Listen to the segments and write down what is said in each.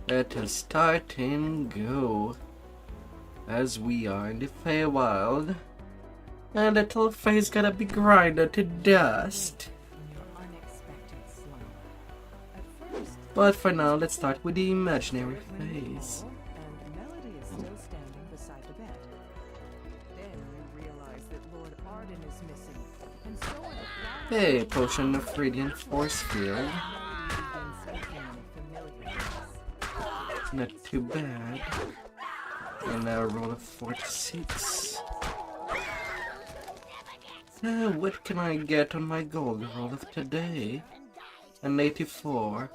Let us start and go. As we are in the Feywild. And the little face gotta be grinded to dust. But for now, let's start with the imaginary phase. Hey, potion of radiant force field. Not too bad. And now roll a 46. What can I get on my gold roll of today? An 84.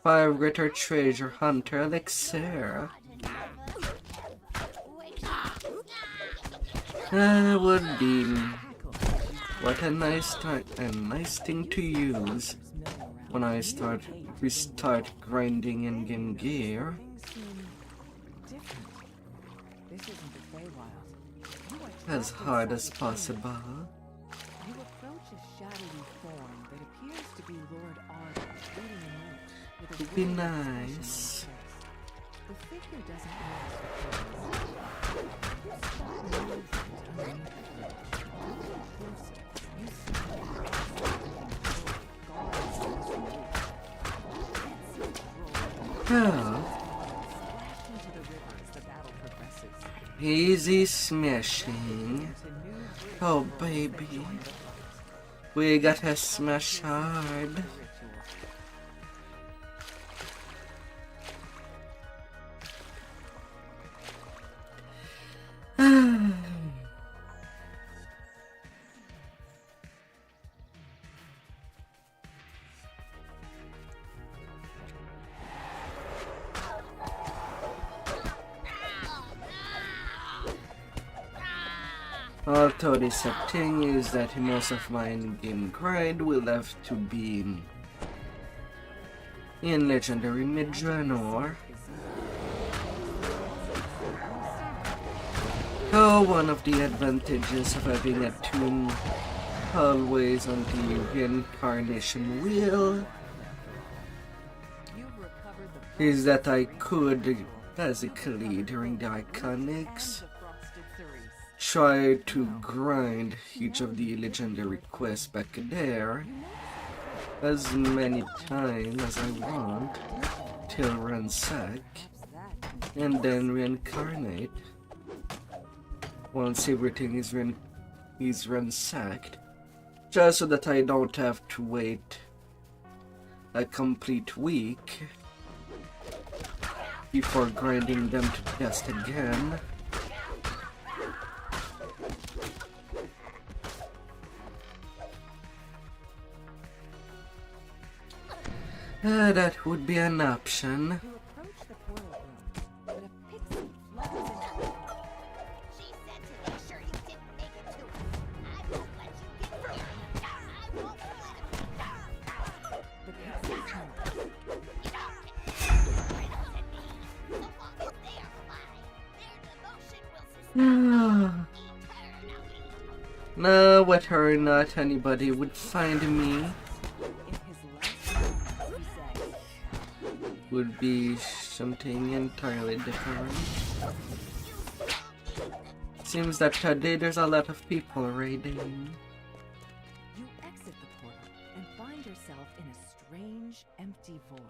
5 greater treasure hunter elixir. Would be what a nice thing to use when I restart grinding in-game gear. As hard as possible. You approach a shadowy form that appears to be Lord Arden reading a note with a It'd be nice. The figure doesn't Easy smashing. Oh baby, we gotta smash hard. Although the sad thing is that most of my in-game grind will have to be in Legendary Midranor. Oh, one of the advantages of having a tune always on the reincarnation wheel is that I could, basically, during the Iconics, try to grind each of the legendary quests back there as many times as I want till ransack and then reincarnate once everything is ransacked, just so that I don't have to wait a complete week before grinding them to dust again. That would be an option. No, whether or not anybody would find me would be something entirely different. Seems that today there's a lot of people raiding. You exit the portal and find yourself in a strange, empty void.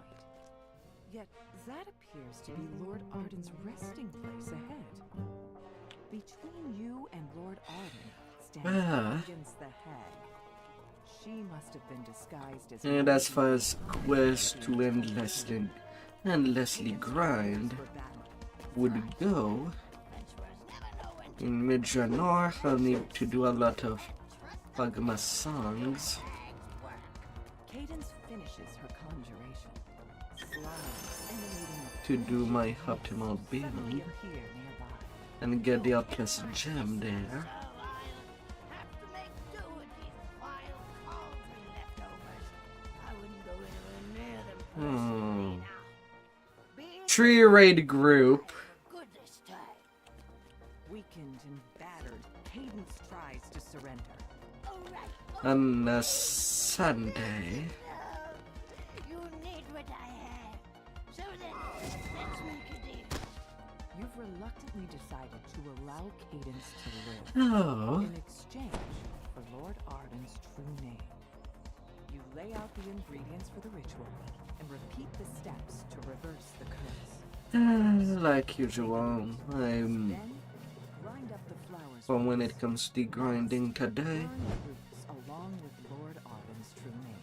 Yet that appears to be Lord Arden's resting place ahead. Between you and Lord Arden stands against the hag. She must have been disguised as. And as far as quest to endlessly grind would go, in Midranor I'll need to do a lot of Pagma songs. Cadence finishes her conjuration, to do my optimal build and get the Atlas gem there. Tree raid group. Weakened and battered, Cadence tries to surrender. On a Sunday. You need what I have. So then, let's make a deal. You've reluctantly decided to allow Cadence to live Oh. in exchange for Lord Arden's true name. You lay out the ingredients for the ritual and repeat the steps to reverse the curse. Like usual, I'm Then, grind up the flowers. well when it comes to grinding today. Burn the roots along with Lord Arden's true name.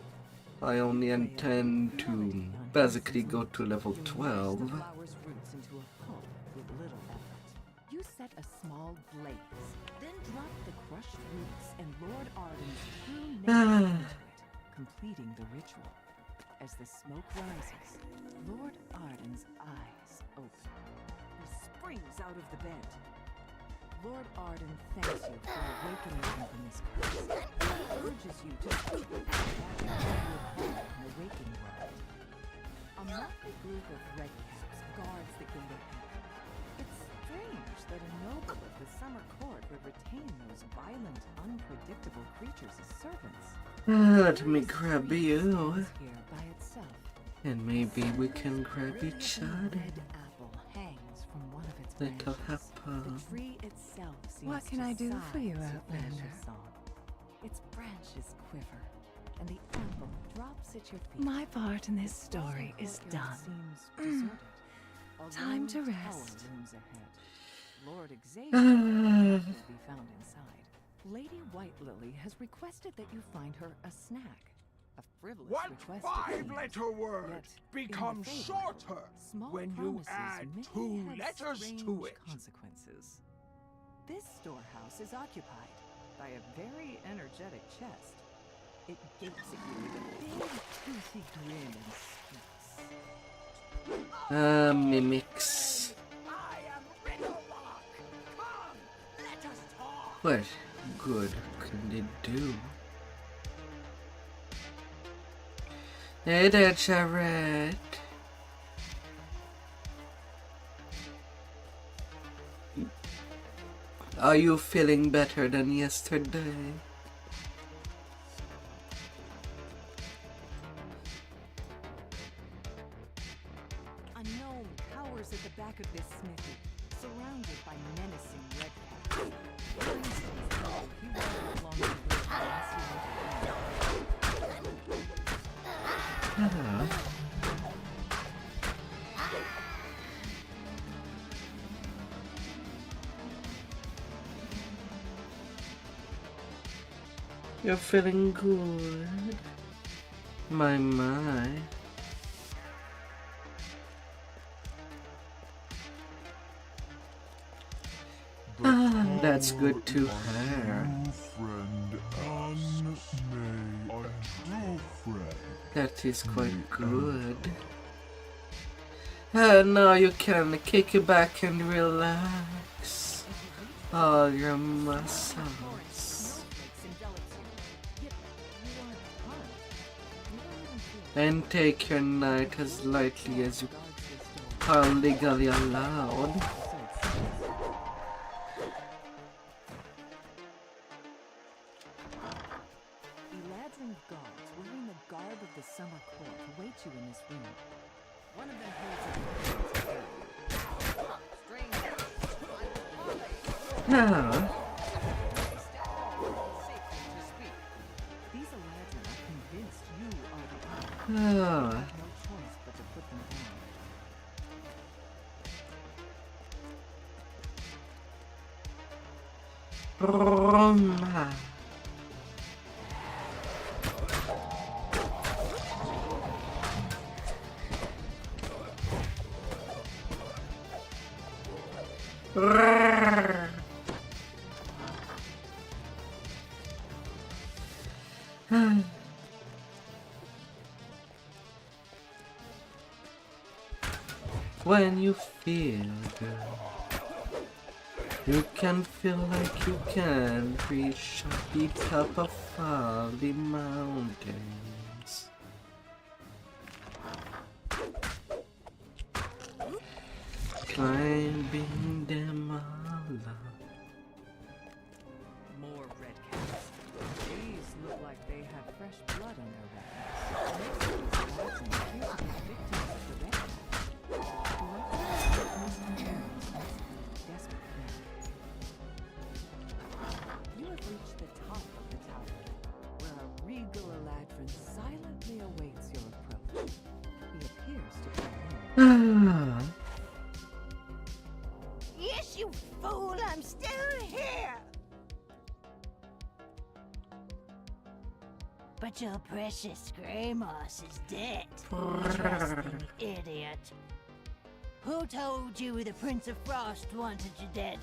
I only intend to basically go to level 12. The flower's roots into a pulp with little effort. You set a small blaze, then drop the crushed roots and Lord Arden's true name into it, completing the ritual. As the smoke rises, Lord Arden's eyes open. He springs out of the bed. Lord Arden thanks you for awakening him from this curse. He urges you to keep it back into your home in the waking world. A motley group of redcaps guards the gate ahead. It's strange that a noble of the summer court would retain those violent, unpredictable creatures as servants. Let me grab you. Here by itself. And maybe we can grab each A other. red apple hangs from one of its Little branches. apple. The tree itself seems What can to I do sigh for you, as it Outlander? finishes song. Its branches quiver, and the apple drops at your feet. My part in this The story is courtyard done. Seems deserted. A Time to lonely tower rest. looms ahead. Lord Xavier will be found inside. Lady White Lily has requested that you find her a snack. A frivolous What request. it five-letter seems. word Yet, becomes in the shorter Small when you promises add may 2 have letters to strange it? Consequences. This storehouse is occupied by a very energetic chest. It gapes at you with a big, toothy grin and speaks. Mimics. I am Riddlerock. Come, let us talk. What good can it do? Hey there, Jared. Are you feeling better than yesterday? A gnome cowers at the back of this smithy, surrounded by menacing redcaps. For instance, he wandered along the bridge once he went to Ah. You're feeling good. My. That's good to hear. That is quite good. Now you can kick back and relax all your muscles. snowflakes envelops you. Yet you aren't harmed. You don't even feel And take your night as lightly as you guards this door. are legally allowed. So it seems. Eladrin guards wearing the garb of the summer court await you in this room. One of them holds a stranger. Ah. These Eladrin are convinced you are the owner. Ah. No choice but to put them down. Roma. When you feel good, you can feel like you can reach the top of all the mountains. Climbing them all up. More redcaps. These look like they have fresh blood on their weapons. Most of these Eladrin appear to be victims of the redcaps. But your precious grey moss is dead. Trusting idiot. Who told you the Prince of Frost wanted you dead?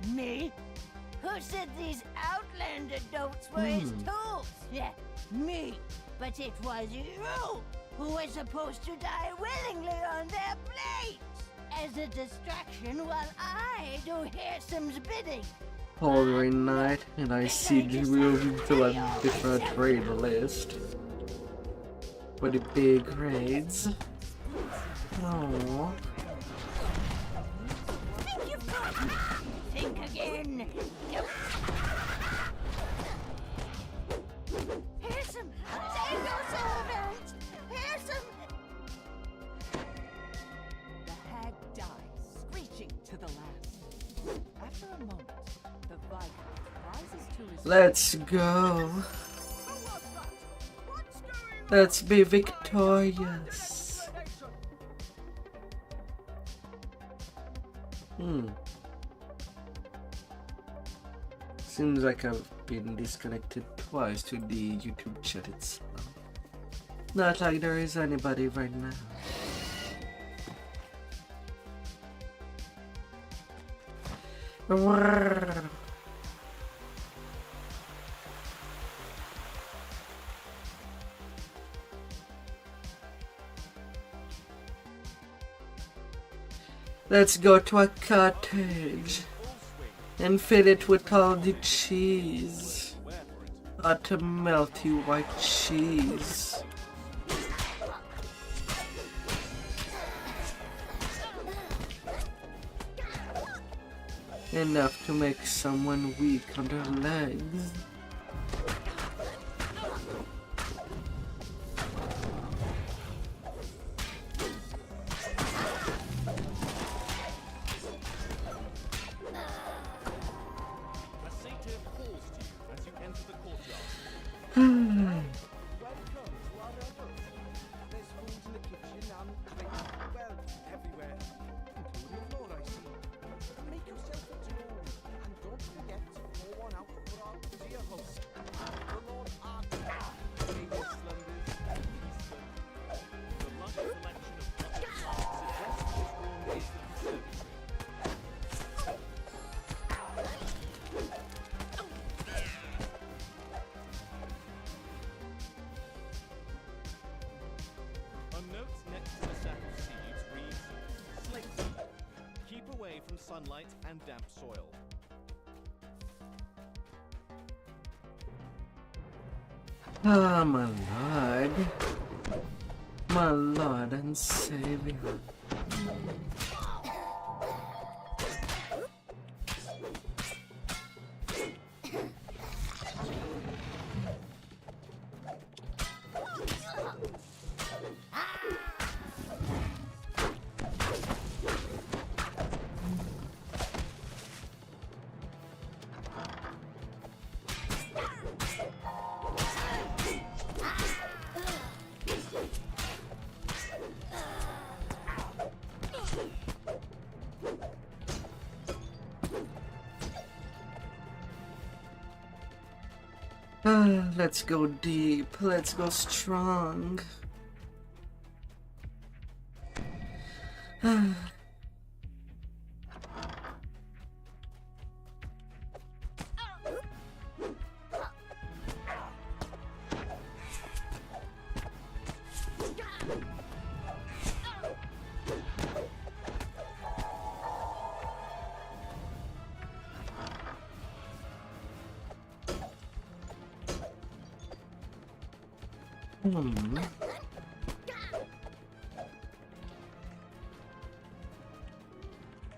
Me? Who said these outlander notes were his tools? Yeah, me. But it was you who was supposed to die willingly on their blades as a distraction while I do Hearsome's bidding. Holy Knight, and I see you moving to a different raid list. For the big raids. Oh. Think you've got me? Think again. Hearsome, save your servant. Hearsome. The hag dies, screeching to the last. After a moment, the Viscount rises to his Let's go. Let's be victorious. Seems like I've been disconnected twice to the YouTube chat itself. Not like there is anybody right now. Let's go to a cottage and fill it with all the cheese. Hot melty white cheese. Enough to make someone weak on their legs. Sunlight and damp soil. Ah, my Lord and Savior. Let's go deep, let's go strong.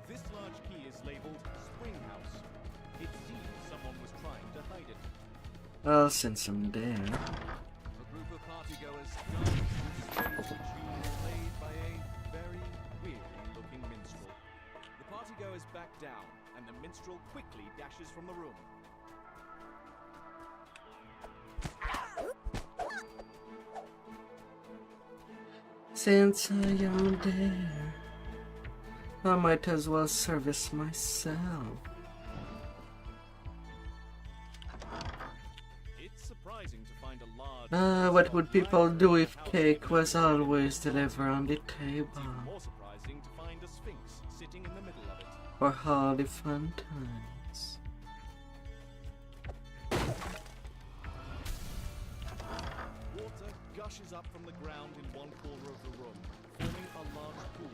This large key is labeled Spring House. It seems someone was trying to hide it. I'll send some there. A group of partygoers danced with strange tune played by a very weary-looking minstrel. The partygoers back down, and the minstrel quickly dashes from the room. Since I am there, I might as well service myself. It's surprising to find a large What would people do if cake was always delivered on the table? More surprising to find a sphinx sitting in the middle of it. For all the fun times. Water gushes up from the ground in one corner of the room, forming a large pool.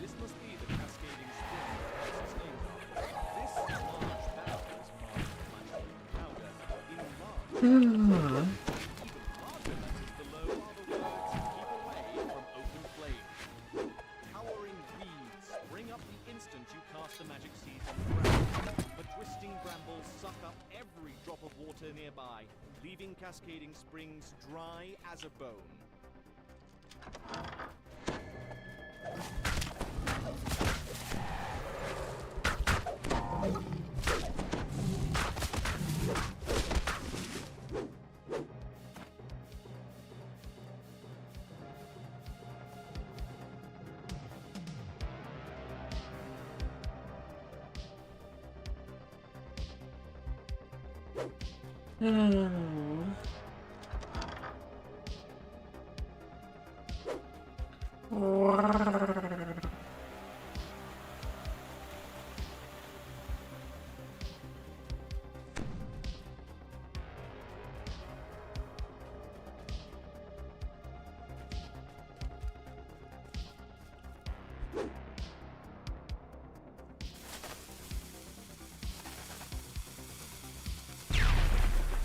This must be the cascading spring that it's named after. This large bag is marked magic powder in large. Even larger letters below are the words "Keep away from open flame." Towering weeds spring up the instant you cast the magic seeds on the ground. The twisting brambles suck up every drop of water nearby, leaving cascading springs dry as a bone.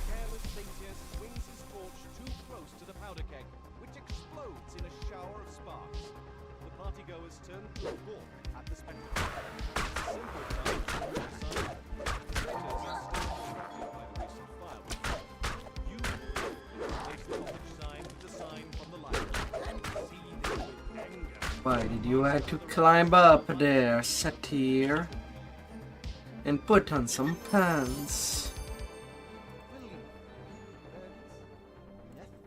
Careless Satyr swings his torch too close to the powder keg, which explodes in a shower of sparks. The partygoers turn to gawk at the spectacle. Simple time to the sun. Traitors are still shocked by the recent fireworks. You take the knowledge sign with the sign from the light and see them with anger. Why did you have to climb up there, Satyr? And put on some pants.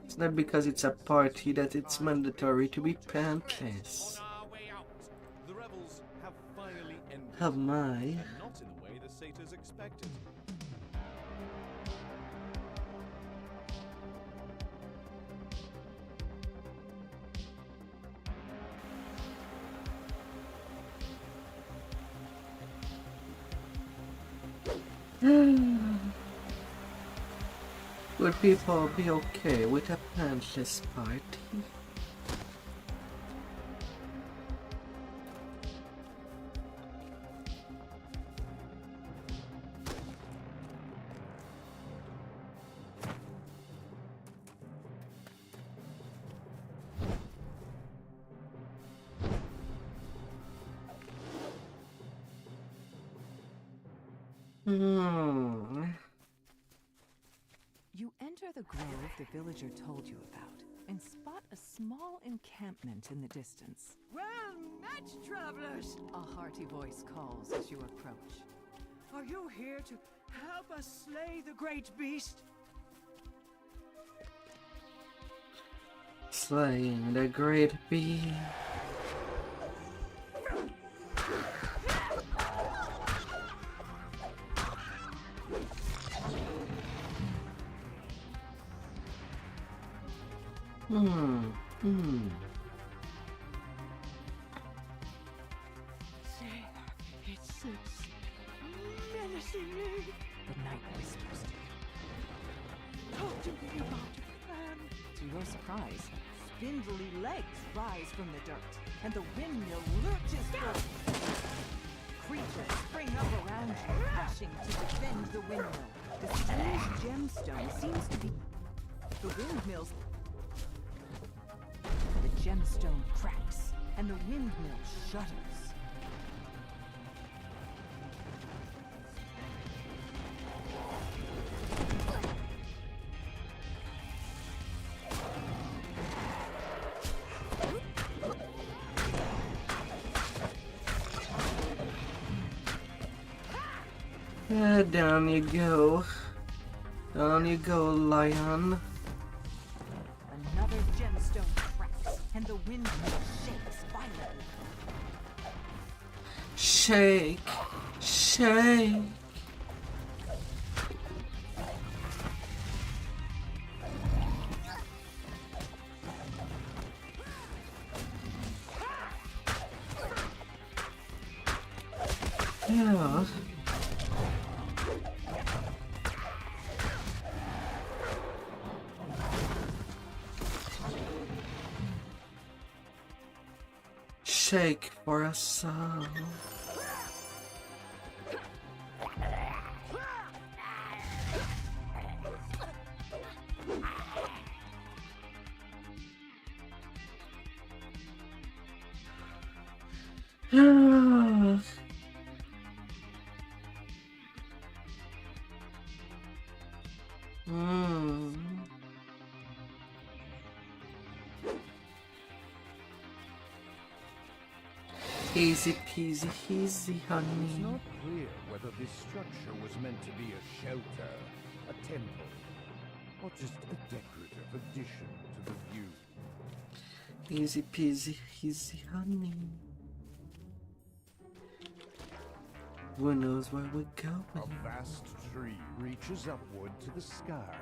It's not because it's a party that it's mandatory to be pantless. The rebels have finally ended. Have my. And not in the way the satyrs expected. Would people be okay with a pantless party? You enter the grove the villager told you about and spot a small encampment in the distance. Well met, travelers! A hearty voice calls as you approach. Are you here to help us slay the great beast? Slaying the great bee. Say, it sits menacingly. The night whispers to you. Talk to me about your plan. To your surprise, spindly legs rise from the dirt, and the windmill lurches forward. Creatures spring up around you, rushing to defend the windmill. The strange gemstone seems to be the windmill's. The gemstone cracks, and the windmill shudders. Down you go. Down you go, lion. Another gemstone cracks, and the windmill shakes violently. Shake. Shake. Yeah. Shake for a song. Easy peasy, easy honey. It's not clear whether this structure was meant to be a shelter, a temple, or just a decorative addition to the view. Easy peasy, easy honey. Who knows where we're going? A vast tree reaches upward to the sky,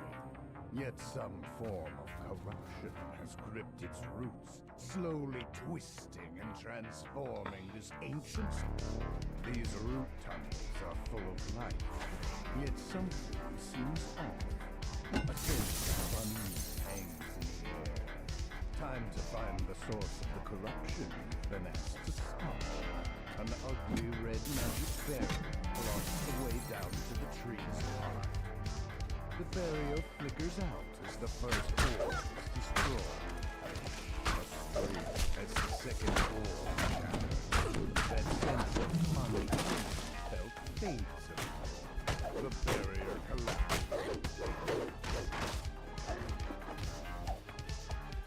yet some form of corruption has gripped its roots, slowly twisting and transforming this ancient. These root tunnels are full of life, yet something seems off. A sense of unease hangs in the air. Time to find the source of the corruption, then asked to stop. An ugly red magic barrier blocks the way down to the tree's heart. The barrier flickers out as the first orb is destroyed. As the second orb shatters, that sense of unrest felt fades a little. The barrier collapses.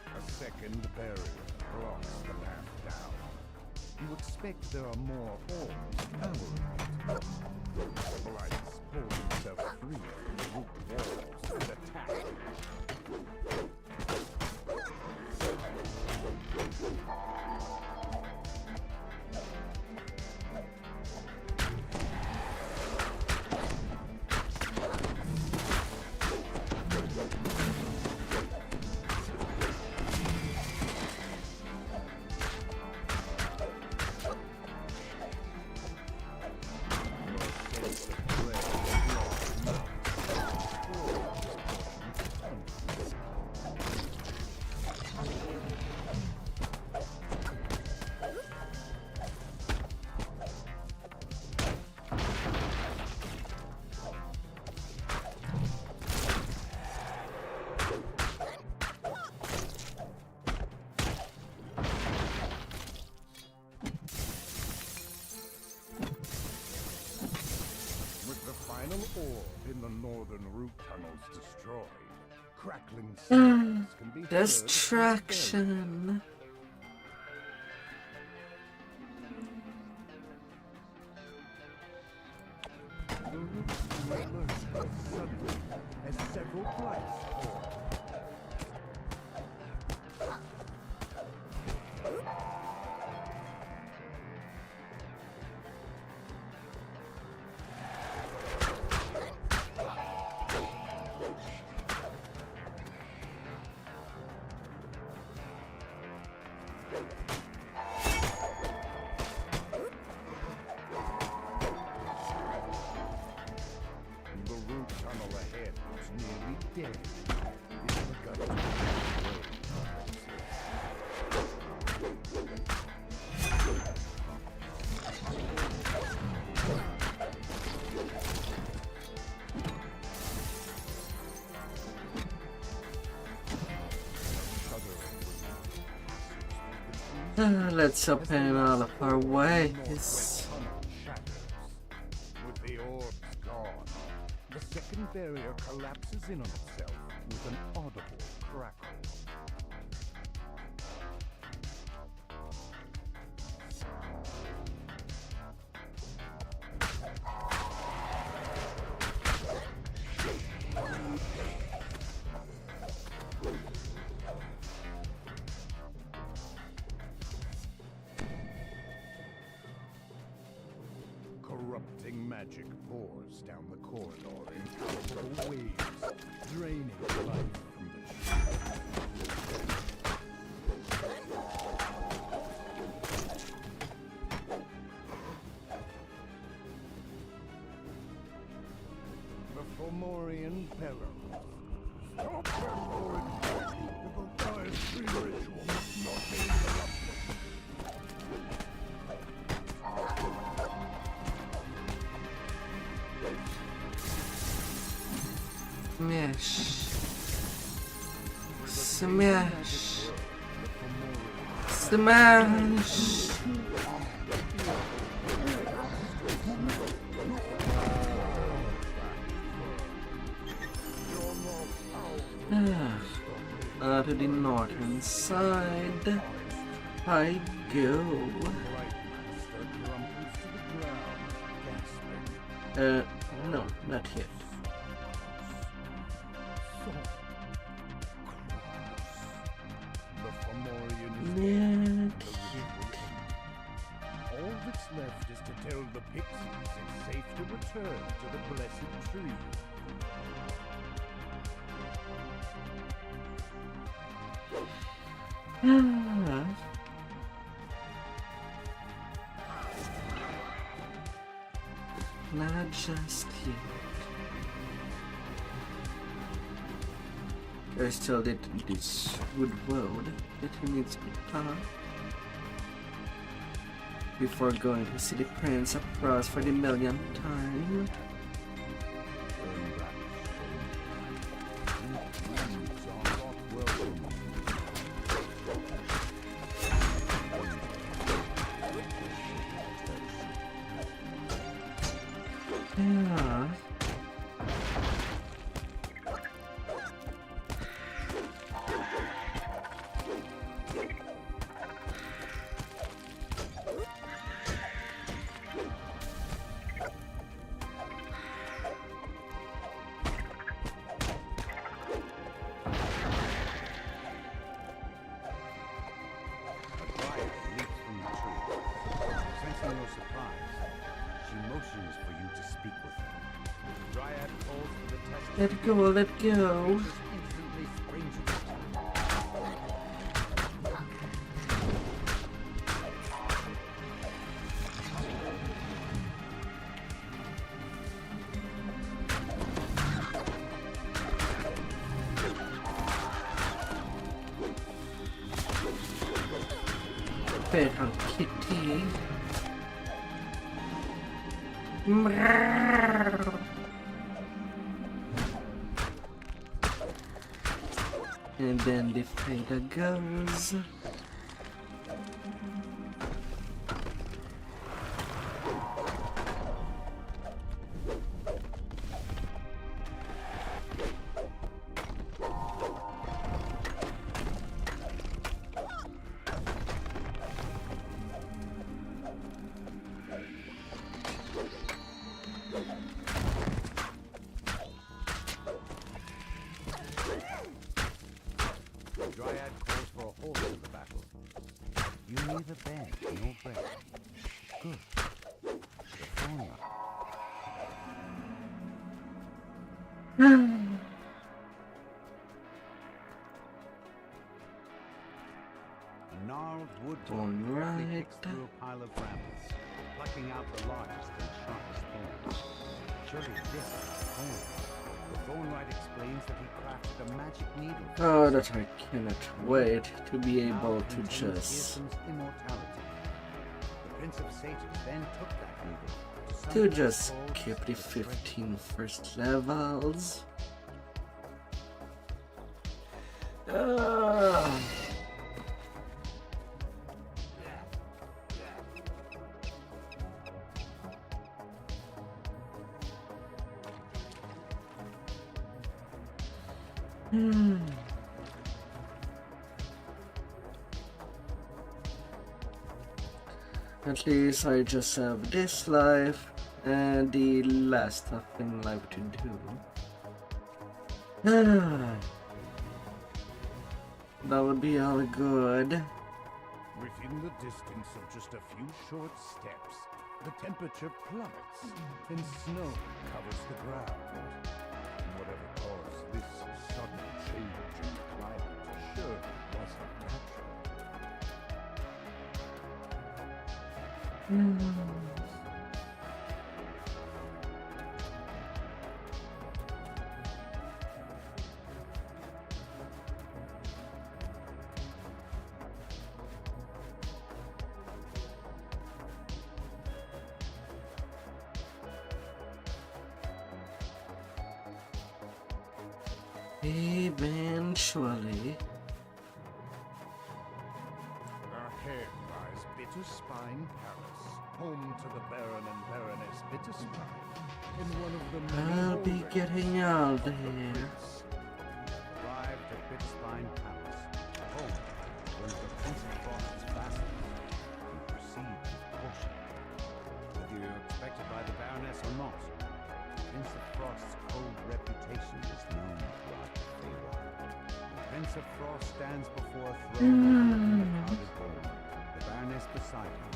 A second barrier blocks the path down. You expect there are more orbs powering it. The blights pull themselves free from the root walls and attack. Orb in the northern root tunnels destroyed. Crackling sounds can be heard. Distraction. The root tunnel emerges suddenly as several blights pour. Let's open all of our ways. With the orbs gone, the second barrier collapses in on itself with an audible crackle. Corrupting magic pours down the corridor in powerful waves, draining life from the tree. in peril. Stop them, Lord! The Valkyria's free ritual must not be interrupted. Smash. Smash. To the northern side I go. No, not yet. Not yet. All that's left is to tell the pixies it's safe to return to the blessed tree. Not just yet. There's still this wood road that we need to pass before going to see the prince across for the millionth time. Yeah. Let go, let go. Pet on Kitty. And then the fader goes. Gnarled wood Alright. picks through a pile of brambles, plucking out the largest and sharpest thorns. Surely this is the thorn. The thornwright explains that he crafted a magic needle. Oh, that I cannot wait to be able to just Immortality. The Prince of Satan then took that needle to just keep the 15 first levels. At least I just have this life and the last thing left to do. That would be all good. Within the distance of just a few short steps, the temperature plummets and snow covers the ground. Whatever caused this sudden change in climate sure wasn't natural. Eventually. Ahead lies Bitterspine Palace, home to the Baron and Baroness Bitterspine, in one of the many I'll be hallways getting out of the here. Prince. Arrived at Bitterspine Palace, home to one of the Prince of Frost's vassals, you proceed with caution. Whether you're expected by the Baroness or not, Prince of Frost's cold reputation is known throughout the Feywild. The Prince of Frost stands before a throne in a crowded hall, the Baroness beside him.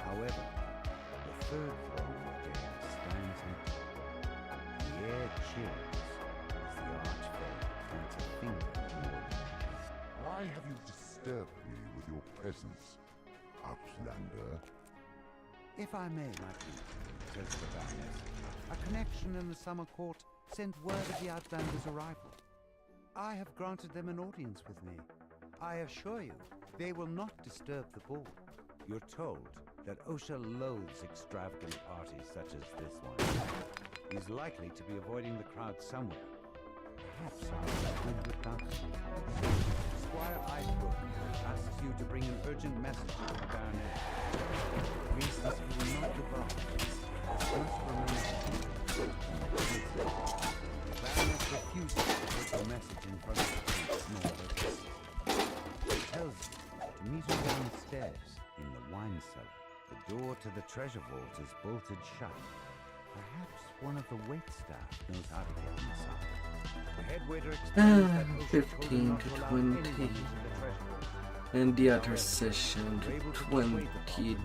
However, the third throne again stands empty. The air chills as the Archfey points a finger toward him. Why have you disturbed me with your presence, Outlander? If I may, my king, says the Baroness, a connection in the Summer Court sent word of the Outlander's arrival. I have granted them an audience with me. I assure you, they will not disturb the ball. You're told that Osha loathes extravagant parties such as this one. He's likely to be avoiding the crowd somewhere. Perhaps I'll Windward Balcony. Squire Icebrook asks you to bring an urgent message to the Baroness. Reasons he will not divulge. Must remain secret. The Baroness refuses to put the message in front of the Prince nor her guests. She tells you to meet her downstairs in the wine cellar. The door to the treasure vault is bolted shut. Perhaps one of the waitstaff knows how to get inside. The head waiter explains that Osha told him 15 not to allow 20. anyone into the treasure vault. And the other session You're able to to persuade the goblin 22.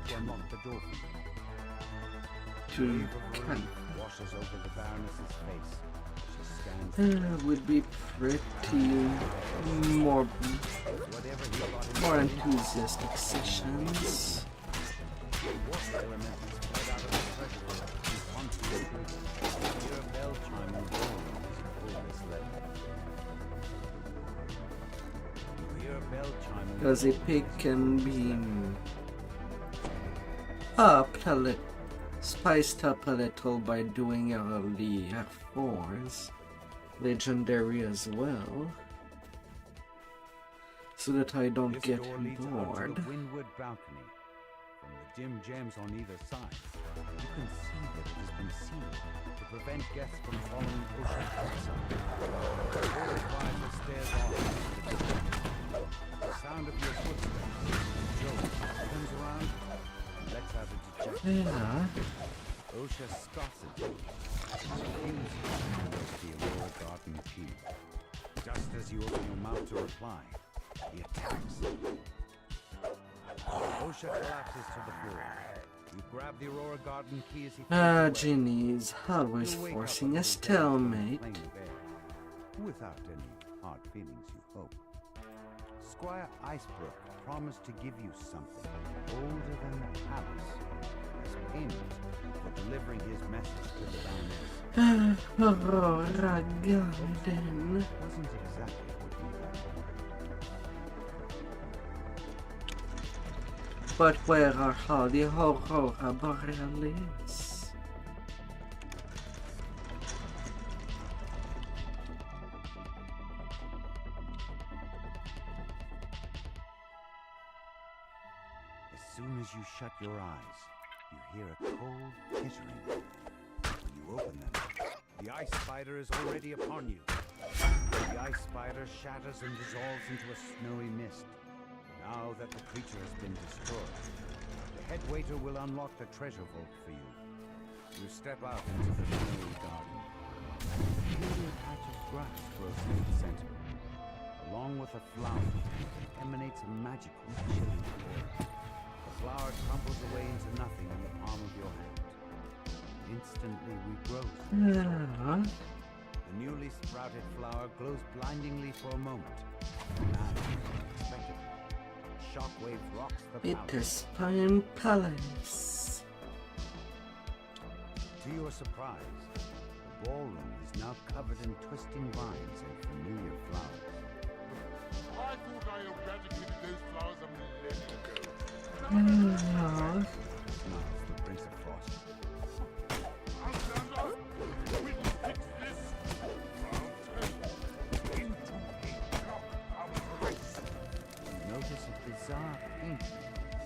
to unlock the door for you. To Wave of kind relief washes over the Baroness's face. She stands would be pretty more whatever he brought in more the enthusiastic sessions. water elementals flowed out of the treasure vault and onto the tree. You hear a bell chime in the ballroom as you pull this lever. You hear a bell chime in the Does a ballroom pig as you can pull this be lever. spiced up a little by doing early F4s, legendary as well, so that I don't This get door leads out bored. to the Windward Balcony. From the dim gems on either side, you can see that it has been sealed to prevent guests from following Osha outside. The rise the stairs off. The sound of your footsteps. Joe turns around and lets out a dejected Yeah. Osha scoffs at you. She refuses to hand over the Aurora Garden key. Just as you open your mouth to reply, he attacks. Osha collapses to the floor. You grab the Aurora Garden key as he Ginny's always forcing a stalemate. Without any hard feelings, you hope. Squire Icebrook promised to give you something older than the palace as payment for delivering his message to the Baroness. Aurora Garden. Wasn't exactly what you had. But where are all the Aurora Borealis? As soon as you shut your eyes, you hear a cold tittering. When you open them, the ice spider is already upon you. The ice spider shatters and dissolves into a snowy mist. Now that the creature has been destroyed, the head waiter will unlock the treasure vault for you. You step out into the snowy garden. A peculiar patch of grass grows near the center. Along with a flower, emanates a magical, chilling aura. The flower crumbles away into nothing in the palm of your hand. Instantly regrows. Yeah. The newly sprouted flower glows blindingly for a moment. Now, unexpectedly, a shockwave rocks the palace. Bitterspine Palace. To your surprise, the ballroom is now covered in twisting vines and familiar flowers. I thought I eradicated those flowers a millennia ago. Yeah. Smiles the Prince of Frost. Outlander, we will fix this.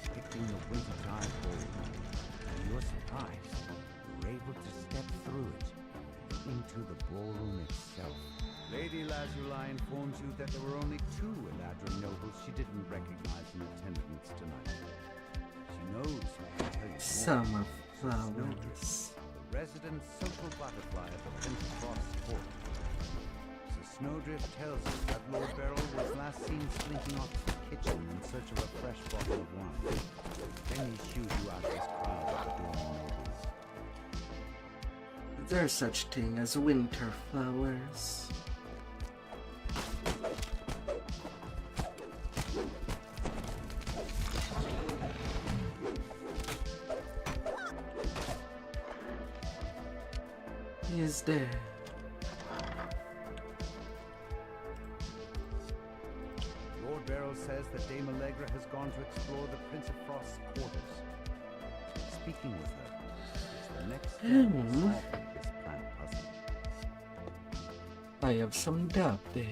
depicting the wintertide ballroom. To your surprise, you're able to step through it into the ballroom itself. Lady Lazuli informs you that there were only 2 Eladrin nobles she didn't recognize in attendance tonight. She knows who can tell you more. Summer flowers. Snowdrift, the resident social butterfly of the Prince of Frost's court. So Snowdrift tells us that Lord Beryl was last seen slinking off to the kitchen in search of a fresh bottle of wine. Then he shoos you out this crowd of adorning nobles. There's such thing as winter flowers. Is there? Lord Beryl says that Dame Allegra has gone to explore the Prince of Frost's quarters. Speaking with her, it's the next step in solving this planet puzzle. I have some doubt there.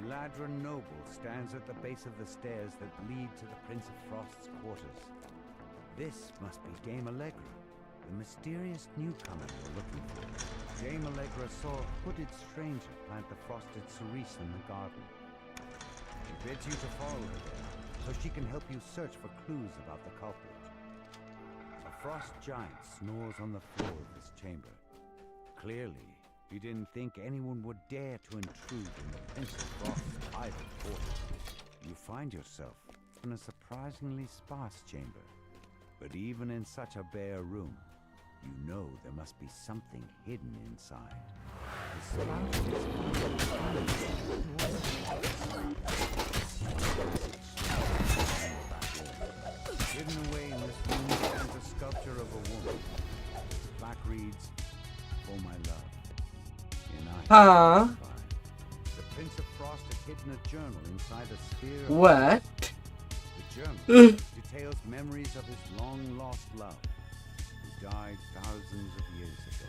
Eladrin noble stands at the base of the stairs that lead to the Prince of Frost's quarters. This must be Dame Allegra, the mysterious newcomer you're looking for. Dame Allegra saw a hooded stranger plant the frosted cerise in the garden. She bids you to follow her there, so she can help you search for clues about the culprit. A frost giant snores on the floor of this chamber. Clearly, he didn't think anyone would dare to intrude in the Prince of Frost's private quarters. You find yourself in a surprisingly sparse chamber. But even in such a bare room, you know there must be something hidden inside. Hidden away in this room stands a sculpture of a woman. Plaque reads, "For my love." The Prince of Frost had hidden a journal inside a sphere of What? The journal details memories of his long-lost love, who died thousands of years ago.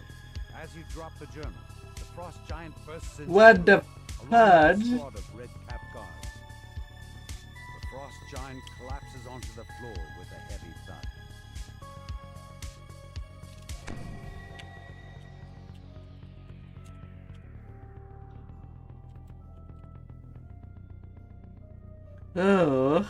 As you drop the journal, the frost giant bursts into What the along with a fudge? squad of red-capped guards. The frost giant collapses onto the floor with a heavy thud. Oh.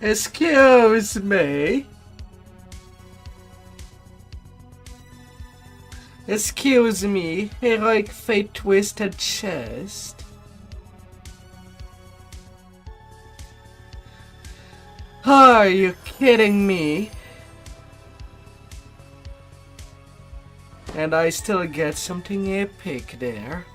Excuse me. Excuse me, heroic fate twisted chest. Are you kidding me? And I still get something epic there.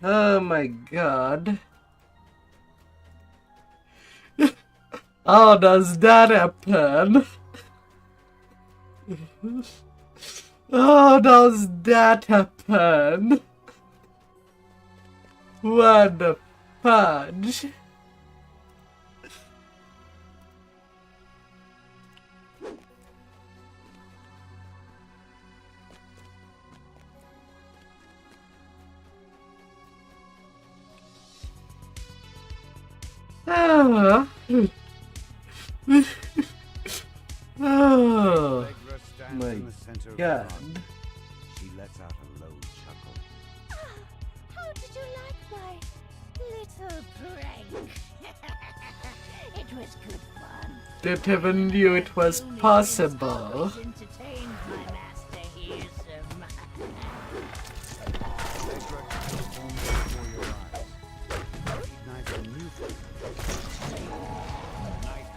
Oh my god. How does that happen? How does that happen? What the fudge? Ah. Oh Allegra stands my in the center of God. the pond. She lets out a low chuckle. How did you like my little prank? It was good fun. Didn't even knew it was possible. Always entertained my master here, Allegra transforms before your eyes. Recognize a new figure. Knight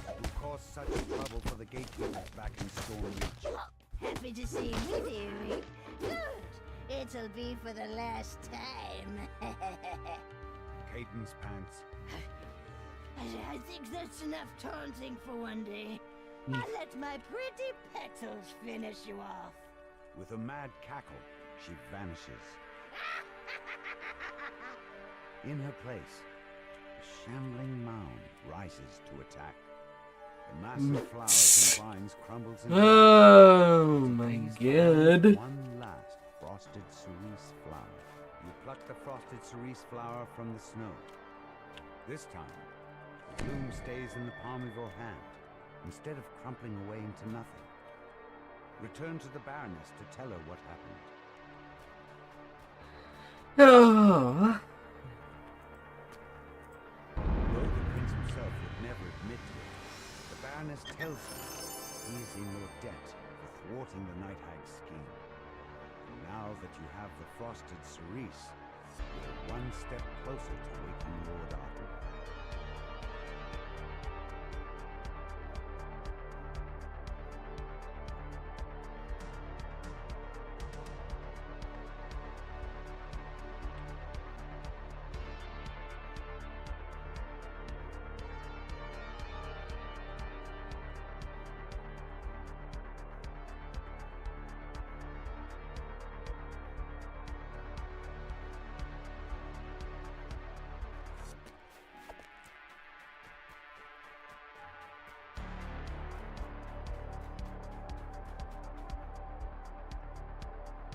who caused such trouble for the gatekeepers back in Storm Reach. Happy to see me, dearie. Good. It'll be for the last time. Cadence pants. I think that's enough taunting for one day. I'll let my pretty petals finish you off. With a mad cackle, she vanishes. In her place, a shambling mound rises to attack. The mass of flowers and vines crumbles into Oh my Raised God. one last frosted cerise flower. You pluck the frosted cerise flower from the snow. This time, the bloom stays in the palm of your hand, instead of crumpling away into nothing. Return to the Baroness to tell her what happened. Oh. Though the prince himself would never admit to it, the Baroness tells him he is in your debt for thwarting the Night Hag's scheme. And now that you have the frosted cerise, you're one step closer to waking Lord Arden.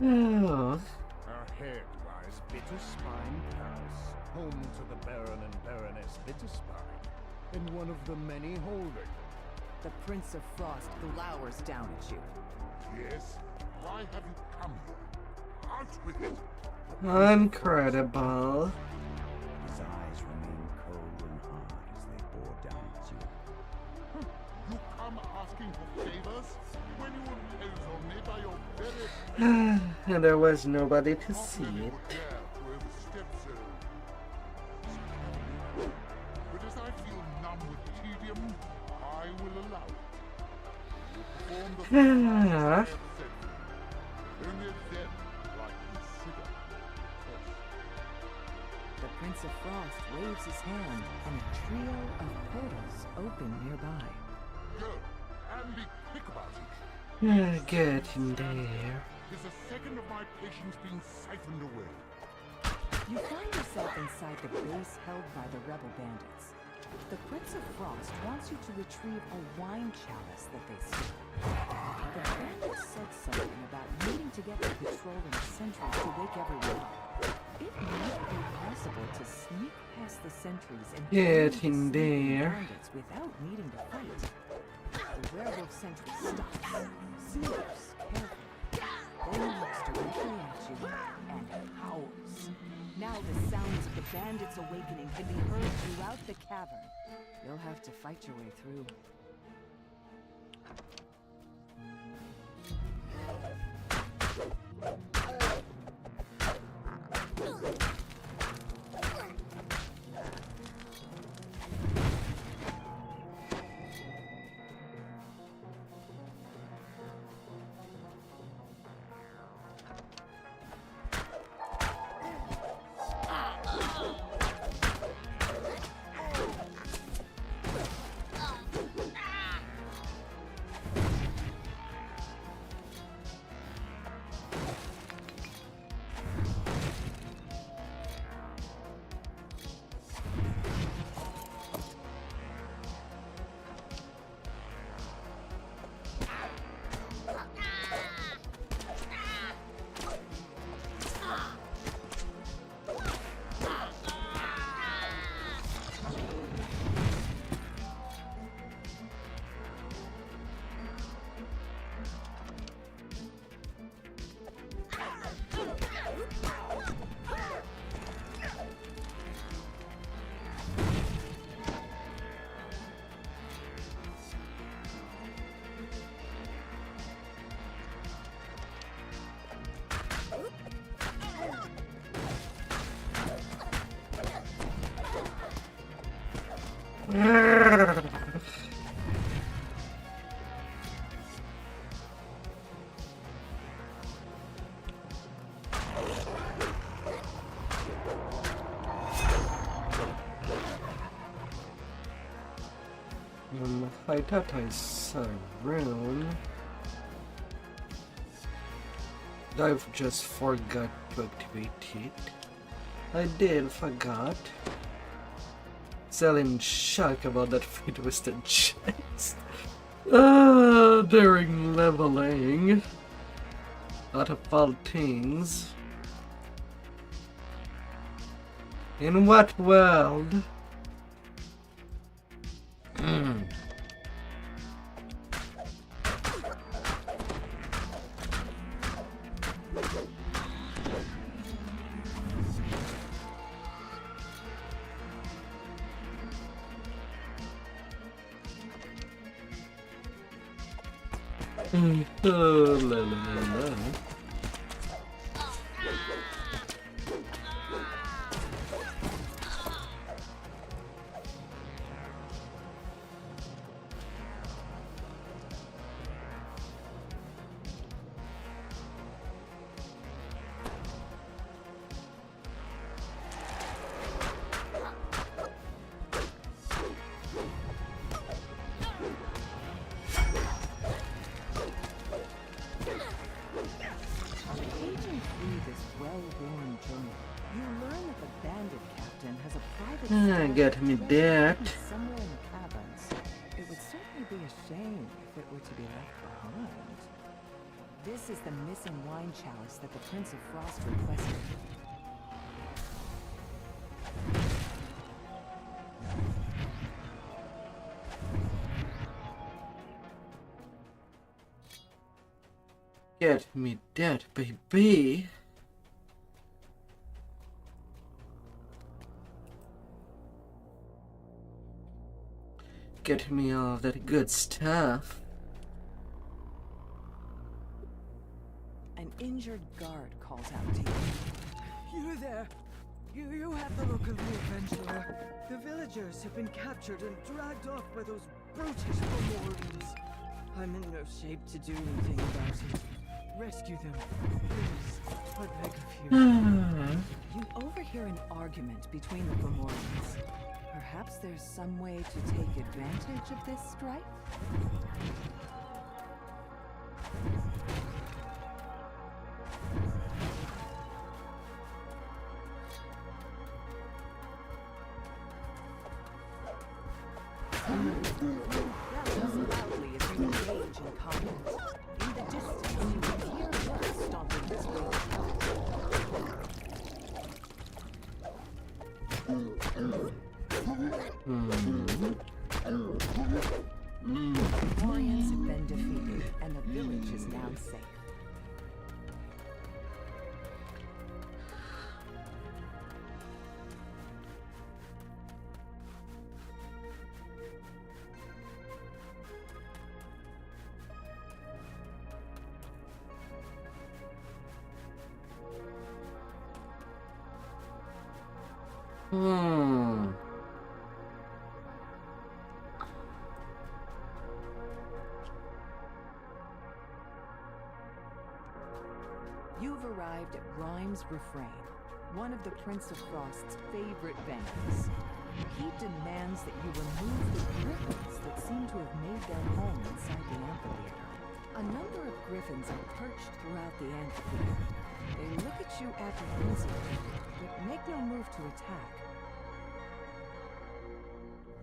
Oh. Ahead lies Bitterspine Palace, home to the Baron and Baroness Bitterspine, and one of the many holding. The Prince of Frost glowers down at you. Yes? Why have you come here? Out with it! Incredible. His eyes remain cold and hard as they bore down at you. You come asking for favors when you impose on me by your very And there was nobody to Not see many it. would dare to overstep so. But as I feel numb with tedium, I will allow it. You perform the functions I have set for you. Only then will I consider the test. The Prince of Frost waves his hand, and a trio of portals open nearby. Go, and be quick about it. Get in there. Is a second of my patience being siphoned away? You find yourself inside the base held by the rebel bandits. The Prince of Frost wants you to retrieve a wine chalice that they stole. The bandits said something about needing to get the patrol and sentries to wake everyone up. It might be possible to sneak past the sentries and Get kill in the sleeping there. bandits without needing to fight. The werewolf sentry stops, sniffs carefully, then looks directly at you and howls. Now the sounds of the bandits' awakening can be heard throughout the cavern. You'll have to fight your way through. I thought I saw Rune. I've just forgot to activate it. I did forgot. Still in shock about that free twisted chest. During leveling. Lot of all things. In what world? La, la, la. Get me that. Somewhere in the caverns. It would certainly be a shame if it were to be left behind. This is the missing wine chalice that the Prince of Frost requested. Get me that, baby. Get me all that good stuff. An injured guard calls out to you. You there! You have the look of the adventurer. The villagers have been captured and dragged off by those brutish Fomorians. I'm in no shape to do anything about it. Rescue them, please. I beg of you. You overhear an argument between the Fomorians. Perhaps there's some way to take advantage of this strife? Yell loudly as you engage in combat. In the distance, you can hear wolves stomping his way. The Warriors have been defeated, and the village is now safe. You've arrived at Rhyme's Refrain, one of the Prince of Frost's favorite venues. He demands that you remove the griffins that seem to have made their home inside the amphitheater. A number of griffins are perched throughout the amphitheater. They look at you apprehensively, but make no move to attack.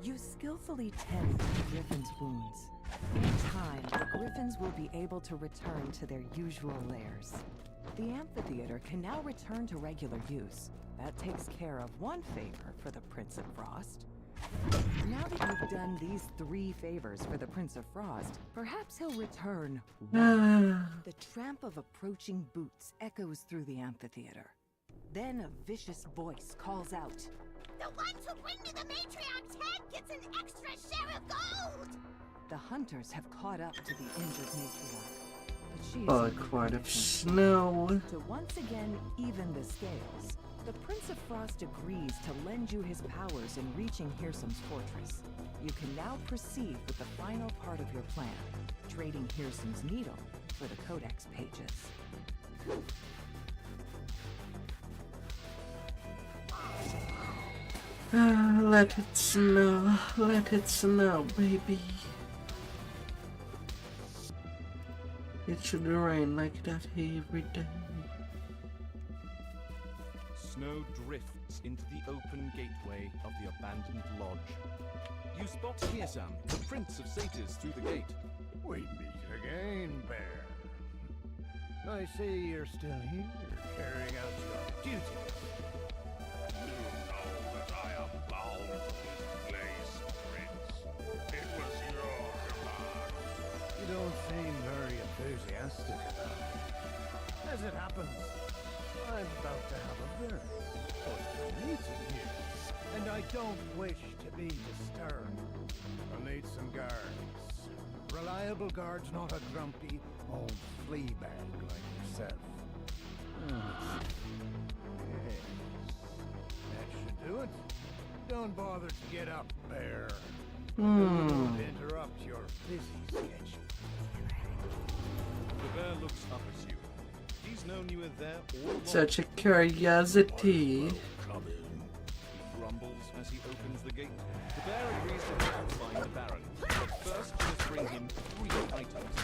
You skillfully tend to the griffins' wounds. In time, the griffins will be able to return to their usual lairs. The amphitheater can now return to regular use. That takes care of one favor for the Prince of Frost. Now that you've done these 3 favors for the Prince of Frost, perhaps he'll return one. The tramp of approaching boots echoes through the amphitheater. Then a vicious voice calls out, The ones who bring me the matriarch's head gets an extra share of gold! The hunters have caught up to the injured matriarch. But she is A quart of snow. to once again even the scales. The Prince of Frost agrees to lend you his powers in reaching Hearsom's fortress. You can now proceed with the final part of your plan, trading Hearsom's needle for the Codex pages. Let it snow, baby. It should rain like that every day. Snow drifts into the open gateway of the abandoned lodge. You spot Hearsam, the Prince of Satyrs, through the gate. We meet again, Bear. I see you're still here, carrying out your duty. You know that I am bound to this place, Prince. It was your command. You don't seem very enthusiastic about it. As it happens, I'm about to have a very important meeting here, and I don't wish to be disturbed. I'll need some guards. Reliable guards, not a grumpy old flea bag like yourself. Yes, that should do it. Don't bother to get up, Bear. I wouldn't interrupt your busy schedule. The bear looks up at you. He's known you were there all along. Such a curiosity. He grumbles as he opens the gate. The bear agrees to help you find the Baron, but first you must bring him 3 items.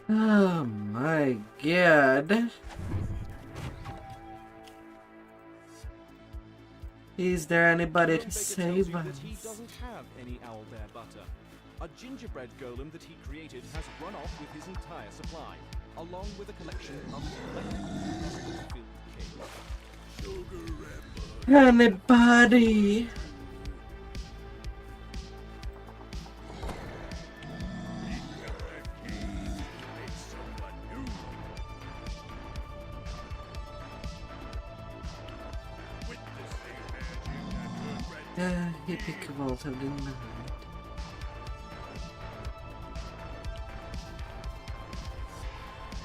Oh my god. Is there anybody to save Baker tells you that he us? doesn't have any owlbear butter. A gingerbread golem that he created has run off with his entire supply, along with a collection of filled cakes. Anybody? Hippie vault of the night.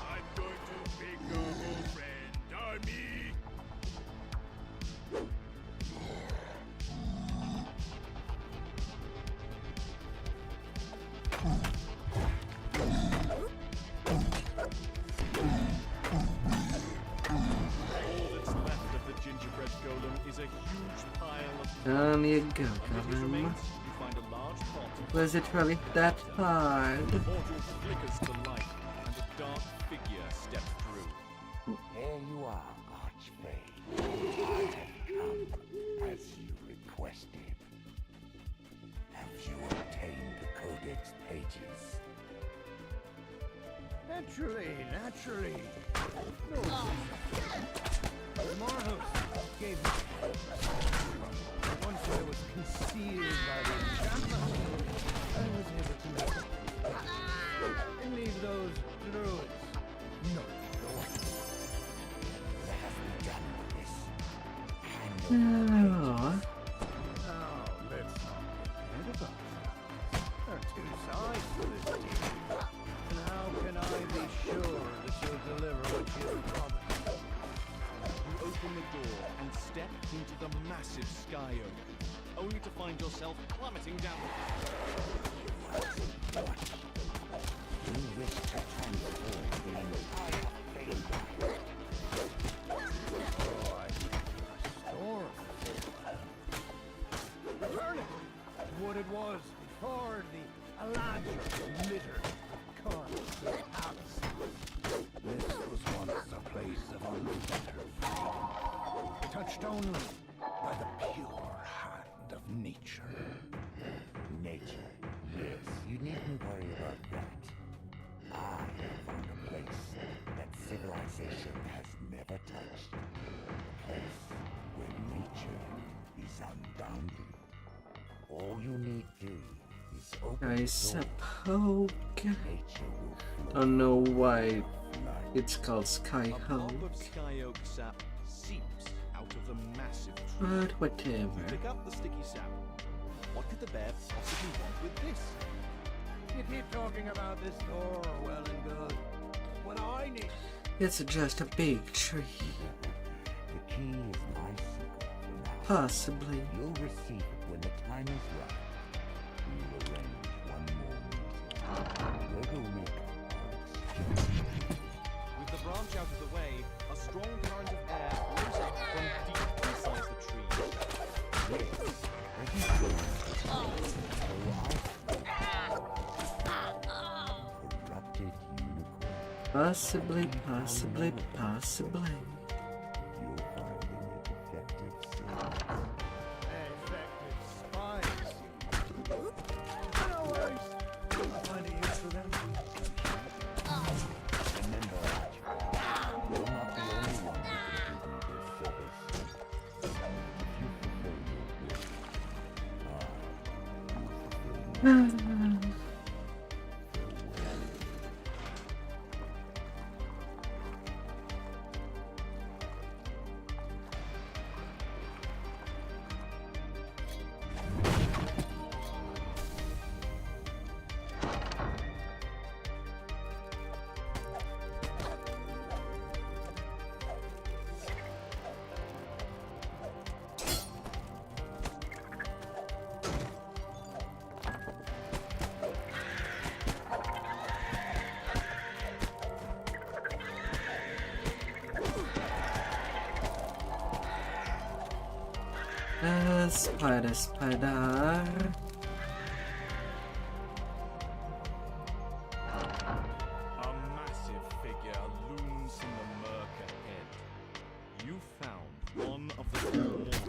I'm going to make a whole friend army. Left of the gingerbread golem is a huge pile of Down you go, Amid his Gavin. remains, you find a large pot. Was it really that hard? The portal flickers to life, and a dark figure steps through. There you are, Archfey. I have come as you requested. Have you obtained the Codex pages? Naturally. No. The Marhouse gave me once I was concealed by the enchantment. I was able to make it. And leave those druids. No. Let us be done with this. Oh. Now, let's not forget about it. There are 2 sides to this deal. And how can I be sure that you'll deliver what you promised? You open the door and step into the massive sky oak, only to find yourself plummeting downwards. You wish to transform the entire thing. Oh, I restore return it to what it was before the Elijah littered the corners of the palace. This was once a place of unfettered freedom. touched only by the pure hand of nature. Nature. Yes, you needn't worry about that. I have found a place that civilization has never touched. A place where nature is unbounded. All you need do is open I the door. suppose. Nature will flow. Don't know why Light. it's called A Skyhawk, pop of sky oak sap seeps out of the massive tree. but You whatever. pick up the sticky sap. What could the bear possibly want with this? You keep talking about this door, well and good. What I need. It's just a big tree. The key is my secret for now. Possibly. You'll receive it when the time is right. We will arrange one more meeting. Where we'll make our exchange. With the branch out of the way, a strong current of air blows up from deep inside the tree. Yes, as you go so corrupted unicorn. Possibly, possibly, possibly. You'll find they make effective seals. Effective spies. No worries. I'll find a use for them. Remember, Archie, you're not the only one who can give me this service. If you fulfill your wish, I will fulfill mine. Farewell. Spider, spider. A massive figure looms in the murk ahead. You found one of the four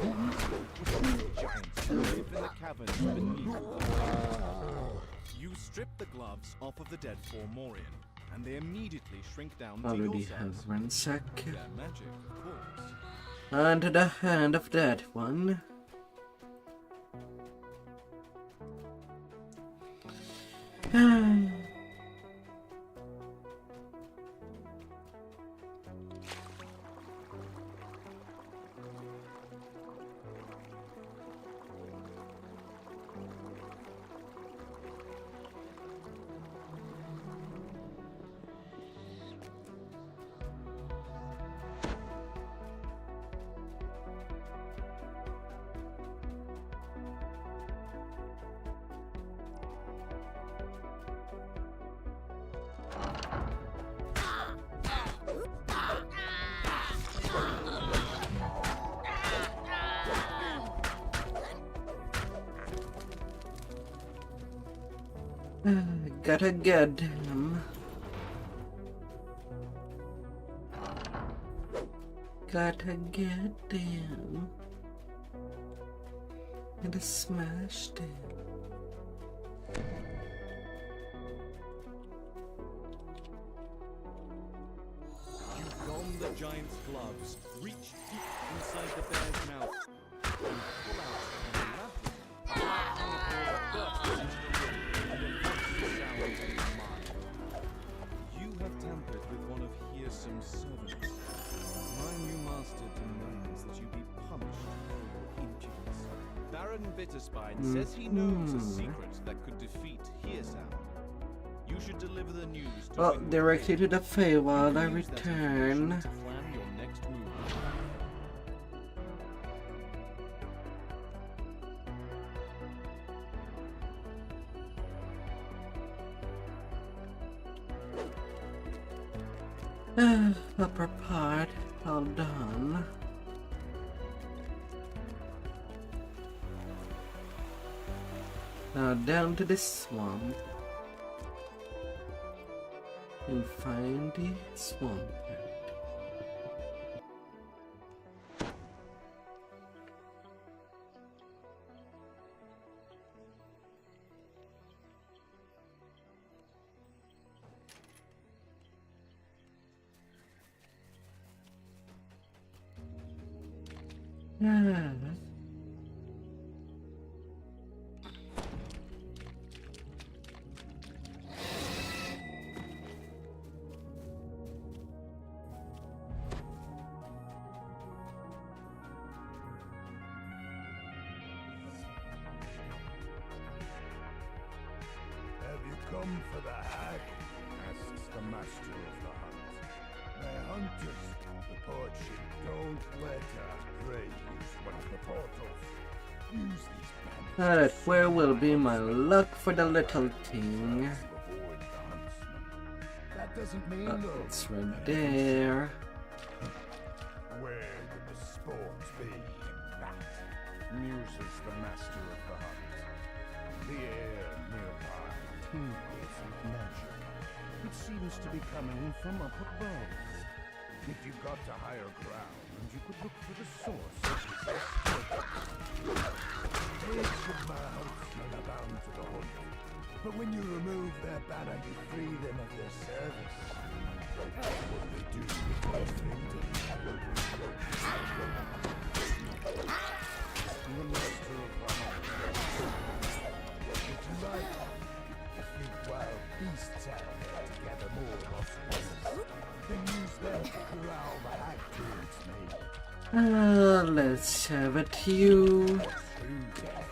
mortals, giants who live in the caverns beneath the lake. You strip the gloves off of the dead Formorian, and they immediately shrink down to your Already size. have ransack. Their magic, of course. Under the hand of that one. Gotta get him. Gotta get him. And smashed him. You don the giant's gloves, reach deep inside the bear's mouth, and pull out a labyrinth. Bursts into the room, and a voice sounds in your mind. You have tampered with one of Hearsom's servants. My new master demands that you be punished for your impudence. Baron Bitterspine says he knows a secret that could defeat Hearsam. You should deliver the news to Well, Winwood directly to Inn. the Feywild I Use that return. information to plan your next move. Upper part, all done. Now down to the swamp. And find the swamp. Have you come for the hag? Asks the master of the hunt. The hunters, the port ship, don't let her prey use one of the portals. Use these bandits. Alright, where will be my luck for the little thing? To avoid the huntsman. That doesn't mean no. It's right there. Where would the sport be in that? Muses the master of the hunt. The air nearby tingles with magic. It seems to be coming from up above. If you got to higher ground, you could look for the source of this. Pigs of my huntsmen are bound to the hunt. But when you remove their banner, you free them of their service. That's what they do with their freedom. The master of the hunt. If you like, if big wild beasts out there to gather more lost ones, then use them to corral the hag towards me. Let's have it, you. True death.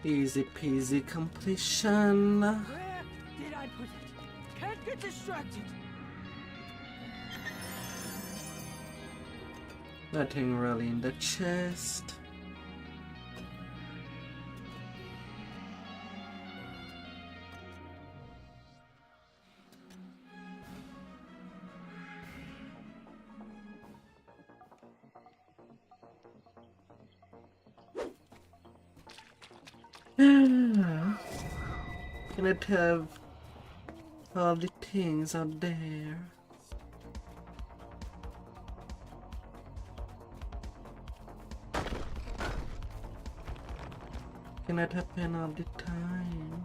Easy peasy completion. Where did I put it? Can't get distracted. Nothing really in the chest. Can it have all the things out there? Can it happen all the time?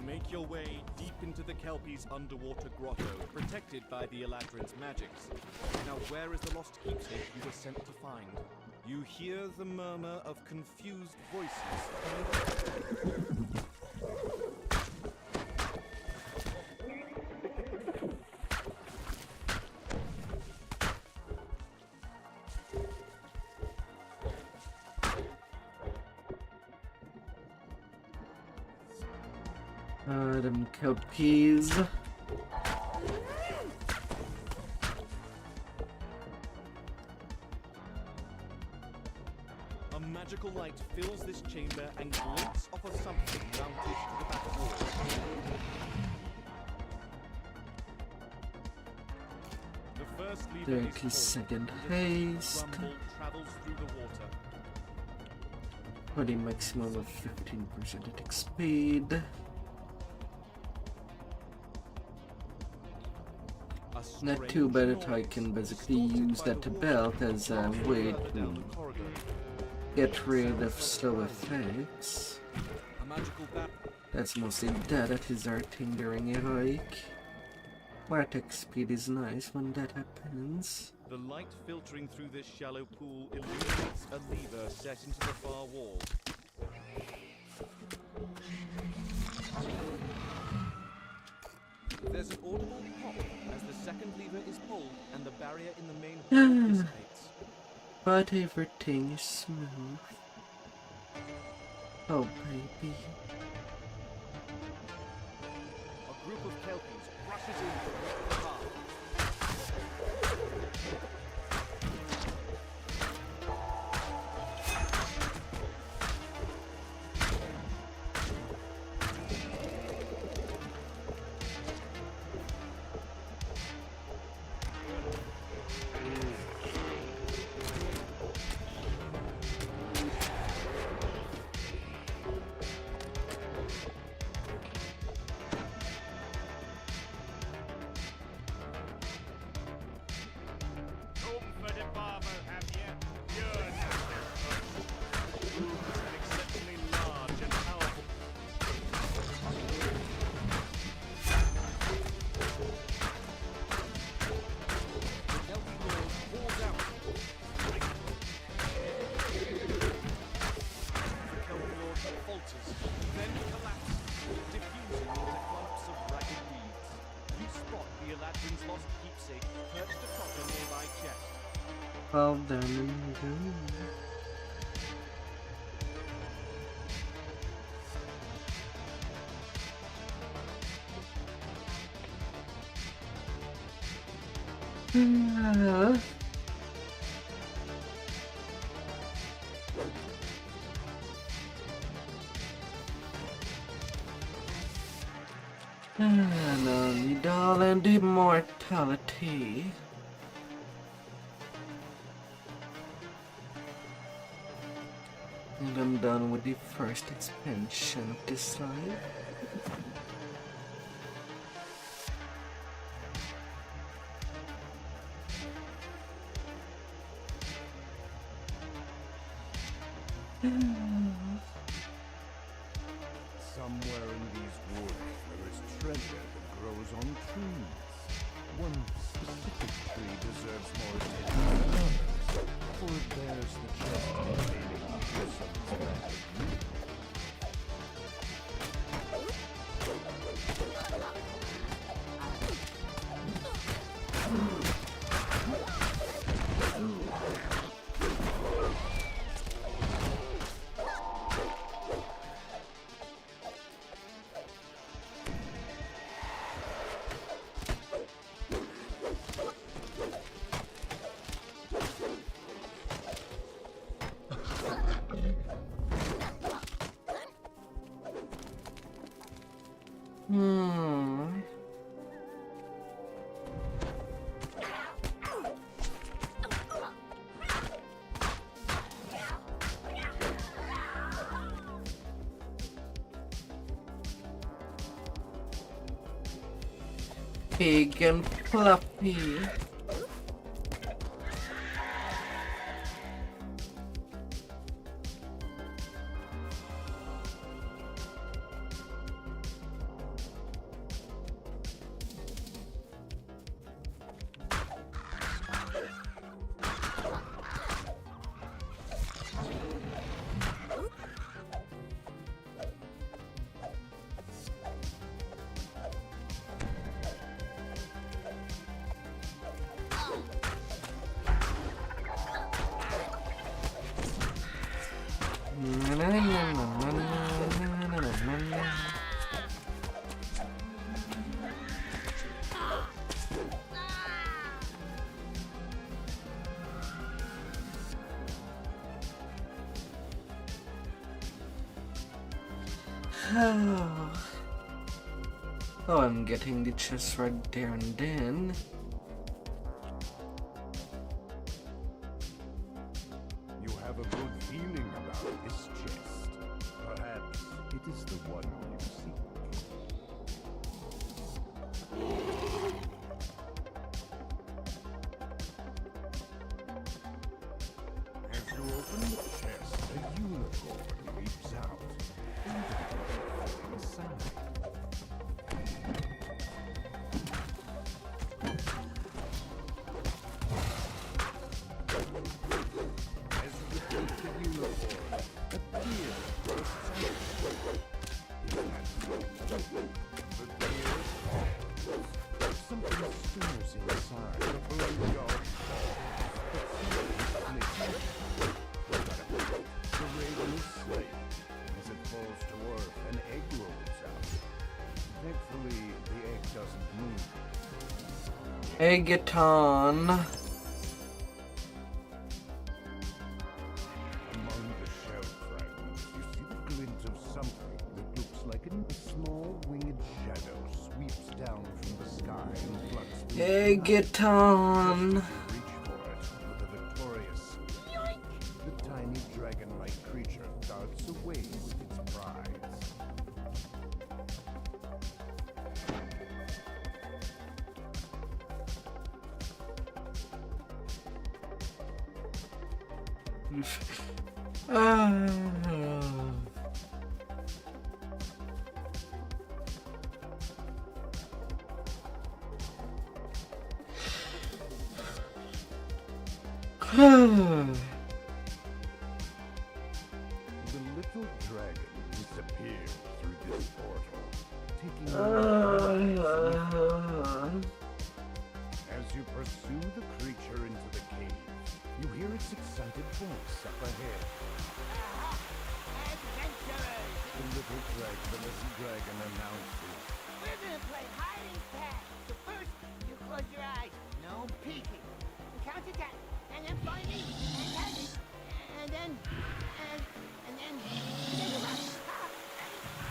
Make your way deep into the Kelpie's underwater grotto, protected by the Eladrin's magics. Now, where is the lost keepsake you were sent to find? You hear the murmur of confused voices. Them kelpies. magical light fills this chamber and glints off of something mounted to the back wall. The first lever is 30-second pulled, and a deep haste. rumble travels through the water. For the maximum of 15% attack speed. Not too bad that I can basically use that belt as a way to get rid of slow effects. A magical bat. That's mostly that is hurting during heroic. More attack speed is nice when that happens. The light filtering through this shallow pool illuminates a lever set into the far wall. There's an audible pop as the second lever is pulled and the barrier in the main hall dissipates. But everything is smooth. Oh baby. A group of kelpies rushes in to break the path. Well done and good. No need all and immortality. And I'm done with the first expansion of this slide. Somewhere in these woods there is treasure that grows on trees. One specific tree deserves more attention than others, for it bears the chest containing Wilson's magic root. Big and fluffy. Oh, I'm getting the chest right there and then. You have a good feeling about this chest. Perhaps it is the one you seek. As you open the chest, a unicorn leaps out. Inside. As you approach the unicorn, a tear bursts out. The tear falls. Something stirs inside. The blood jar falls. But something flickers. The raven is slain. As it falls to earth, an egg rolls out. Thankfully, the egg doesn't move. Eggaton. Among the shell fragments, you see the glint of something that looks like a small winged shadow sweeps down from the sky and floods the Eggaton. reach for it with a victorious yoink. The tiny dragon-like creature darts away with its prize. The little dragon disappeared through this portal, taking As you pursue the creature into the cave, you hear its excited voice up ahead. Adventurers! The little dragon announces. We're gonna play hide and catch. So first, you close your eyes. No peeking. Count to 10. And then find me. And catch it. And then... And then you run.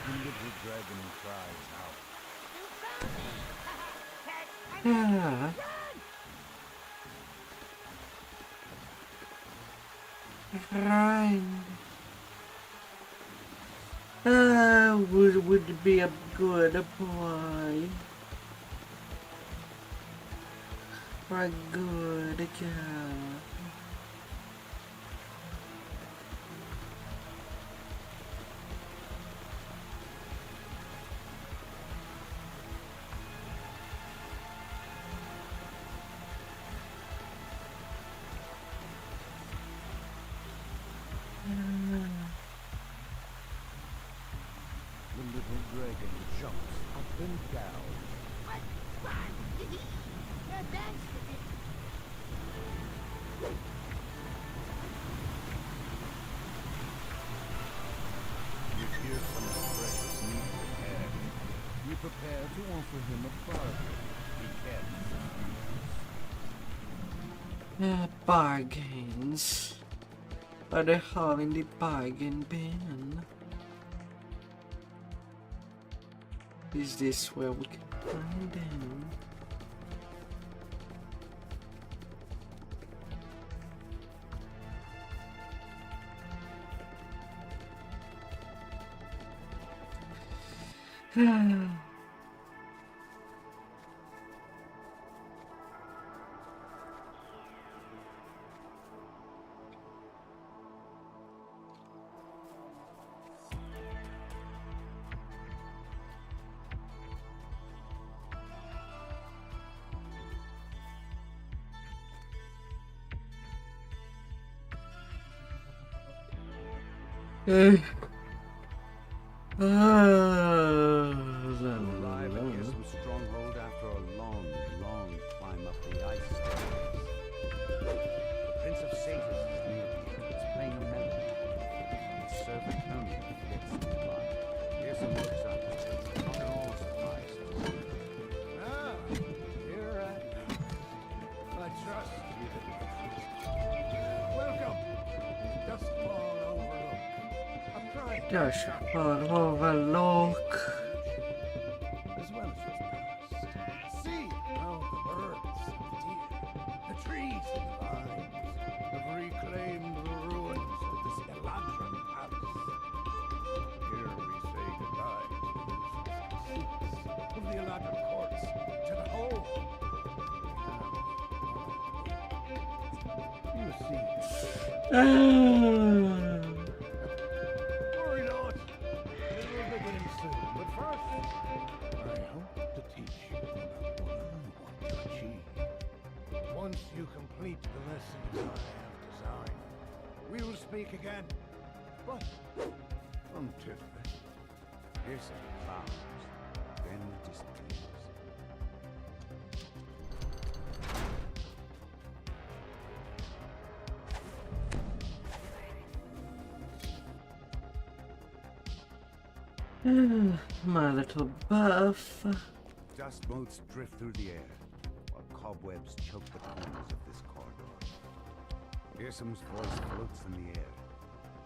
The little dragon cries out. You found me. Catch. And then run. Would be a good boy. Or a good girl. The little dragon jumps up and down. Run. Yeah, that's it. You hear some precious meat ahead. You prepare to offer him a bargain. He can't refuse. Bargains. Are they all in the bargain bin? Is this where we can find them? Arrive at Gism's stronghold after a long, long climb up the ice stairs. The Prince of Satyrs is near here. He's playing a melody. His servant Hermia flits nearby. Here's some looks up. Not at all surprised. Ah, here I trust you. Welcome. Just fall overlook. A private Jag should bara overlook. As well as was past. See how the birds and the deer, the trees and the vines have reclaimed the ruins of this Eladrin palace. Here we say goodbye to the seats of the Eladrin courts, to the whole. You see. Worry not. It will begin soon, but first, I hope to teach you about what I want to achieve. Once you complete the lessons I have designed, we will speak again. But until then, Here's some flowers, then disappears. My little buff. Dust motes drift through the air, while cobwebs choke the corners of this corridor. Fearsome's voice floats in the air,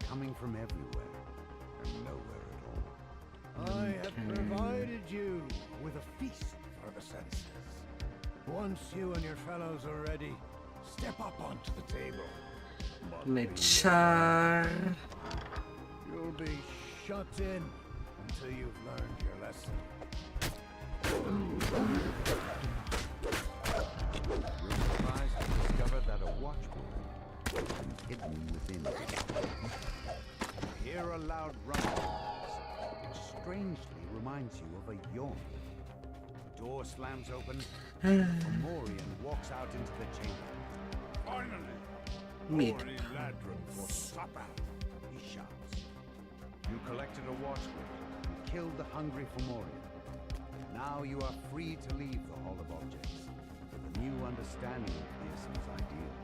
coming from everywhere and nowhere at all. I have provided you with a feast for the senses. Once you and your fellows are ready, step up onto the table. But Mechar. you'll be shut in until you've learned your lesson. You're surprised to discover that a watchword has been hidden within it. You hear a loud rumble, which strangely reminds you of a yawn. The door slams open, and Morian walks out into the chamber. Finally! Meat. Glory Ladrin for supper! He shouts. You collected a watchword and killed the hungry Fomorian. Now you are free to leave the Hall of Objects with a new understanding of Pearson's ideals.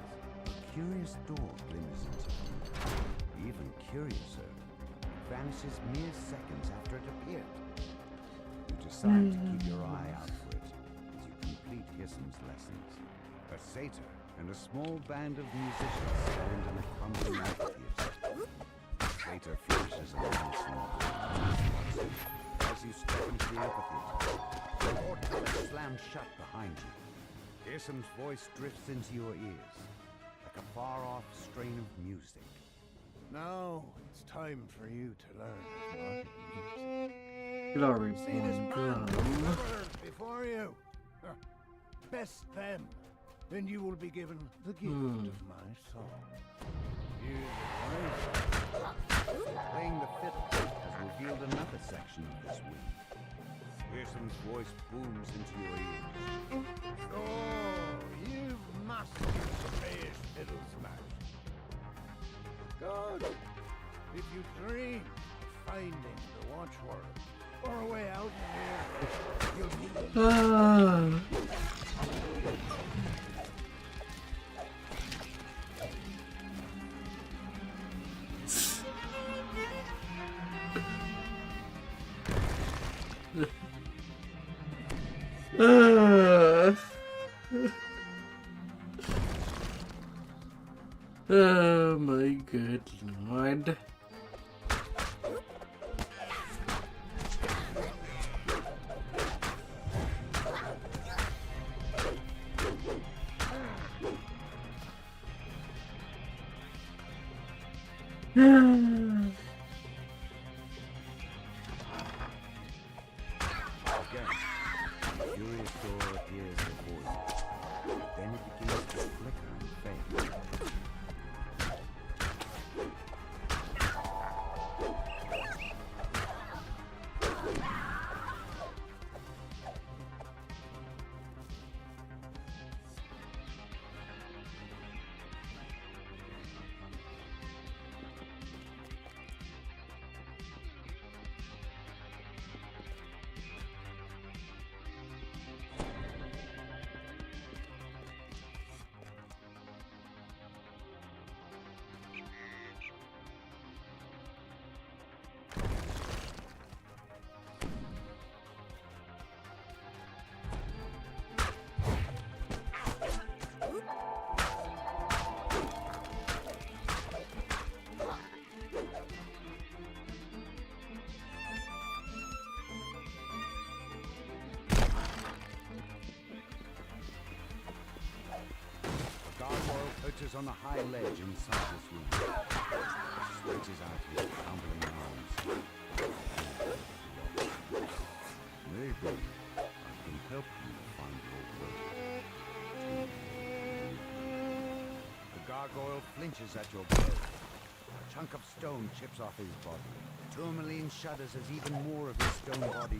A curious door glimmers into view. Even curiouser, it vanishes mere seconds after it appeared. You decide to keep your eye out for it as you complete Pearson's lessons. A satyr and a small band of musicians stand in a crumbling amphitheater. The satyr flashes a menacing as you step into the amphitheater. The portal slams shut behind you. Pearson's voice drifts into your ears, like a far-off strain of music. Now it's time for you to learn what music. Glory See this be band God. of birds before you? Best them, then you will be given the gift of my song. Use it wisely. Playing the fiddle has revealed another section of this wing. Pearson's voice booms into your ears. Oh, you've mastered the bass fiddle smash. Good. If you dream of finding the watchword or a way out of here, you'll need Ah. Oh my good lord. Again, the curious door appears before you. Then it begins to flicker and fade. enters on a high ledge inside this room. Stretches out his trembling arms. Maybe I can help you find your way. The gargoyle flinches at your blow. A chunk of stone chips off his body. Tourmaline shudders as even more of his stone body.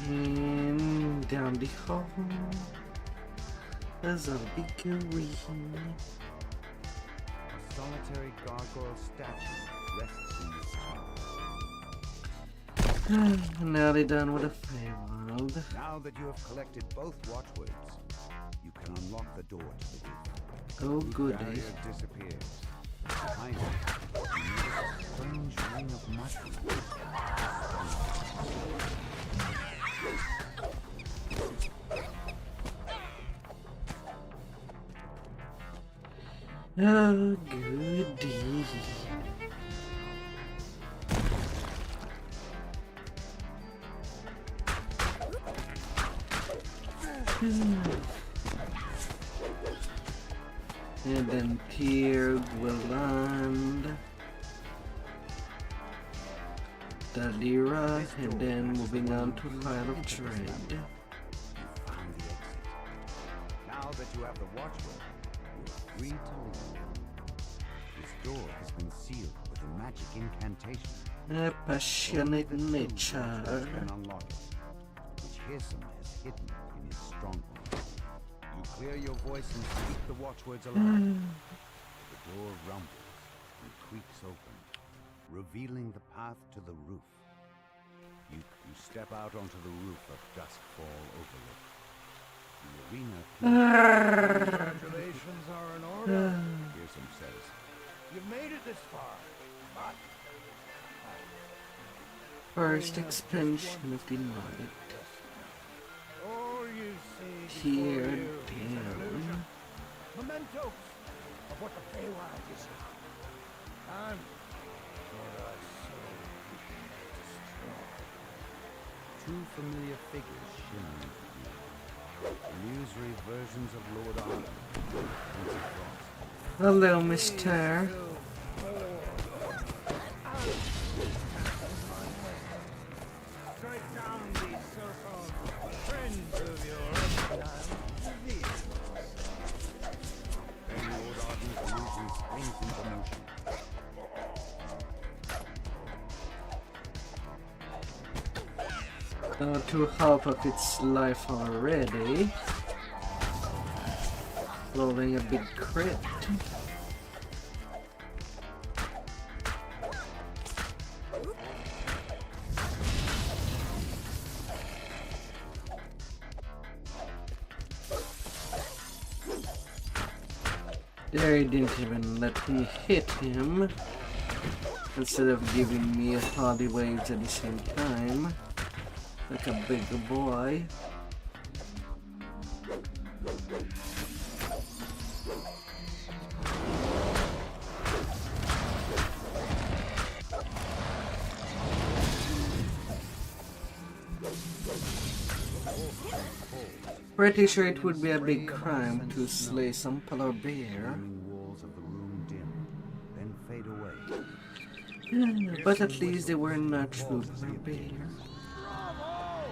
And down the hall, there's a big arena. A solitary gargoyle statue rests in the tower. Nearly done with the Feywild. Now that you have collected both watchwords, you can unlock the door to the roof. Oh, The goody. barrier disappears. Behind it, you notice a strange ring of mushrooms. Oh, goody. And then here will land the Lyra, and then moving on to Pile of Trade. You found the exit. Now that you have the watchword, you are free to leave. This door has been sealed with a magic incantation. A passionate nature. Can unlock it, which Hearsome has hidden in his stronghold. You clear your voice and speak the watchwords aloud. The door rumbles and creaks open, revealing the path to the roof. You step out onto the roof of Duskfall Overlook. The arena. Congratulations are in order. Fearsome says. You've made it this far, but First expansion of the night. all you see Tear before you is an down. illusion. Mementos of what the Feywild is now. And what I so destroy. Two familiar figures shimmer into view. Illusory versions of Lord Arden, Prince of Frost. Hello, mister. Strike down these so-called friends of yours. Then Lord Arden's illusion springs into motion. To half of its life already. Rolling a big crit. There, he didn't even let me hit him. Instead of giving me hardy waves at the same time. Like a big boy. Pretty sure it would be a big crime to slay some polar bear. Flaming walls of the room dim, then fade away. But at least they were not true polar bear. Bravo!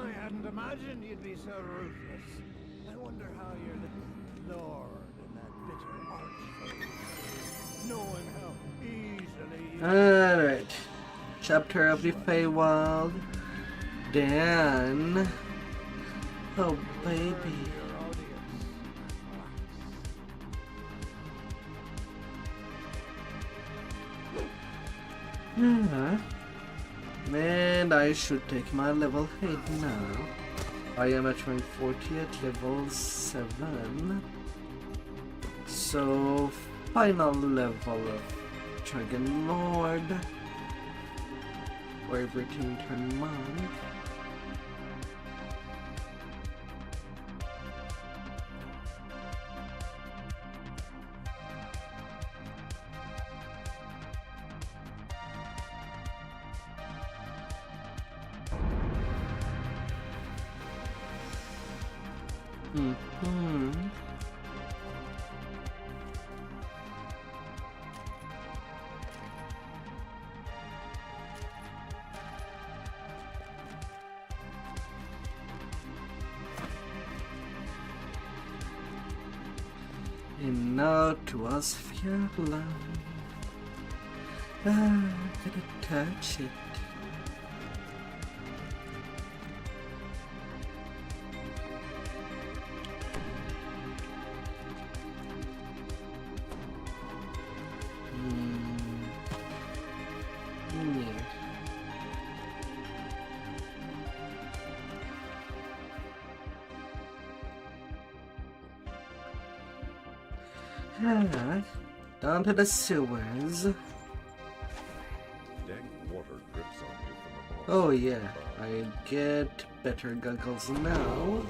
I hadn't imagined you'd be so ruthless. I wonder how your little lord and that bitter archfoe, knowing how easily you Alright. Chapter of the Feywild. Dan. Oh, baby. your audience. And I should take my level 8 now. I am at rank 40 at level 7. So, final level of Dragon Lord. Where everything turned monk. And now to us Fierland. Gotta touch it. Down to the sewers. Dank water drips on you from the moss. Oh yeah, I get better goggles now.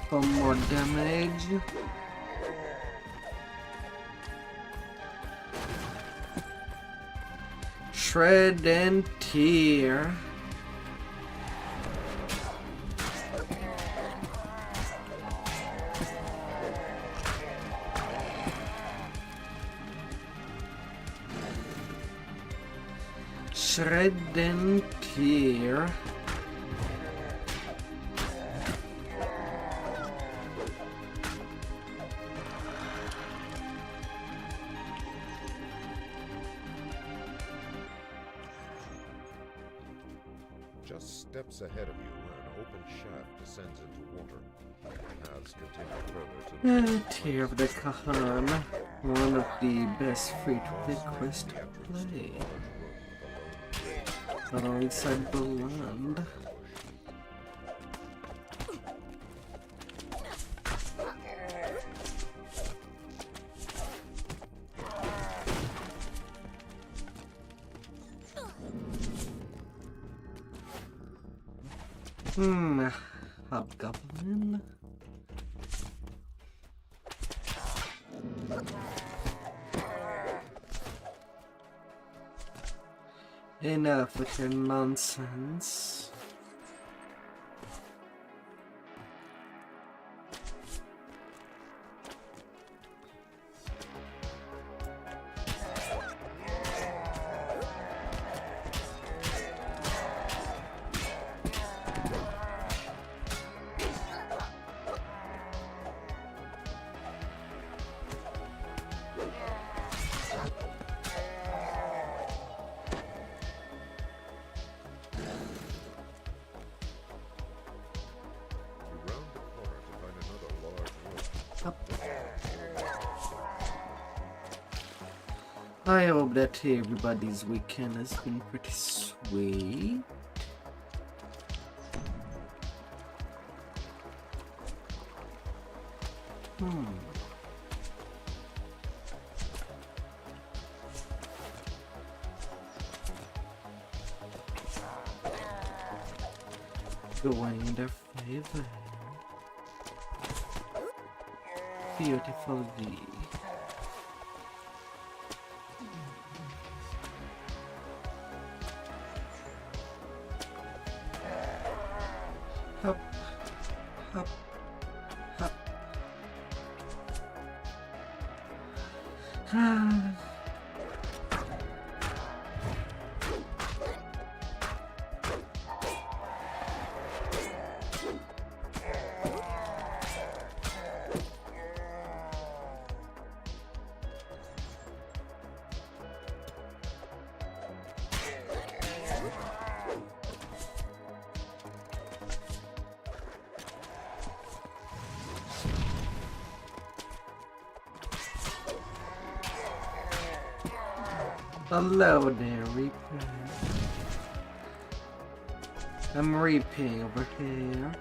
For more damage. Shred and tear. Shred and tear. Just steps ahead of you, an open shaft descends into water. Paths continue further to the Tear of the Kahan, one of the best free-to-play quests to play. Alongside Beland. Hobgoblin. Enough with your nonsense. I hope that everybody's weekend has been pretty sweet. Going in their favor. Beautiful view. Hop, hop, hop. Hello there, Reaper. I'm reaping over here.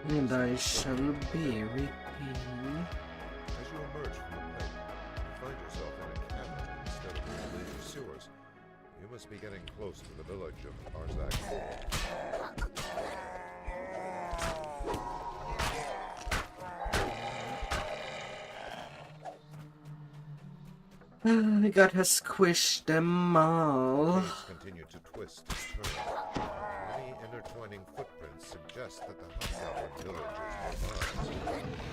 And I shall be reaping. As you emerge from the pipe, you find yourself in a cavern instead of the village sewers. You must be getting close to the village of Arzak. I gotta squish them all. Things continue to twist and turn. Many intertwining footprints suggest that the Hobgoblin village is nearby.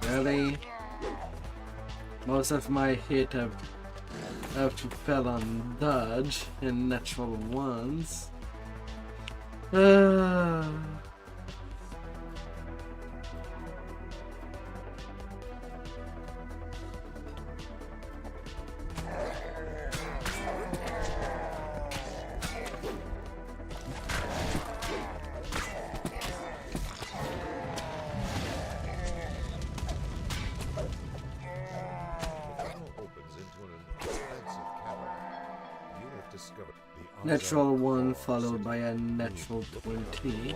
Really? Most of my hit have actually fell on dodge and natural ones. Natural 1 followed by a natural 20.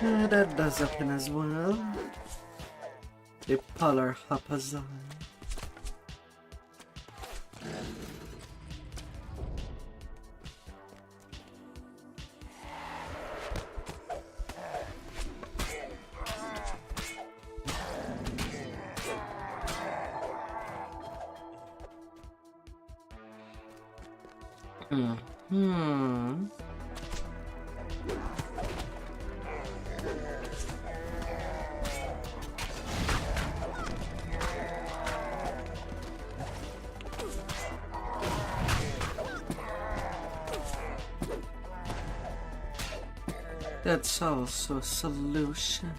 That does happen as well. The polar haphazard. That's also a solution.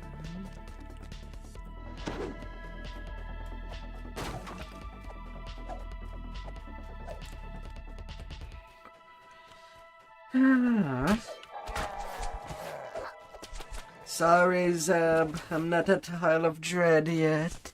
Sorry, Zeb, I'm not at Isle of Dread yet.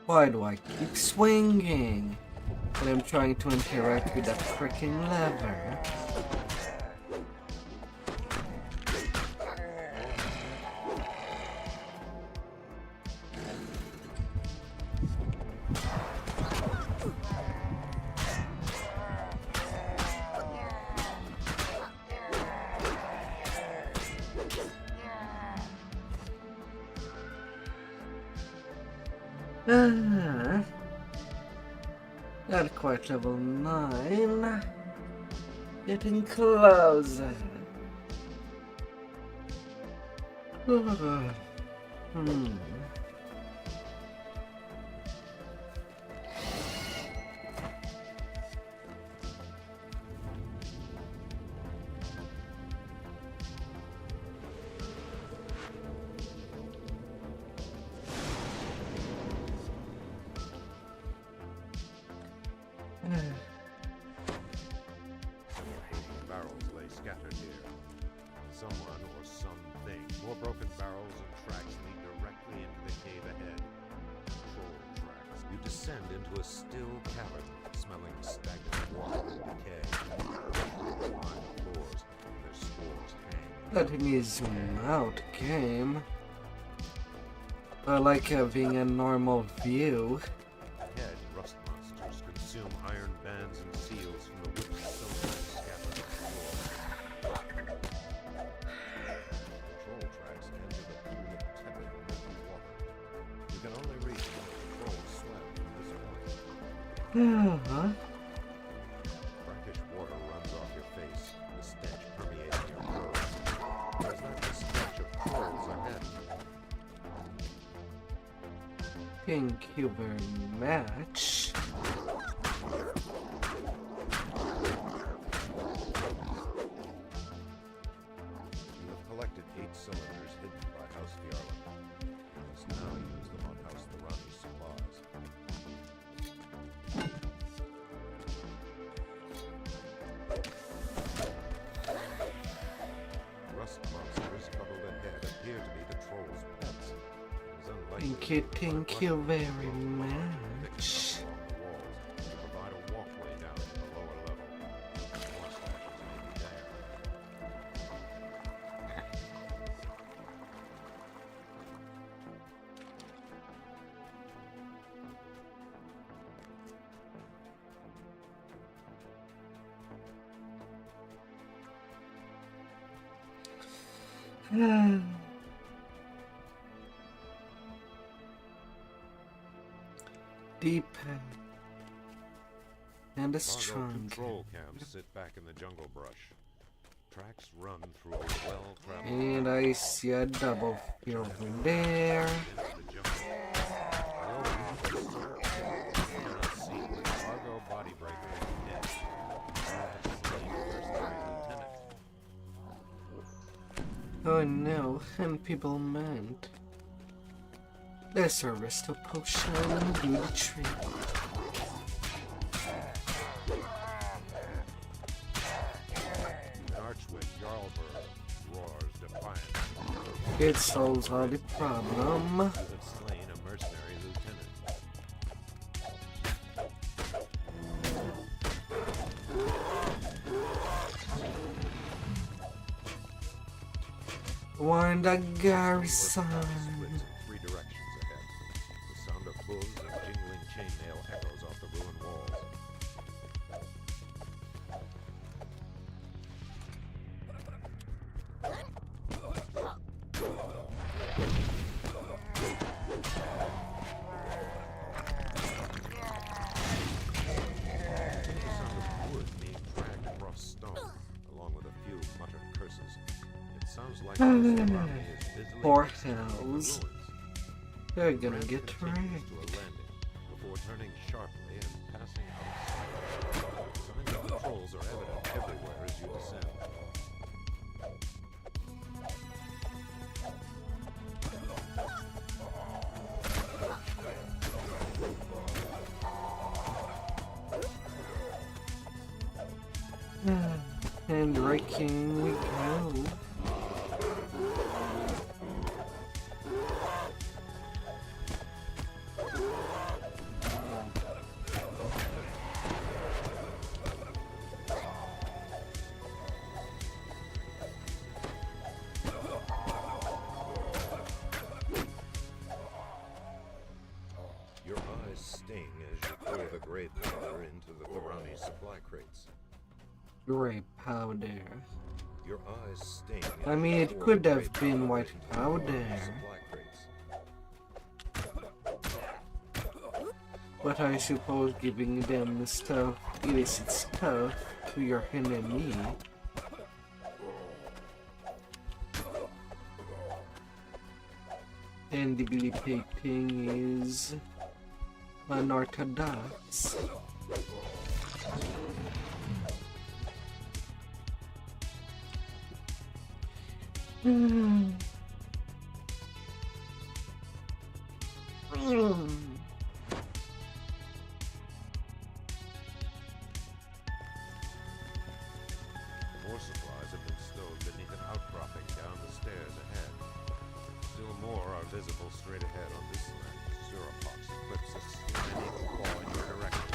Why do I keep swinging when I'm trying to interact with that freaking lever? Not quite level 9. Getting closer. barrels and tracks lead directly into the cave ahead. Troll tracks. You descend into a still cavern, smelling stagnant water and decay. Line floors, and their spores hang. Let me zoom out, game. I like having a normal view. Ahead, rust monsters consume iron bands and seals from the whipstone scattered on the floor. Troll tracks enter the pool of tepid, milky water. You can only reach when the trolls swim from this point. Brackish water runs off your face, the stench permeating your clothes. There's not the stench of trolls ahead. Thank you very much. You have collected 8 cylinders hidden by House Fjarlund. You must now use them on House Thorani's supplies. Rust monsters huddled ahead appear to be the trolls' pets. It is unlikely Thank you very much. along the walls to provide a walkway down to the lower level. More stashes may be there. Deep and Cargo strong. control camps sit back in the jungle brush. Tracks run through a well-traveled And I see a double here over there. into the jungle. Below you, you cannot see the cargo body breaker is dead. That's the mercenary lieutenant. Oh no, and people meant. There's a resto potion, do the trick. An archway Jarlberg roars defiance. It solves all the problem. You have slain a mercenary lieutenant. Warn the Splits garrison. in 3 directions ahead. The sound of hooves and jingling chainmail echoes off the ruined walls. The sound of wood being dragged across stone, along with a few muttered curses. It sounds like the army is busily Poor mixing up the hells. ruins. They're gonna Brand get continues wrecked. to a landing before turning sharply and passing out of sight. Signs of the trolls are evident everywhere as you descend. And wrecking we go. Your eyes sting as you pour the grey powder into the Thorani supply crates. Grey powder. Your eyes sting. I as mean, you it pour could the have grey been powder white into the powder. Thorani supply crates. But I suppose giving them stuff, illicit stuff, to your enemy. And debilitating is unorthodox. More supplies have been stowed beneath an outcropping down the stairs ahead. Still more are visible straight ahead on this land. Surapox equips a slanting claw in your direction.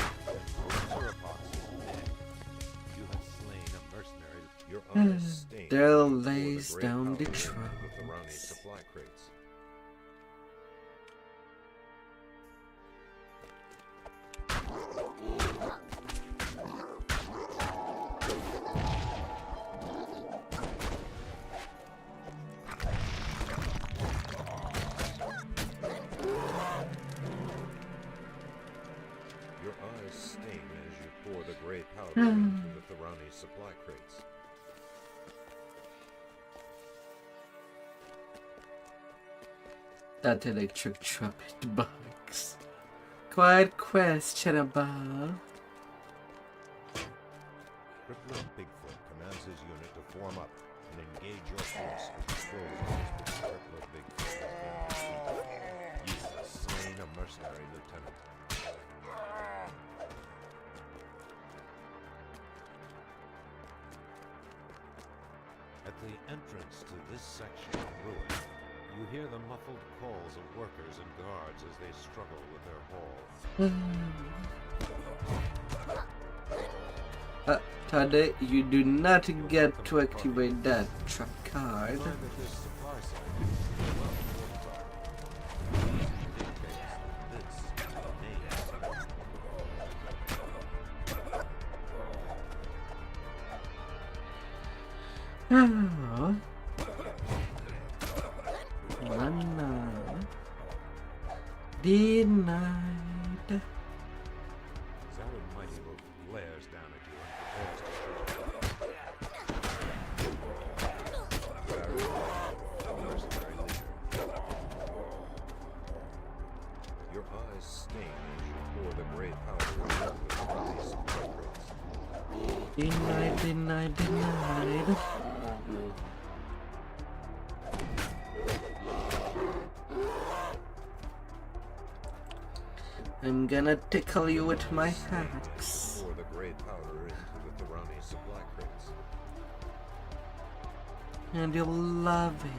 Surapox is dead. You have slain a mercenary. Your eyes stained. There before the lays great down the powder tracks. with the Rani supply crates. Your eyes sting as you pour the gray powder into the Tharani supply crates. That electric trumpet box. Quite questionable. Crippler Bigfoot commands his unit to form up and engage your force and disclose this Crippler Bigfoot has been defeated. You have slain a mercenary lieutenant. At the entrance to this section of ruin, you hear the muffled calls of workers and guards as they struggle with their haul. Tade, you do not get to activate that truck card. Find that this supply site is well fortified. Dictates this name. Oh. Mana. Denied. Zalad Mighty Wolf glares down at you and prepares to shoot. Mercenary leader. Your eyes sting as you pour the gray powder into the release of rates. Denied, denied, denied. I'm gonna tickle you with my hacks. Pour the gray powder into the Tharani supply crates. And you'll love it.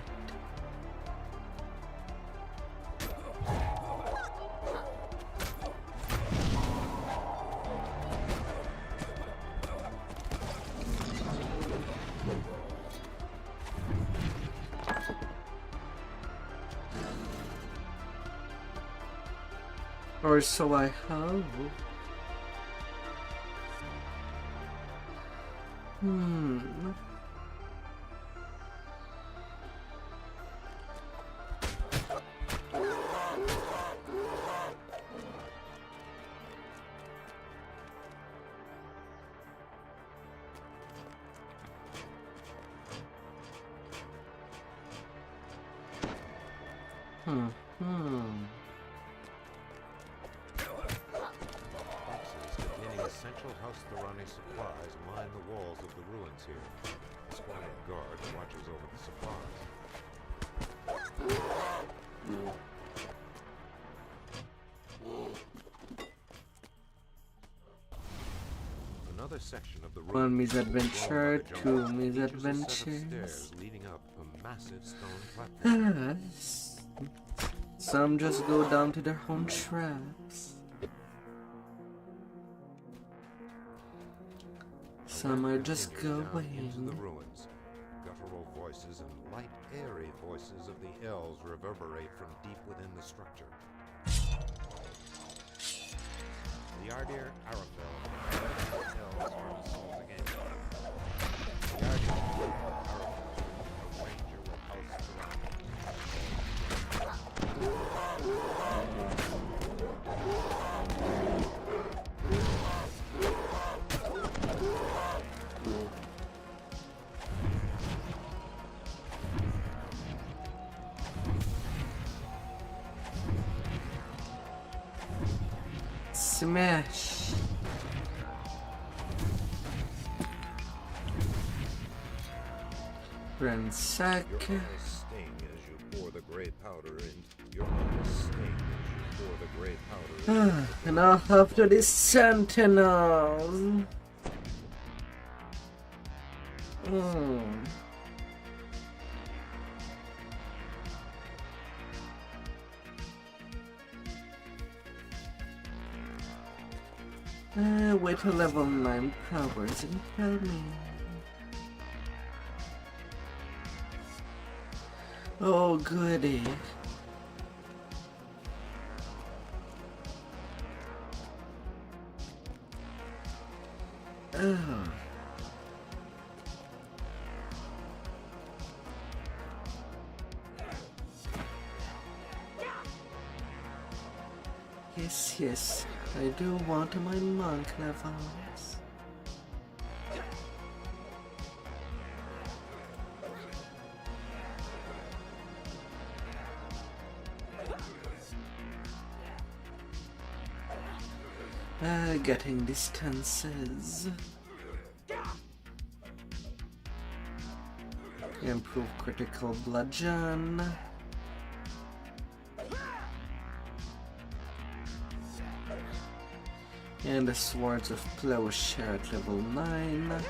Or so I hope. Boxes containing essential House Tharani supplies line the walls of the ruins here. A squad of guards watches over the supplies. Another section of the ruins. One misadventure, is two overgrown by the jungle. Features a set of misadventures. stairs leading up a massive stone platform. Yes. Some just go down to their own traps. Some are just Into the going. ruins. Guttural voices and light, airy voices of the elves reverberate from deep within the structure. The Ardir Arafel, elves from souls again. The Ardir Arafel, a ranger with House Tharani. Smash. Ransack. Your eyes sting as you pour the gray powder in. Your eyes sting as you pour the gray powder in. And now after this sentinels. Wait till level 9 powers and tell me. Oh, goody. Oh. Yes, yes, I do want my monk levels. Getting distances. Improve critical bludgeon. And the Swords of Plowshare at level 9.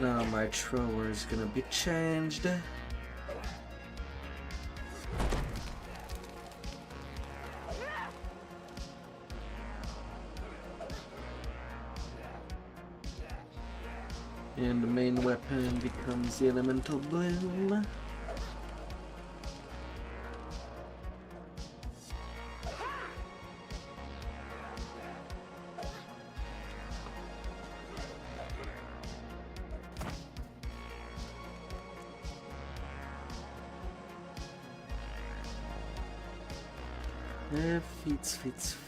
Now my thrower is gonna be changed. And the main weapon becomes the Elemental Bloom.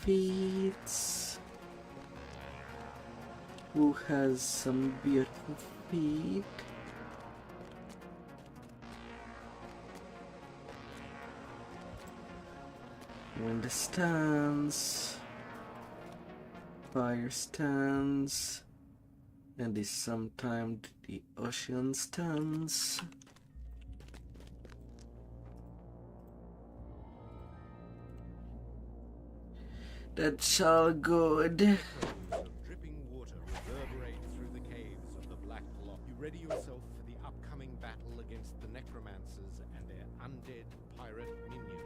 Feats. Who has some beautiful feet? Wind stance, fire stance, and is sometimes the ocean stance. That's all good. Dripping water reverberate through the caves of the Black Loch. You ready yourself for the upcoming battle against the necromancers and their undead pirate minions.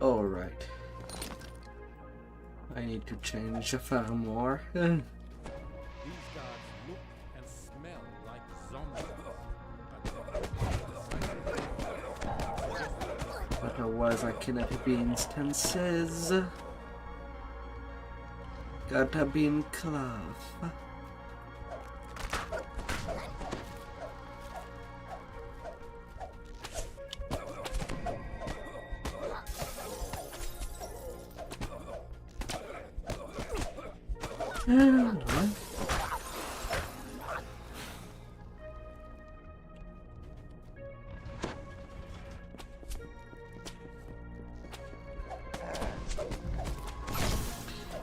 Alright. I need to change a far more. These guards look and smell like zombies. Otherwise I cannot be instances. Gotta be in cloth.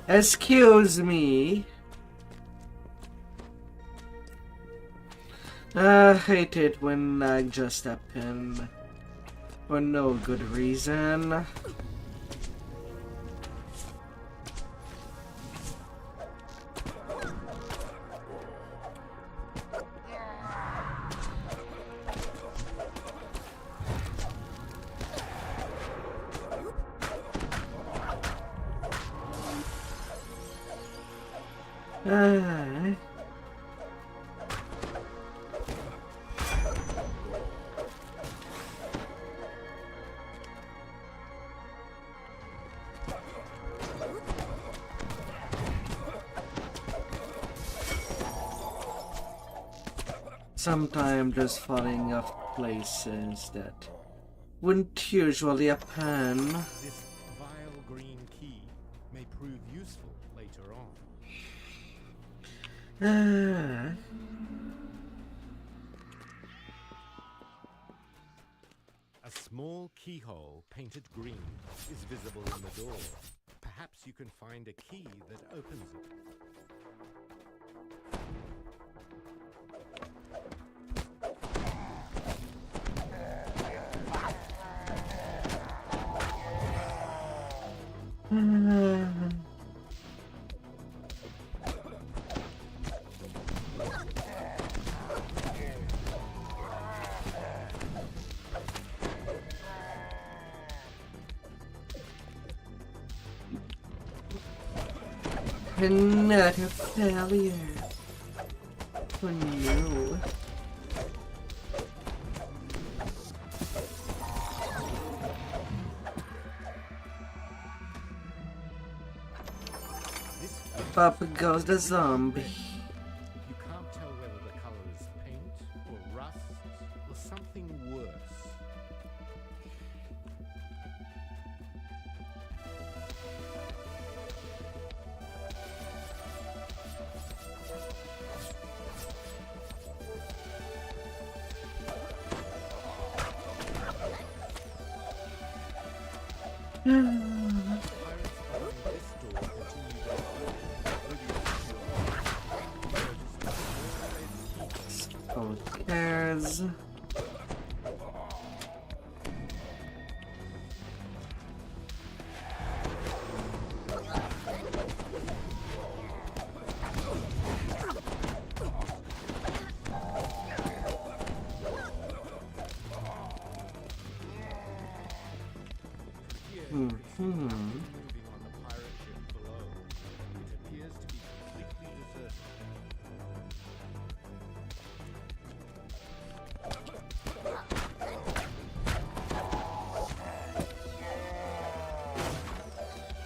Excuse me. I hate it when lag just happen for no good reason. Sometimes just falling off places that wouldn't usually happen. This vile green key may prove useful later on. A small keyhole painted green is visible in the door. Perhaps you can find a key that opens it. Another failure. Oh no. Up goes the zombie. You can't tell whether the color is paint or rust or something worse. Who cares? Moving on the pirate ship below. It appears to be completely deserted.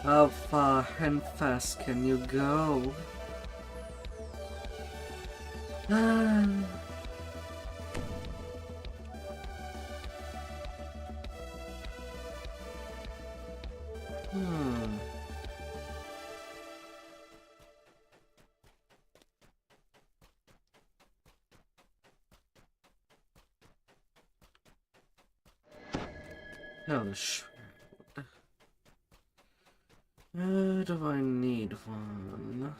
How far and fast can you go? Ah. Oh, shit. Do I need one?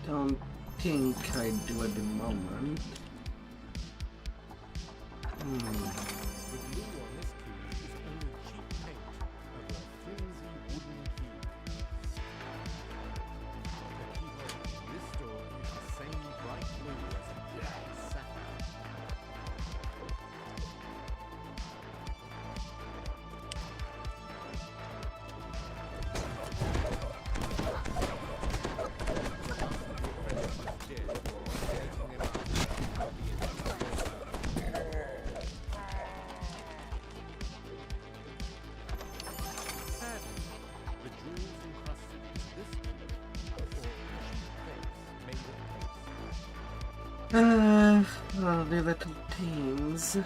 Don't think I do at the moment. The glue on this key is only cheap paint over a flimsy wooden key. The keyhole in this door is the same bright blue as a black sapphire. All the little things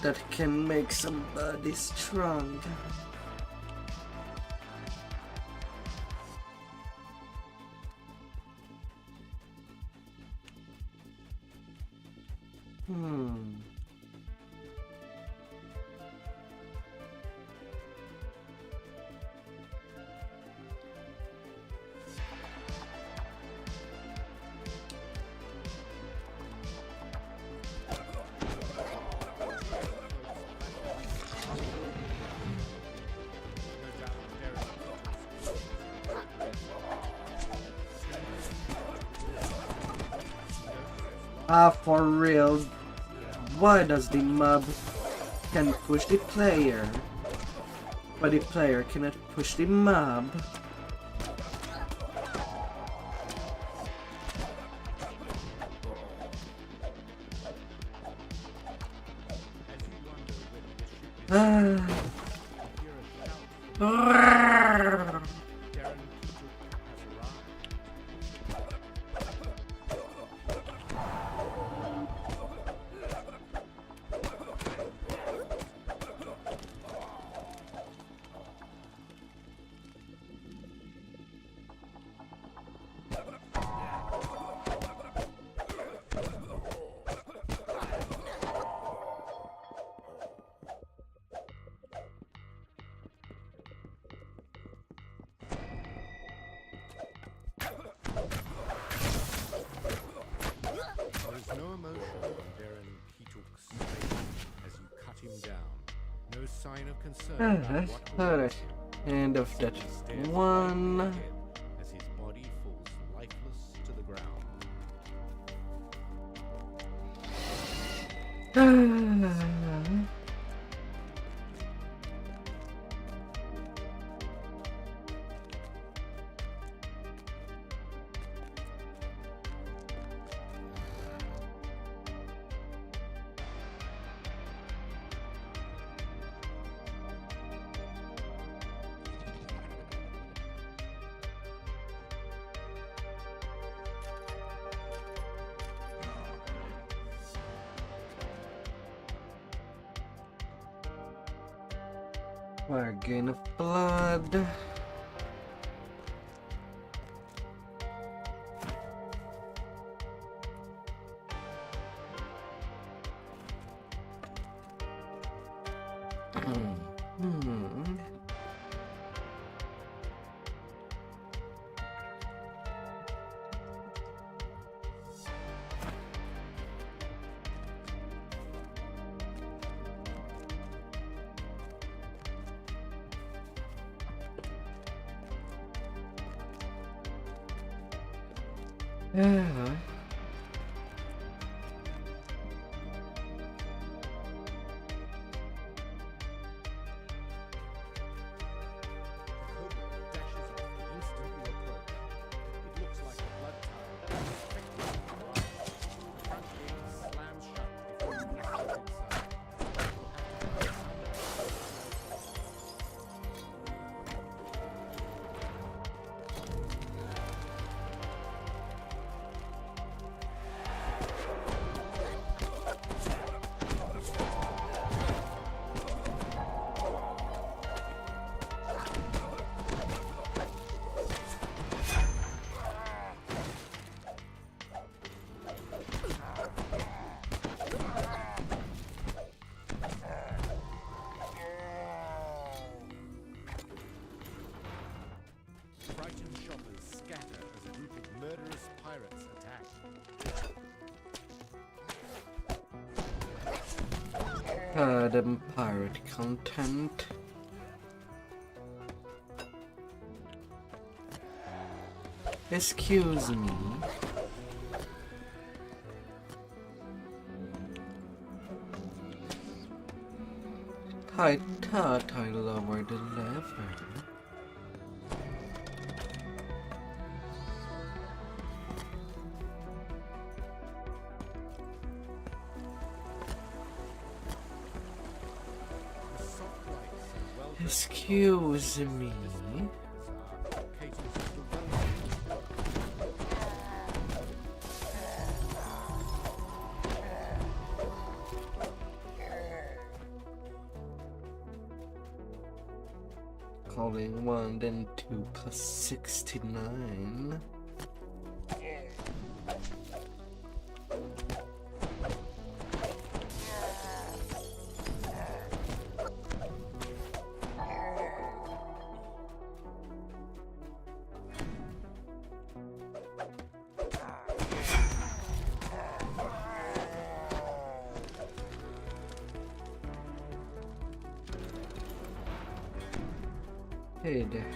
that can make somebody strong. Ah, for real. Why does the mob can push the player, but the player cannot push the mob? sign of concern about what Alright. End of that one. as his body falls lifeless to the ground. Bargain of blood. Yeah. Frightened shoppers scatter as a group of murderous pirates attack. Them pirate content. Excuse me. I thought I lowered the lever. Excuse me. Calling 1 then 2 plus 69. Hey there.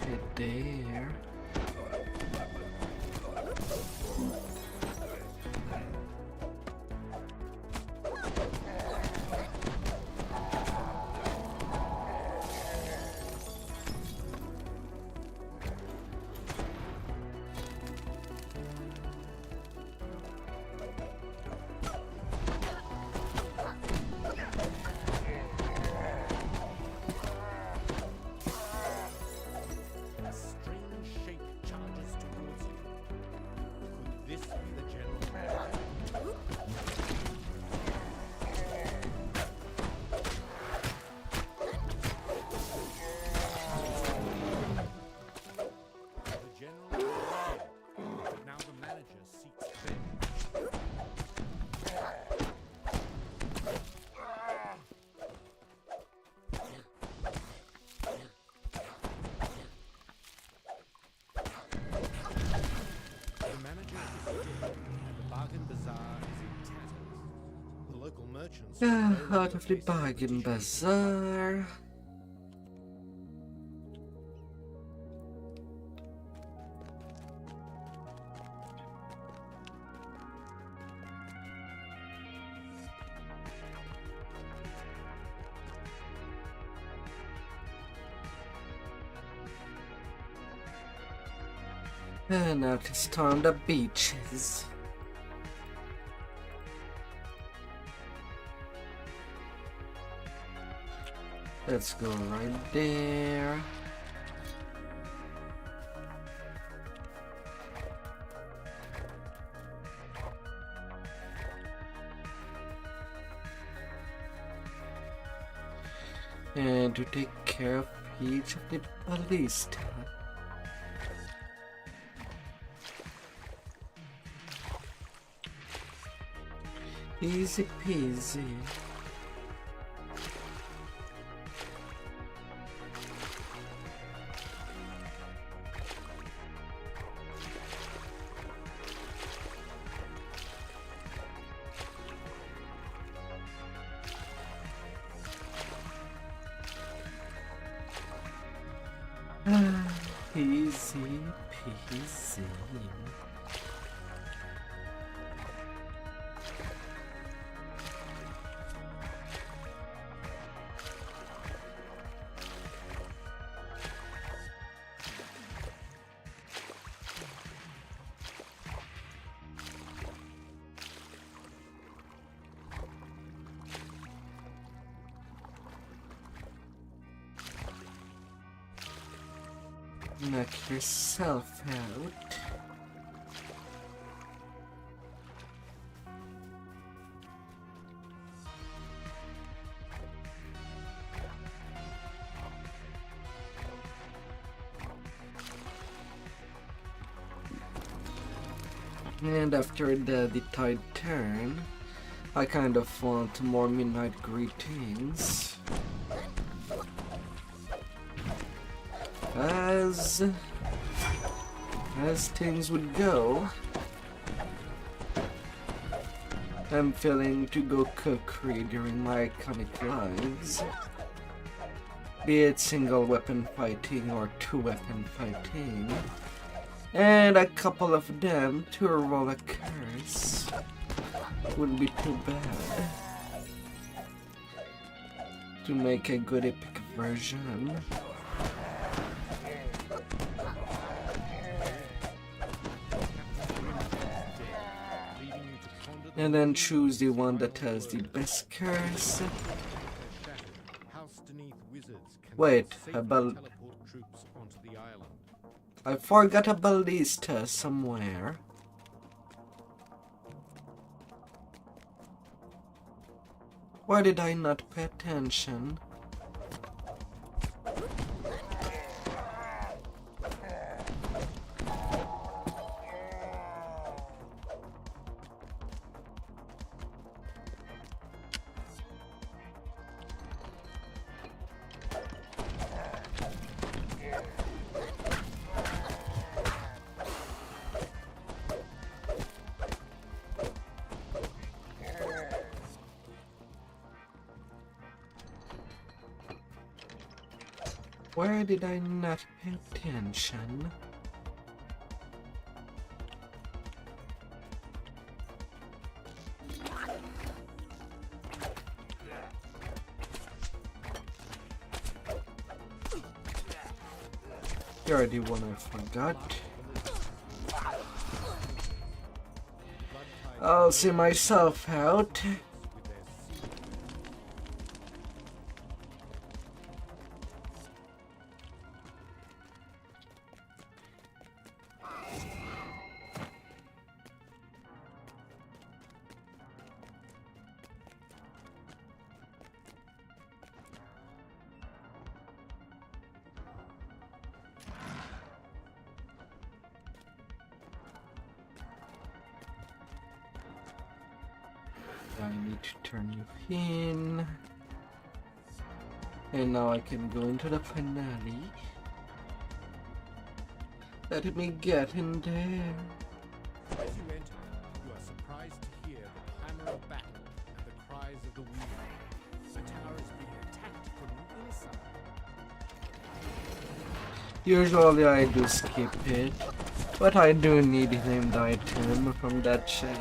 Out of the bargain bazaar. And now to storm the beaches. Let's go right there. And to take care of each of the ballista. Easy peasy. Easy peasy. Knock yourself out. And after the tide turn, I kind of want more midnight greetings. As things would go, I'm feeling to go kukri during my iconic lives. Be it single weapon fighting or two weapon fighting. And a couple of them to roll a curse. Wouldn't be too bad. To make a good epic version. And then choose the one that has the best curse. Wait, I forgot a ballista somewhere. Why did I not pay attention? Where did I not pay attention? You're the one I forgot. I'll see myself out. I need to turn you in. And now I can go into the finale. Let me get in there. As you enter, you are surprised to hear the clamor of battle and the cries of the weary. The tower is being attacked from the inside. Usually I do skip it, but I do need a named item from that chain.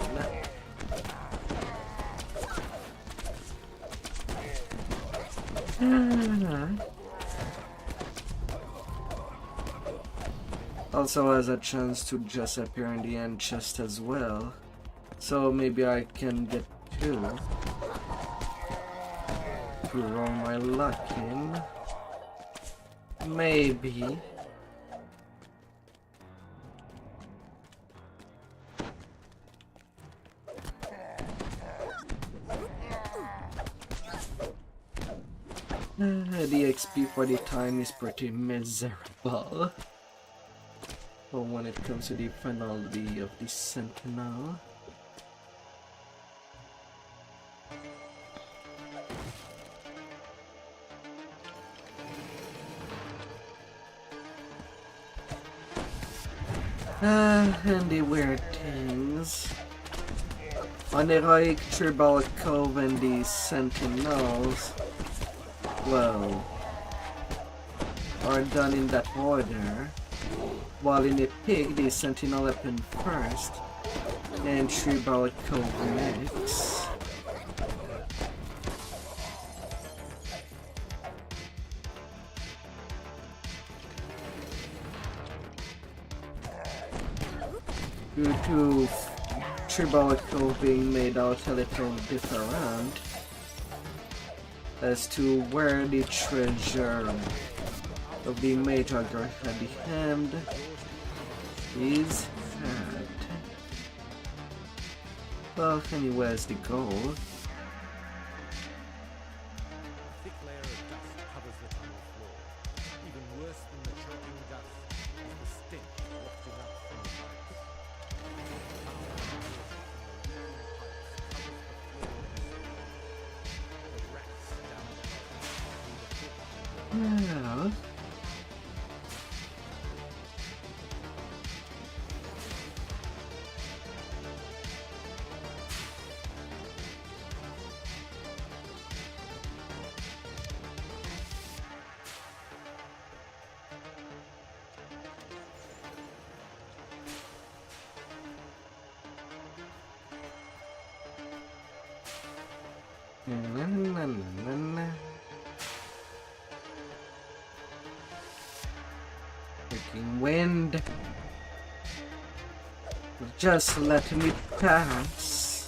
also has a chance to just appear in the end chest as well. So maybe I can get two to roll my luck in. Maybe. The XP for the time is pretty miserable. But when it comes to the finality of the Sentinel. And the weird things. On the heroic tribal cove and the Sentinels, well, are done in that order. While in the pig, the Sentinel weapon first, and tribal cove next. Due to tribal cove being made out a little different as to where the treasure of the Major at the hand is at. Well, anywhere's the goal? A thick layer of dust covers the tunnel floor. Even worse than the choking dust is the stench wafted up from the pipes. Yeah. Freaking wind. Just let me pass.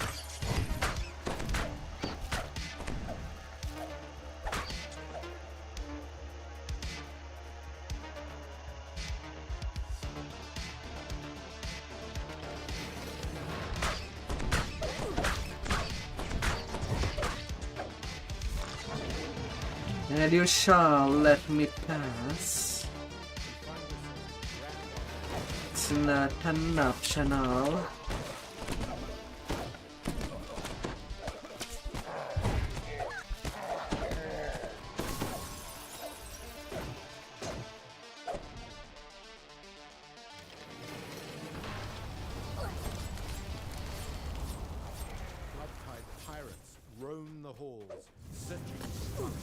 And you shall let me pass. It's not an optional. Blood-tide pirates roam the halls, searching for money.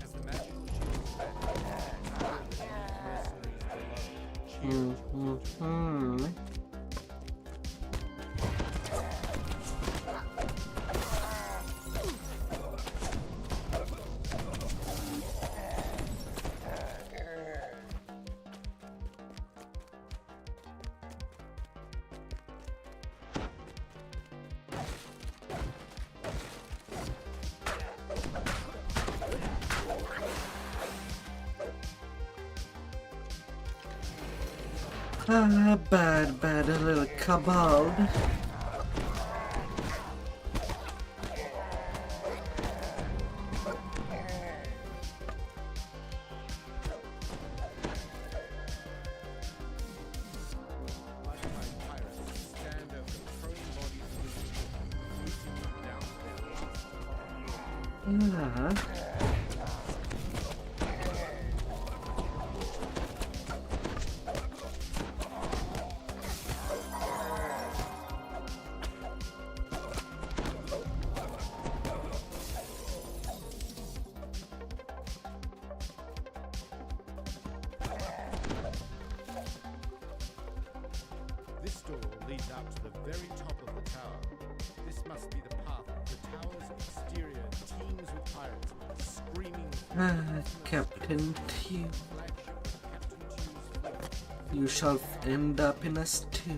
As the magical shields back, the mercenaries below cheer. Ah, bad, a little kobold. Blood-tide pirates stand over the prone bodies of the victims, rooting them down their legs. Captain Tew. You shall end up in a stew.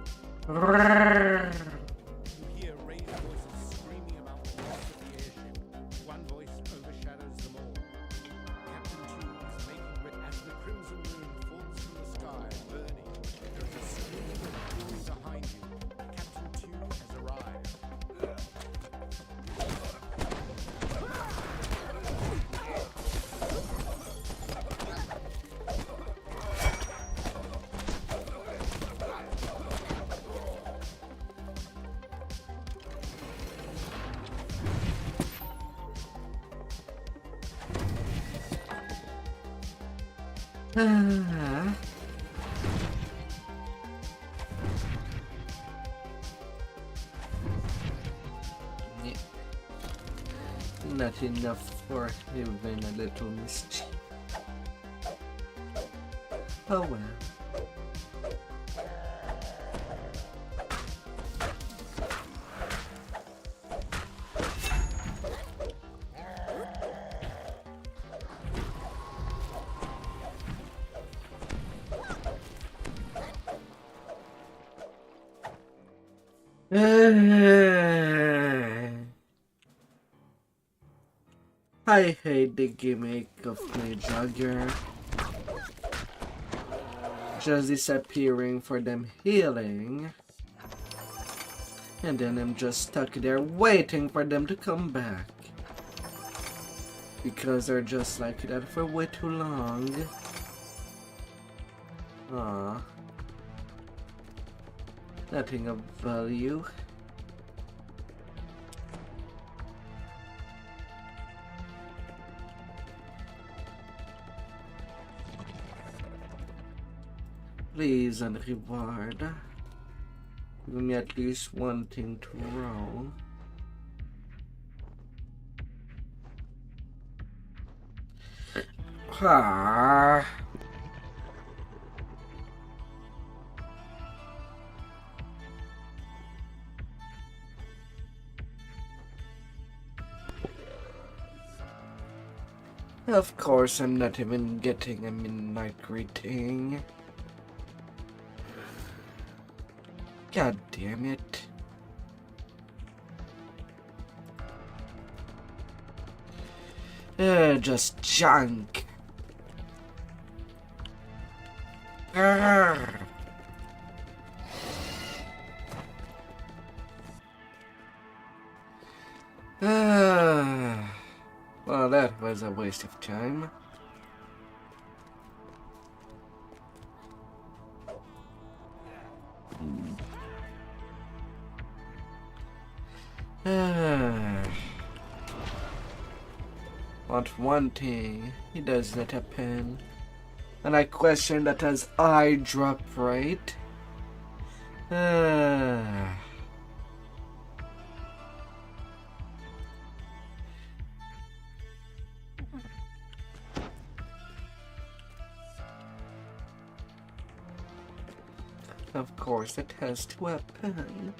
You hear raised voices screaming about the loss of the airship. One voice overshadows them all. Captain Tew is making ready as the crimson moon falls from the sky, burning. There is a scream of fury behind you. Captain Tew has arrived. Yeah. Not enough for even a little mischief. Oh well. I hate the gimmick of my jogger just disappearing for them healing, and then I'm just stuck there waiting for them to come back because they're just like that for way too long. Ah, nothing of value. Please, and reward. Give me at least one thing to roll. Ah. Of course, I'm not even getting a midnight greeting. God damn it. Just junk. Arrgh. Well, that was a waste of time. Want one thing, it does not happen. And I question that as I drop right. Of course, it has to happen.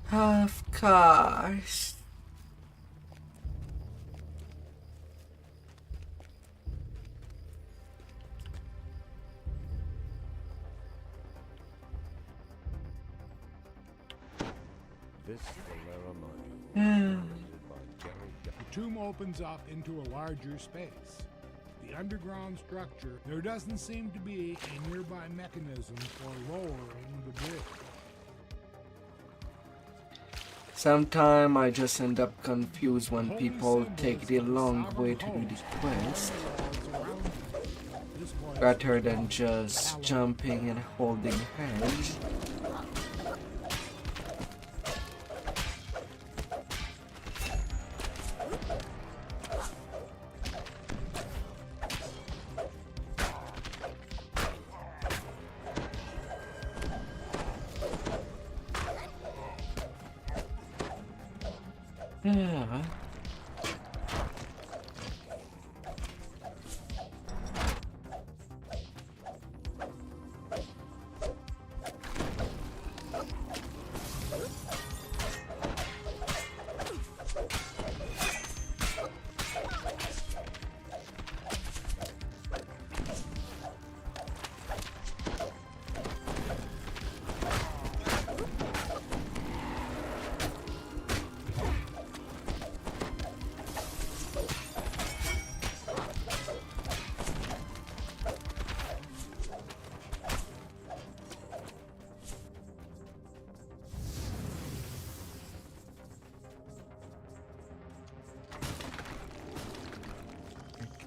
Of course. This ceremony. The tomb opens up into a larger space. The underground structure, there doesn't seem to be a nearby mechanism for lowering the bridge. Sometimes I just end up confused when people take the long way to do this quest. rather than just jumping and holding hands. Yeah.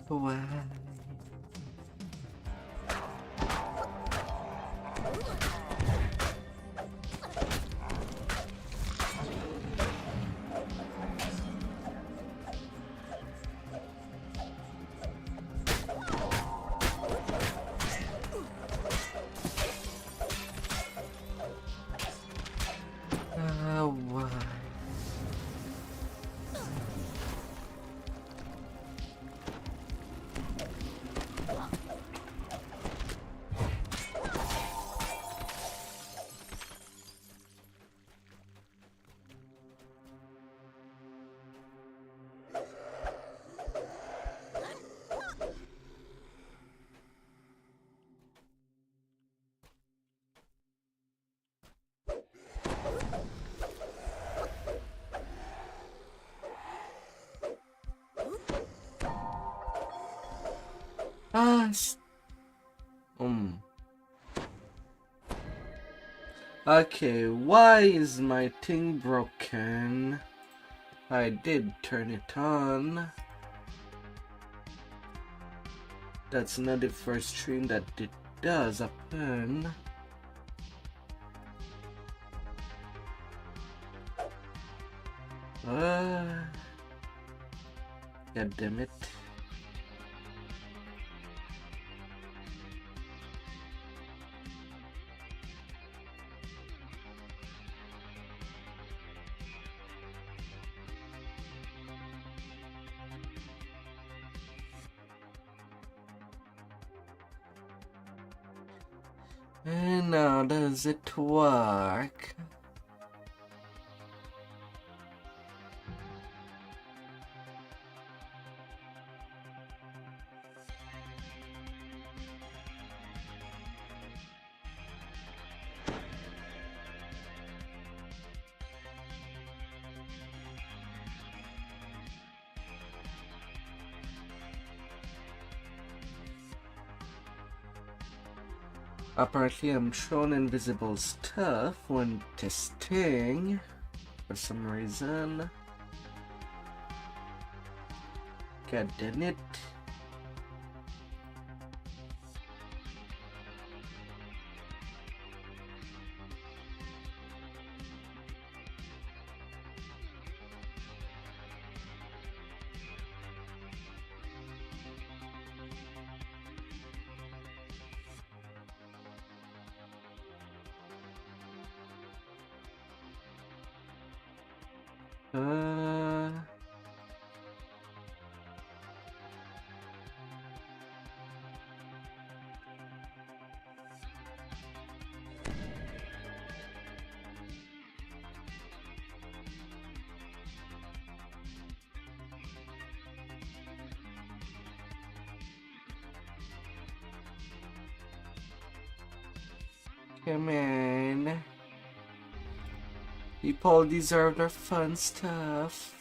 Why? Why? Okay, why is my thing broken? I did turn it on. That's not the first stream that it does happen. God damn it. And now does it work? Apparently I'm shown invisible stuff when testing for some reason. God damn it. Come on. People deserve their fun stuff.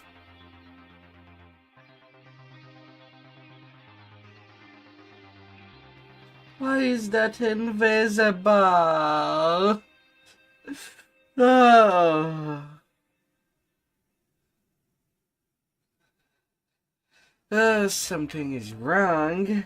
Why is that invisible? Oh. Something is wrong.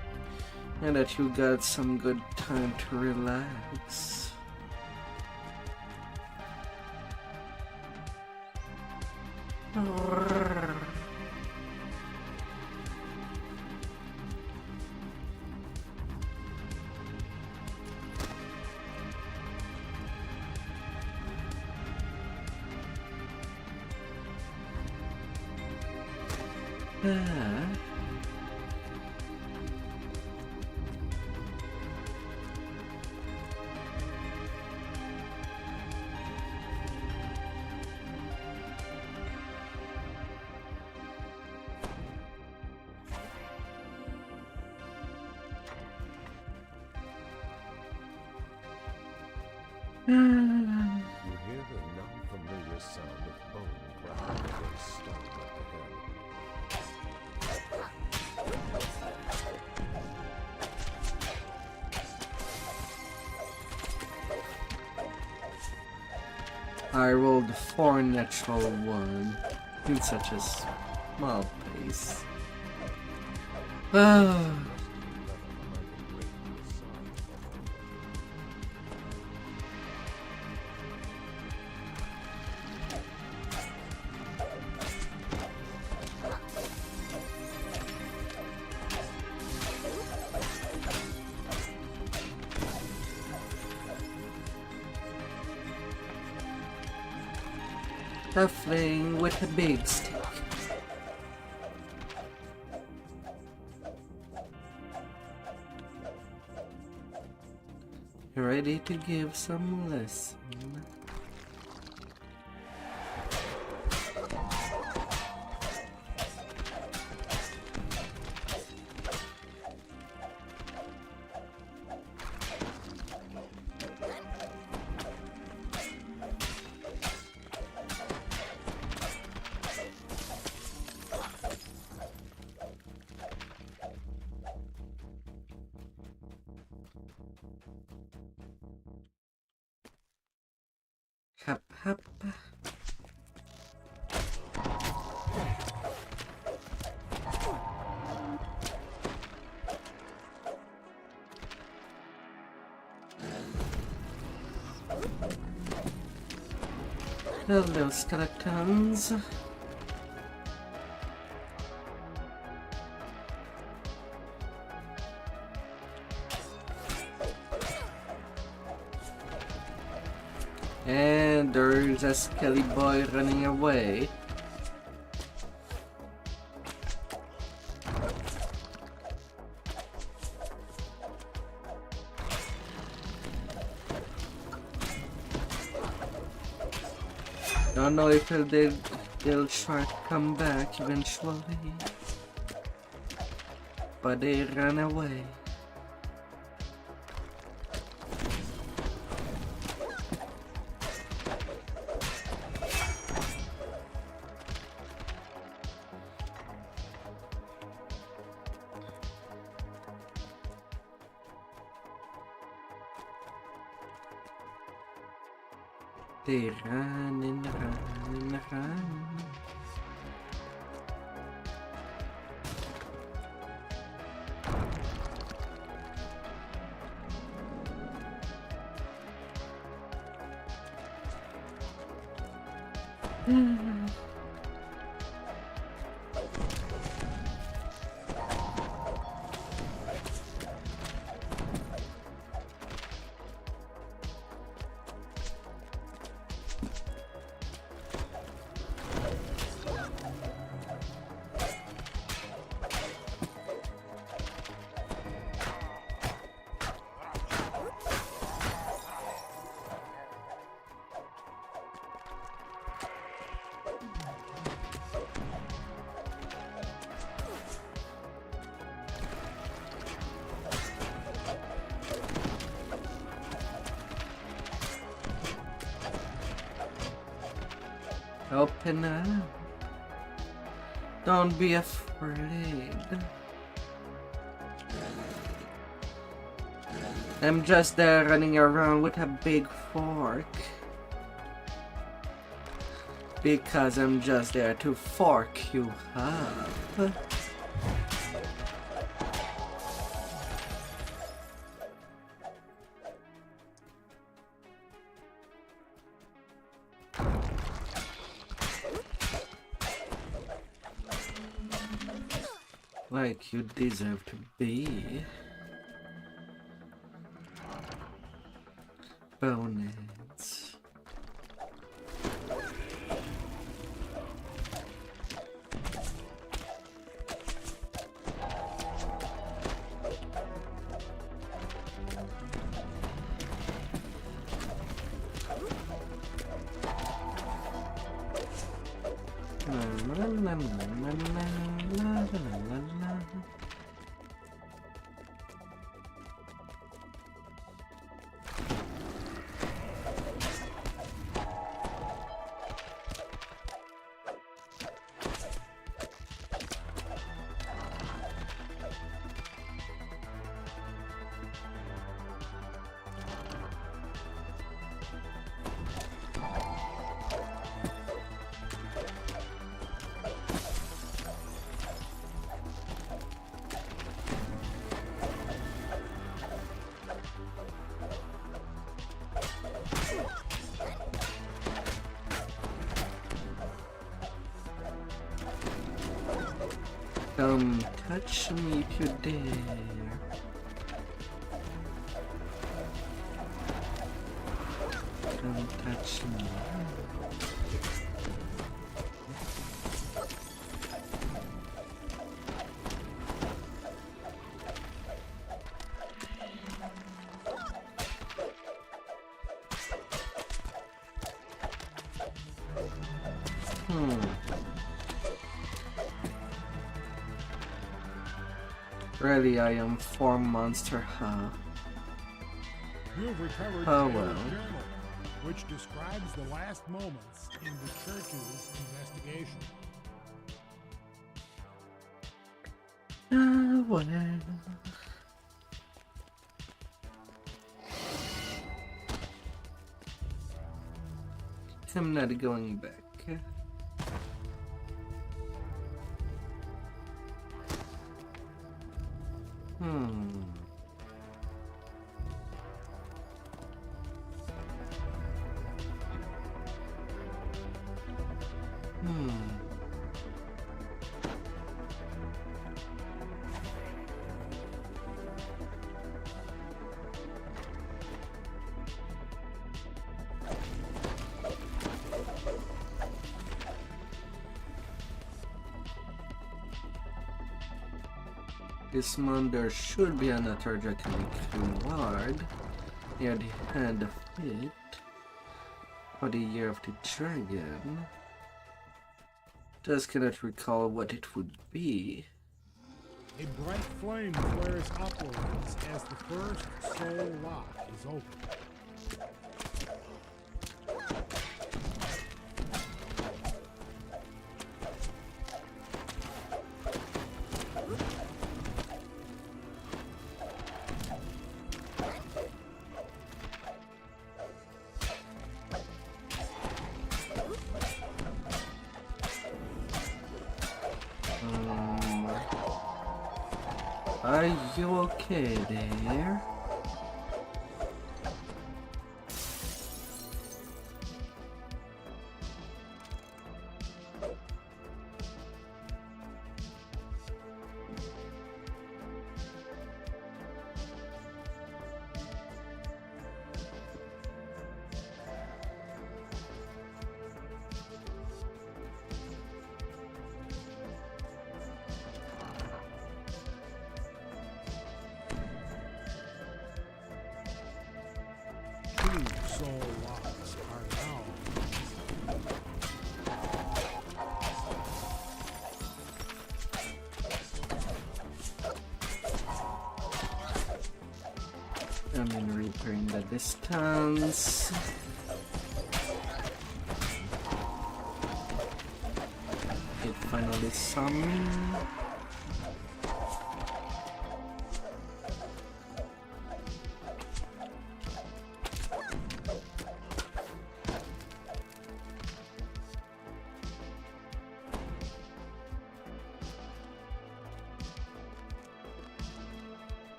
And that you got some good time to relax. You hear the non-familiar sound of bone cracking against stone up ahead. I rolled 4 natural 1 in such a small place. Halfling with a big stick. Ready to give some lesson. Hop, hop. Hello, skeletons. And there's a skelly boy running away. Don't know if they'll try to come back eventually, but they ran away. They run and run and run. Open up. Don't be afraid. I'm just there running around with a big fork. Because I'm just there to fork you up. like you deserve to be. Bonus. Come touch me if you dare. Come touch me. Really, I am 4 monster, huh? You've recovered Oh, Taylor's well. journal, which describes the last moments in the church's investigation. Ah, well. I'm not going back. This month there should be another draconic reward near the end of it for the Year of the Dragon. Just cannot recall what it would be. A bright flame flares upwards as the first soul lock is opened. Are you okay there? Soul locks are now. I'm repairing the distance. It finally saw me.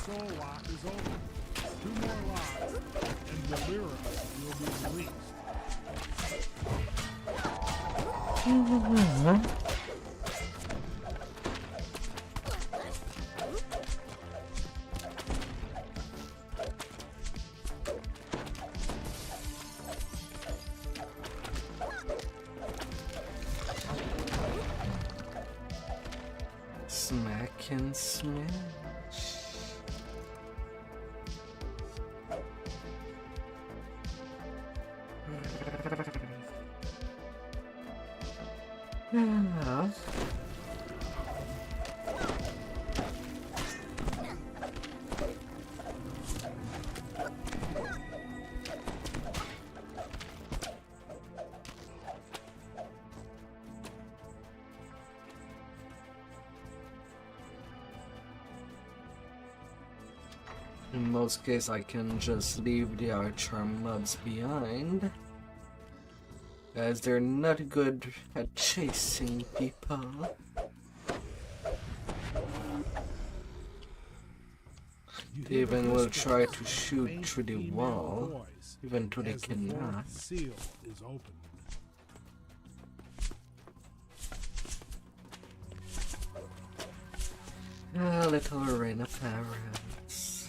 soul lock is open. 2 more locks, and Valera will be released. Smack and smash. Ah. In most cases, I can just leave the archer mobs behind, as they're not good at chasing people. They even will try to shoot through the wall, even though they cannot. Seal is open. A little rain of parents,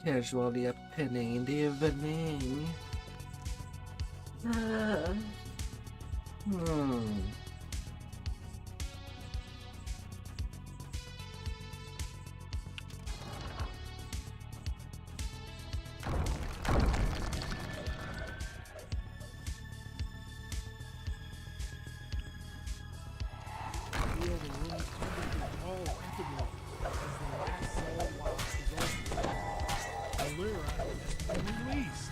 casually happening in the evening. Feel the room temperature all integrate as the last soul lock is open. Valera has been released.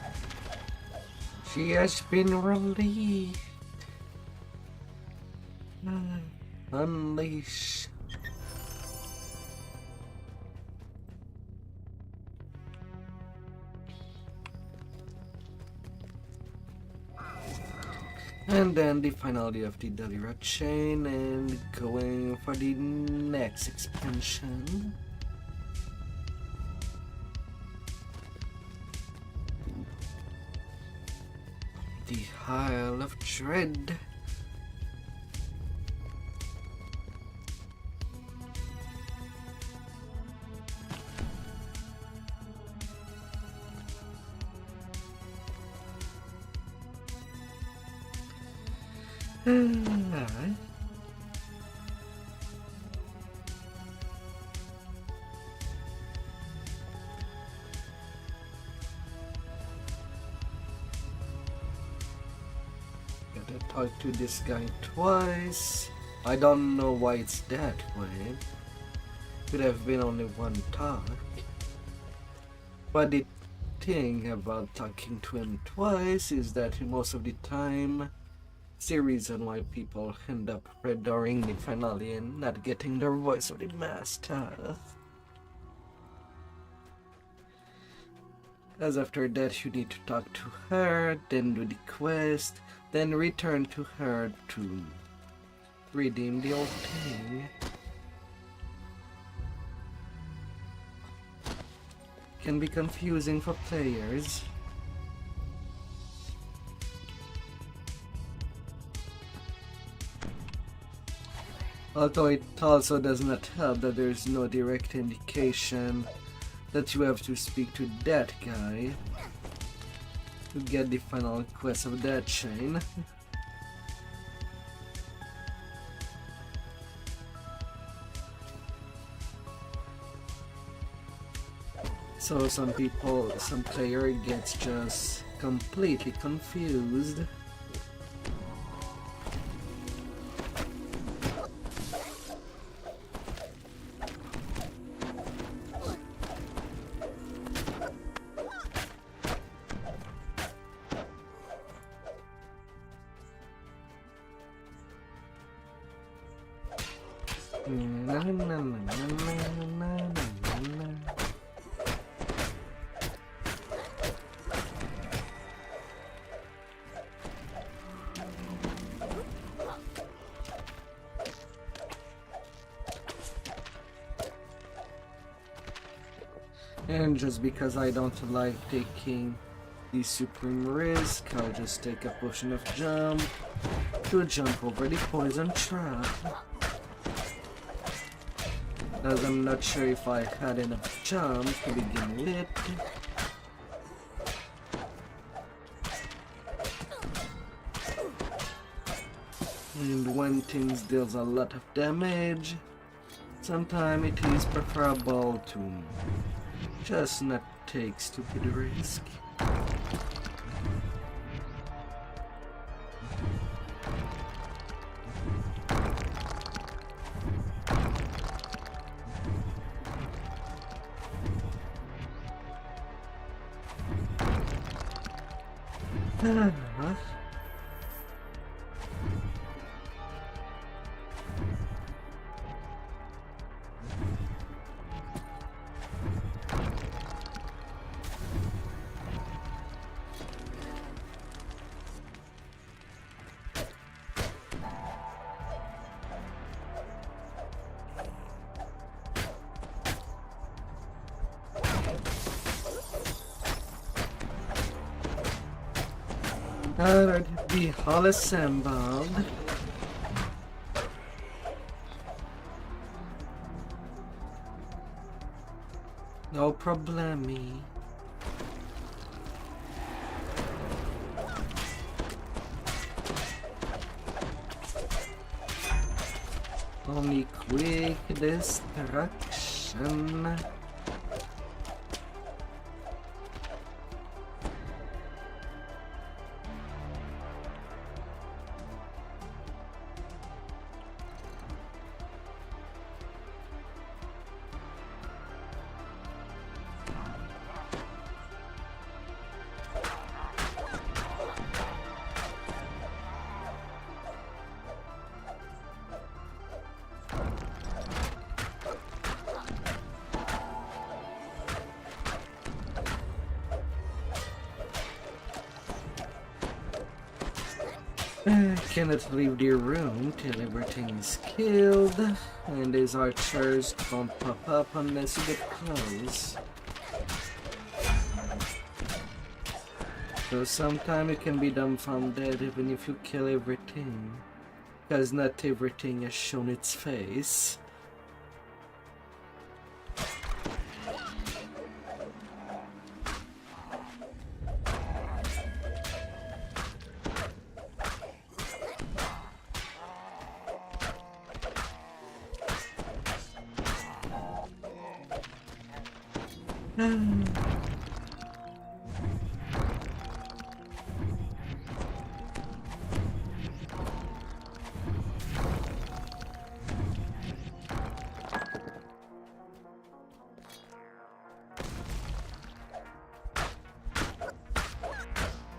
She has been released. Unleash. And then the finality of the Delira chain and going for the next expansion. The Isle of Dread. Alright. Gotta talk to this guy twice. I don't know why it's that way. Could have been only one talk. But the thing about talking to him twice is that most of the time it's the reason why people end up redoing the finale and not getting their voice of the master. As after that you need to talk to her, then do the quest, then return to her to redeem the old thing. Can be confusing for players. Although it also does not help that there is no direct indication that you have to speak to that guy to get the final quest of that chain. So some player gets just completely confused. And just because I don't like taking the supreme risk, I'll just take a potion of jump to jump over the poison trap. As I'm not sure if I had enough jump to begin with. And when things deals a lot of damage, sometimes it is preferable to just not take stupid risk. Alright, be all assembled. No problemi. Only quick distraction. Cannot leave the room till everything is killed, and these archers don't pop up unless you get close. So sometimes you can be dumbfounded even if you kill everything, because not everything has shown its face.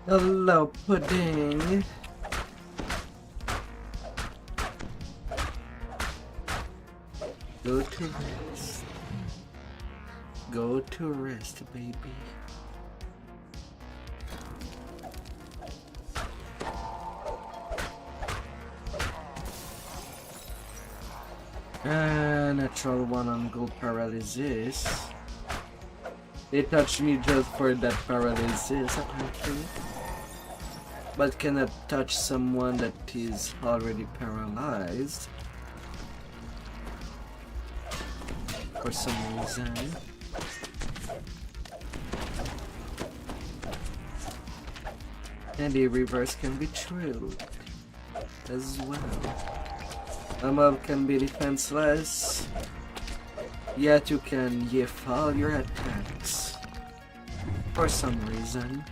Hello, pudding. Go to rest. Go to rest, baby. Natural one on gold paralysis. They touched me just for that paralysis, apparently. But cannot touch someone that is already paralyzed. For some reason. And the reverse can be true as well. A mob can be defenseless, yet you can yiff all your attacks for some reason.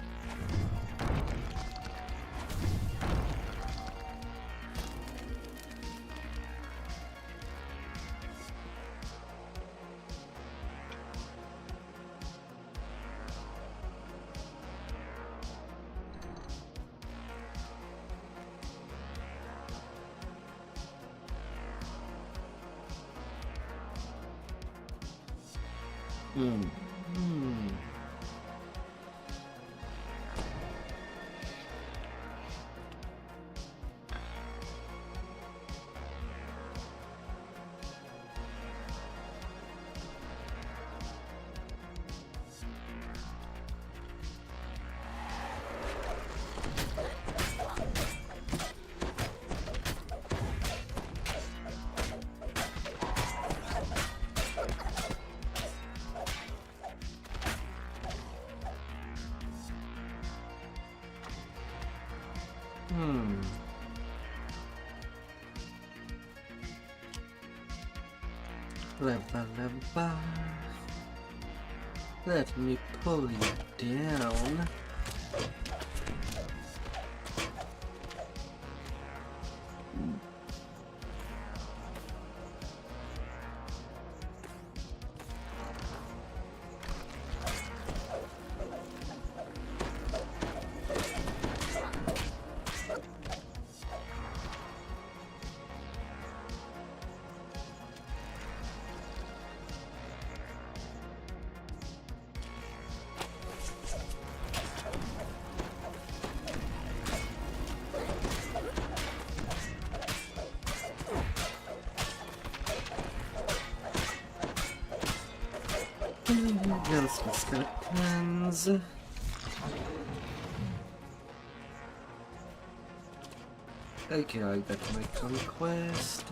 Level. Let me pull you down. Let's get skeletons. Okay, I got my conquest.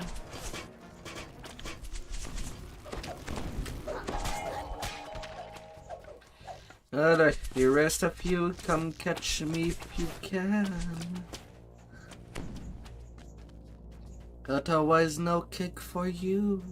Alright, the rest of you come catch me if you can. Otherwise, no cake for you.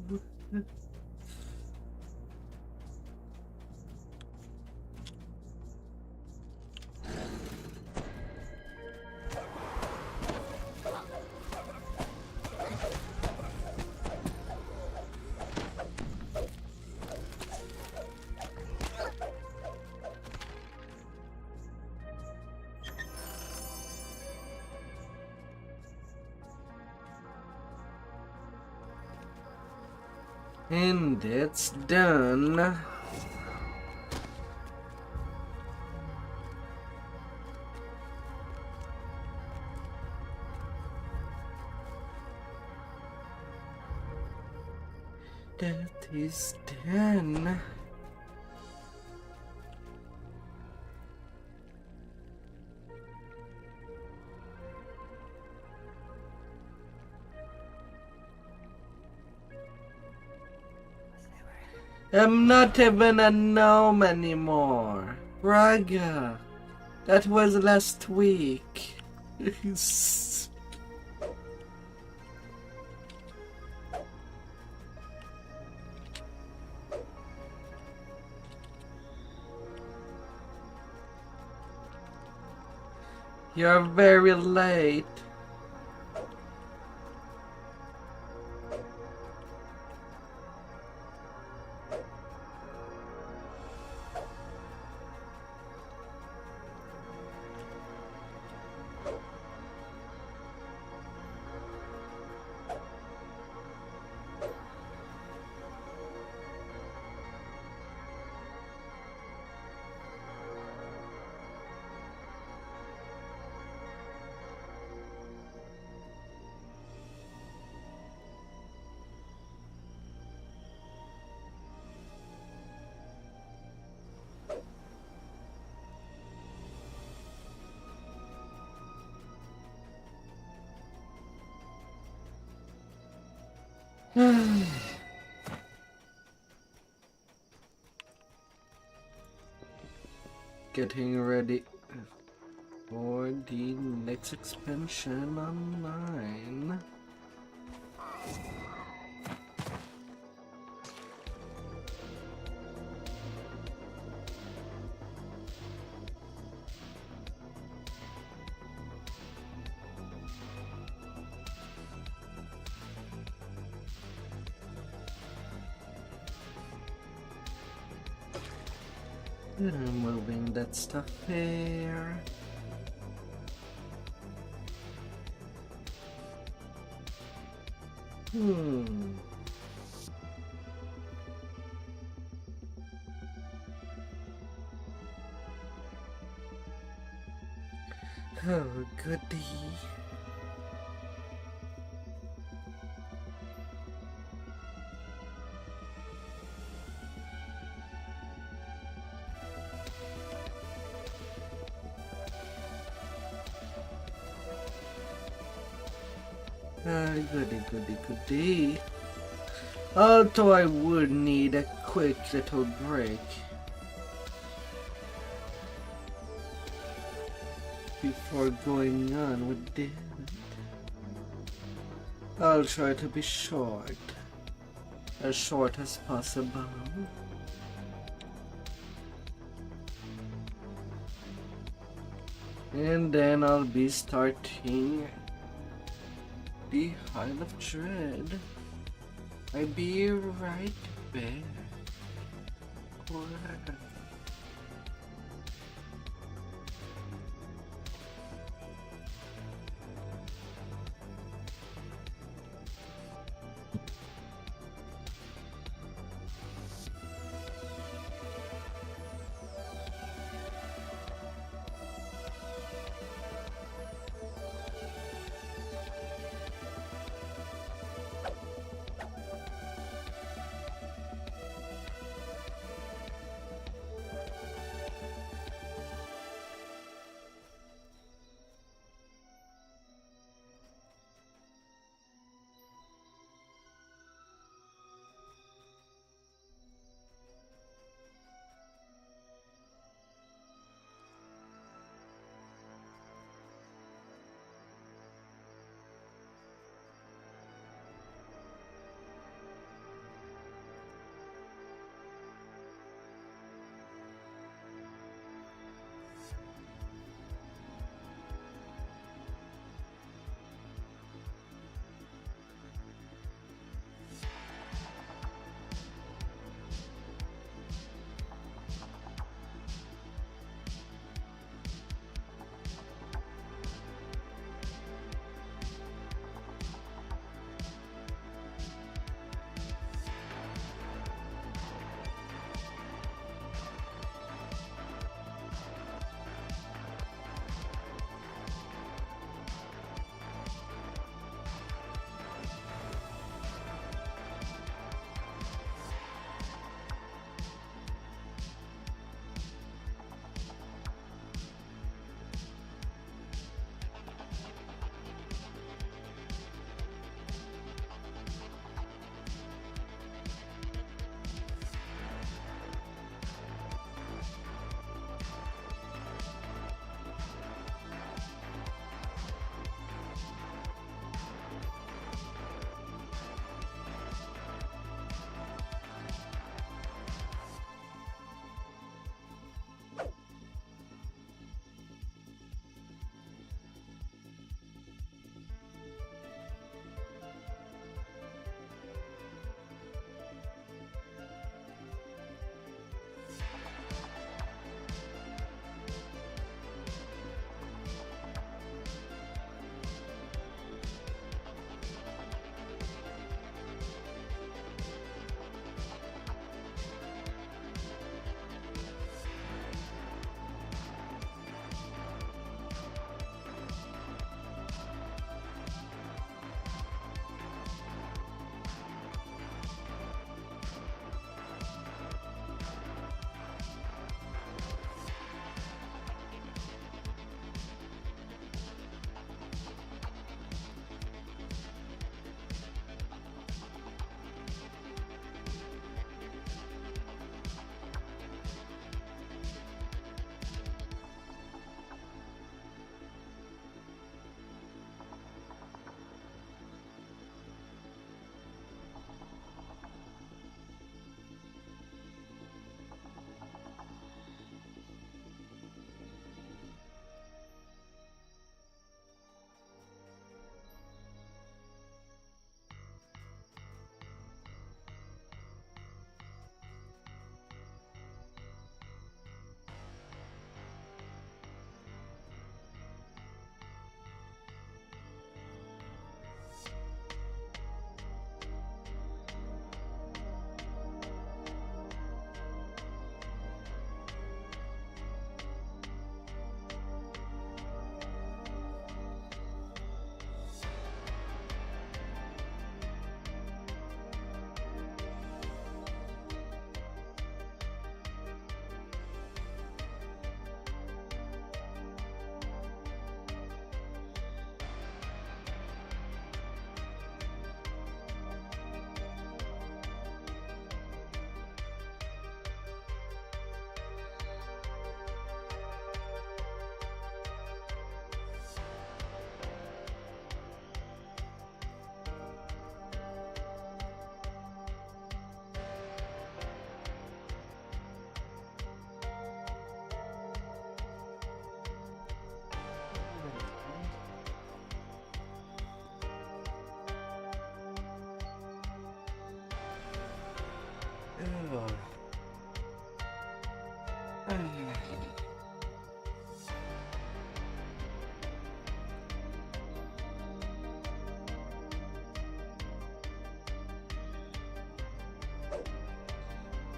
And it's done. That is done. I'm not even a gnome anymore. Raga. That was last week. You're very late. Getting ready for the next expansion online. Moving that stuff here. Oh, goody. Goody. Although I would need a quick little break. before going on with it. I'll try to be short. As short as possible. And then I'll be starting the Isle of Dread. I'll be right back.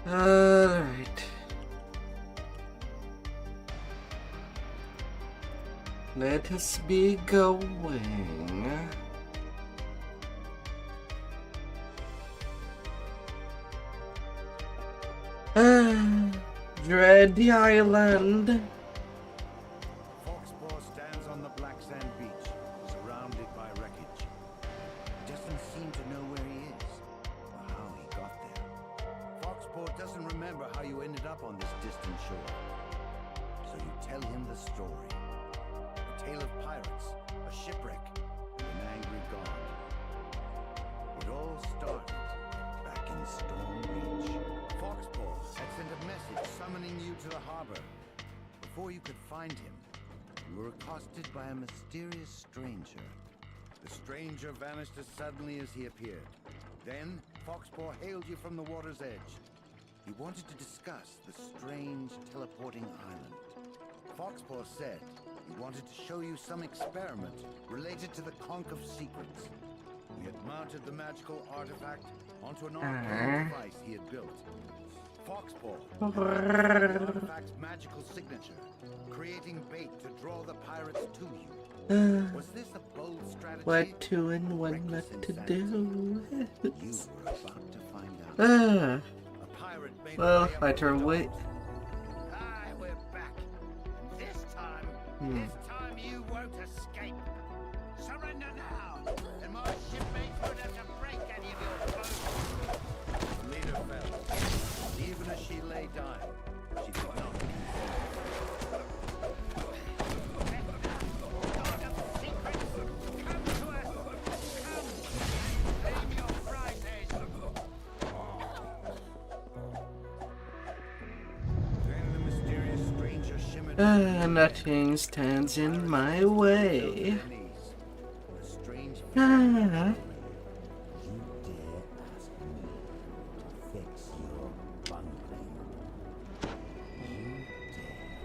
Alright. Let us be going. Dread the island. Foxpaw stands on the black sand beach, surrounded by wreckage. He doesn't seem to know where he is, or how he got there. Foxpaw doesn't remember how you ended up on this distant shore. So you tell him the story. A tale of pirates, a shipwreck, and an angry god. It all started back in Storm Reach. Foxpaw had sent a message summoning you to the harbor. Before you could find him, you were accosted by a mysterious stranger. The stranger vanished as suddenly as he appeared. Then, Foxpaw hailed you from the water's edge. He wanted to discuss the strange teleporting island. Foxpaw said he wanted to show you some experiment related to the Conch of Secrets. He had mounted the magical artifact onto an arcane device he had built. Foxpaw had the artifact's magical signature, creating bait to draw the pirates to you. Was this a bold strategy? What to and what not to do? You were about to find out. A pirate made Well, I turn away. Aye, we're back. This time you won't escape. Surrender now, and my shipmates won't have to break any of your bones. The leader fell. Even as she lay dying, she did not God of secrets, come to us. Come, claim your prizes. Then the mysterious stranger shimmered. Nothing stands in my way. A strange Ah. You dare ask me to fix your bungling? You dare?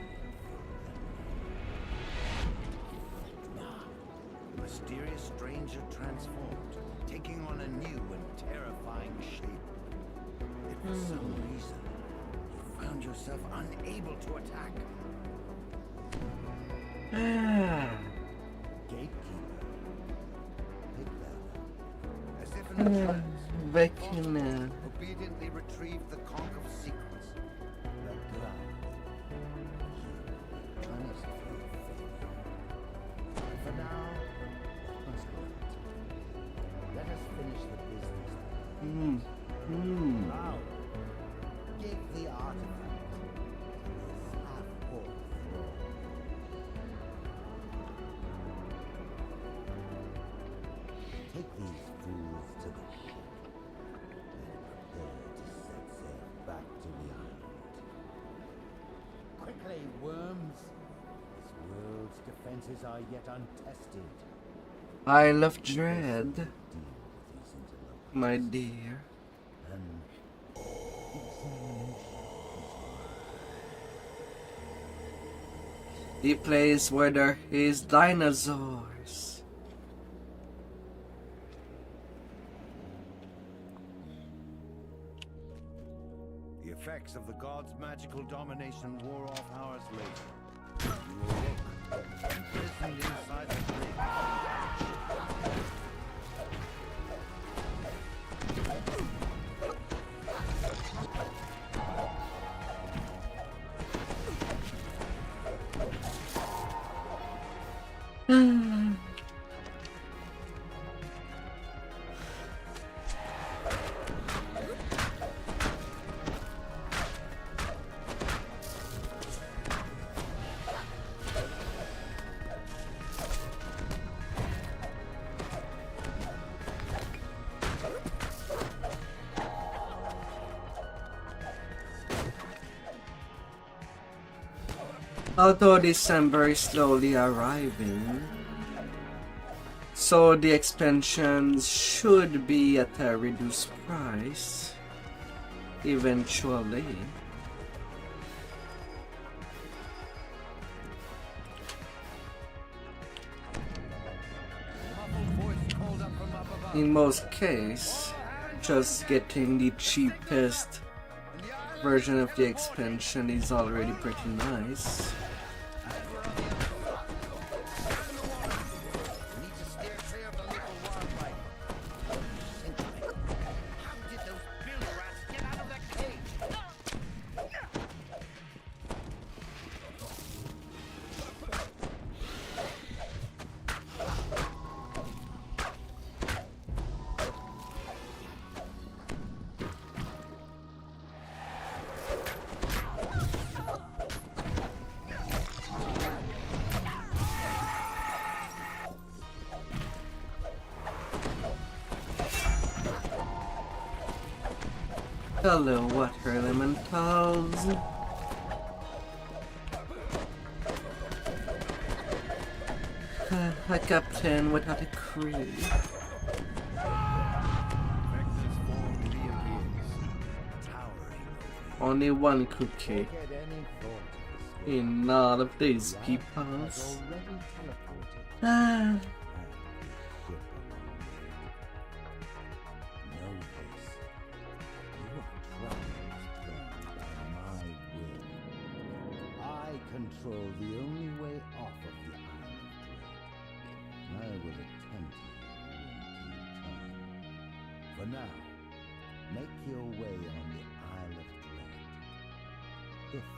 The mysterious stranger transformed, taking on a new and terrifying shape. Yet for some reason, you found yourself unable to attack. Gatekeeper. Big ladder. As if in a trance, Back in obediently retrieved the Conch of Secrets. The ground. Honest failure. For now, that must wait. Let us finish the business. Now, give the artifact to this half-orc thrall. Take these fools to the ship and prepare to set sail back to the island. Quickly, worms! This world's defenses are yet untested. I love Dread, Deal with these interlopers my dear. and examination The place where there is dinosaurs. The effects of the god's magical domination wore off hours later. You awoke, imprisoned inside the brig. Although December is slowly arriving, so the expansions should be at a reduced price. Eventually. In most cases, just getting the cheapest version of the expansion is already pretty nice. Hello, water elementals. A captain without a crew. Only one cookie in all of these peoples. Control the only way off of the Isle of Dread. I will attend to you in due time. For now, make your way on the Isle of Dread, if you can.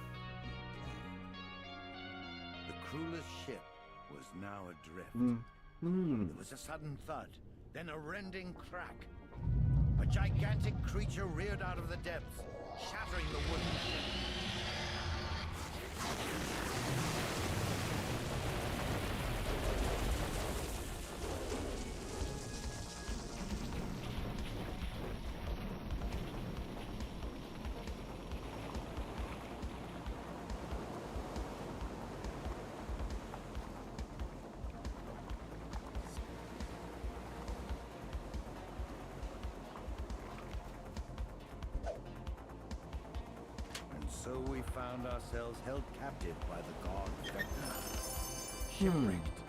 The crewless ship was now adrift. There was a sudden thud, then a rending crack. A gigantic creature reared out of the depths, shattering the wooden ship. So we found ourselves held captive by the god Vecna, shipwrecked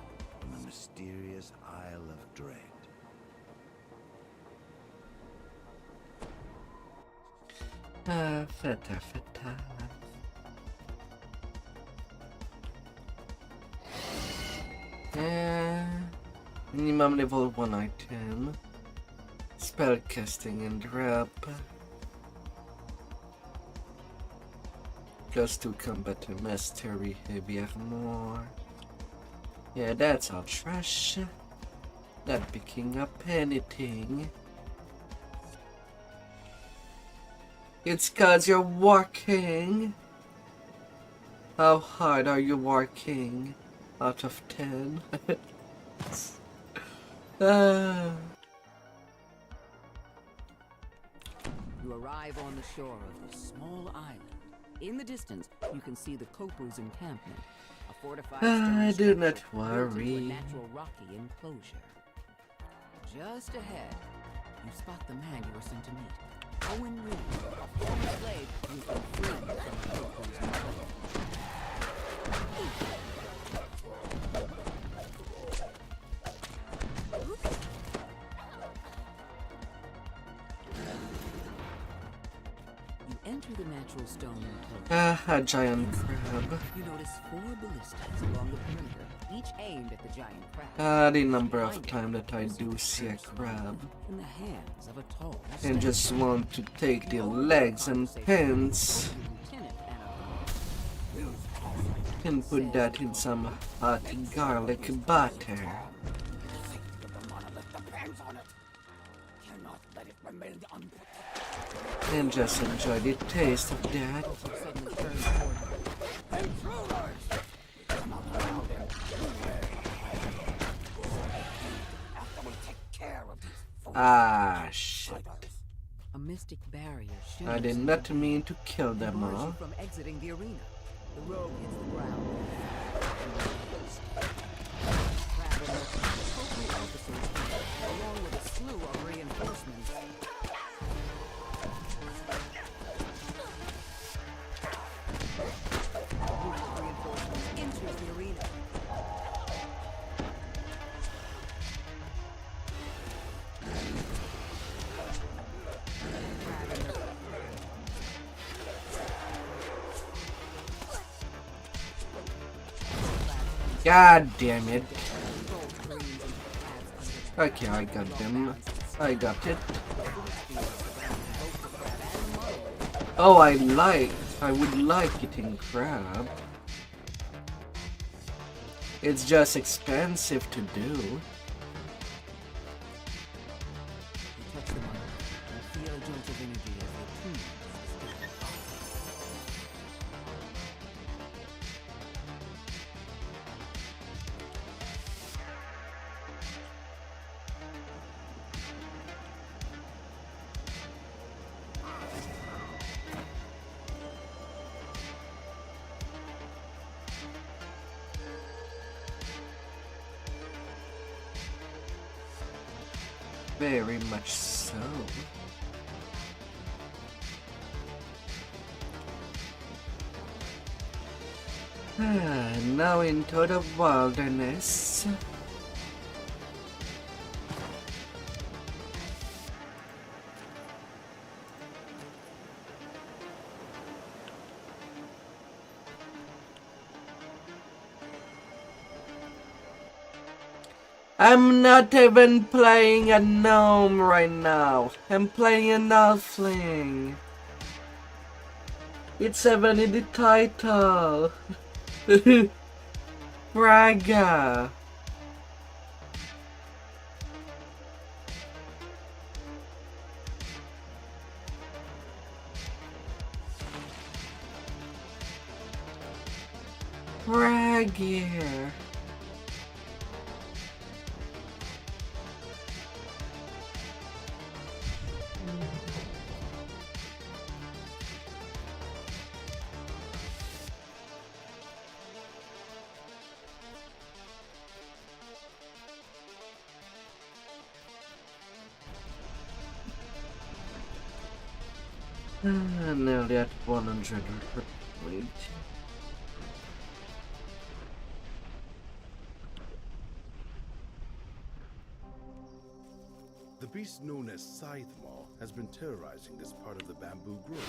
on the mysterious Isle of Dread. Feta. Minimum level 1 item. Spellcasting and drop. Plus 2 combat mastery, heavy armor. Yeah, that's all trash. Not picking up anything. It's 'cause you're working. How hard are you working? Out of 10? You arrive on the shore of a small island. In the distance, you can see the Kopu's encampment, a fortified stone do not structure built into a worry. natural rocky enclosure. Just ahead, you spot the man you were sent to meet. Owen Reed, a former slave who's been freed from the Kopu's control. Enter the natural stone enclosure. A giant crab. You notice 4 ballistas along the perimeter, each aimed at the giant crab. The number of times that I do see a crab In the hands of a tall and just want to take their legs and pants and put that in some hot garlic butter and just enjoy the taste of that. Ah, shit. A mystic barrier I did not mean to kill them all. from exiting the arena. The rogue hits the ground. Crab and the Kopu officers, along with a slew of reinforcements. God damn it. Okay, I got them. I got it. Oh, I would like eating crab. It's just expensive to do. You touch them on, and feel a jolt of energy as they tune. Very much so. Now into the wilderness. I'm not even playing a gnome right now. I'm playing an halfling. It's even in the title. Braga. Braga. Nearly at 100 point. The beast known as Scythe Maw has been terrorizing this part of the bamboo grove.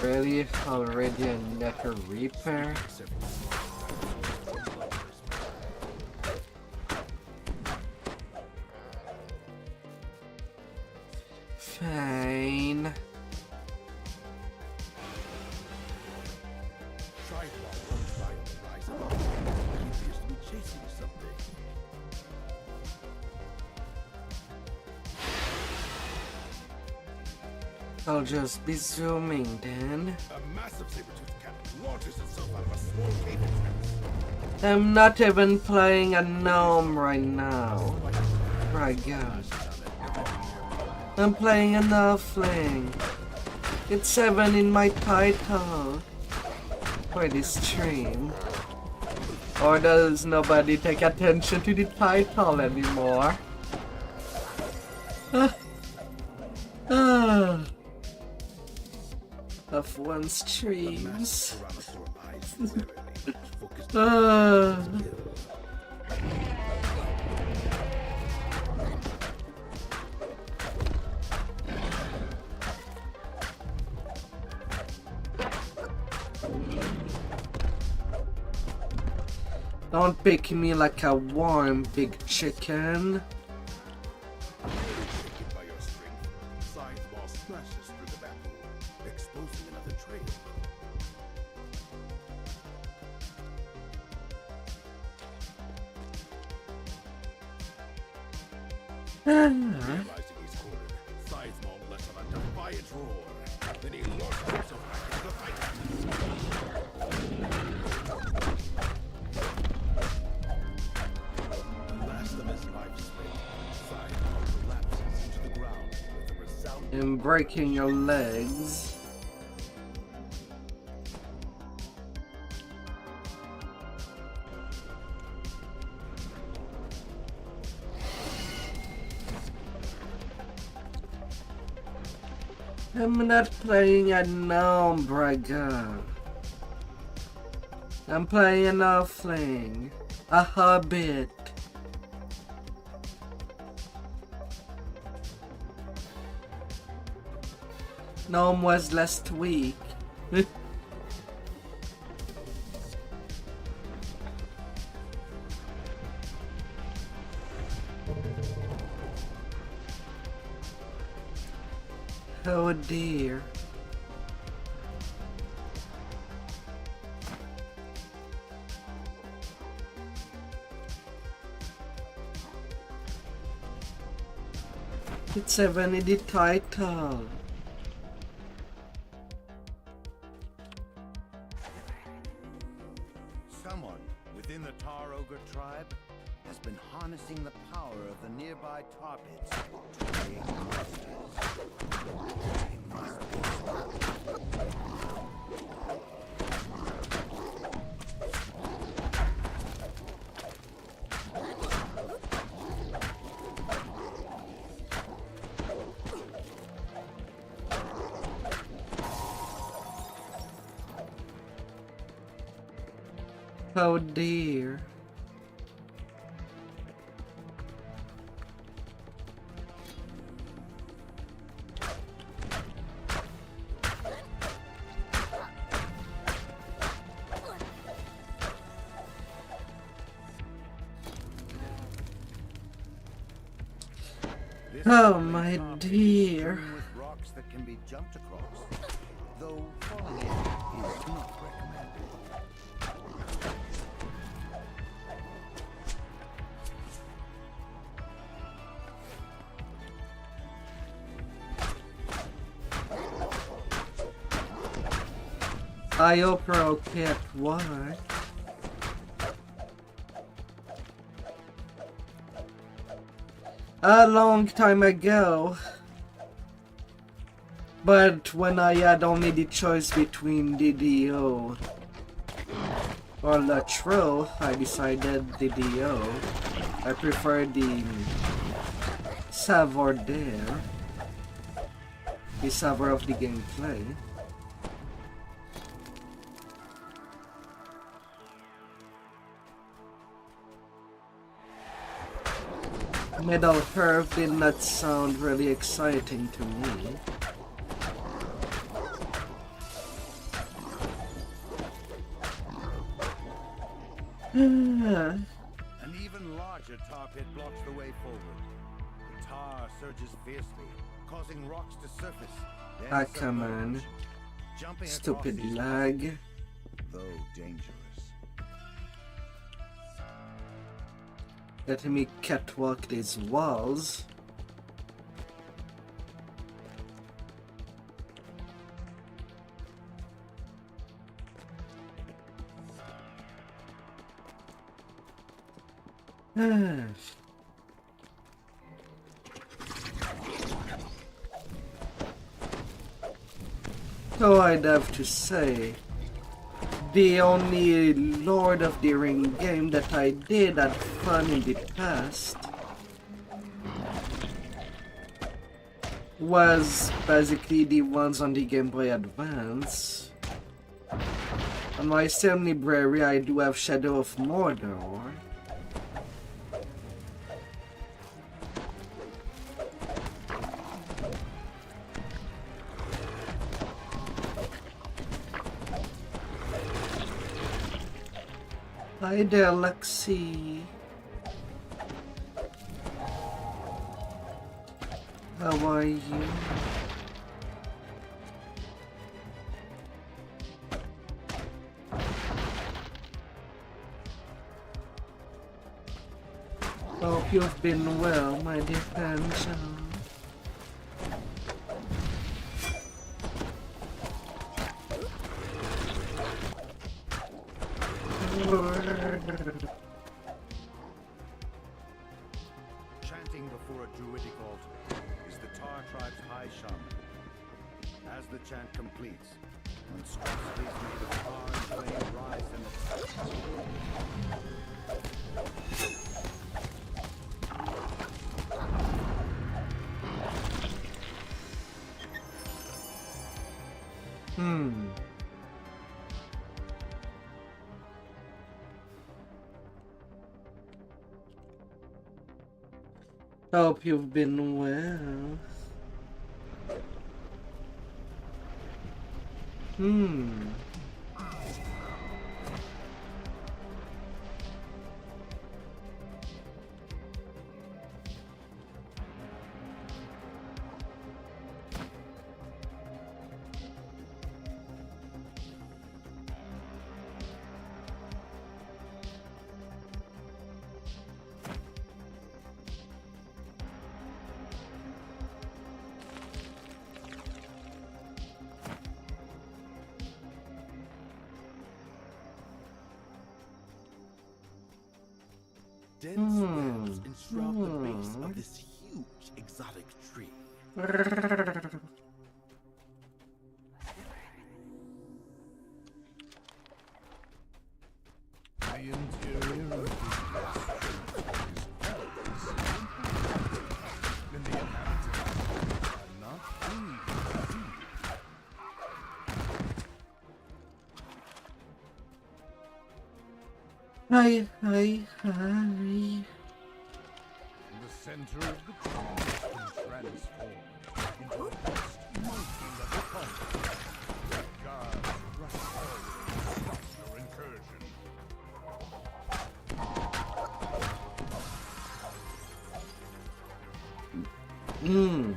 Really? Already a Necker Reaper? Fine. I'll just be zooming then. A massive saber-toothed cat launches itself out of a small cable fence. I'm not even playing a gnome right now. My god. I'm playing an halfling. It's 7 in my title. For this stream. Or does nobody take attention to the title anymore? Of one's streams. Don't pick me like a warm big chicken. Realizing he's cornered, Scythe Maw lets out a defiant roar. Then he launches himself back into the fight. The last of his life spent, Scythe Maw collapses into the ground with a resounding... I'm breaking your legs. I'm not playing a gnome, Braga. I'm playing an Halfling. A hobbit. Gnome was last week. Oh dear. It's even in the title. Someone within the Tar Ogre tribe has been harnessing the power of the nearby tar pits to create monsters. They must be stopped. Oh dear. This Oh tar my pit is dear. strewn with rocks that can be jumped across, though falling in is not recommended. I hope you're okay at work. A long time ago. But when I had only the choice between DDO or Latro, I decided DDO. I prefer the savor there. The savor of the gameplay. Metal Herb did not sound really exciting to me. An even larger tar pit blocks the way forward. The tar surges fiercely, causing rocks to surface. then Ah, come on. submerge. Jumping across Stupid is lag. possible, though dangerous. Let me catwalk these walls. So I'd have to say, the only Lord of the Ring game that I did had fun in the past was basically the ones on the Game Boy Advance. On my Steam library I do have Shadow of Mordor. Hi there, Lexi. How are you? Hope you've been well, my dear Pancho. Chanting before a druidic altar is the Tar tribe's high shaman. As the chant completes, monstrosities made of tar and flame rise in the sky. Hmm. Hope you've been well. Hmm. Dense webs enshroud the base of this huge exotic tree. The interior of this is and the inhabitants are not free to see. Hi. The center of the tree has been transformed into a vast multi-level complex. Guards rush forward to stop your incursion. Hmm.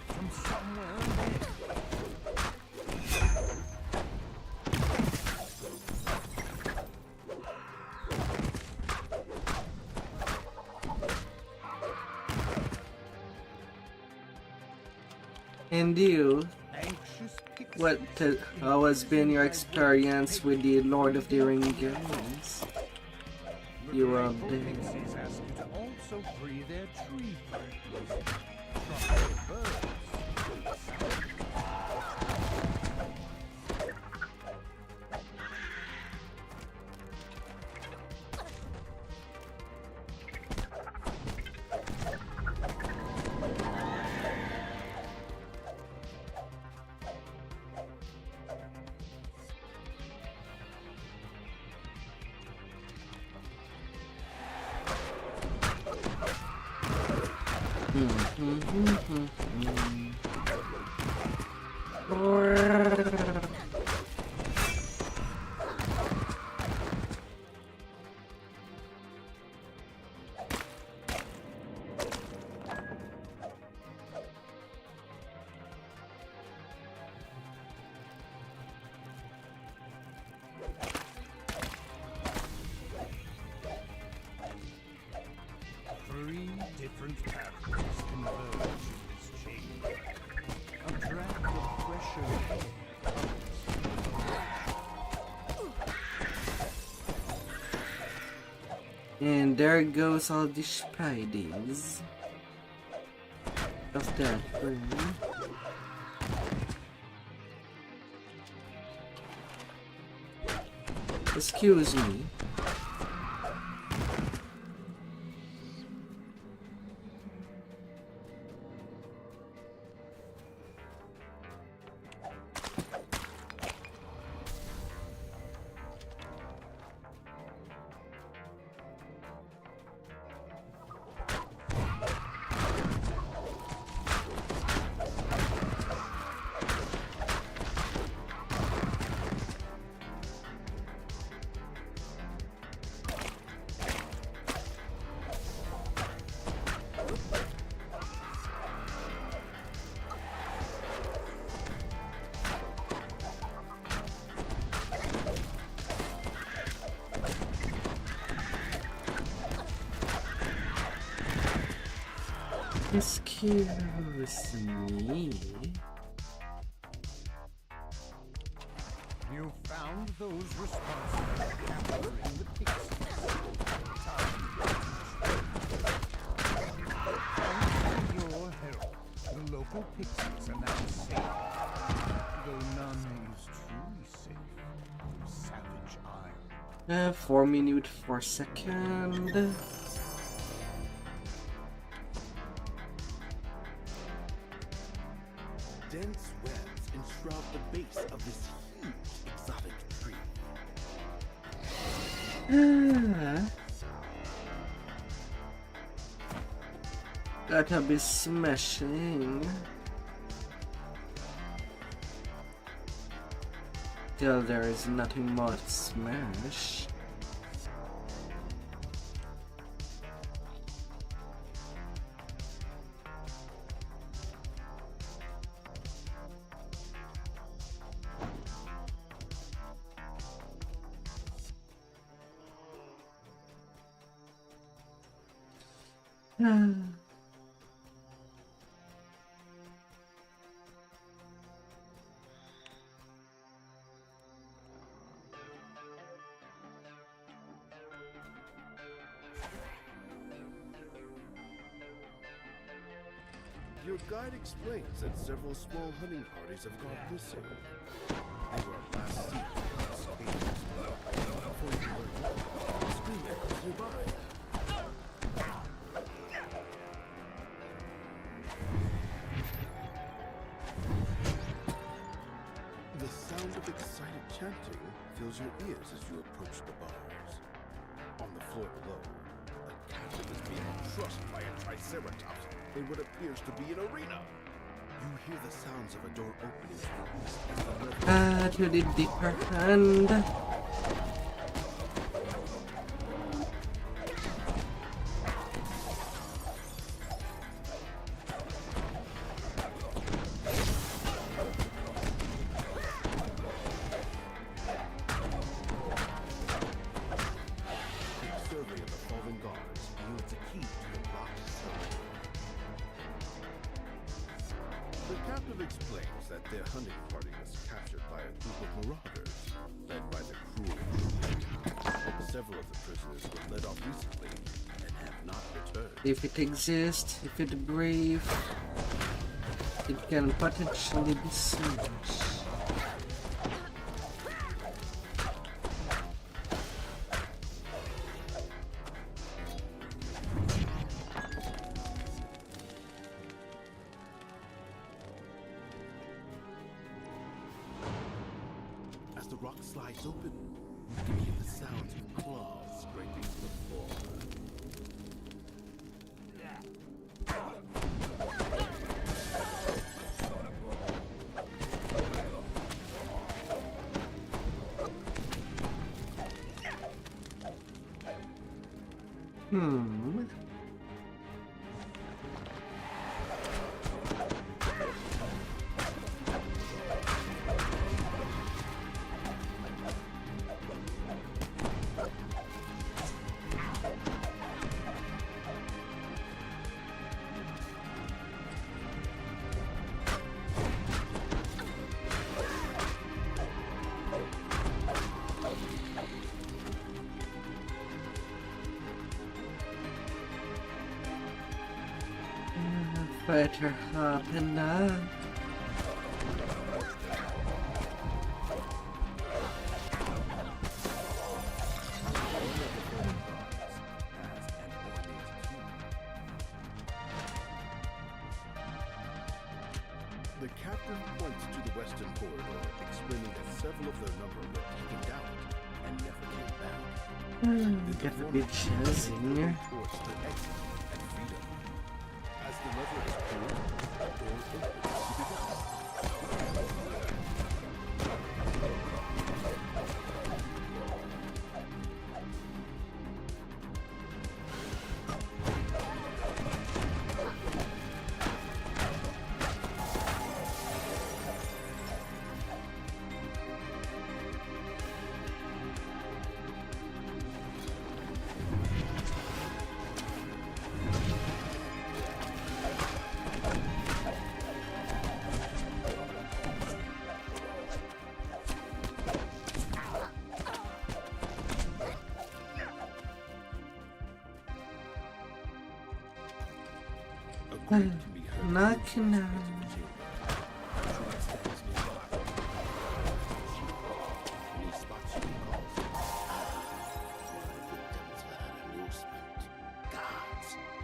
From somewhere there. And you, Anxious pixels what how has been your experience with the Lord of the Ring games? You are Grateful dead. pixies ask you to also free their tree friends. Tropical birds. Three different pathways converge in this chamber. A draft of fresh air And there goes all the spiders of that room. Excuse me. Excuse me. You found those responsible for capturing the pixies. Thanks to your help, the local pixies are now safe. 4 minutes 4 seconds. Dense webs enshroud the base of this huge exotic tree. Gotta be smashing. Till there is nothing more to smash. Your guide explains that several small hunting parties have gone missing. They were at last seen in this cave. Before you learn more, scream echoes nearby. The sound of excited chanting fills your ears as you approach the bars. On the floor below, a captive is being crushed by a triceratops in what appears to be an arena. You hear the sounds of a door opening to the east as the To the deeper hand. survey of the fallen guards yields a key to the locked cell. The captive explains that their hunting party was captured by a group of marauders, led by the cruel Druid. Several of the prisoners were led off recently and have not returned. If it exists, if it breathes, it can potentially be smashed. As the rock slides open, you can hear the sounds of claws scraping the floor. Better happen now. The captain points to the western corridor, explaining that several of their number were taken out and never came back. Get a bit chasing. Towards the exit and freedom. As the lever is pulled, a door opens to the west. Knocking out.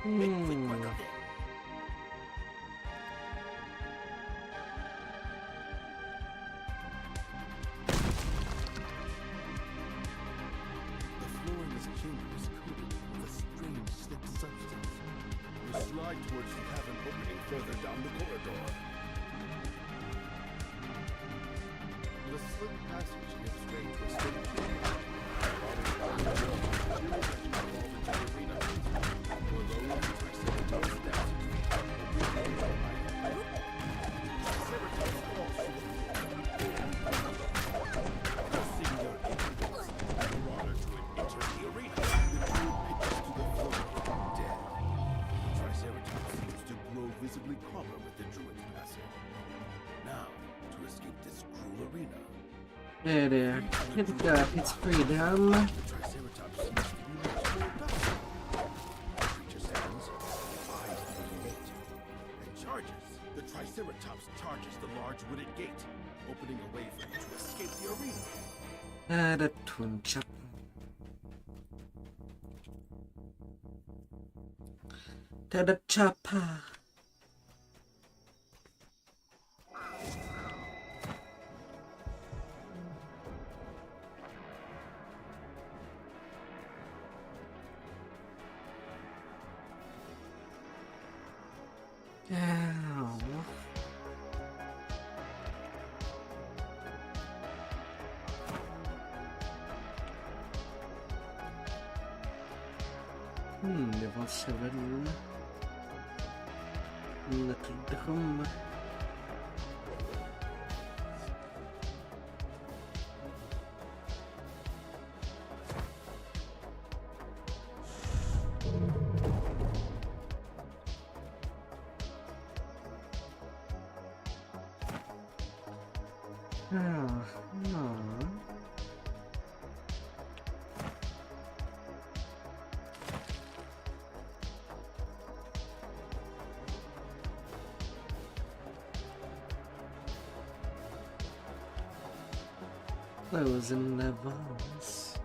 The floor in this chamber is coated with a strange, slick substance. You slide towards the cavern opening further down the corridor. The slick passage gives way to a stage. Visibly calmer with the druid's passage. Now, to escape this cruel arena. There, there. It got its freedom. The Triceratops seems to be much more docile. The creature stands, eyes on the gate, and charges. The Triceratops charges the large wooded gate, opening a way for him to escape the arena. The twin chop. The chopper. Level 7. Little drum. Those in levels,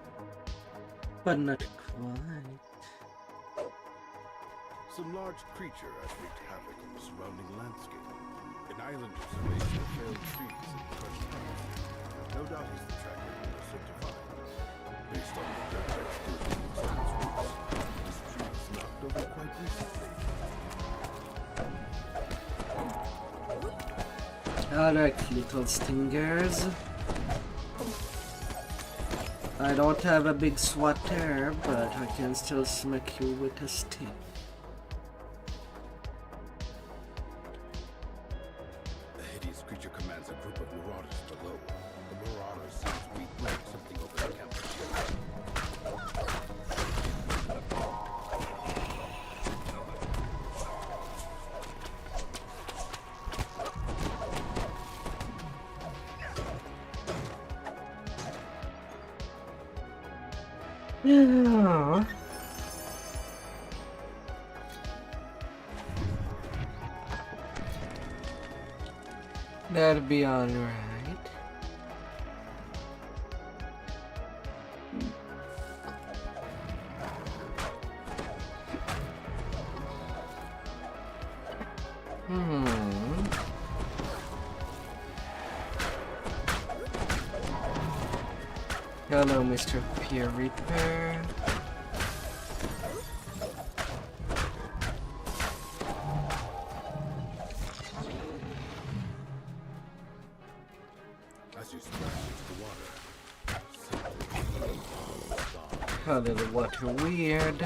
but not quite. Some large creature has wreaked havoc on the surrounding landscape. An islanders erased the failed trees and crushed paths. No doubt he's the tracker we were sent to find. Based on the direct excursions of its roots, this tree was knocked over quite recently. Alright, little stingers. I don't have a big swatter, but I can still smack you with a stick. The hideous creature commands a group of marauders below. The marauders seem to be playing something over the campus. Yeah. That'll be alright. Hello, Mr. Peer Reaper. As you splash into the water, Call the water weird.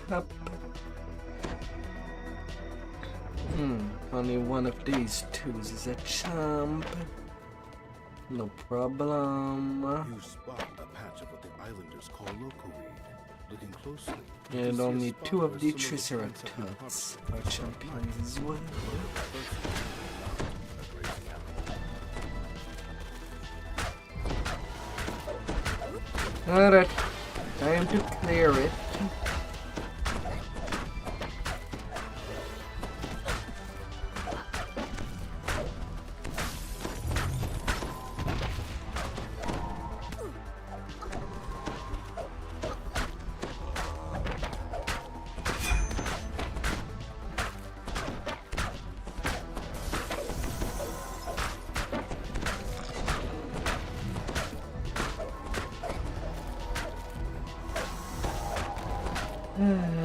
Up. Only one of these twos is a chump. No problem. you spot a patch of what the islanders call locoweed. Looking closely, And only two of the Triceratops are champions as well. Alright. Time to clear it.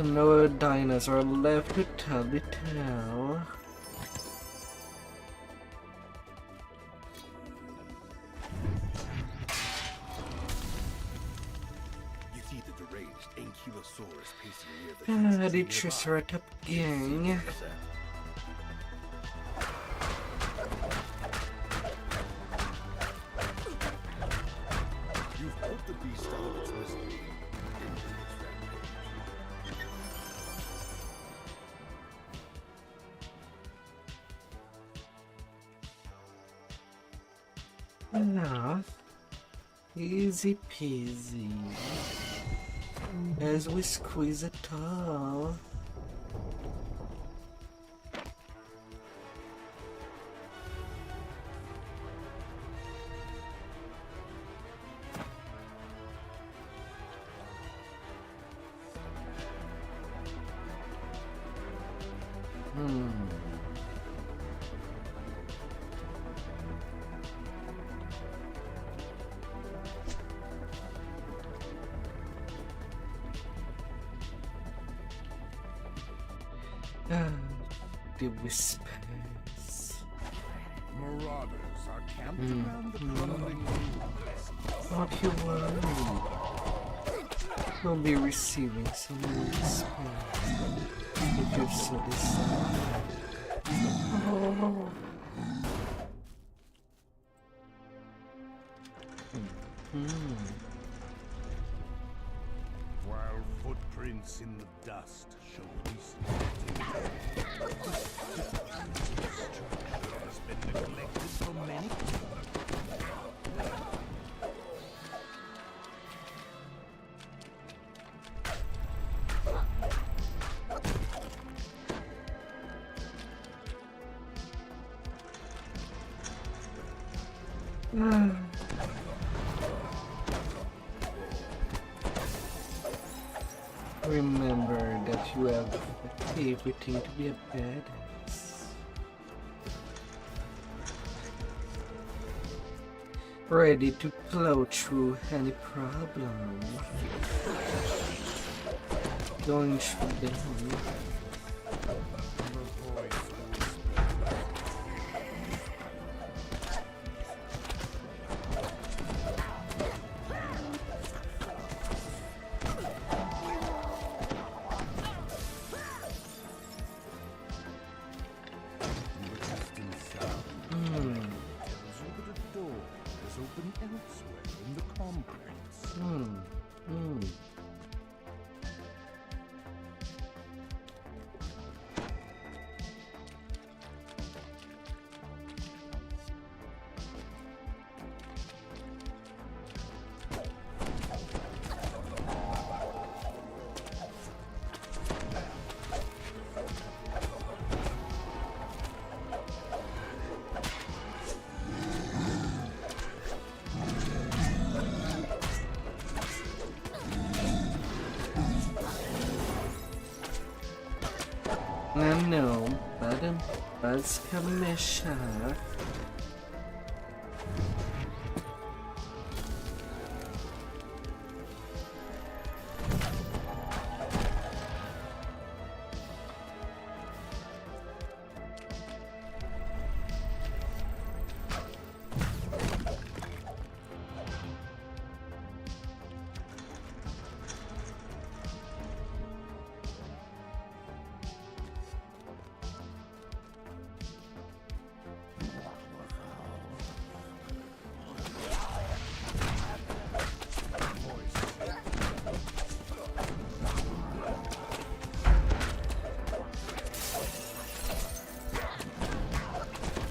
No dinosaur left to tell the tale. You see the deranged Ankylosaurus pacing near the The Triceratops gang. You've put the beast out of its misery. Ending its rampage. Enough. Easy peasy. As we squeeze it all. The whispers. Marauders are camped around the crumbling ruins. Not you worry. We'll be receiving some whispers if you so decide. Oh. While footprints in the dust show recent activity, this structure has been neglected for many. Remember that you have everything to be a badass. Ready to plow through any problem. Going through them. No, Buzz Commissioner.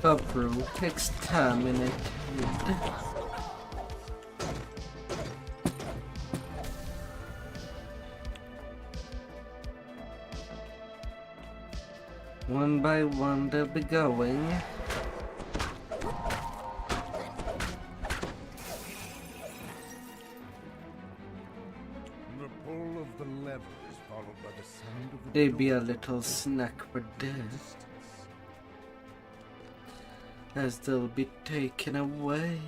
Uproot exterminated. One by one they'll be going. The pull of the lever is followed by the sound of the They be a door little snack for death, distance. as they'll be taken away.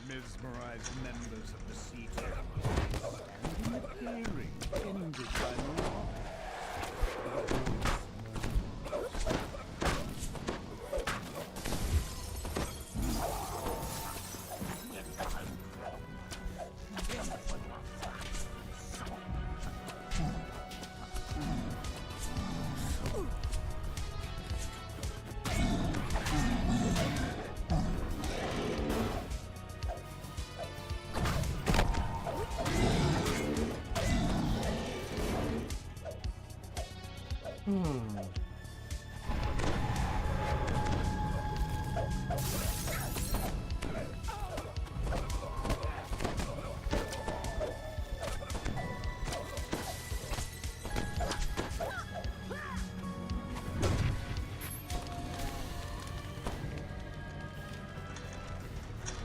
Mesmerized members of the Sea and in the clearing ended by law.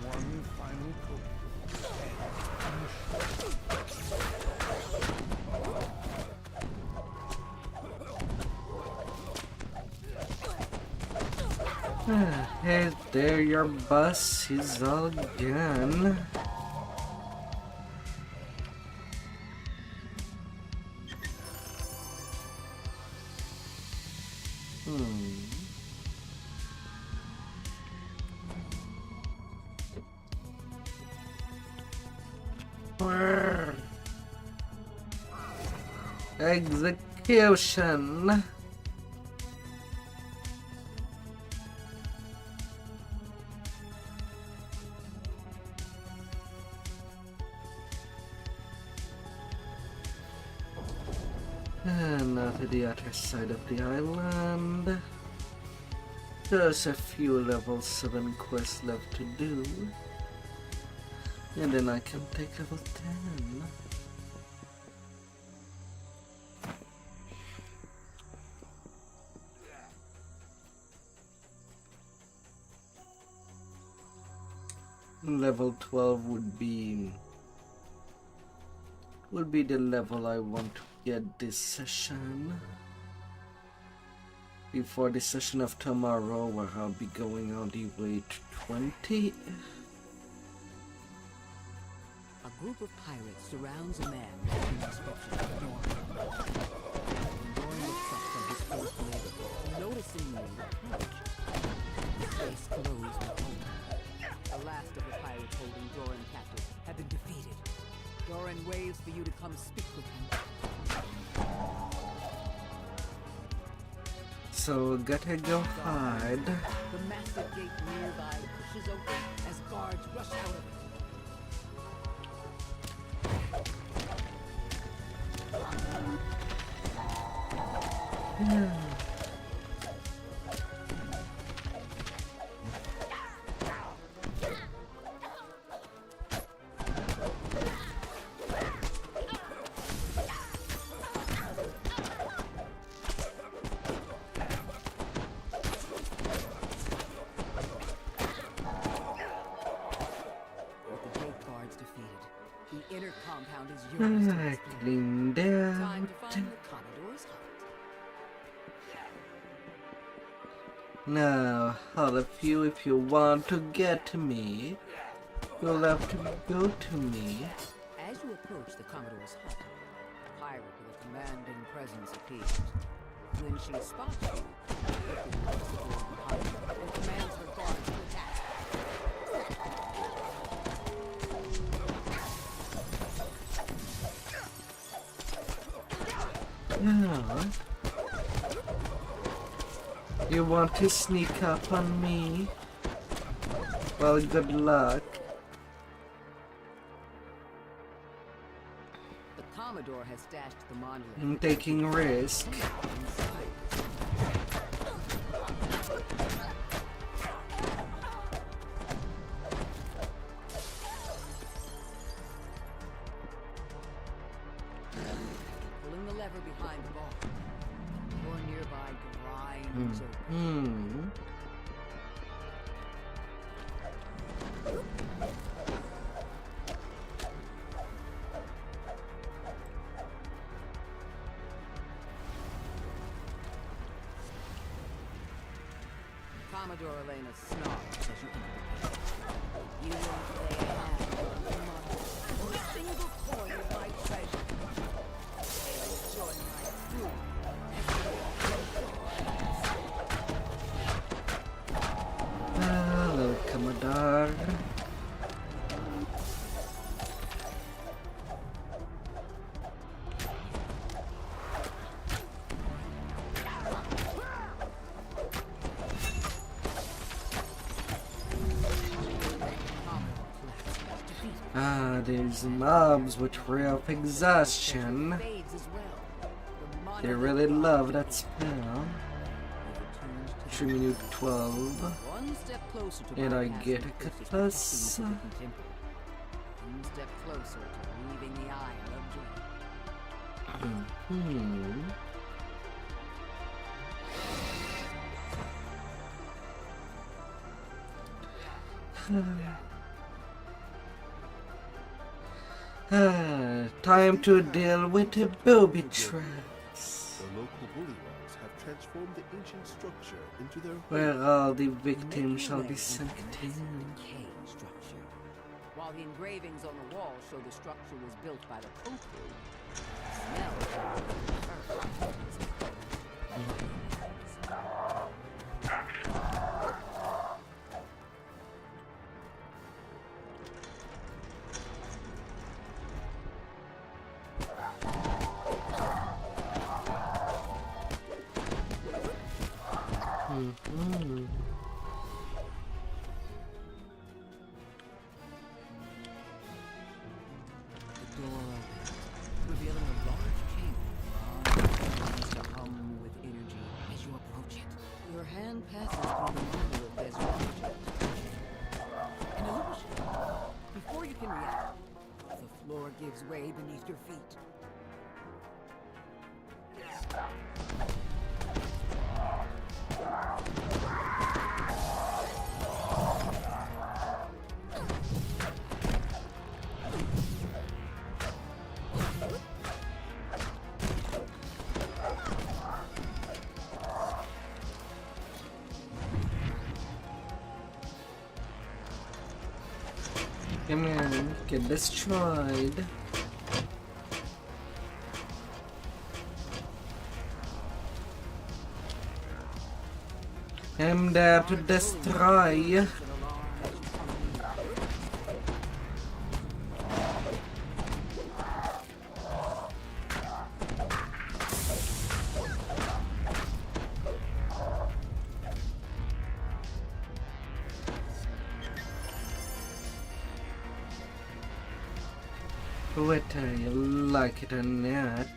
One final Hey there, your bus is all gone. Execution. And now to the other side of the island. There's a few level 7 quests left to do. And then I can take level 10. Level 12 would be the level I want to get this session. Before the session of tomorrow, where I'll be going all the way to 20. A group of pirates surrounds a man making inspection of the door. When Doran looks up from his first labor, noticing me approach, his face glows with hope. The last of the pirates holding Doran captive have been defeated. Doran waves for you to come speak with him. So gotta go hide. The massive gate nearby pushes open as guards rush out of it. Cleaned out. Time to find the Commodore's hut. Now, all of you, if you want to get to me, you'll have to go to me. As you approach the Commodore's hut, a pirate with a commanding presence appears. When she spots you, quickly locks the door behind her and commands her guards to attack. Yeah. You want to sneak up on me? Well, good luck. The Commodore has stashed the monolith. I'm taking risk. swings open. Commodore Elena snarls as you enter the cave. You won't lay a hand on the model or a single coin of my treasure. Enjoy my food. Hello, Commodore. These mobs with real exhaustion. They really love that spell. 3 minute 12. One step closer to And I bypassing get a the cut crystal plus. into the temple. One step closer to leaving the Isle of Joy. Time to deal with the booby traps. The local bullywugs have transformed the ancient structure into their Where all the victims shall be sunk to. Cave structure. While the engravings on the wall show the structure was built by the Pope, the door opens, revealing a large chamber. Begins to hum with energy as you approach it. Your hand passes through the middle of desert energy. An illusion. Before you can react, the floor gives way beneath your feet. Come on, get destroyed. I'm there to destroy. Whether you like it or not.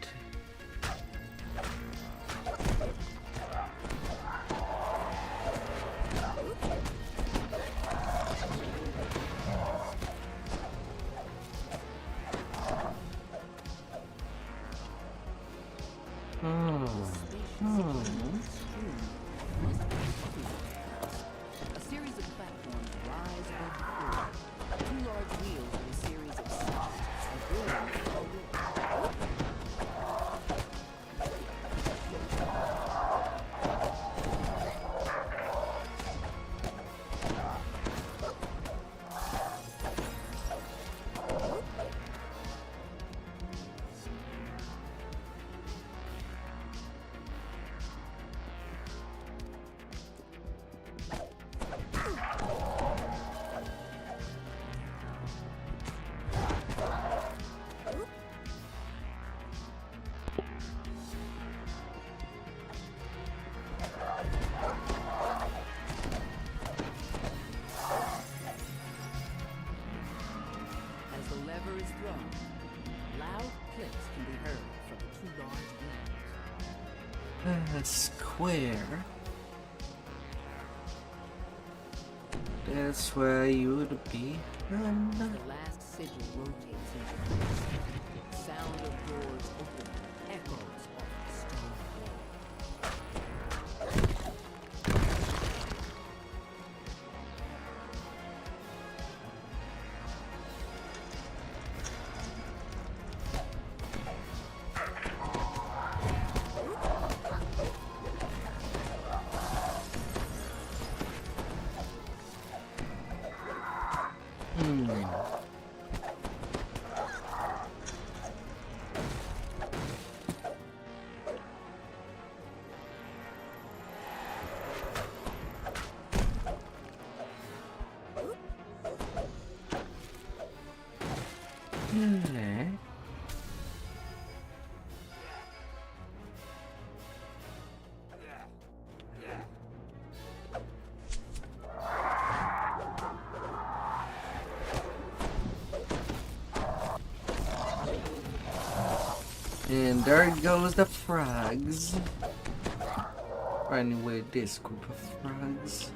A series of platforms rise above the floor. Two large wheels with a series of slots are building all As the lever is thrown, loud clicks can be heard from the two large wheels. Square. That's where you would be. The last sigil rotates into place. The sound of doors open echoes off the stone floor. And there goes the frogs. Or anyway, this group of frogs.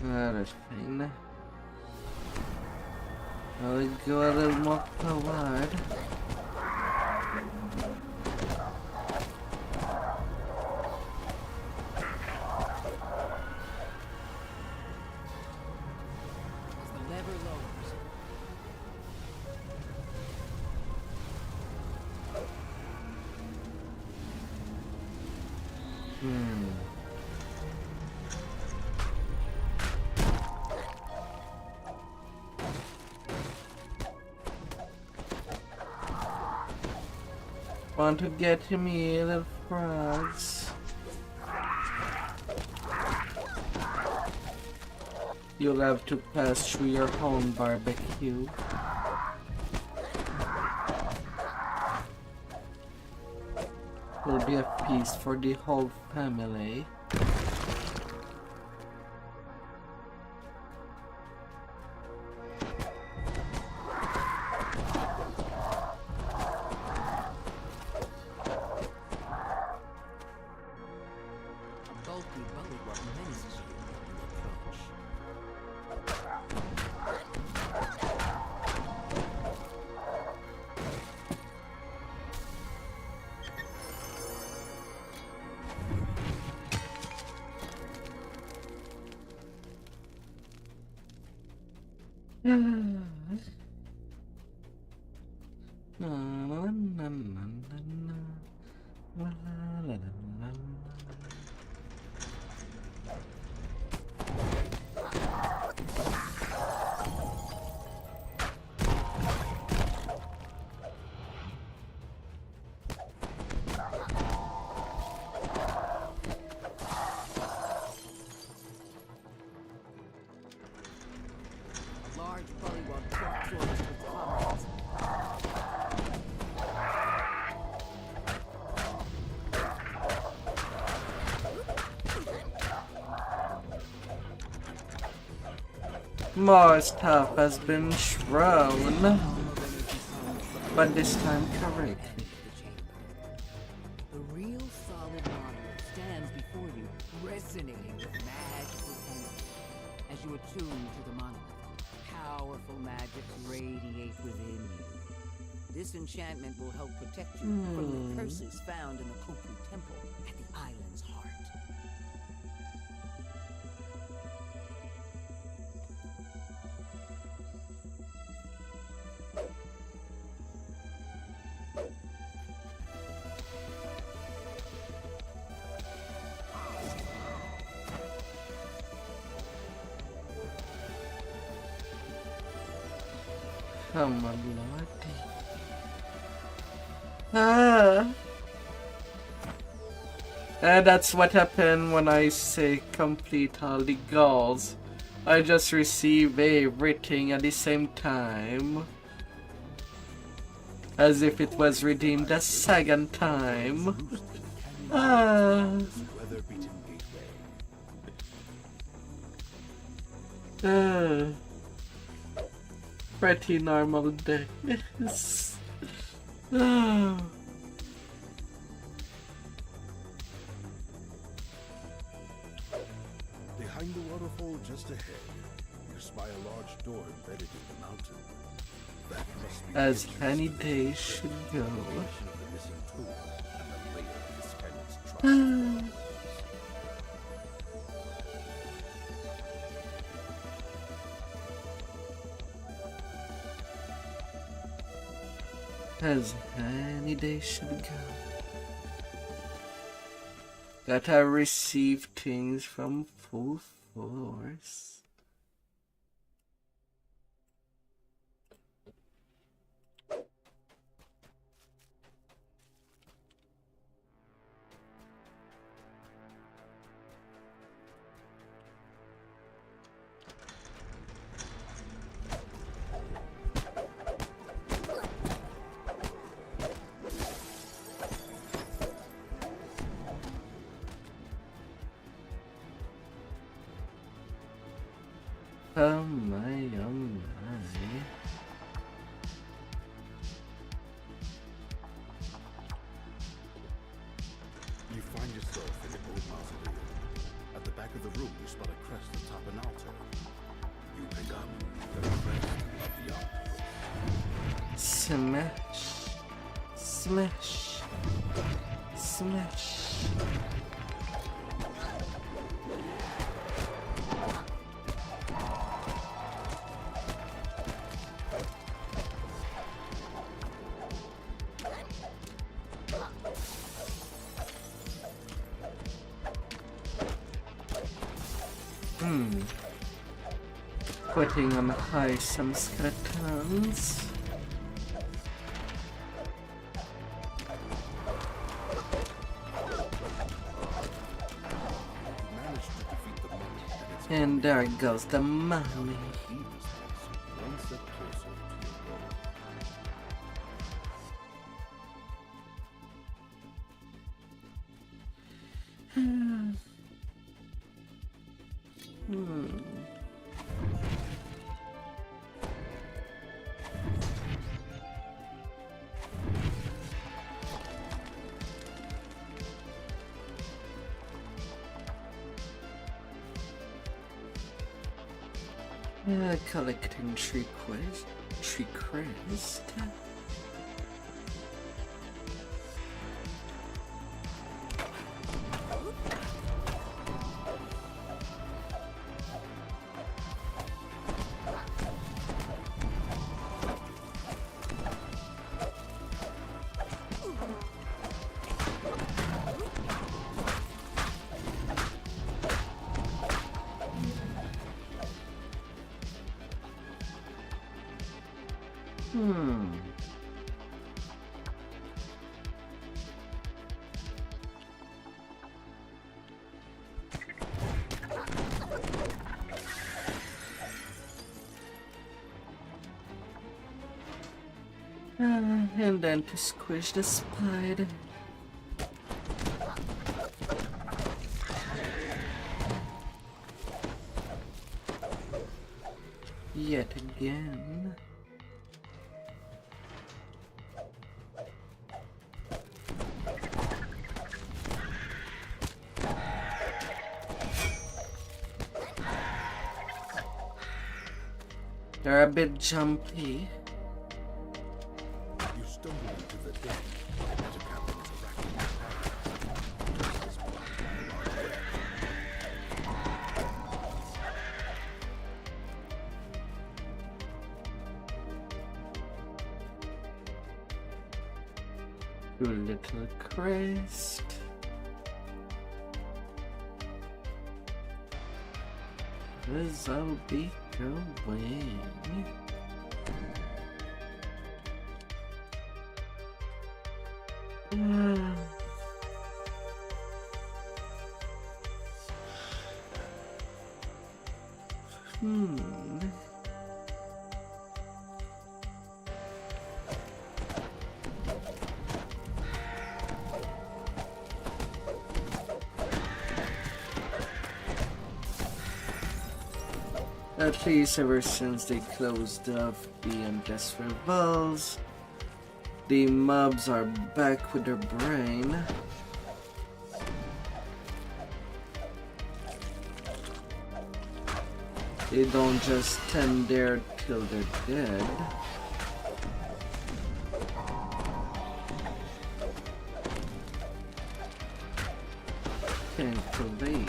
That's fine. I'll go a little more forward. As the lever lowers, Want to get me, little frogs? You'll have to pass through your own barbecue. Will be a feast for the whole family. a bulky bullywug menaces you when you approach. A large bullywug brought towards its comrades. More stuff has been thrown, but this time correct. The real solid monolith stands before you, resonating with magical energy. As you attune to the monolith, powerful magics radiate within you. This enchantment will help protect you from the curses found in the Kopu Temple at the island's heart. Come on, Lord. And that's what happened when I say complete all the goals. I just receive everything at the same time. As if it was redeemed the second time. Pretty normal day. Behind the waterfall just ahead, you spy a large door embedded in the mountain. That must be As any day should go. the missing tool and the layer of this planet's trust. as any day should go. Gotta receive things from full force. Oh my, oh my. You find yourself in the old mausoleum. At the back of the room, you spot a crest atop an altar. You pick up the crest of the altar. Smash. Smash. Smash. Putting on high some skeletons. And there goes the mummy. Collecting tree crest. And then to squish the spider. Yet again. They're a bit jumpy. Little crest. The zombie going. At least ever since they closed off the endless revolves, the mobs are back with their brain. They don't just stand there till they're dead. Thankfully.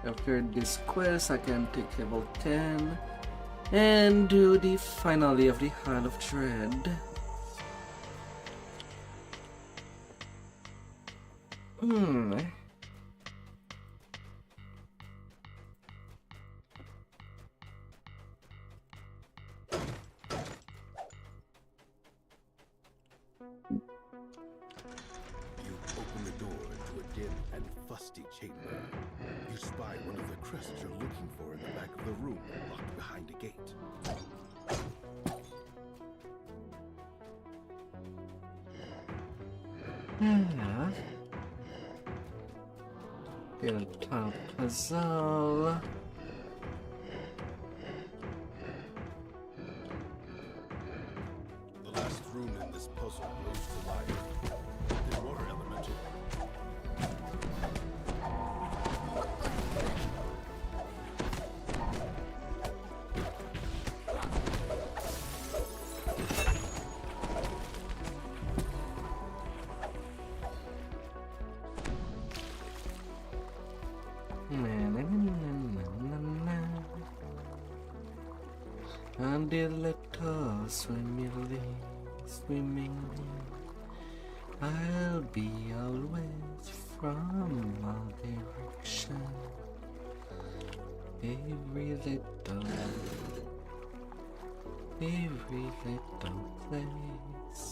After this quest, I can take level 10 and do the finale of the Isle of Dread. You open the door to a dim and fusty chamber. You spy one of the crests you're looking for in the back of the room, locked behind a gate. Hilltop Puzzle. The last room in this puzzle grows to life. The water elemental. And the little swimmingly, I'll be always from all direction. Every little place.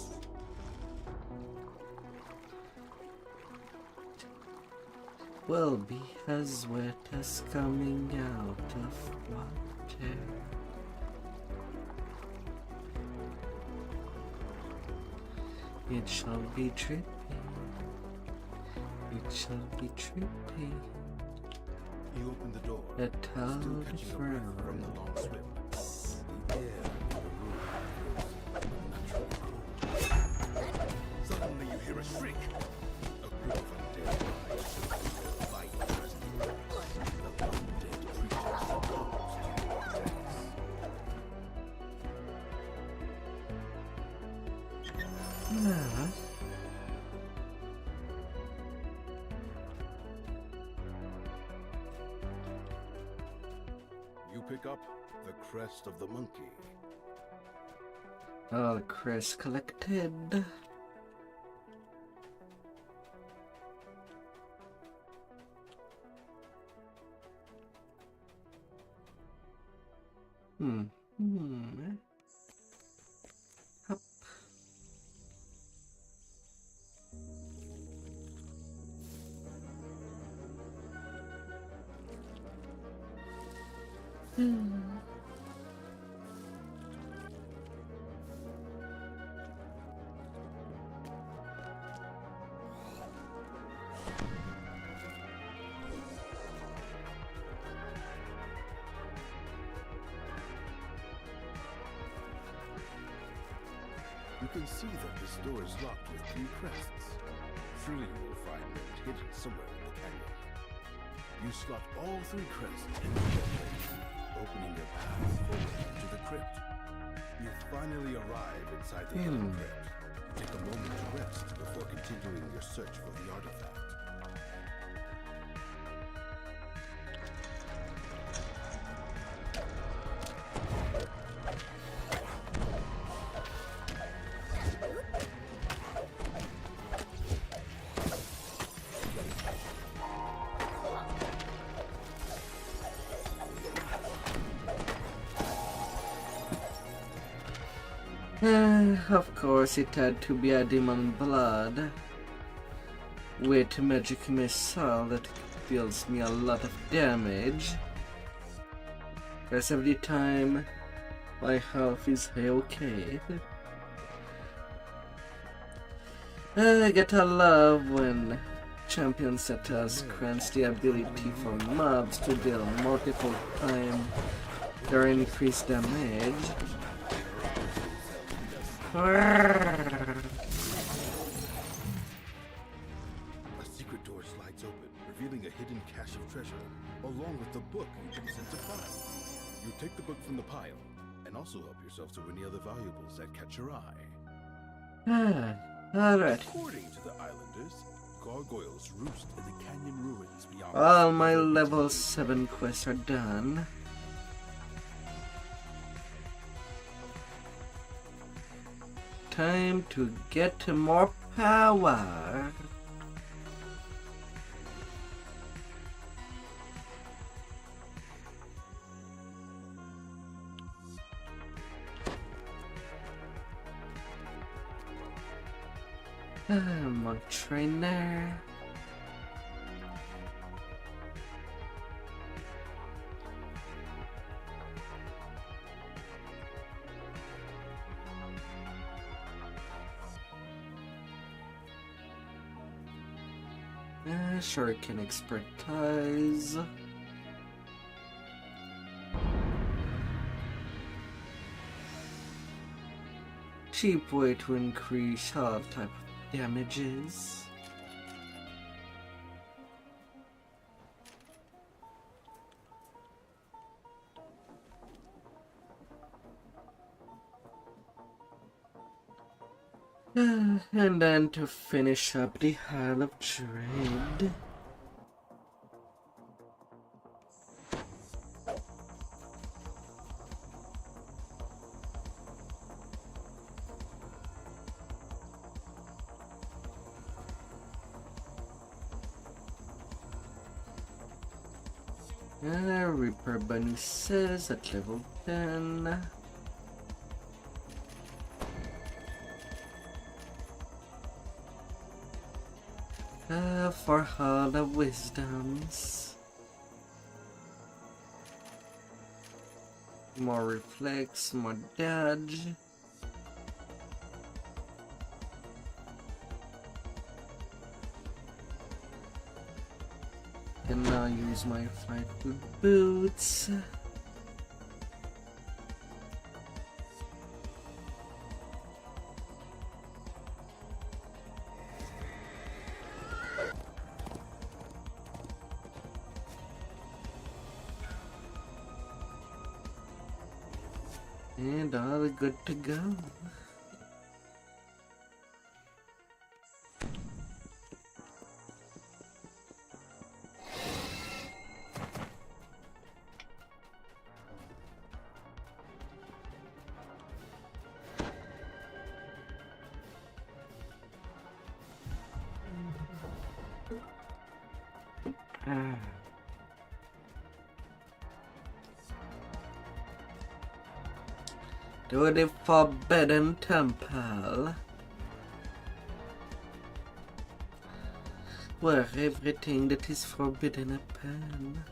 Will be as wet as coming out of water. It shall be dripping. It shall be dripping. You open the door. A Still toad catching a for breath from the long swim. The air in the room feels unnaturally cold. Suddenly you hear a shriek. A group of undead rise, fight desperately. The undead creatures succumbs to your attacks. You pick up the crest of the monkey. All crests collected. Up. You can see that this door is locked with 3 crests. Surely you will find them hidden somewhere in the canyon. You slot all 3 crests into their place, opening a path forward to the crypt. You finally arrive inside the hidden crypt. Take a moment to rest before continuing your search for the artifact. Of course, it had to be a demon blood with magic missile that deals me a lot of damage. Rest of the time, my health is okay. I gotta love when champion setters grants the ability for mobs to deal multiple times their increased damage. A secret door slides open, revealing a hidden cache of treasure, along with the book you've been sent to find. You take the book from the pile, and also help yourself to any other valuables that catch your eye. Alright. According to the islanders, gargoyles roost in the canyon ruins beyond. All my level 7 quests are done. Time to get more power. Monk trainer. Shuriken expertise. Cheap way to increase all type of damages. And then to finish up the Isle of Trade. Reaper Bunny says at level 10. For all the wisdoms. More reflex, more dodge. Can now use my fight with boots. And all good to go. To the Forbidden Temple, where everything that is forbidden upon.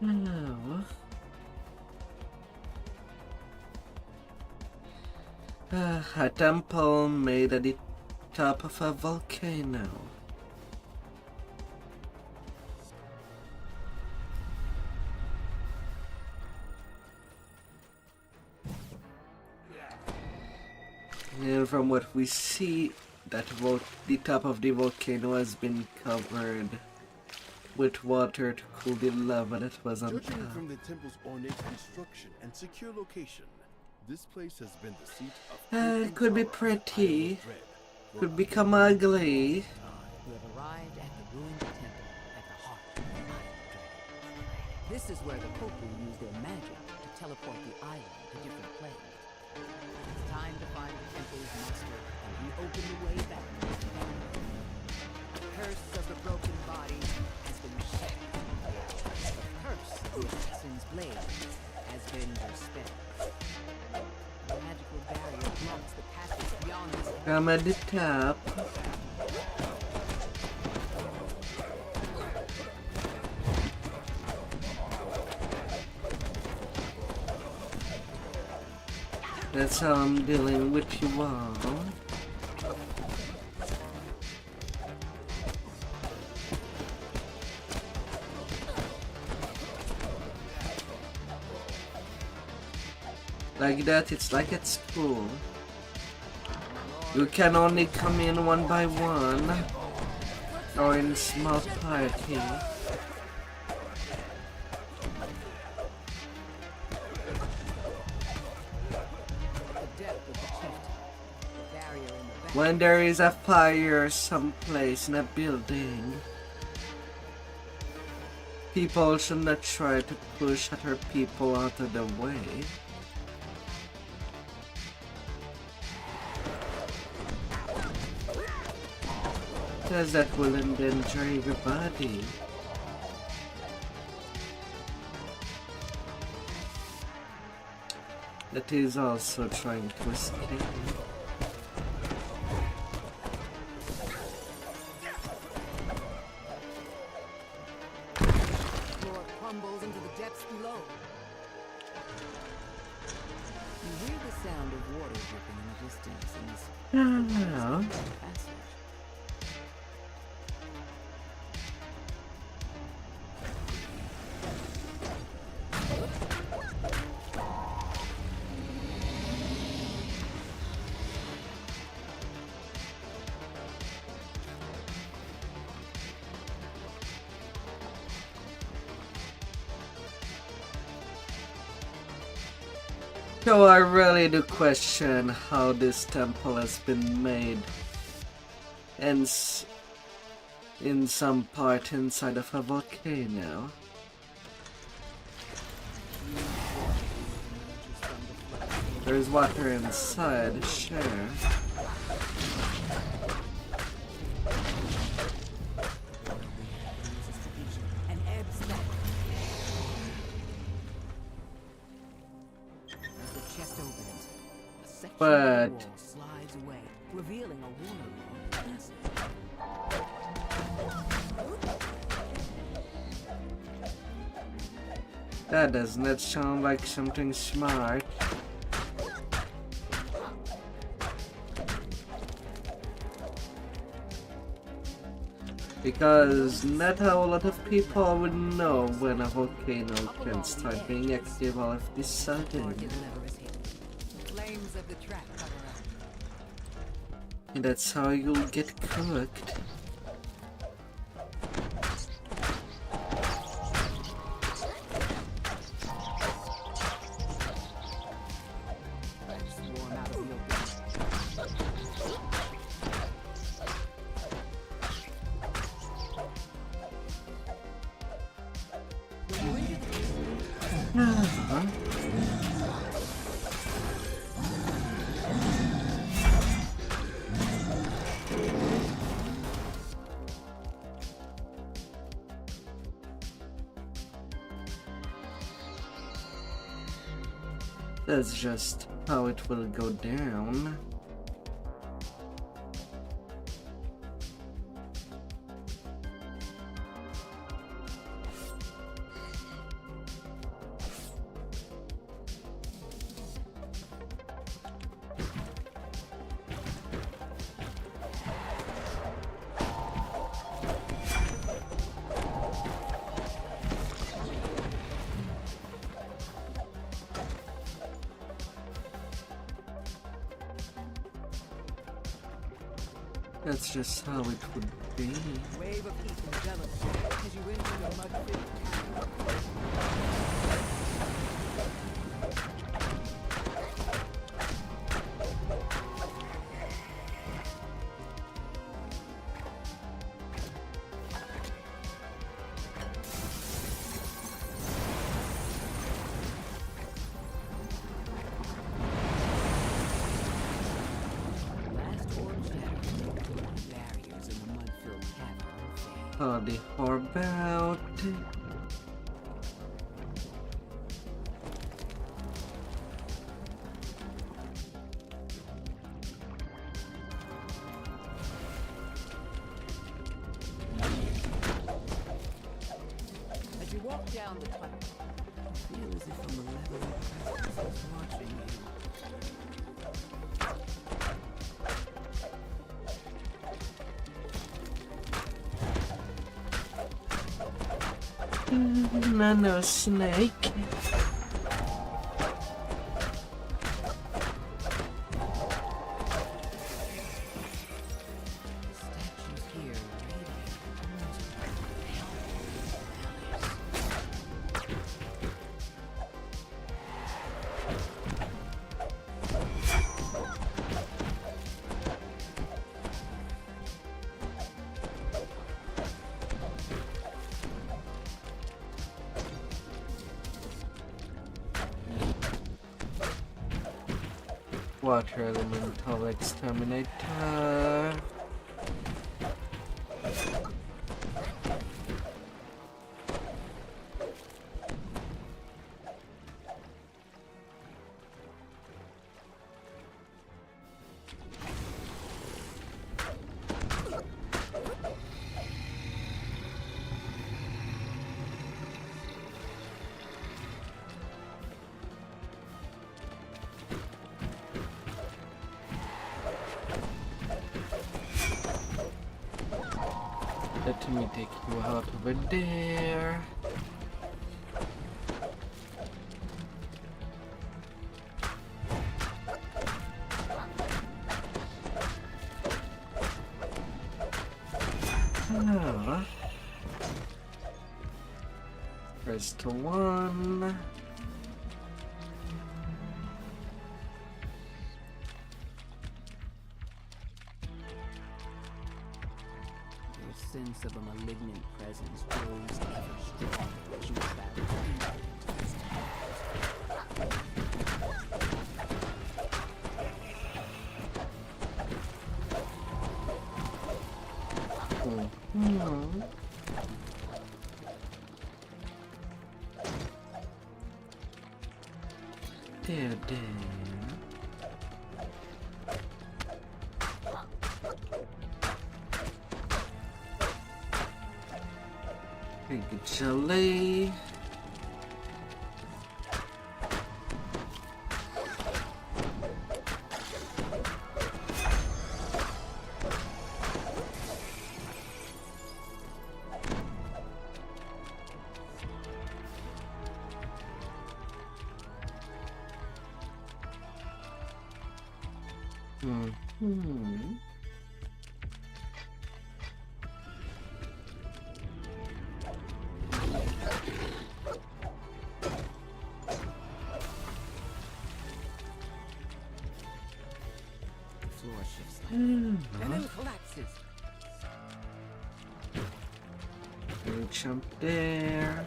Now, a temple made at the top of a volcano. And from what we see, that the top of the volcano has been covered with water to cool the lava that was on Judging top. from the temple's ornate construction and secure location, this place has been the seat of It could be pretty, could become ugly. You have arrived at the ruined temple at the heart of the Isle of Dread. This is where the Koku use their magic to teleport the island to different planes. It's time to find the temple's master and reopen the way back to the temple. The curse of the broken body has been shed. The curse of the assassin's blade has been dispelled. The magical barrier blocks the passage beyond this. I'm at the top. That's how I'm dealing with you all. Like that, it's like at school. You can only come in one by one. or in small party. When there is a fire someplace in a building, people should not try to push other people out of the way. Because that will endanger everybody. That is also trying to escape. Floor crumbles into the depths below. You hear the sound of water dripping in the distance in this passage. So I really do question how this temple has been made, and in some part inside of a volcano. There's water inside, sure. But Slides away, revealing a waterlogged passage. that does not sound like something smart. Because not a whole lot of people would know when a volcano can start being active all of this sudden. Flames of the trap cover up. And that's how you'll get cooked. That's just how it will go down. That's just how it would be. Wave of heat envelops as you enter the mud-filled The orb out. As you walk down the tunnel, you feel as if a malevolent presence is watching you. No, snake. Statues here radiate Water elemental exterminator. Let me take you out over there. Ah. Press to 1. Sense of a malignant presence grows ever stronger as you travel deeper into this There. Jelly. and then collapses. We jump there.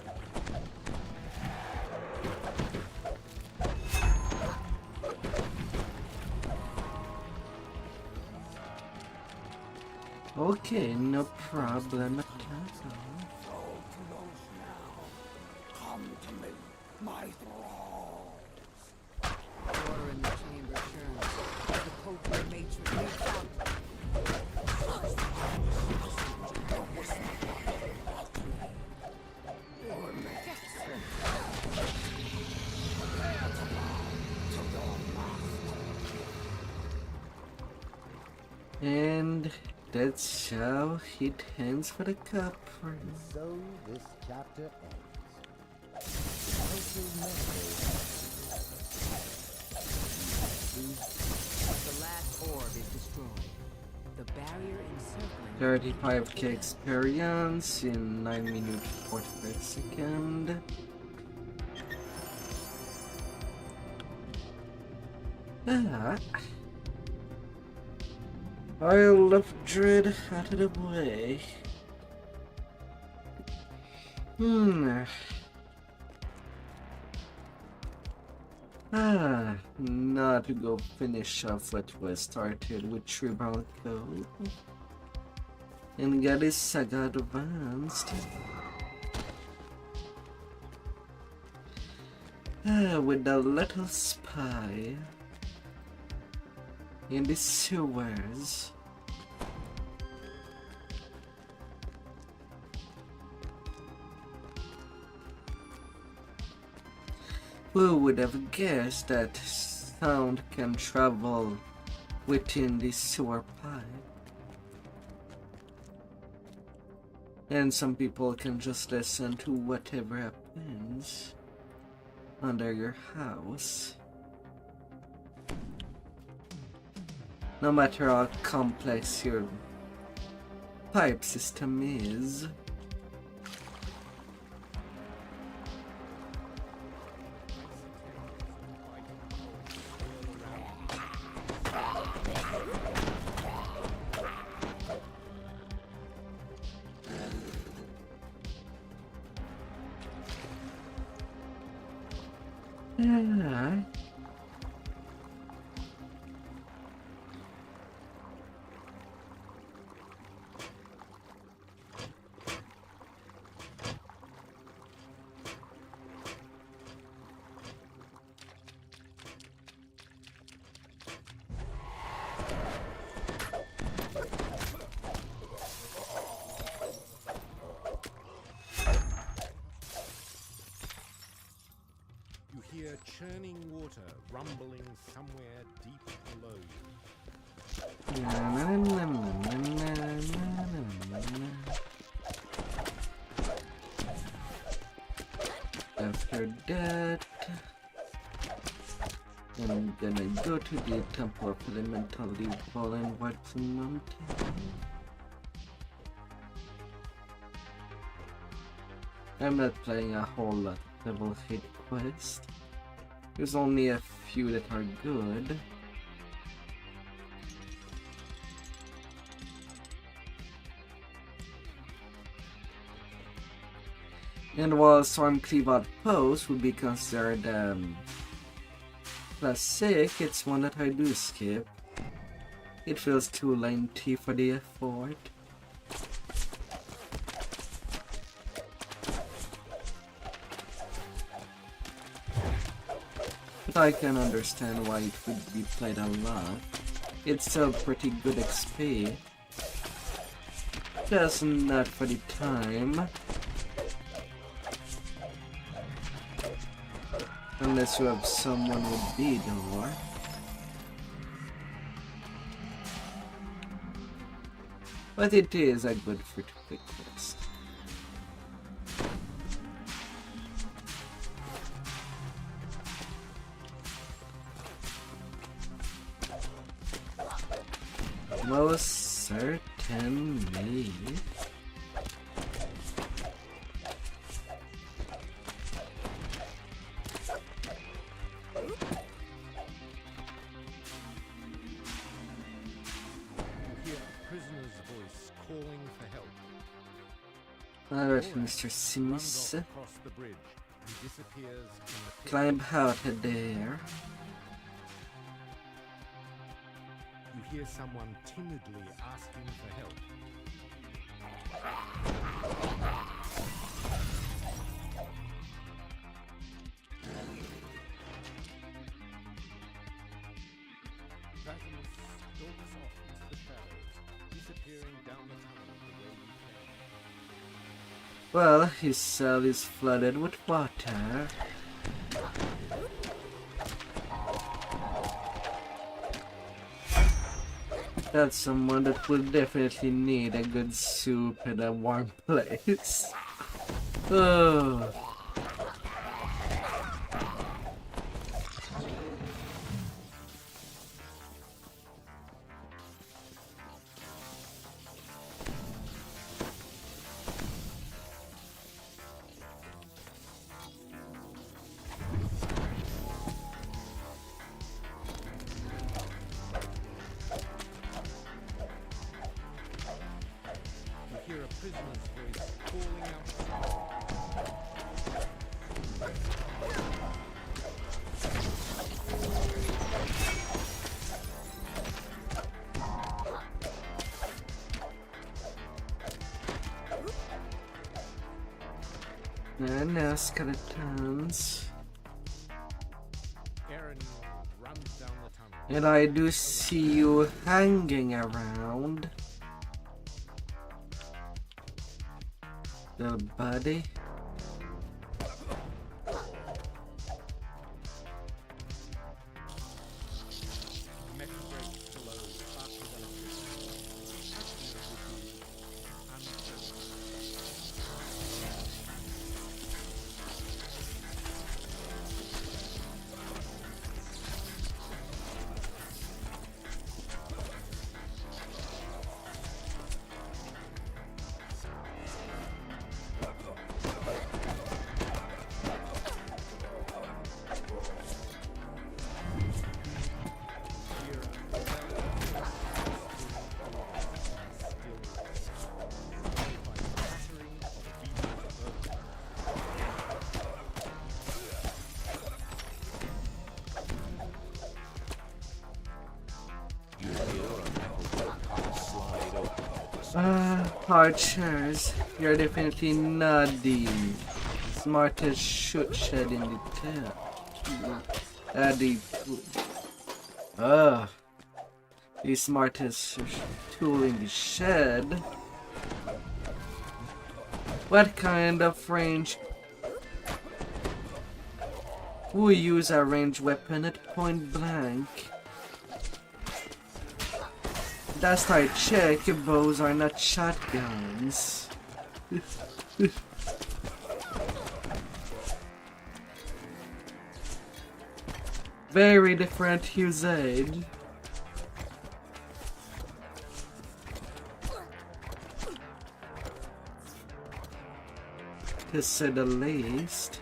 Okay, no problem at all. Come to me, my thralls. Water in the chamber churns. The potent matron leaps out. And that's how it ends for the cup. So this chapter ends. The last orb is destroyed. The barrier encircling 35k experience in 9 minutes 45 seconds. I'll left Dread out of the way. Now to go finish off what was started with Tribal Code and get his saga advanced. With the little spy in the sewers. Who would have guessed that sound can travel within the sewer pipe? And some people can just listen to whatever happens under your house. No matter how complex your pipe system is. somewhere deep below you. After that, I'm gonna go to the Temple of Elemental Wall and White Mountain. I'm not playing a whole lot of level 8 quests. There's only a few that are good. And while Stormcleave Outpost would be considered classic, it's one that I do skip. It feels too lengthy for the effort. But I can understand why it would be played a lot. It's still pretty good XP. Just not for the time. Unless you have someone with bead or. But it is a good free-to-play quest. Most certainly. Alright, Mr. Sims. Climb out there. You hear someone timidly asking for help. Battles stalks off into the shadows, disappearing down the tunnel the way you came. Well, his cell is flooded with water. That's someone that will definitely need a good soup and a warm place. Oh. And now skeletons. And I do see you hanging around. Little buddy. Archers, you're definitely not the smartest shed in the town. The smartest tool in the shed. What kind of range? Who use a ranged weapon at point blank? Last I check, bows are not shotguns. Very different usage. To say the least.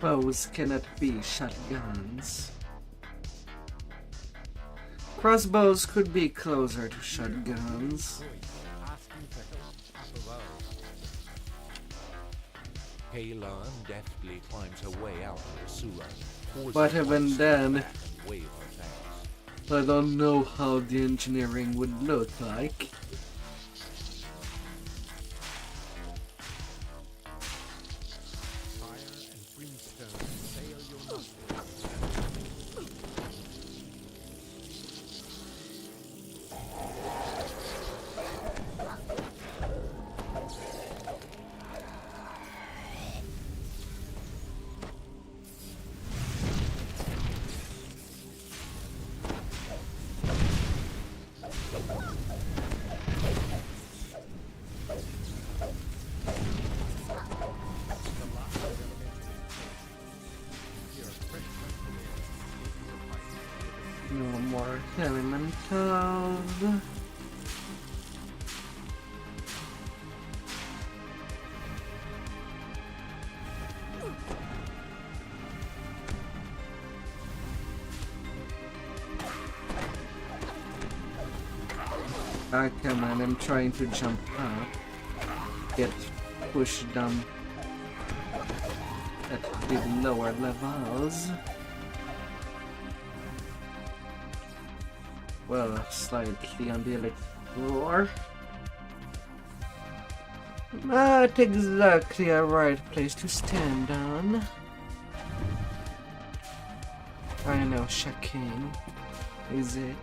Bows cannot be shotguns. Crossbows could be closer to shotguns. Halon deftly climbs her way out of the sewer. But even then, I don't know how the engineering would look like. No more elementals. Ah, come on, I'm trying to jump up. Get pushed down at the lower levels. Well, slightly on the electric floor. Not exactly a right place to stand on. I know, Shakin. Is it?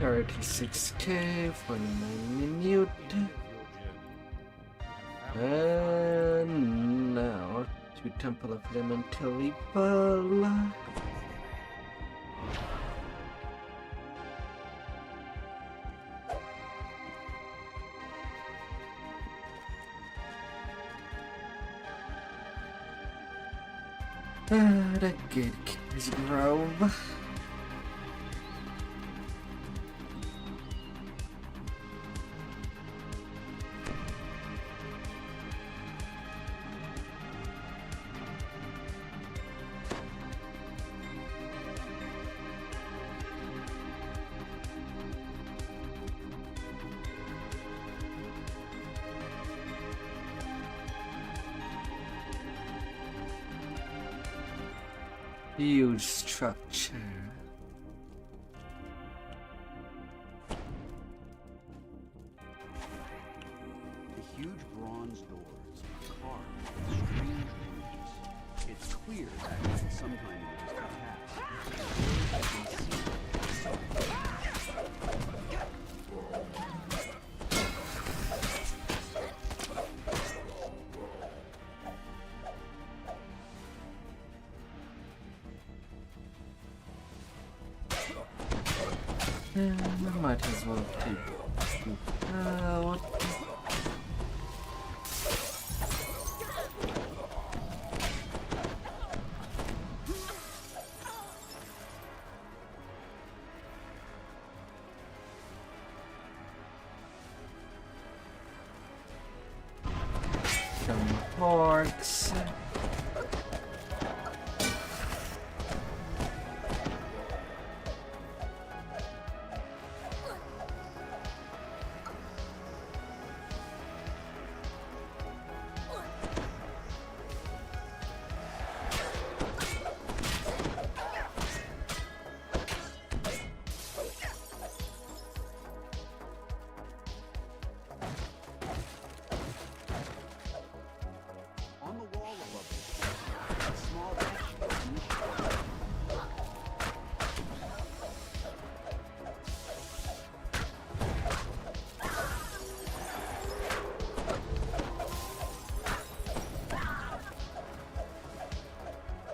$36K for 9 minutes. And now to Temple of Elemental Evil. The good King's Grove. Huge structure. The huge bronze doors are carved with strange runes. It's clear that it's some kind of I might as well take you out. Some orcs. On the wall above you, a small ash in the shadow.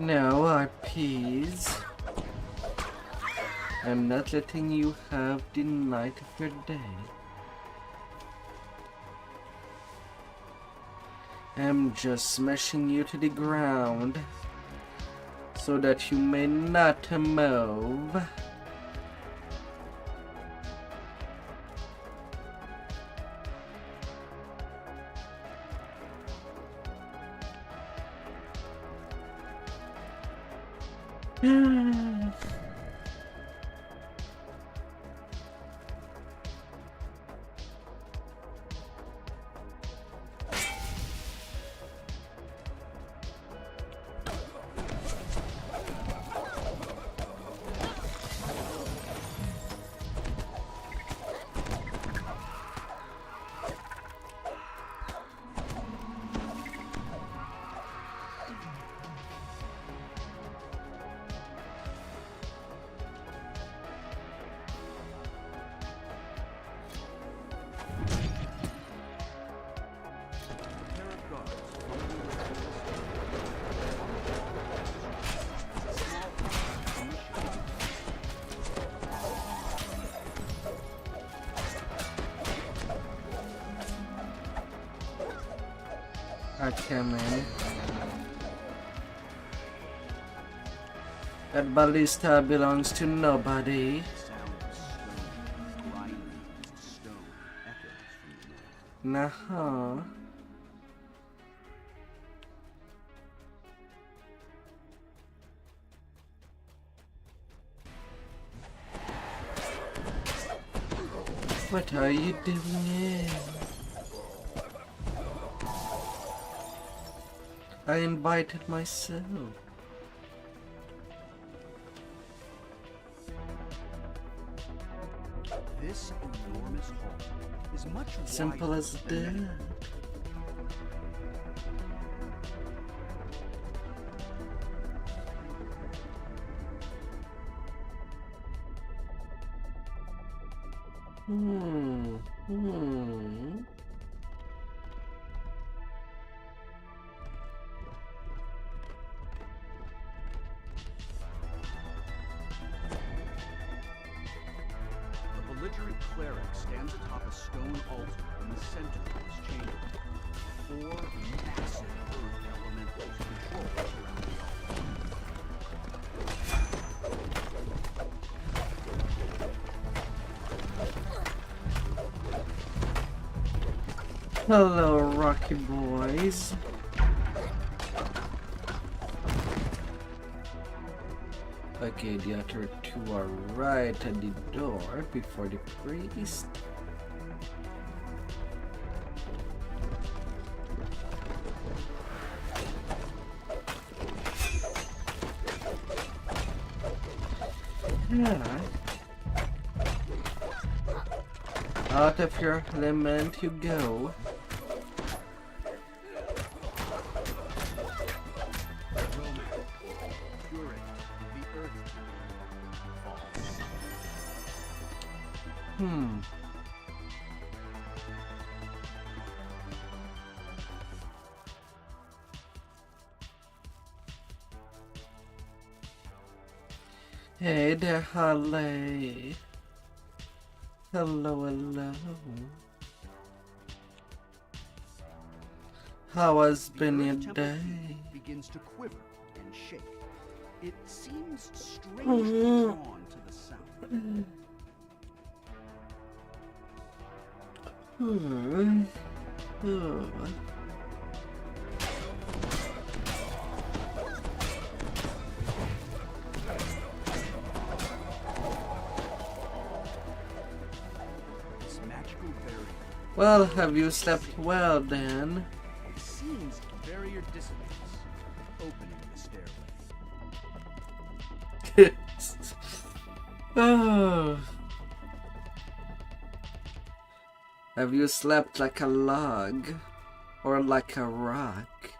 No, RPs. I'm not letting you have the night of your day. I'm just smashing you to the ground so that you may not move. Okay, man. That ballista belongs to nobody. Nah. What are you doing here? I invited myself. This enormous hall is much simple as that. The belligerent cleric stands atop a stone altar in the center of his chamber. 4 massive earth elementals control around the altar. Hello, Rocky boys. Okay, the other two are right at the door before the priest. Yeah. Out of your element you go. Hey there, Harley. Hello, hello. How has been your day? Begins to quiver and shake. It seems strangely drawn to the sound. This magical barrier. Well, have you slept well then? It seems the barrier dissipates, opening the stairway. Oh. Have you slept like a log or like a rock?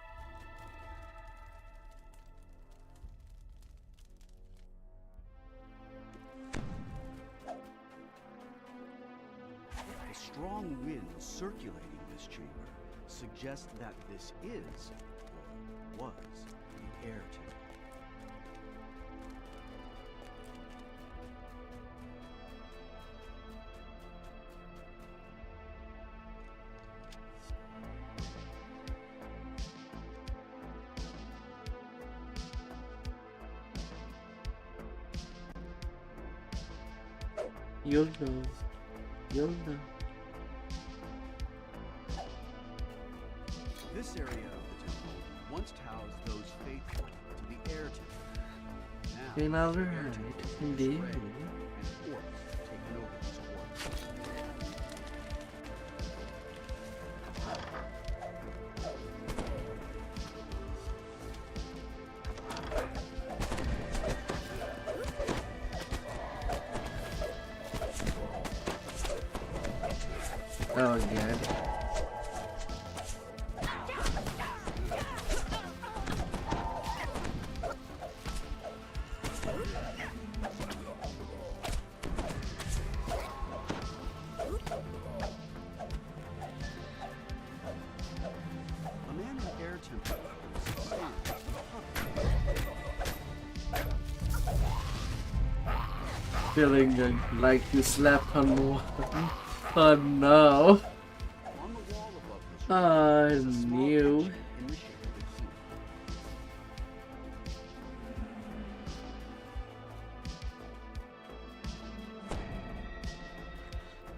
The strong winds circulating this chamber suggest that this is, or was, the air temple. You'll know. You'll know. This area of the temple once housed those faithful to the air temple. Now, You're not the air right, temple is indeed. destroyed, and orcs have taken over this quarter. Oh, God. A man in the air temple was Feeling like you slept on one. Oh no. on the wall above this I room is a small knew. etching in the shape of a key.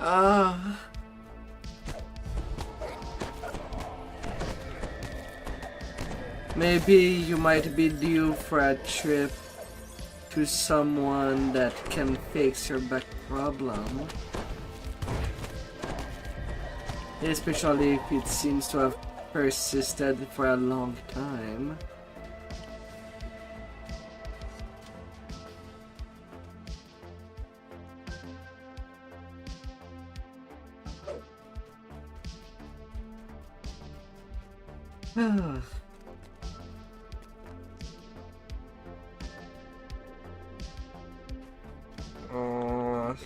Ah. Maybe you might be due for a trip to someone that can fix your back problem. Especially if it seems to have persisted for a long time.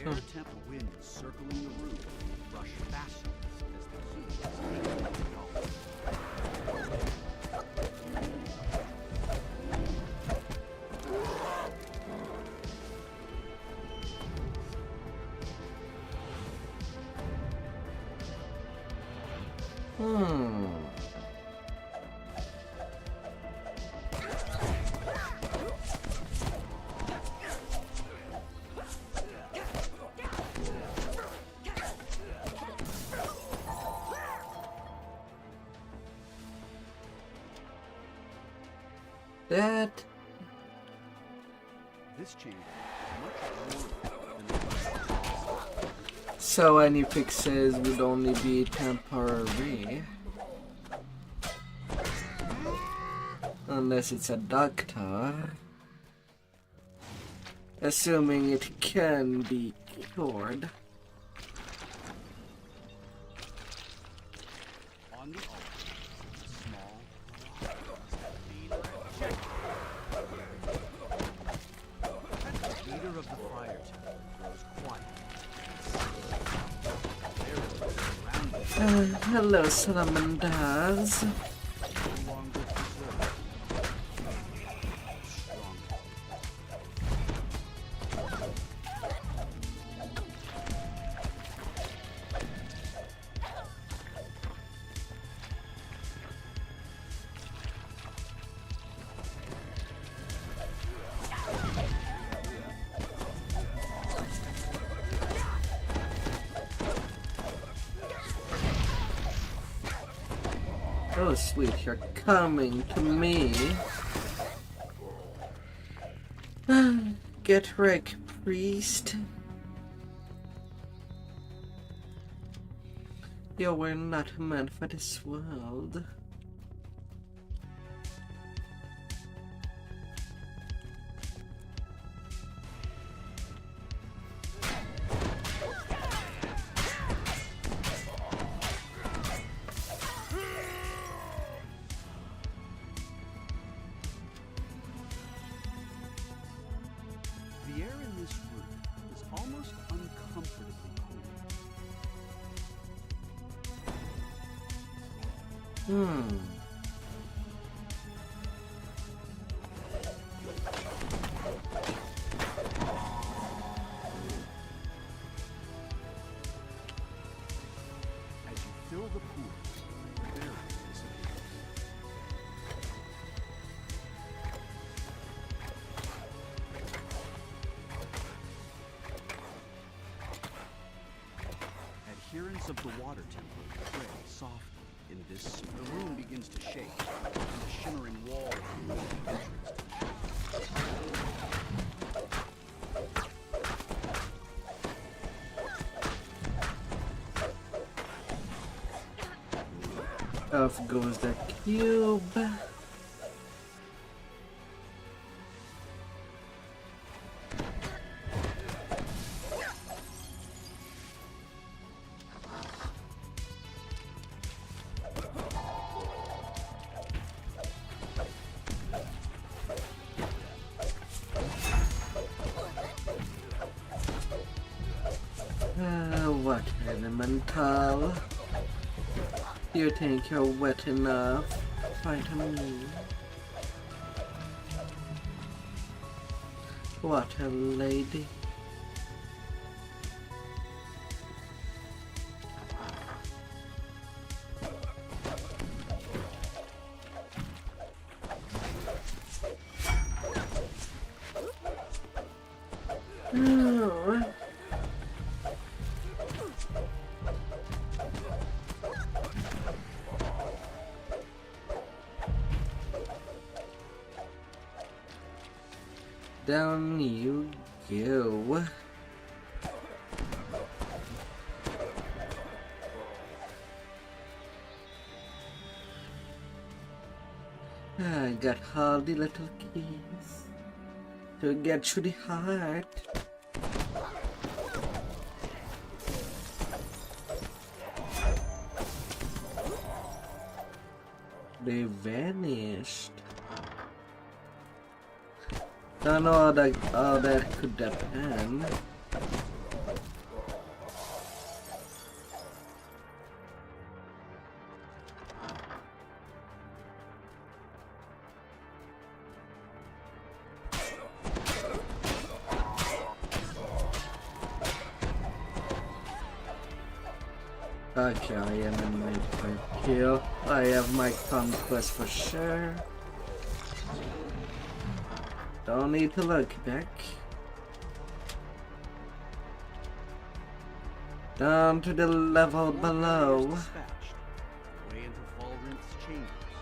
Air temple winds circling the room rush faster as the key is taken from the altar. That. This chamber is much warmer than the rest. So any fixes would only be temporary. Unless it's a doctor. Assuming it can be cured. On the altar, a small cross that the leader of the fire temple grows quiet. Hello, salamanders. No longer preserved. Strong. Oh, sweet, you're coming to me. Get wrecked, priest. You were not meant for this world. The air in this room is almost uncomfortably cool. As you fill the pool, berries disappear. Adherents of the water temple pray softly. In this, the room begins to shake, and the shimmering wall of the entrance to Off goes the cube. What elemental? You think you're wet enough? Fight me. What a lady. Oh. Down you go. I got all the little keys to get to the heart. They vanished. Don't know how that could happen. Okay, I am in my kill. I have my conquest for sure. Don't need to look back. Down to the level below. dispatched. The way into Falrinth's chambers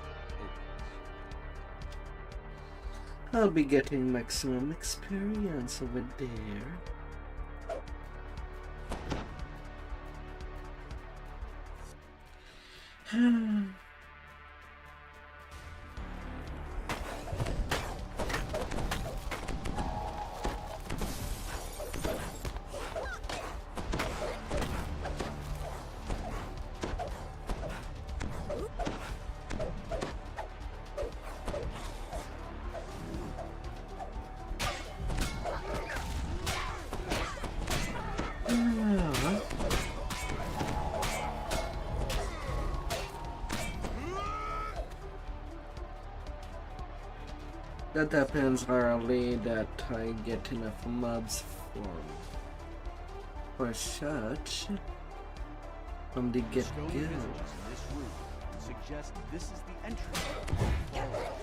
opens. I'll be getting maximum experience over there. That happens rarely that I get enough mobs for such from the get Stone go. visages in this room suggest this is the entrance to Falrinth's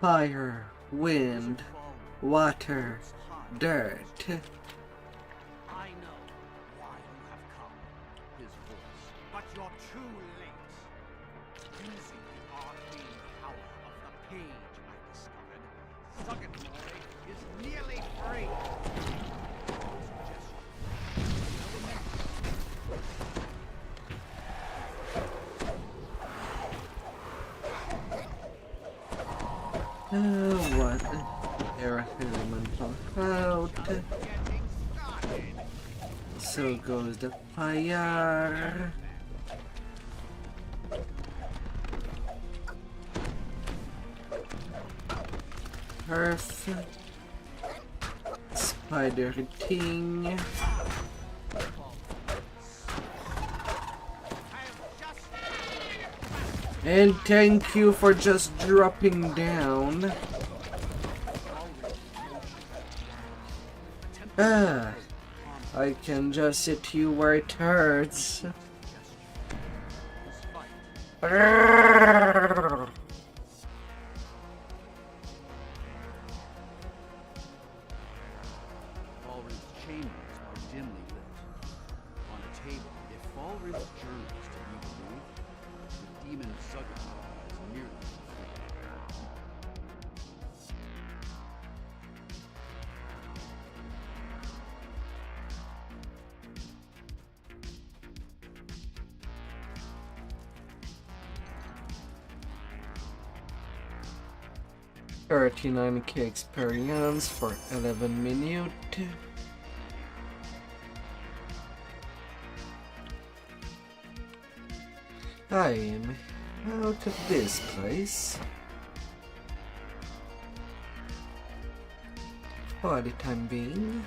Fire, wind, water, dirt. I know why you have come, his voice, but you're too late. Using the arcane power of the page I discovered, Suggenmoy is nearly free. What? Air elemental out. So goes the fire. Earth. Spider thing. And thank you for just dropping down. I can just hit you where it hurts. Falrin's chambers are dimly lit. On a table, if Falrin's journeys to be removed, the demon Suggenmoy is nearly complete. $39k experience for 11 minutes. I am out of this place. For the time being.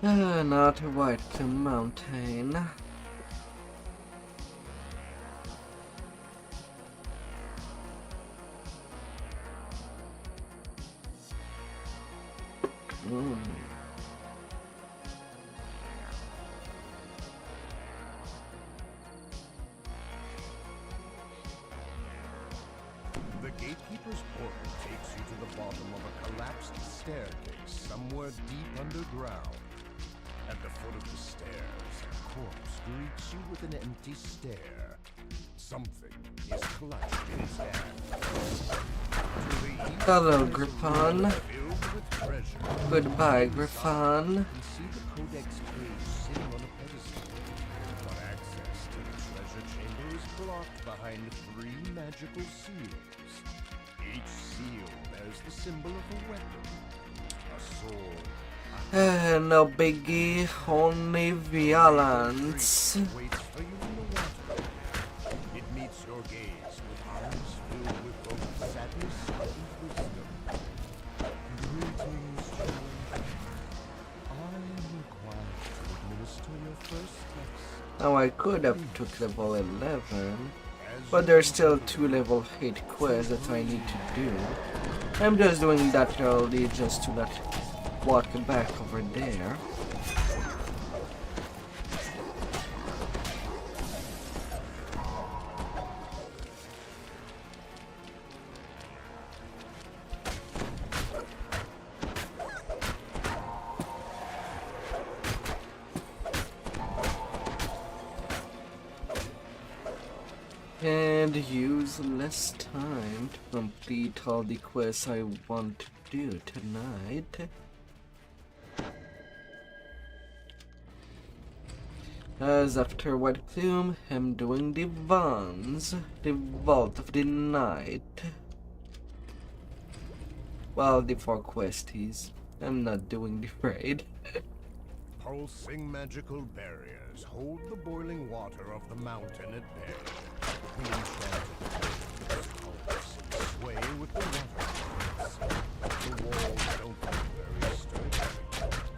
Not a White Mountain. The gatekeeper's portal takes you to the bottom of a collapsed staircase somewhere deep underground. At the foot of the stairs, a corpse greets you with an empty stare. Something is clutched in its hand. Hello, Griffon. Goodbye, Griffon. You can see the codex page sitting on a pedestal. But access to the treasure chamber is blocked behind 3 magical seals. Each seal bears the symbol of a weapon. A sword. No biggie, only violence. Waits for you in the water. It meets your gaze with eyes filled with both sadness and wisdom. Greetings, children. I am required to administer your first test. Now I could have took level 11, but there's still 2 level 8 quests that I need to do. I'm just doing that early just to not walk back over there. And use less time to complete all the quests I want to do tonight. As after White Plume, I'm doing the Vans, the Vault of the Night. Well, the 4 questies. I'm not doing the raid. Pulsing magical barriers hold the boiling water of the mountain at bay. The enchanted barriers pulse and sway with the water currents. The walls don't look very sturdy,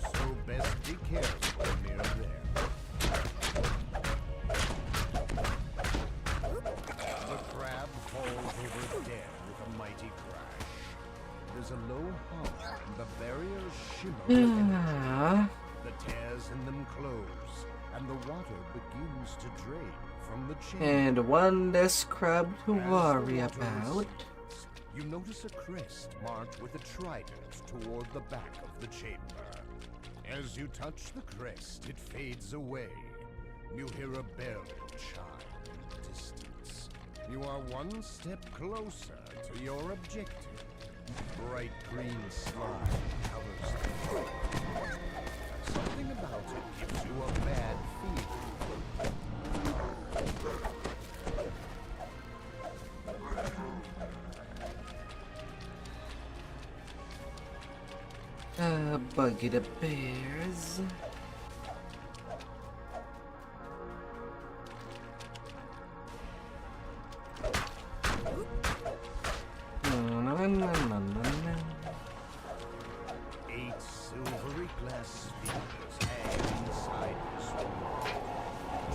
so best be careful near there. The crab falls over dead with a mighty crash. There's a low hum, and the barriers shimmer with energy. The tears in them close, and the water begins to drain from the chamber. And one less scrub to As the worry water about. recedes, you notice a crest marked with a trident toward the back of the chamber. As you touch the crest, it fades away. You hear a bell chime in the distance. You are one step closer to your objective. Bright green slime covers the floor. Something about it gives you a bad feeling. Buggy the Bears. Eight silvery glass spheres hang inside this wall.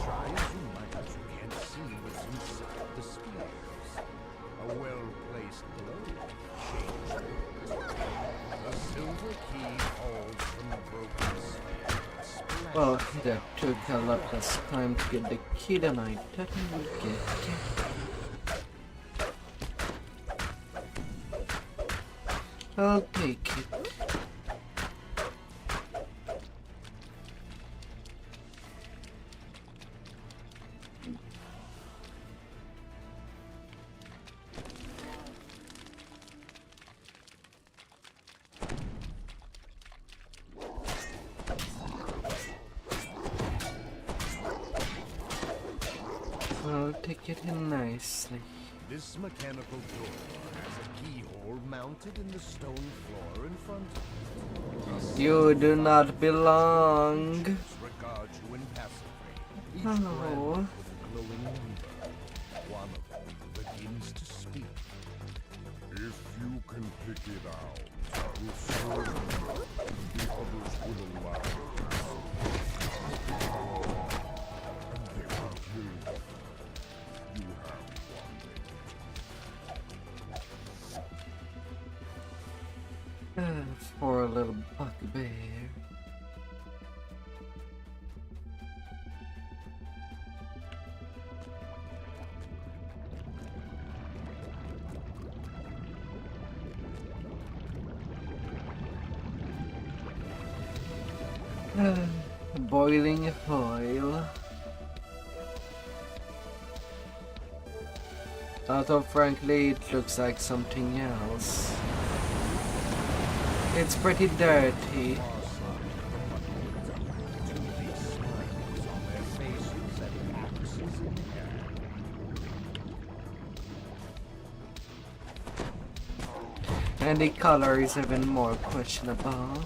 Try as you might, you can't see what's inside the spheres. A well-placed globe changed it. A silver key falls from the broken sphere. Well, that took a lot less time to get the key than I thought I would get. I'll take it. I'll take it in nicely. This mechanical door has a keyhole mounted in the stone floor in front of it. You do not belong. Regard you impassively. Each Hello. brand with a glowing number. One of them begins to speak. If you can pick it out, we'll serve you. The others will allow it. And they will kill you. You have For a little bugbear. Boiling oil. Although frankly it looks like something else. It's pretty dirty. And the color is even more questionable.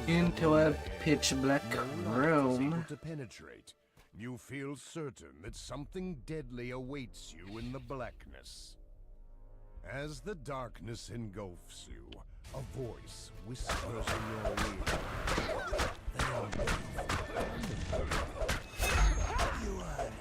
Into a pitch black room. To penetrate, you feel certain that something deadly awaits you in the blackness. As the darkness engulfs you, a voice whispers in your ear. You are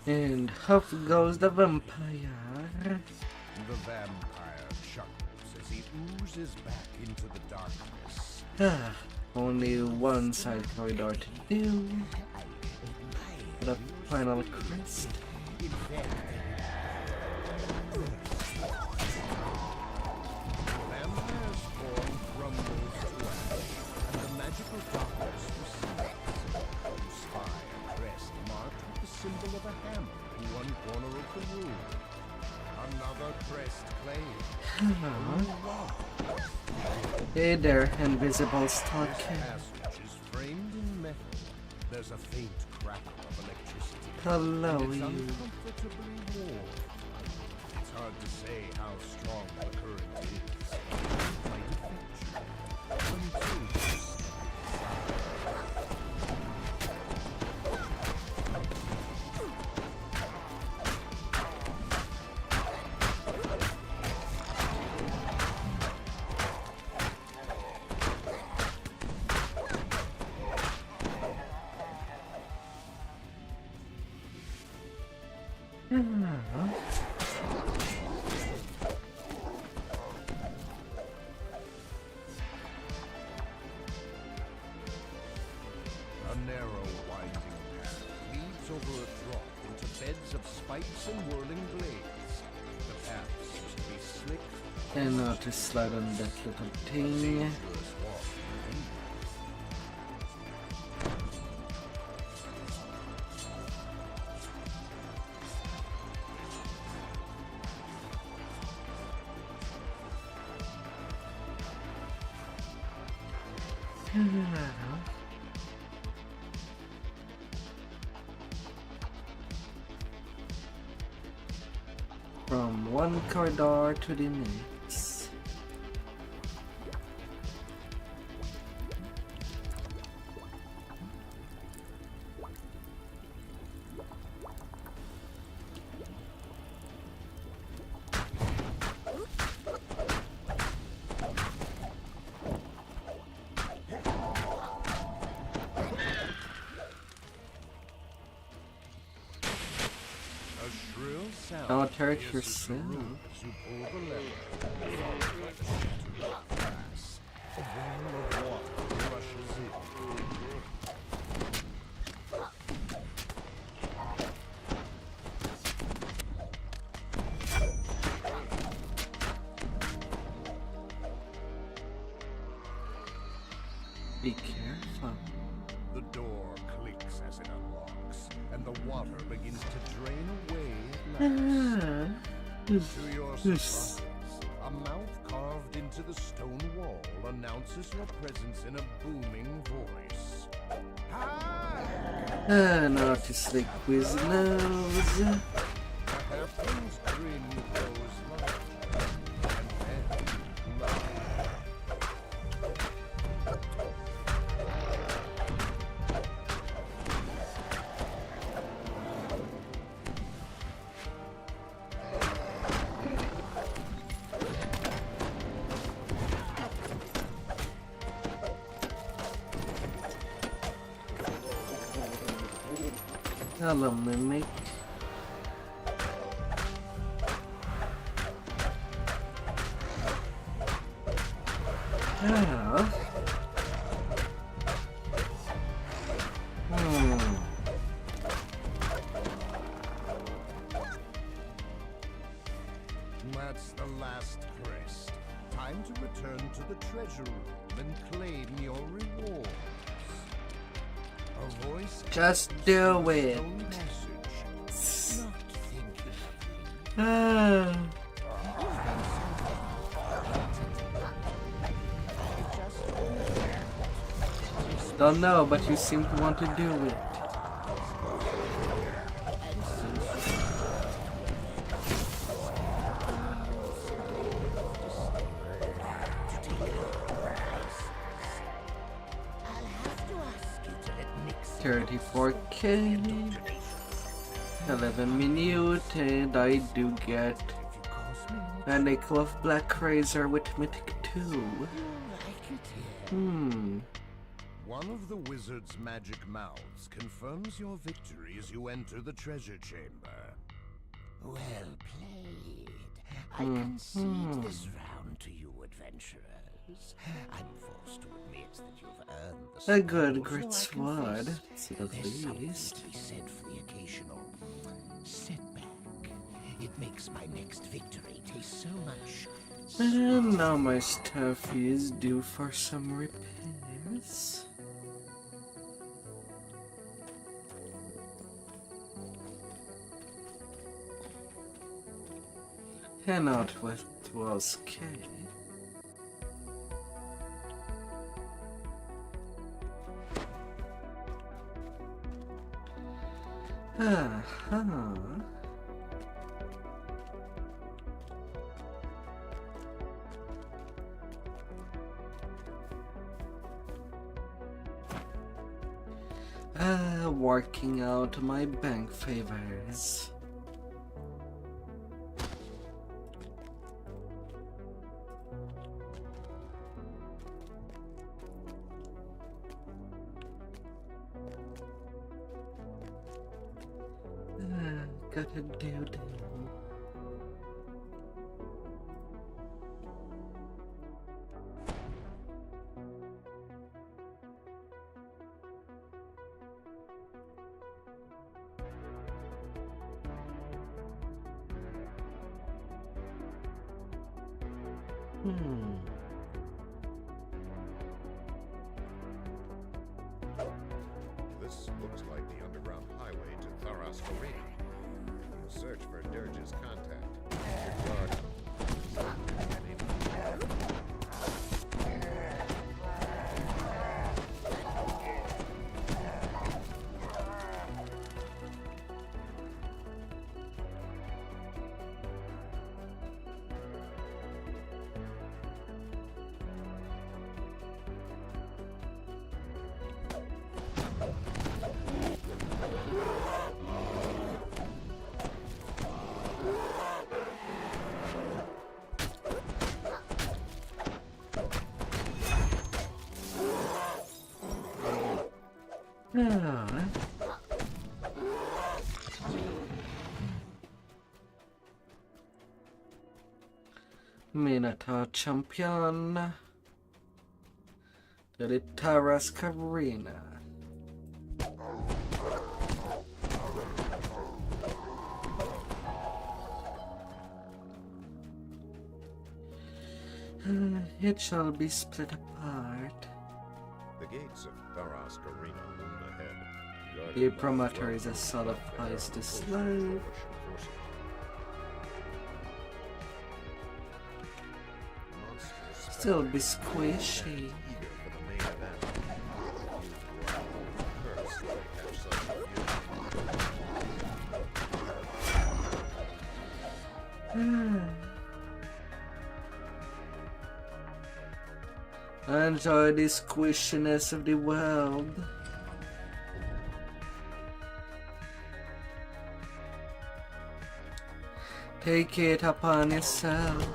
and off goes the vampire. The vampire chuckles as he oozes back into the darkness. Only one side corridor to do. The final crest. Vampire's form crumbles to ash, and the magical darkness recedes. pressed clay. Hey there, invisible This stalker. passage is framed in metal. There's a faint crackle of electricity. Hello, and it's you. uncomfortably warm. It's hard to say how strong the current is. It might affect you until you step aside. A narrow, winding path leads over a drop into beds of spikes and whirling blades. The path seems to be slick, And not to slide on that little thing. dangerous walk indeed. From one corridor to the next. A shrill sound Don't hurt pierces yourself. the room as you pull the lever, followed by the shatter of glass. A wall of water rushes in. Be careful. The door clicks as it unlocks, and the water begins to drain away at last. To your Yes. surprise, a mouth carved into the stone wall announces your presence in a booming voice. Hi! Not to slick with nose. The halfling's grin grows larger, and then louder. Hello, mimic. Yeah. That's the last crest. Time to return to the treasure room and claim your rewards. A voice Just do it. stone message. Not thinking of you. Ah. Don't know, but you seem to want to do it. I'll have to ask you to let Nick 34k, 11 minute, and I do get a nickel of black razor with mythic 2. One of the wizard's magic mouths confirms your victory as you enter the treasure chamber. Well played. I concede this round to you, adventurers. I'm forced to admit that you've earned the A good spoils, grit though I sword, confess to the there's something least. to be said for the occasional setback. It makes my next victory taste so much. And now my stuff is due for some repairs. Cannot what was K. Working out my bank favors. Gotta do. This looks like the underground highway to Tharas Arena. Search for Dirge's contact. Guard. Minotaur champion. The Taras Arena. It shall be split apart. The gates of Tharas Arena loom ahead. The promoter is a sort of place to slave. Still be squishy. Enjoy the squishiness of the world. Take it upon yourself.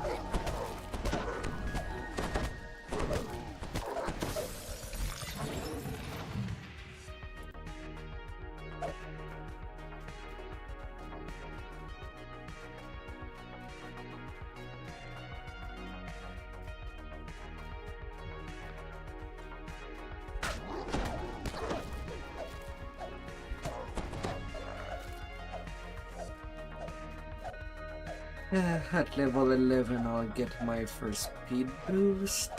At level 11 I'll get my first speed boost.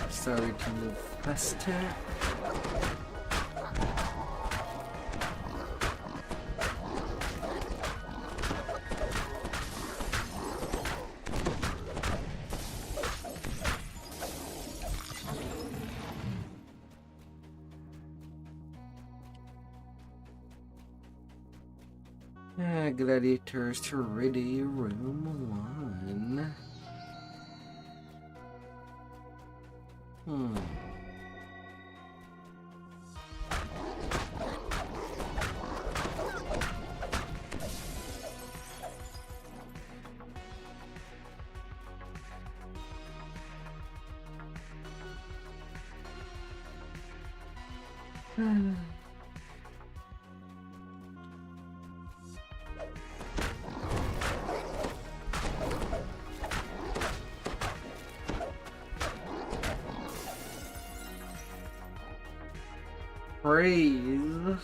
Sorry to move faster. Gladiators to ready room 1. Breathe.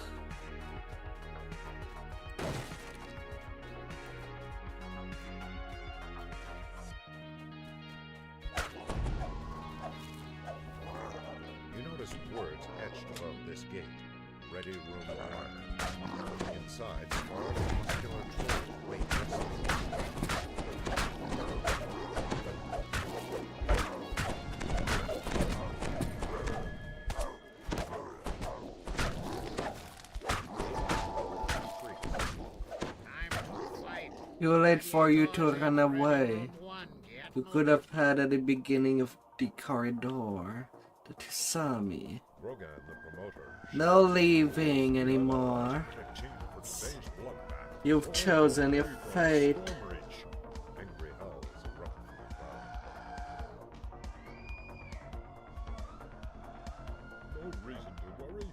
You notice words etched above this gate. Ready room line. Inside, large muscular trolls wait Too late for you to run away. You could have had at the beginning of the corridor that you saw me. Rogan, the promoter. No leaving anymore. You've chosen your fate. Angry howls erupt from above. No reason to worry.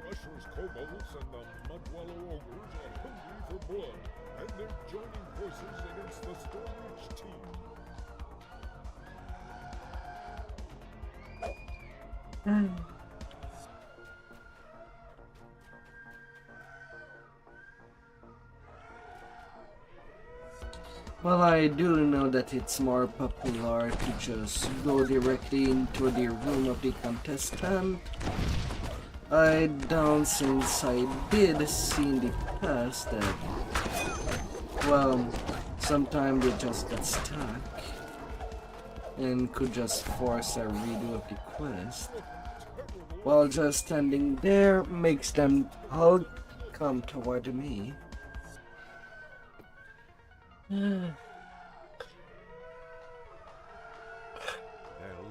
Rushers, kobolds, and the mudwallow ogres are hungry for blood, and they're joining forces against the Stormreach team. Well, I do know that it's more popular to just go directly into the room of the contestant. I don't, since I did see in the past that, well, sometimes they just got stuck and could just force a redo of the quest. While just standing there makes them all come toward me.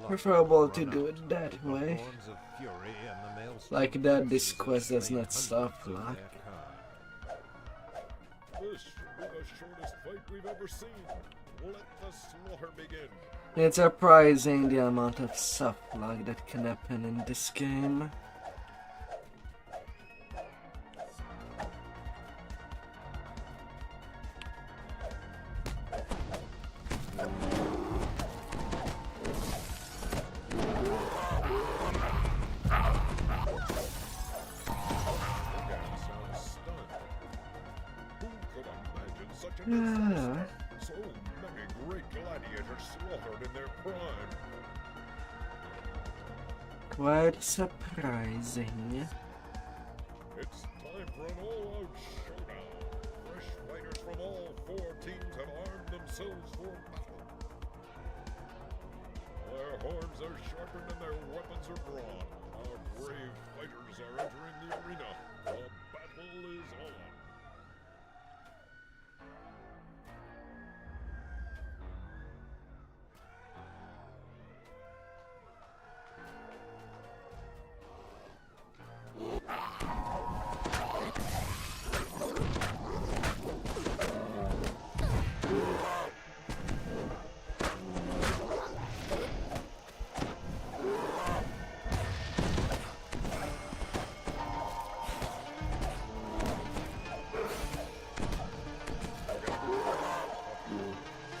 Preferable to do it that way. Like that, this quest does not soft lock. This should be the shortest fight we've ever seen. Let the slaughter begin. It's surprising the amount of soft lock that can happen in this game. Yeah. So many great gladiators slaughtered in their prime. Quite surprising. It's time for an all-out showdown. Fresh fighters from all four teams have armed themselves for battle. Their horns are sharpened and their weapons are drawn. Our brave fighters are entering the arena. The battle is on.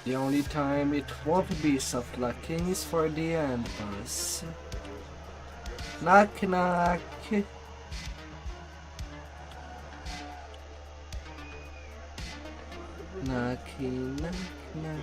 The only time it won't be soft locking is for the end boss. Knock knock. Knocky knock knock.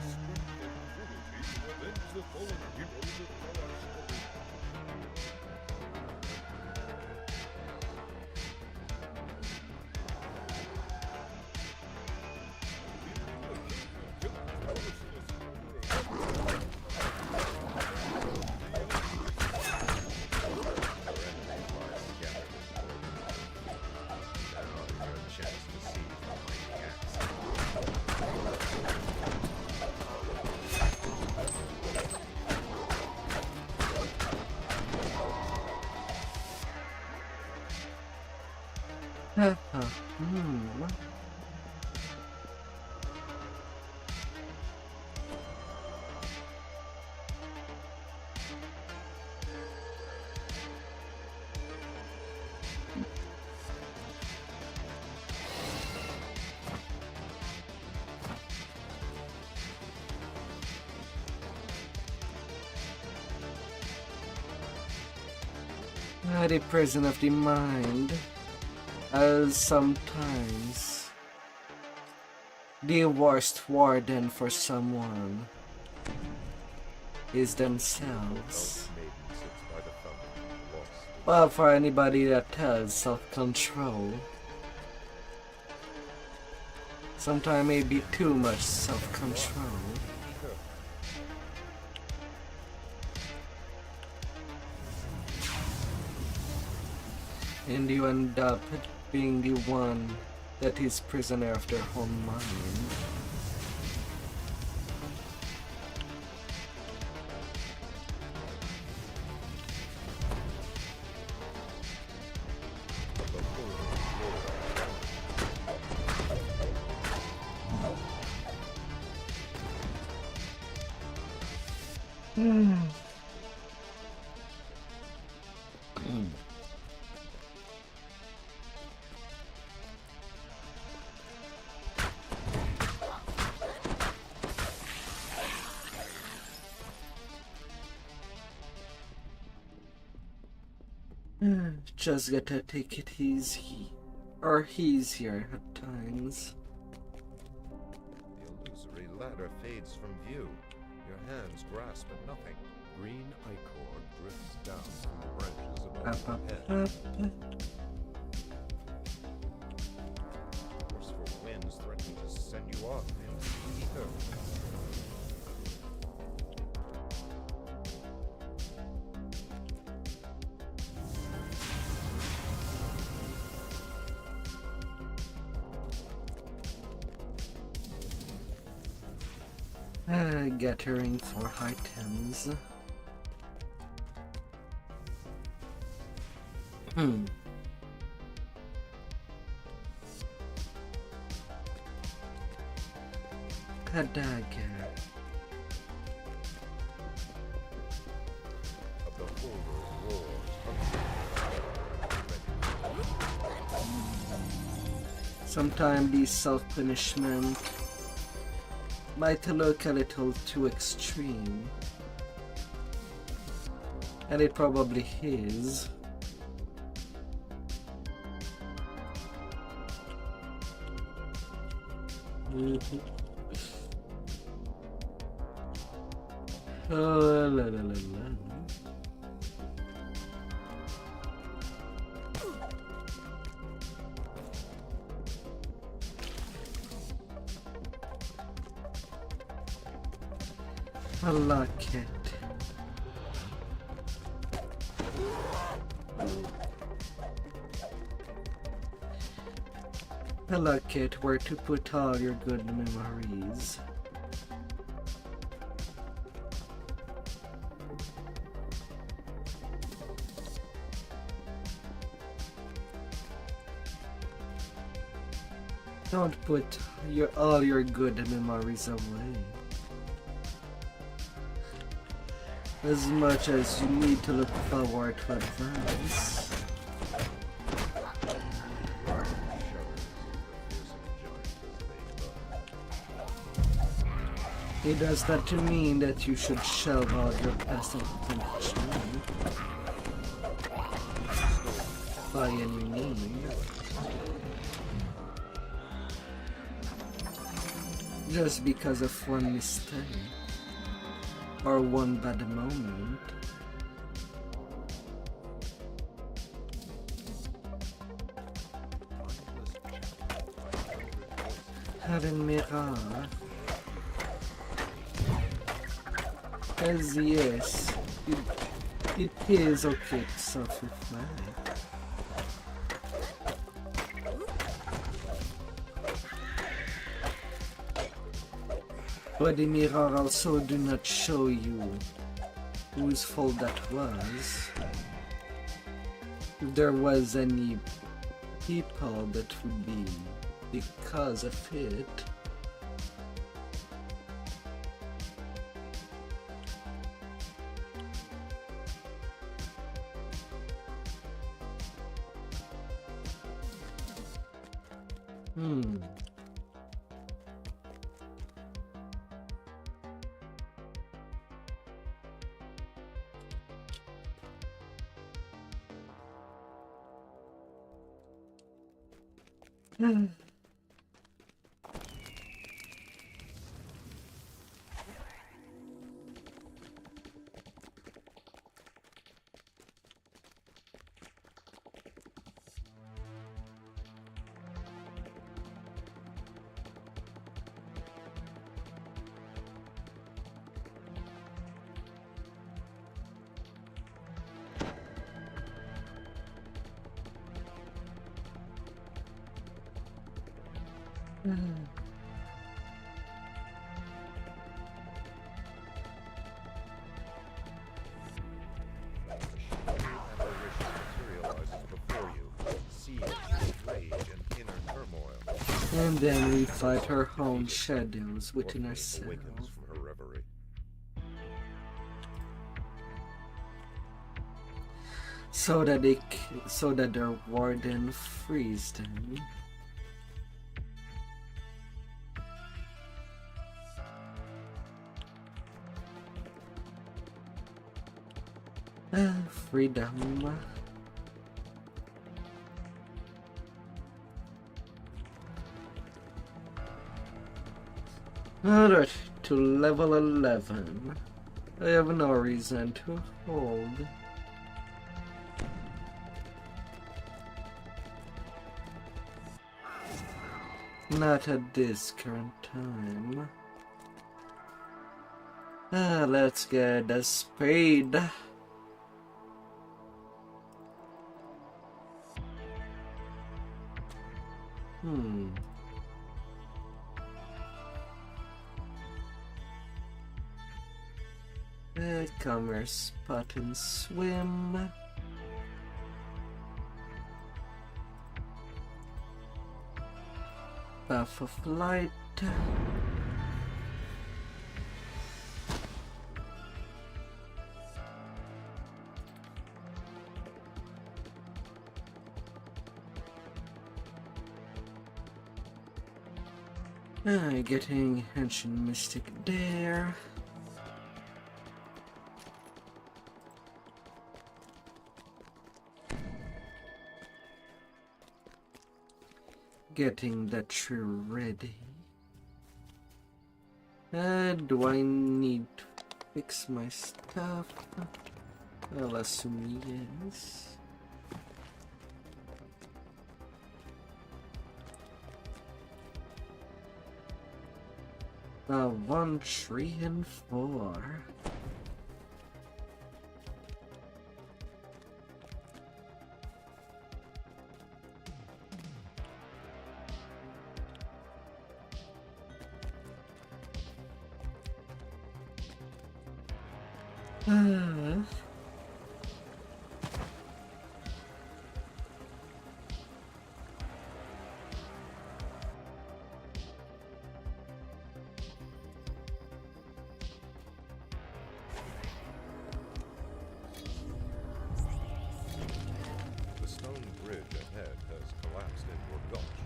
The prison of the mind, as sometimes the worst warden for someone is themselves. Maiden sits by the fountain, lost Well, for anybody that has self-control, sometimes maybe too much self-control. And you end up being the one that is prisoner of their own mind. Just gotta take it easy, or easier at times. The illusory ladder fades from view. Your hands grasp at nothing. Green ichor drifts down from the branches above your head. Forceful winds threaten to send you off into the ether. Gathering for items. A dagger. A beholder roars. Sometimes the self-punishment might look a little too extreme, and it probably is. Oh, la la la la. I like it. I like it where to put all your good memories. Don't put all your good memories away. As much as you need to look forward to advance. It does not mean that you should shelve out your past intention by any means. Just because of one mistake or one bad moment. Having mirror. As yes, it is okay to self-reflect. But the mirror also do not show you whose fault that was. If there was any people that would be because of it. Apparition materializes before you, seething with rage and inner turmoil. And then we fight our own shadows within Orphan awakens ourselves. from her reverie. So that their warden frees them. Freedom. Alright, to level 11. I have no reason to hold. Not at this current time. Let's get a spade. Commerce spot and swim. Path of light. Getting ancient mystic there. Getting the tree ready. Do I need to fix my stuff? I'll assume yes. One, 3, and 4. The stone bridge ahead has collapsed into a gulch.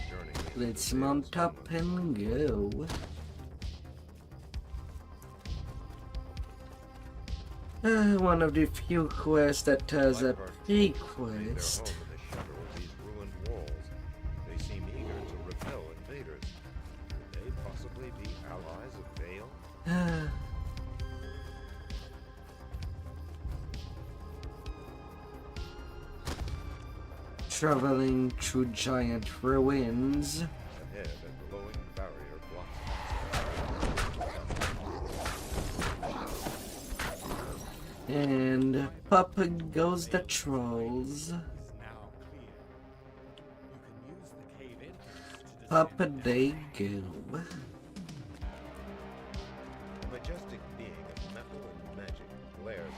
Journey Let's mount up and go. One of the few quests that has a pre-quest. These ruined walls. They seem eager to repel invaders. Could they possibly be allies of Vale? Traveling through giant ruins. Ahead, a glowing barrier blocks access. And up goes the trolls. Up they go. Majestic being of metal and magic glares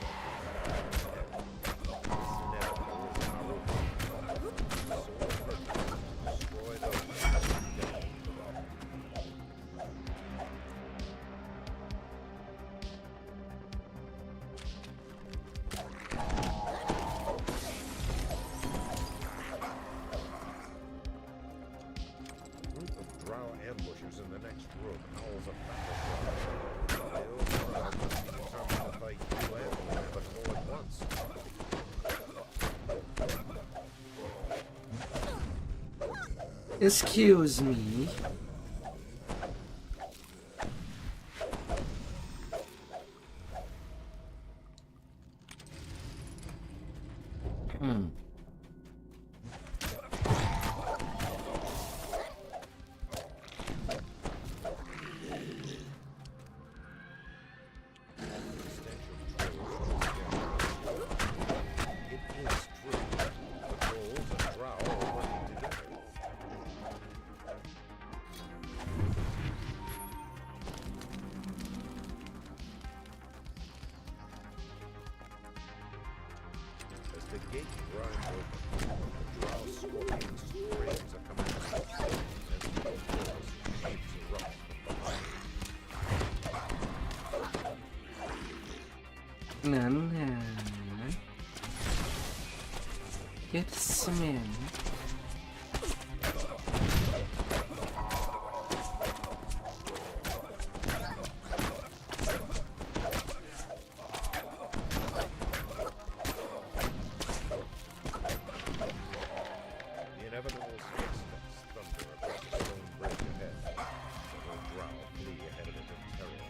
ambushers in the next room. Owls of battle. Determined to fight two animals, but all at once. Excuse me. gate grinds open. The drow scorpions' rays are coming out. As the outdoors, shapes erupt from behind. Nanna. Get some in. The inevitable footsteps thunder across the stone bridge ahead. Several drow flee ahead of it in terror.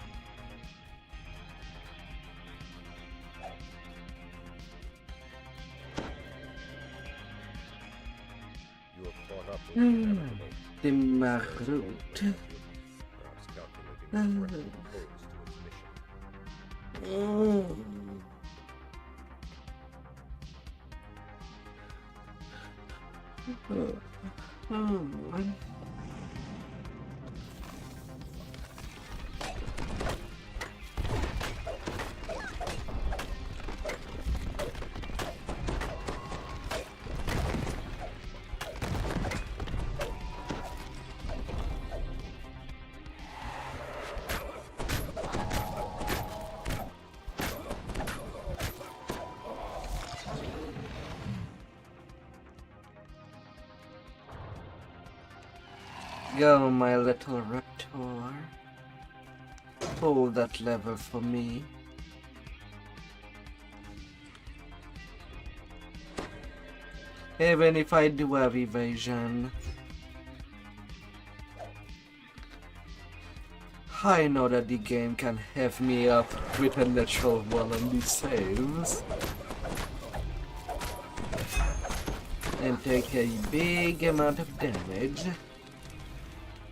You have caught up with the inevitable. The Marut. Perhaps calculating the threat posed to its mission. Go, my little raptor. Hold that lever for me. Even if I do have evasion, I know that the game can have me up with a natural one on these saves and take a big amount of damage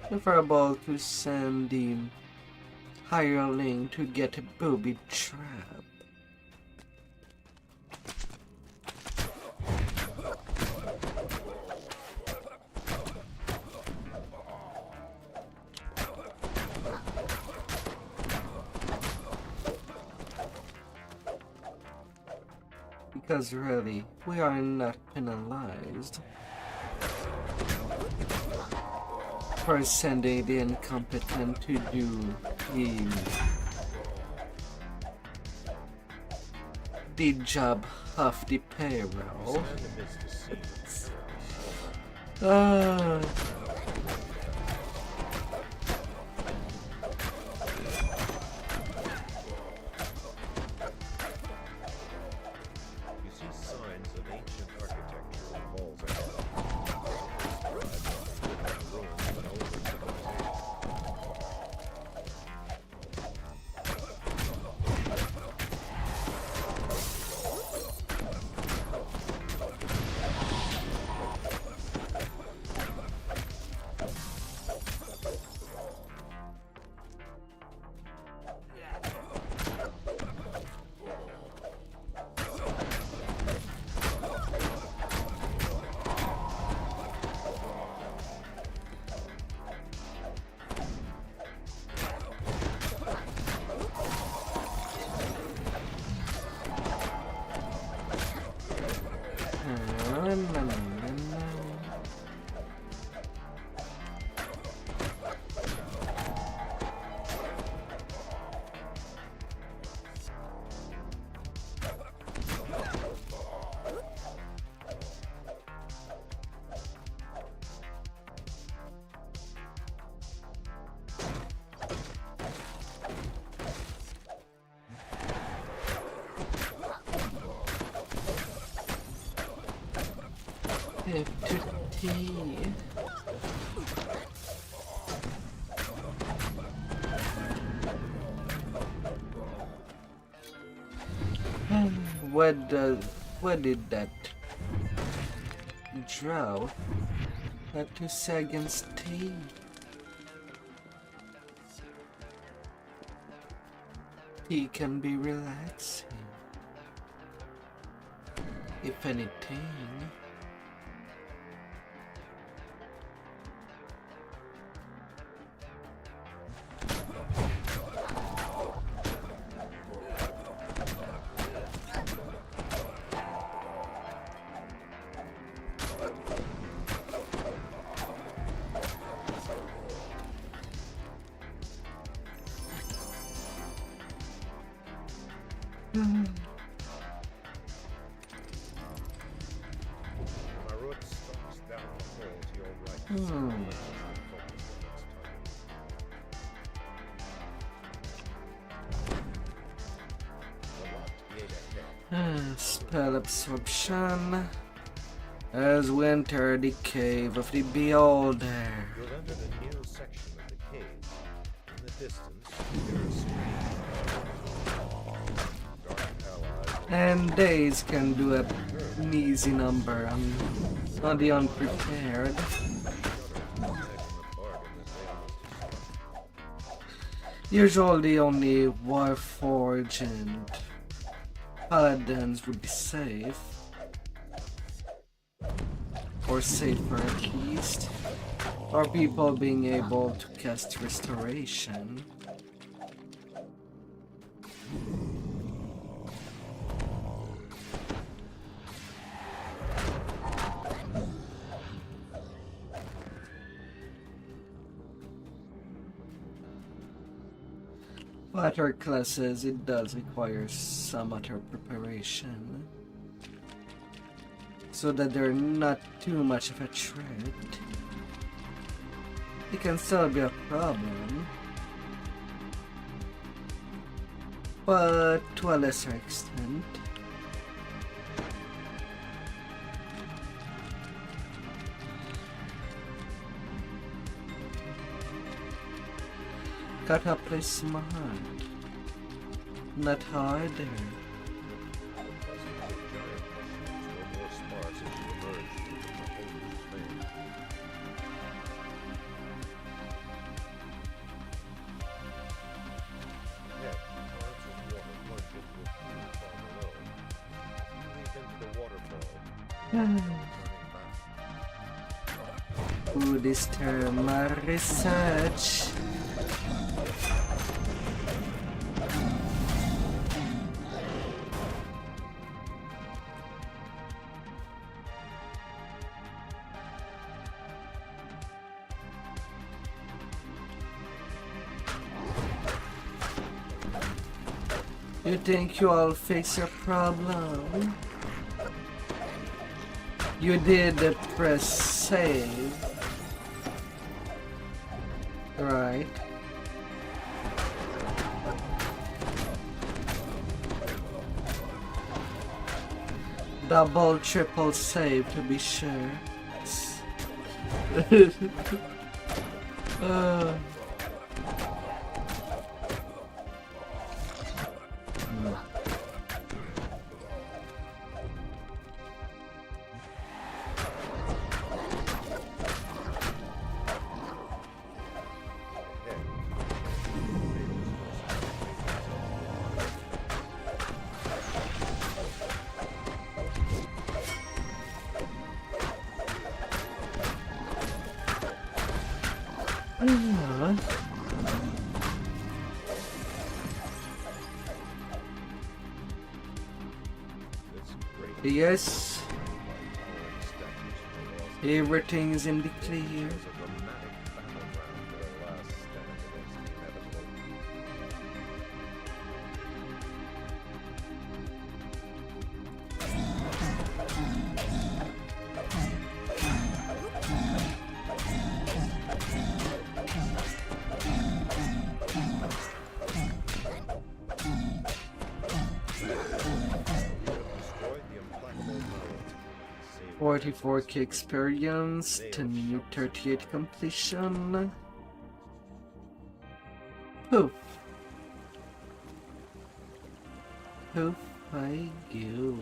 if we're about to send the hireling to get a booby trap. Because really, we are not penalized for sending the incompetent to do the job of the payroll. What did that drow have to say against tea? He can be relaxing, if anything. Marut stalks down the hole to your right. Hmm. Focus on its target. The locked gate ahead. Spell absorption. As we enter the cave of the beholder. You have entered a new section of the cave. In the distance, you hear a scream. Dark allies. And days can do an easy number on the unprepared. Usually only Warforged and Paladins would be safe. Or safer at least. Or people being able to cast Restoration. Other classes, it does require some other preparation, so that they're not too much of a threat. It can still be a problem, but to a lesser extent. Gotta play smart, not harder. Who disturb my research? You think you'll fix your problem? You did press save, right? Double, triple save to be sure. Yes, everything is in the clear. $44K experience, 1038 completion. Poof. Poof I go.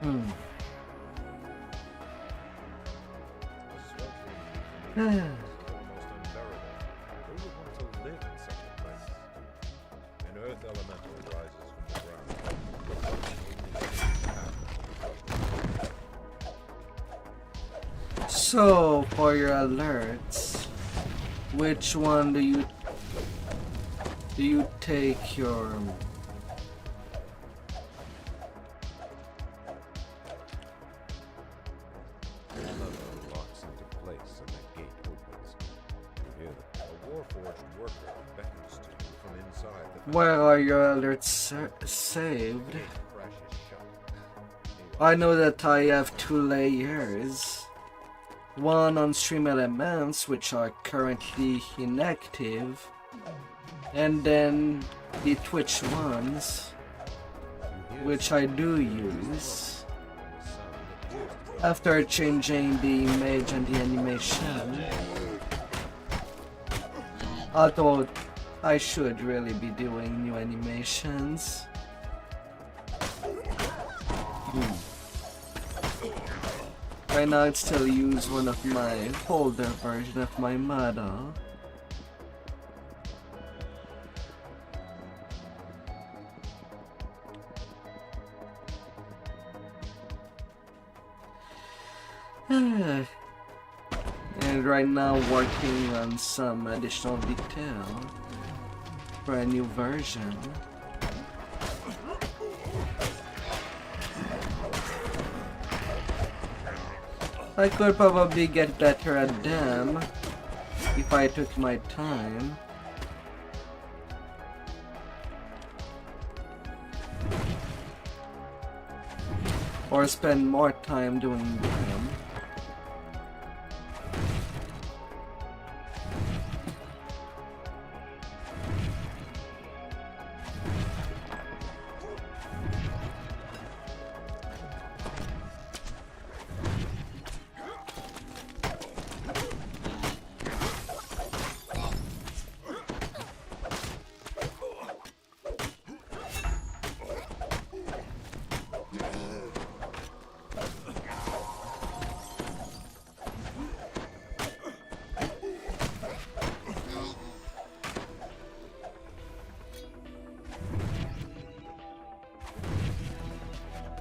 A swamp is almost unbearable. Who would want to live in such a place? An earth elemental rises from the ground. So, for your alerts, which one do you take your locks into place and the gate opens. You hear them. A Warforged worker beckons to you from inside the where are your alerts saved? crash is shut. I know that I have 2 layers. One on stream elements, which are currently inactive, and then the Twitch ones, which I do use. After changing the image and the animation, although I should really be doing new animations. Right now it still use one of my older version of my model. And right now working on some additional detail for a new version. I could probably get better at them if I took my time. Or spend more time doing them.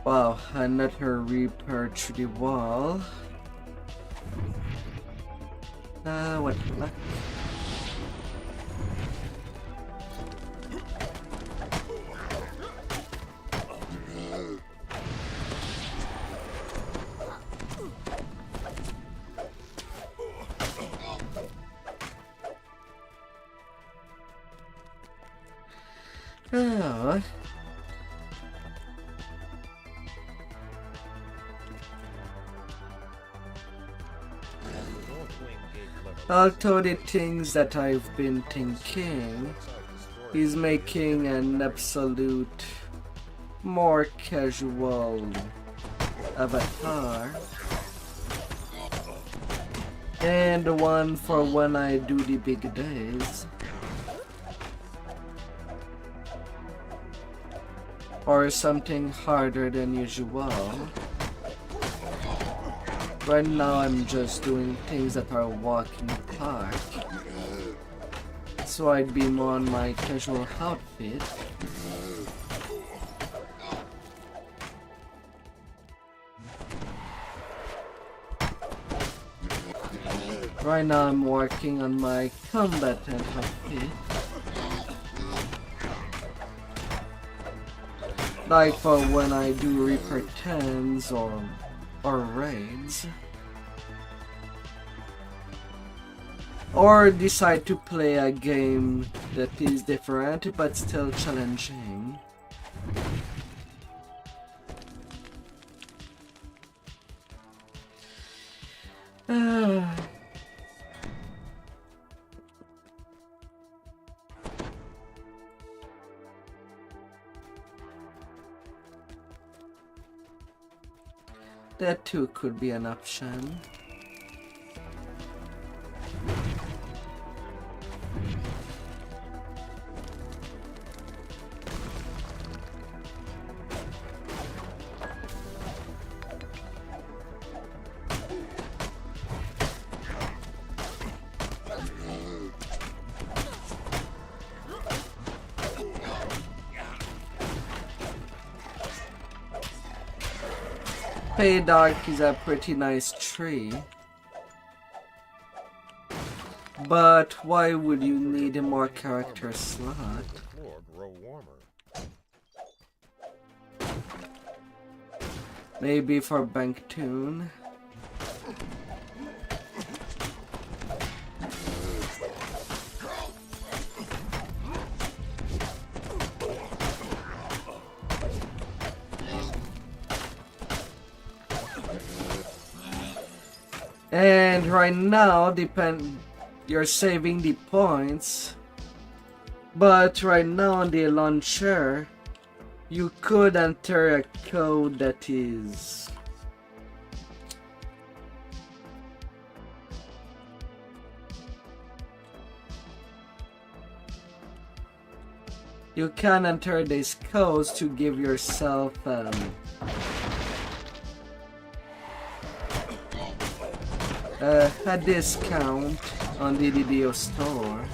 Wow, another Reaper through the wall. What the fuck? Oh. Although the things that I've been thinking is making an absolute more casual avatar and one for when I do the big days or something harder than usual. Right now I'm just doing things that are walk in the park, so I'd be more on my casual outfit. Right now I'm working on my combatant outfit. Like for when I do Reaper 10s or raids. Or decide to play a game that is different but still challenging. That too could be an option. Paydark is a pretty nice tree. But why would you need a more character slot? Floor grow warmer. Maybe for Banktoon. And right now, you're saving the points, but right now on the launcher, you could enter a code that is you can enter these codes to give yourself a discount on the DDO store.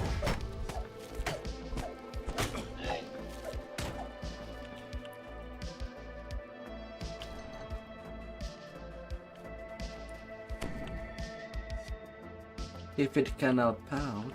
If it can help out.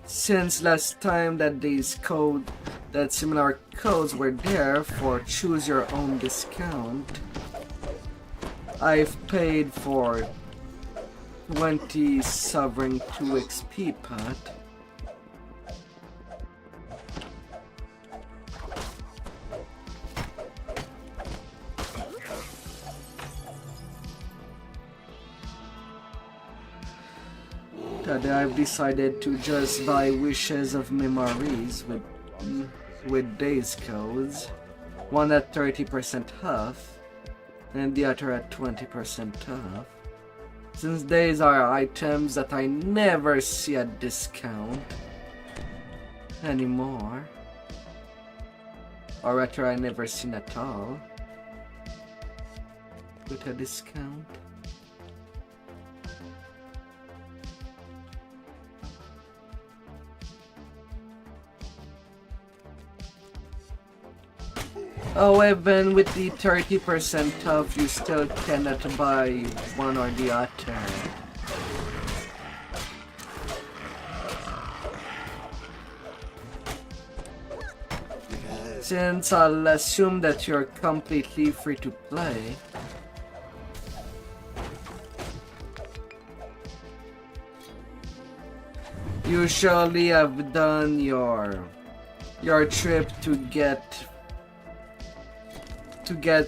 Since last time that similar codes were there for choose your own discount, I've paid for 20 Sovereign 2 XP pot. I've decided to just buy Wishes of Memories with days codes, one at 30% off and the other at 20% off, since these are items that I never see at discount anymore, or rather I never seen at all with a discount. Oh, even with the 30% off, you still cannot buy one or the other. Since I'll assume that you're completely free to play, you surely have done your trip to get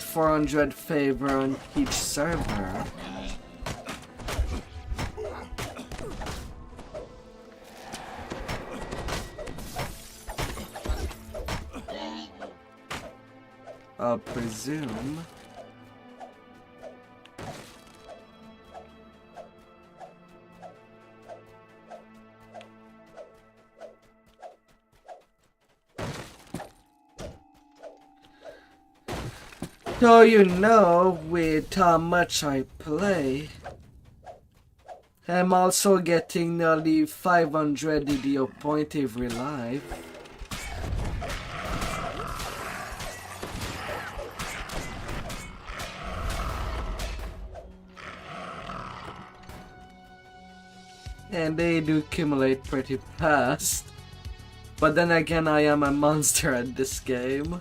400 favor on each server. I'll presume. So you know, with how much I play, I'm also getting nearly 500 DDO point every life. And they do accumulate pretty fast. But then again, I am a monster at this game.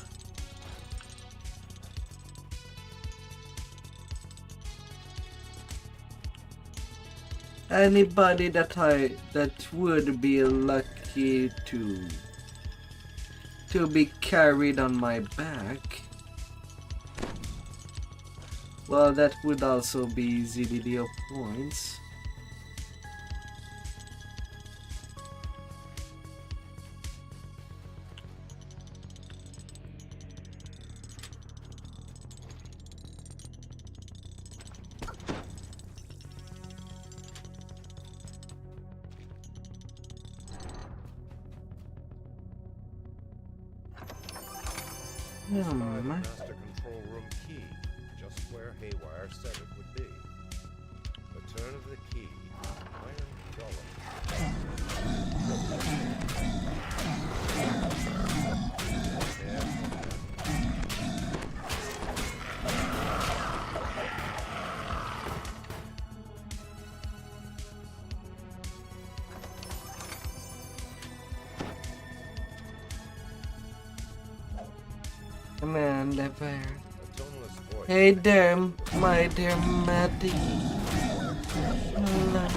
Anybody that would be lucky to be carried on my back, well, that would also be easy DDO points. Master control room key, just where Haywire said it would be. The turn of the key, minus Amanda Bear. A toneless voice. Hey there, my dear Maddie. Hello.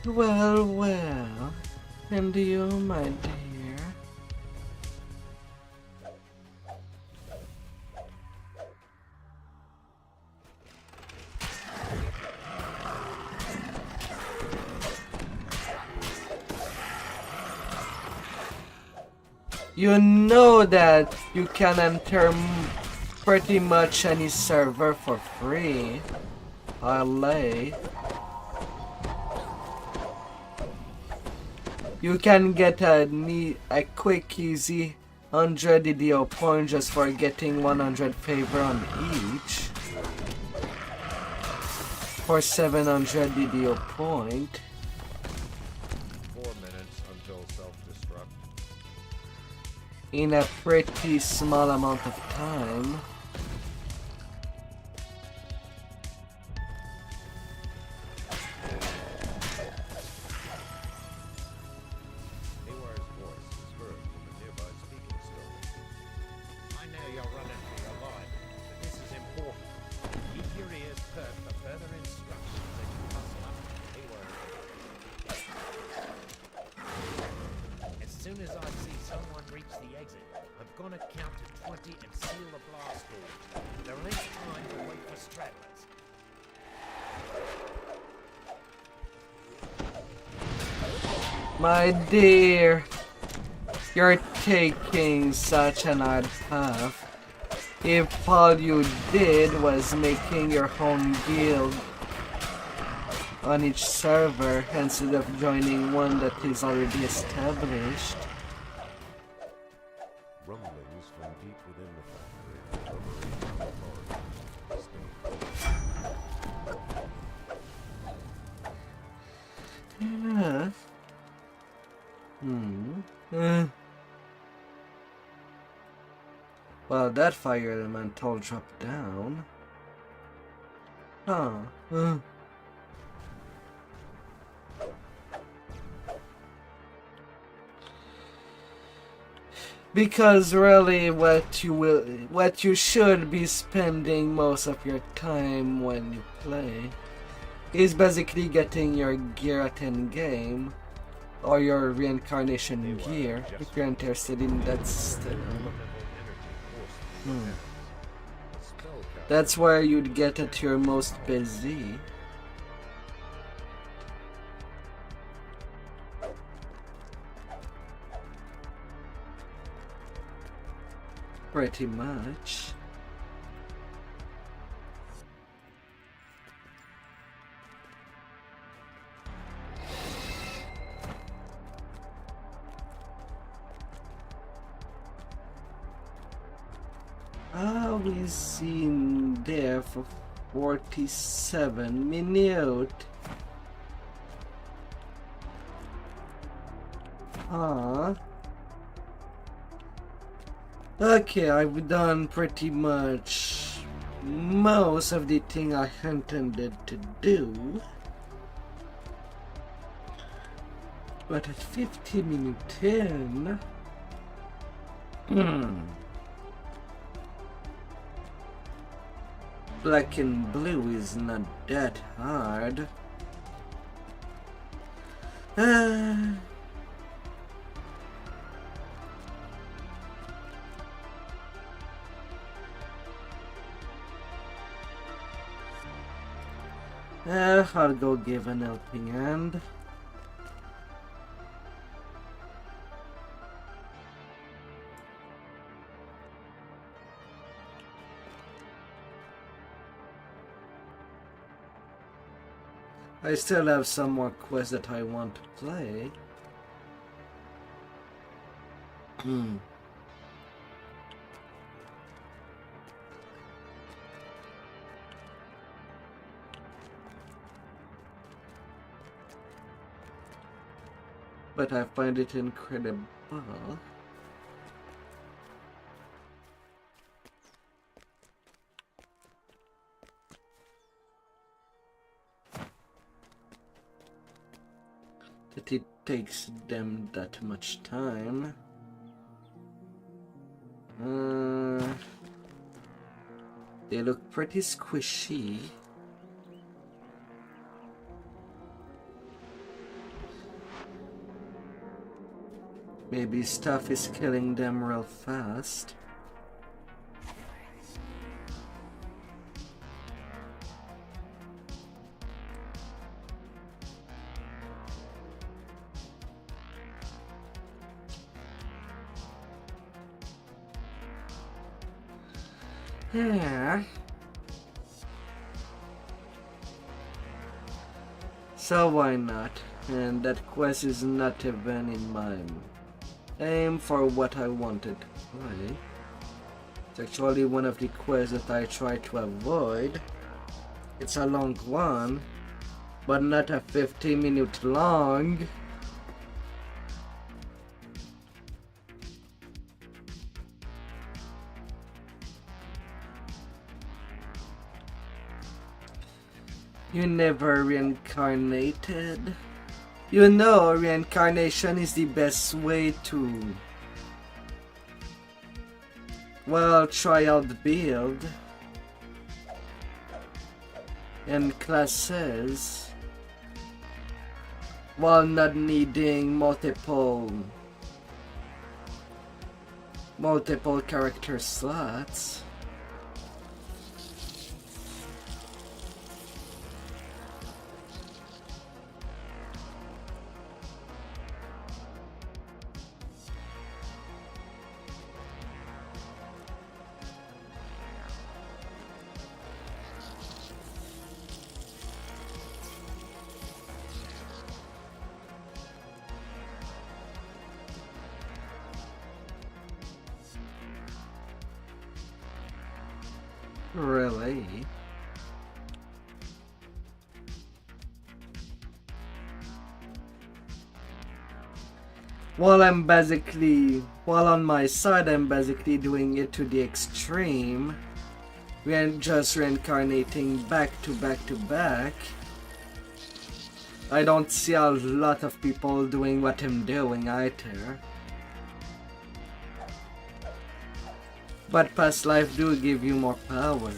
Well, well. And you, my dear? You know that you can enter pretty much any server for free. LA. You can get a quick, easy 100 DDO point just for getting 100 favor on each. For 700 DDO point. 4 minutes until self-destruct. In a pretty small amount of time. Haywire's voice is heard from a nearby speaking stone. I know you're running for your life, but this is important. Keep your ears perked for further instructions as you hustle up Haywire. As soon as I see someone reach the exit, I'm gonna count to 20 and seal the blast door. There ain't time to wait for stragglers. My dear, you're taking such an hard path. If all you did was making your own guild on each server instead of joining one that is already established. Rumblings from deep within the factory. Yeah. Well, that fire elemental dropped down. Huh. Because really what you should be spending most of your time when you play is basically getting your gear at end game. Or your reincarnation gear, if you're interested in that still. That's where you'd get at your most busy. Pretty much. We've seen there for 47 minutes. Okay, I've done pretty much most of the thing I intended to do. But at 50 minutes in... Black and blue is not that hard. I'll go give an helping hand. I still have some more quests that I want to play. But I find it incredible. takes them that much time. They look pretty squishy. Maybe stuff is killing them real fast. Yeah. So why not? And that quest is not even in my aim for what I wanted. Why? It's actually one of the quests that I try to avoid. It's a long one, but not a 50-minute long. You never reincarnated? You know, reincarnation is the best way to, well, try out the build and classes while not needing multiple character slots. Really? While on my side, I'm basically doing it to the extreme. Just reincarnating back to back to back. I don't see a lot of people doing what I'm doing either. But past life do give you more power.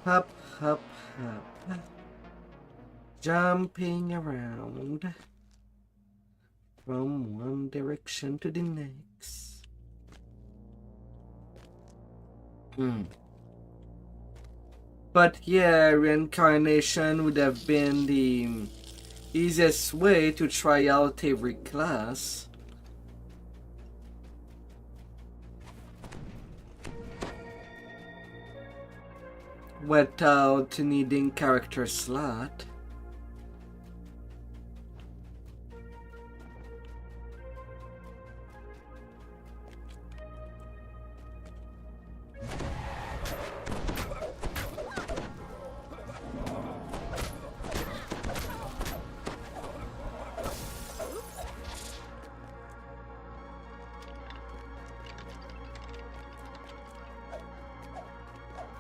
Hop, hop, hop. Jumping around from one direction to the next. But yeah, reincarnation would have been the easiest way to try out every class. Without needing character slot.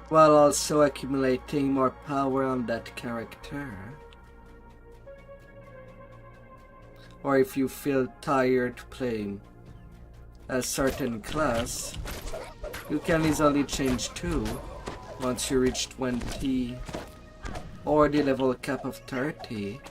While also accumulating more power on that character. Or if you feel tired playing a certain class, you can easily change too once you reach 20 or the level cap of 30.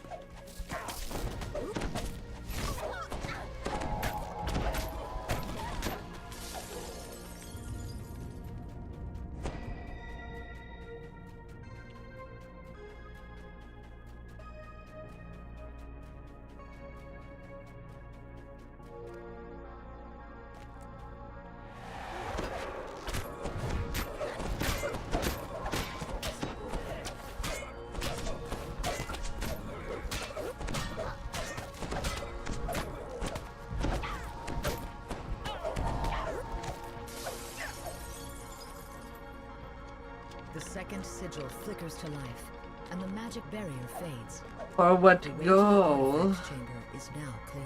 second sigil flickers to life, and the magic barrier fades. For what The way to the goal? artifact chamber is now clear.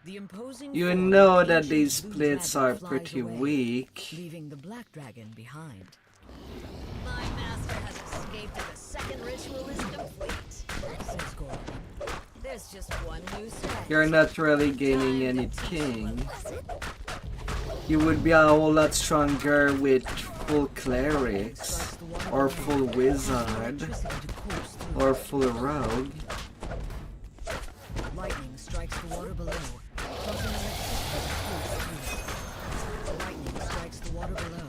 The imposing You form know of that ancient these blue splits dragon are flies pretty away, weak. leaving the black dragon behind. My master has escaped and the second ritual is complete, Says Goron. there's just one new strategy. You're not really gaining anything. You would be a whole lot stronger with full clerics, or full wizard, or full rogue. Lightning strikes the water below, causing electricity to course through it. Lightning strikes the water below,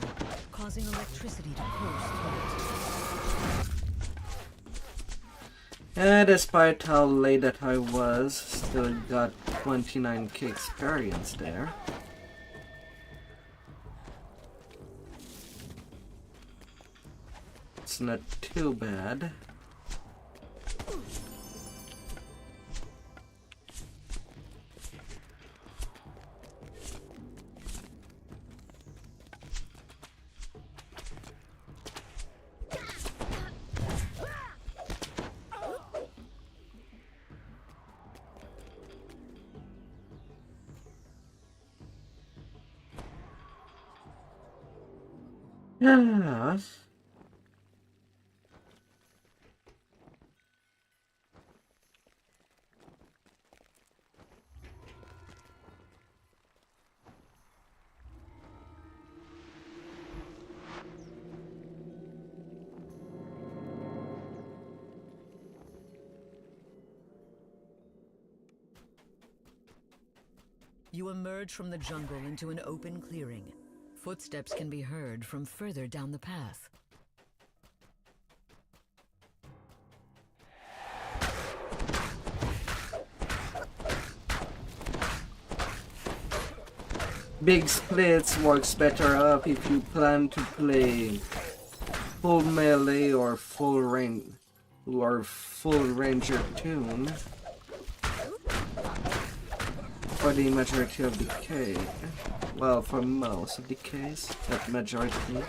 causing electricity to course through it. And despite how late that I was, still got 29k experience there. It's not too bad. Yeah. You emerge from the jungle into an open clearing. Footsteps can be heard from further down the path. Big splits works better up if you plan to play full melee or full range or full ranger tune for the majority of the case. Well, for most of the case, not majority,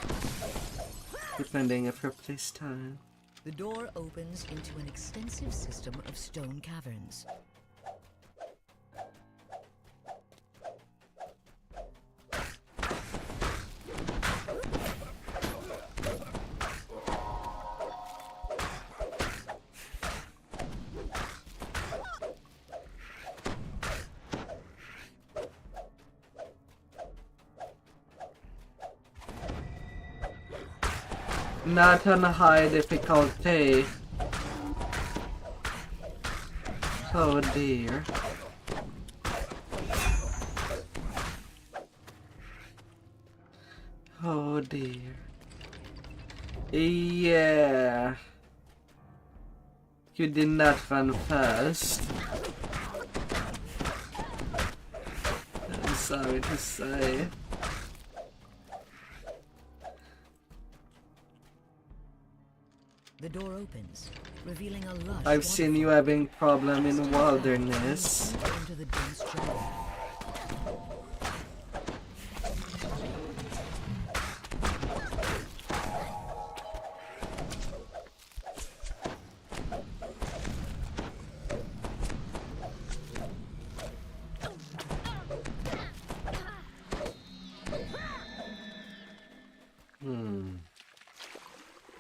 depending of your playstyle. The door opens into an extensive system of stone caverns. Not on a high difficulty. Oh dear. Oh dear. Yeah. You did not run fast. I'm sorry to say. The door opens, revealing a lush I've seen you having problem in wilderness. into the dense jungle.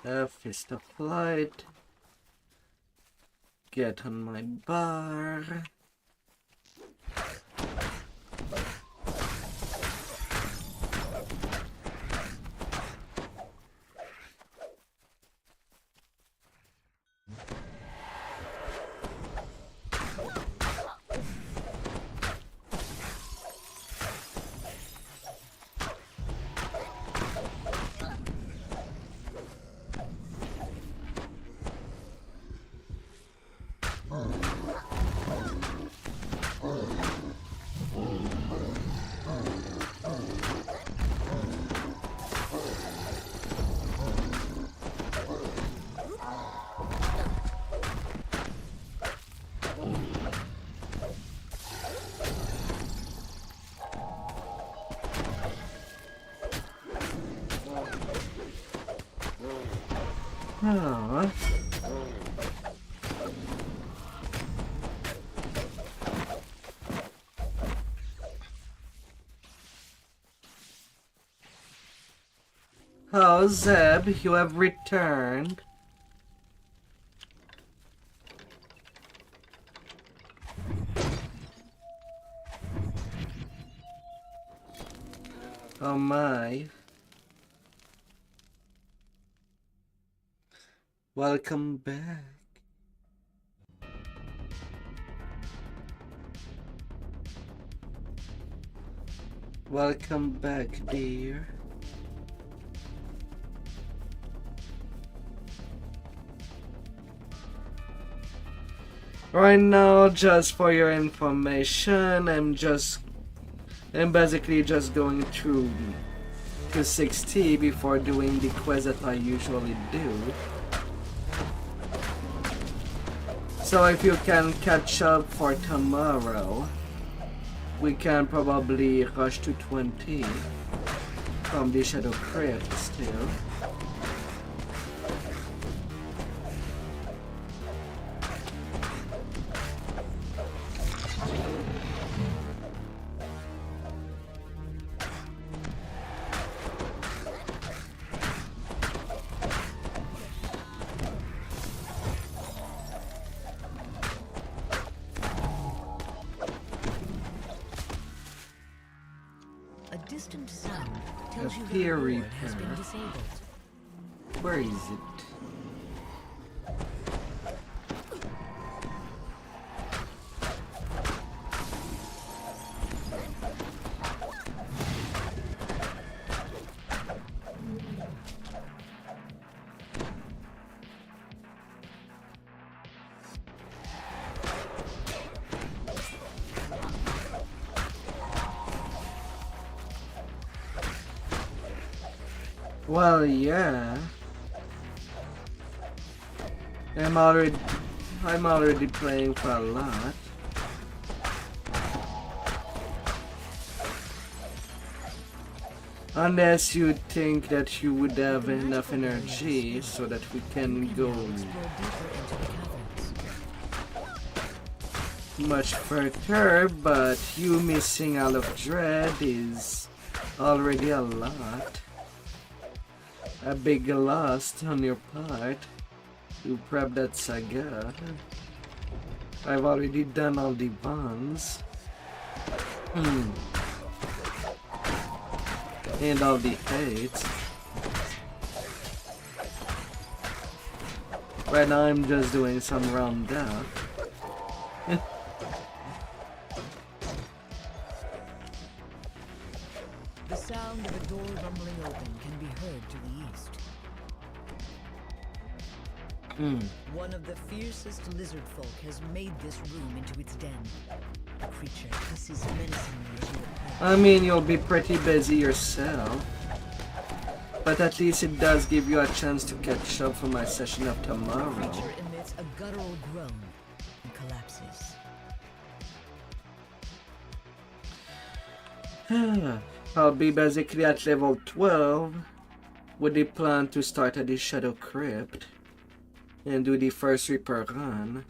A fist of light. Get on my bar. Oh. Oh, Zeb, you have returned. Oh my. Welcome back. Welcome back, dear. Right now, just for your information, I'm basically just going through to 60 before doing the quest that I usually do. So if you can catch up for tomorrow, we can probably rush to 20 from the Shadow Crypt still. A distant sound tells you that Peer the board repair. has been disabled. Where is it? Well, yeah. I'm already playing for a lot. Unless you think that you would have enough energy so that we can go much further, but you missing all of Dread is already a lot. A big loss on your part to prep that saga. I've already done all the bonds. And all the hates. Right now I'm just doing some round up. The sound of a door rumbling open can be heard to the east. One of the fiercest lizard folk has made this room into its den. The creature hisses menacingly as you approach. I mean, you'll be pretty busy yourself. But at least it does give you a chance to catch up for my session of tomorrow. The creature emits a guttural groan and collapses. I'll be basically at level 12 with the plan to start at the Shadow Crypt and do the first Reaper run.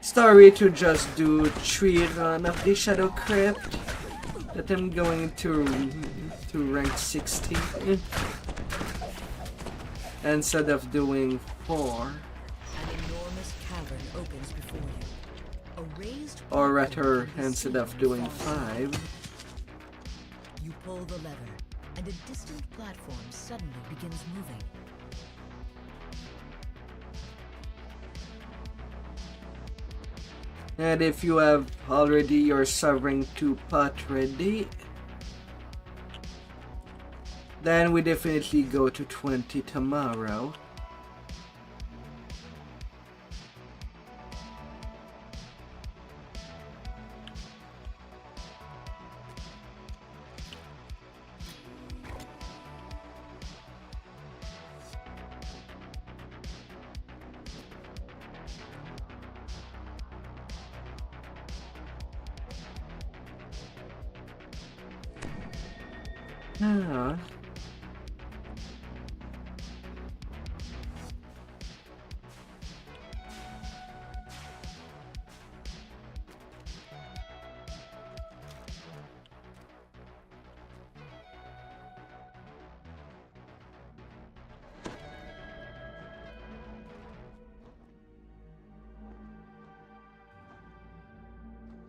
Sorry to just do 3 run of the Shadow Crypt that I'm going to rank 60 instead of doing 4. An enormous cavern opens before you. A raised Or rather platform can be instead seen of doing far away. 5. You pull the lever, and a distant platform suddenly begins moving. And if you have already your Sovereign 2 pot ready, then we definitely go to 20 tomorrow. Ah.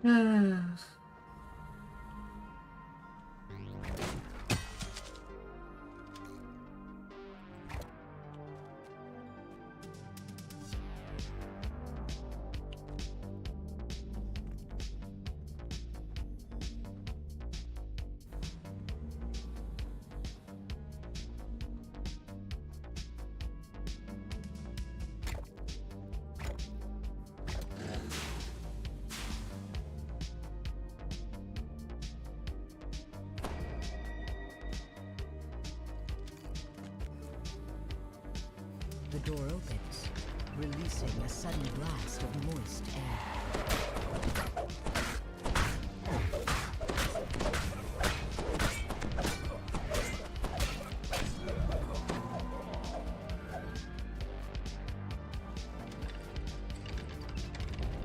Ah. The door opens, releasing a sudden blast of moist air.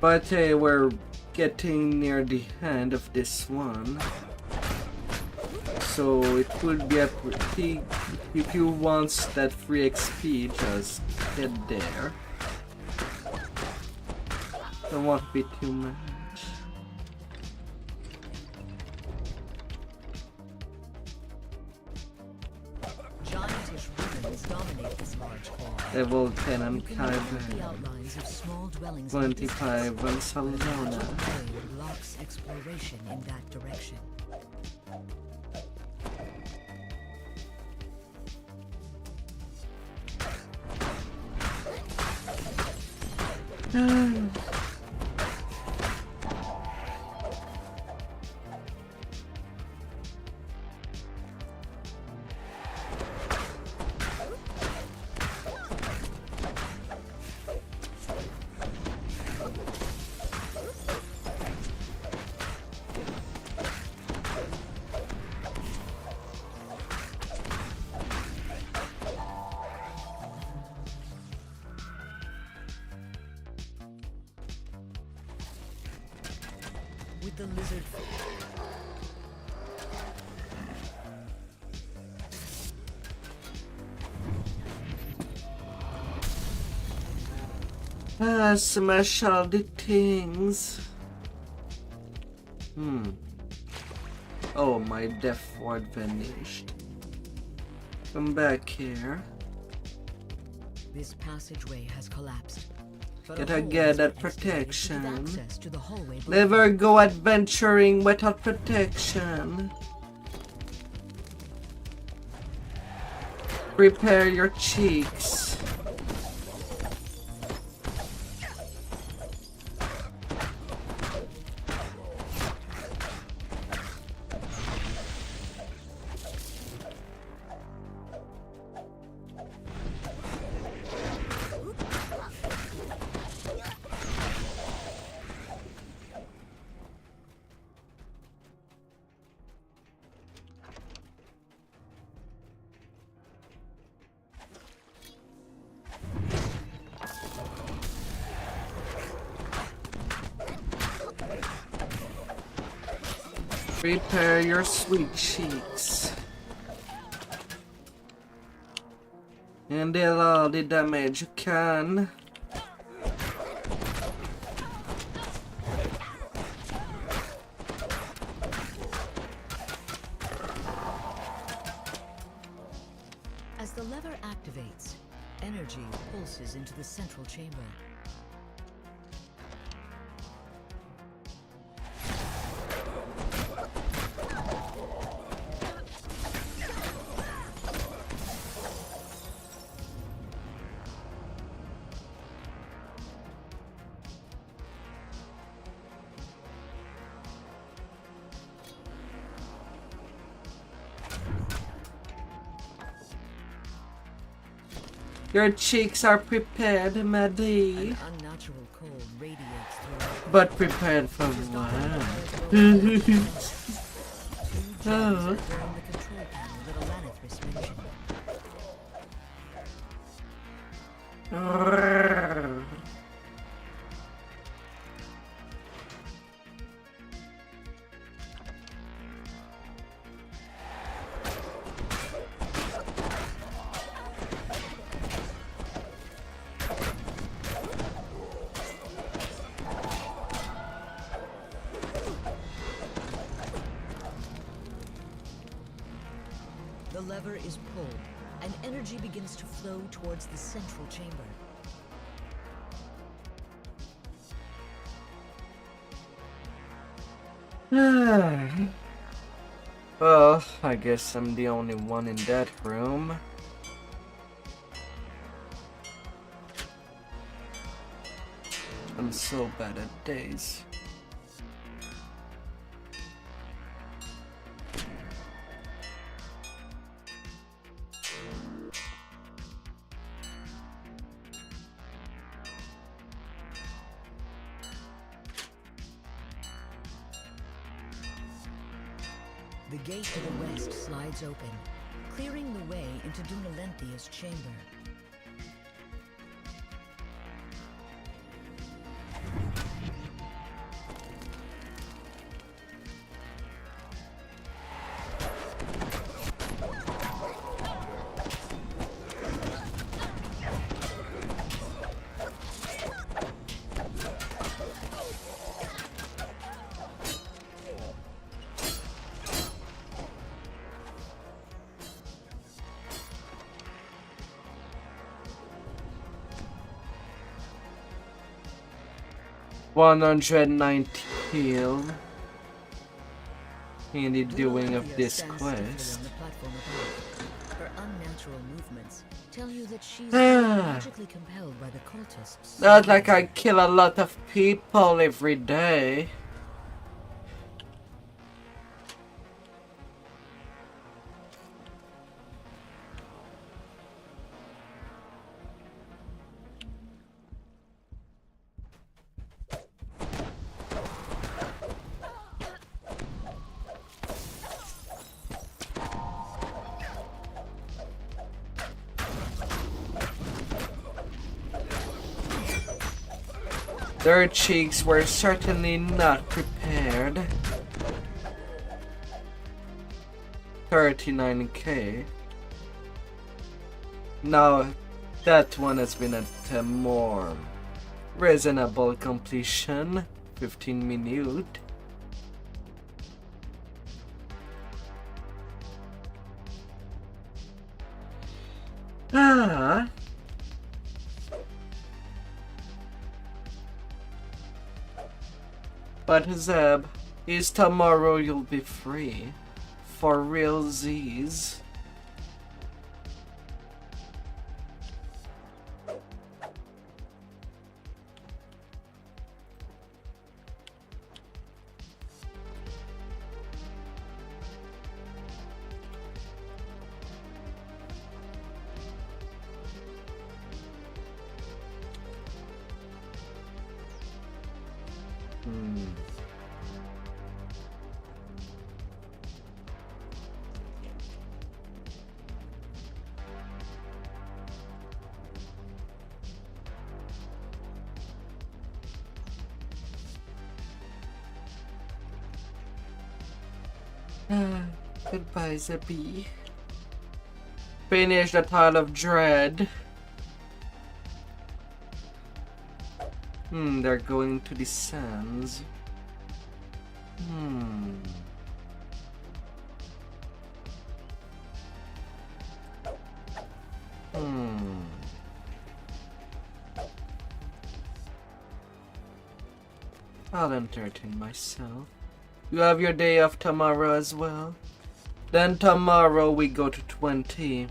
But hey, we're getting near the end of this one. So it would be a pretty, if you want that free XP, just get there. Don't want to be too much. Giantish ruins dominate this large hall. Level 10 and You can make out the Kyber. outlines of small dwellings 25 and Salona. blocks exploration in that direction. With the lizard Smash all the things. Oh, my death ward vanished. Come back here. This passageway has collapsed. Gotta get that protection. Never go adventuring without protection. Prepare your cheeks. Prepare your sweet cheeks. And deal all the damage you can. As the lever activates, energy pulses into the central chamber. Your cheeks are prepared, Maddie. An unnatural cold radiates through. But prepared for what? Oh. During the control panel The lever is pulled, and energy begins to flow towards the central chamber. Well, I guess I'm the only one in that room. I'm so bad at days. The gate to the west slides open, clearing the way into Dunalenthia's chamber. $190 in the doing of this quest. Her unnatural movements tell you that she's magically compelled by the cultists. Not like I kill a lot of people every day. Their cheeks were certainly not prepared. 39k. Now that one has been at a more reasonable completion. 15 minutes. But Zeb, is tomorrow you'll be free? For real Z's? Goodbye, Zebby. Finish the Tile of Dread. They're going to the sands. I'll entertain myself. You have your day off tomorrow as well? Then tomorrow we go to 20.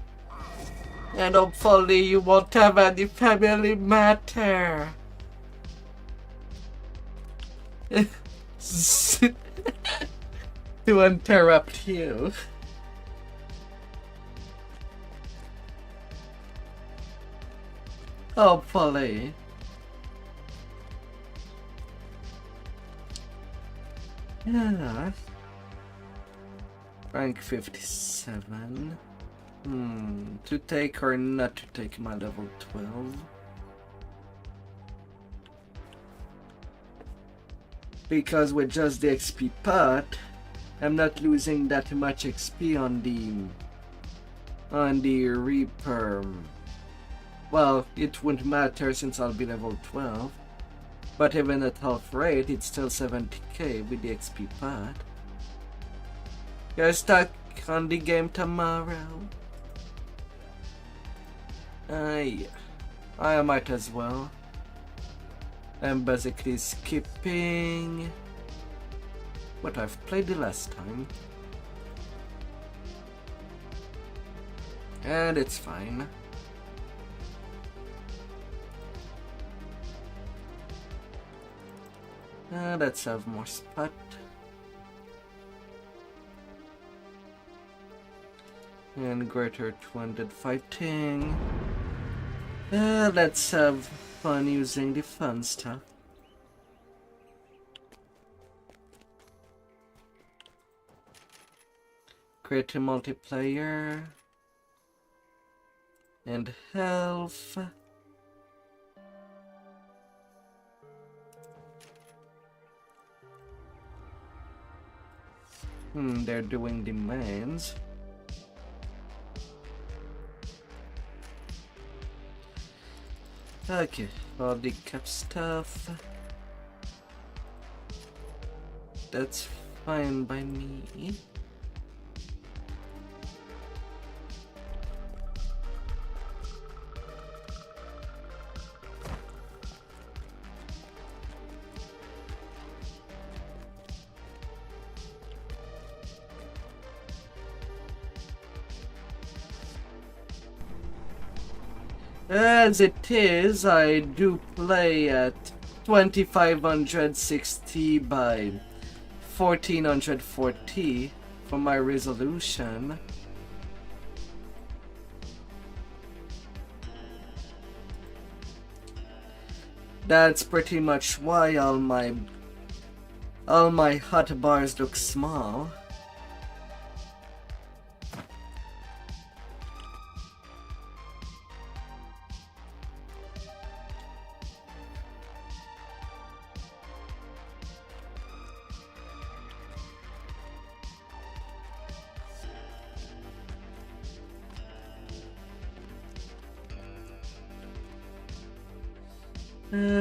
And hopefully you won't have any family matter. To interrupt you. Hopefully. Yeah. Rank 57. To take or not to take my level 12. because with just the XP part, I'm not losing that much XP on the Reaper. Well, it wouldn't matter since I'll be level 12, but even at half rate, it's still 70k with the XP part. You're stuck on the game tomorrow? Yeah, I might as well. I'm basically skipping what I've played the last time. And it's fine. Let's have more spot. And greater 200 fighting. Let's have fun using the fun stuff. Create a multiplayer. And health. They're doing demands. Okay, all the cap stuff. That's fine by me. As it is, I do play at 2560 by 1440 for my resolution. That's pretty much why all my hotbars look small.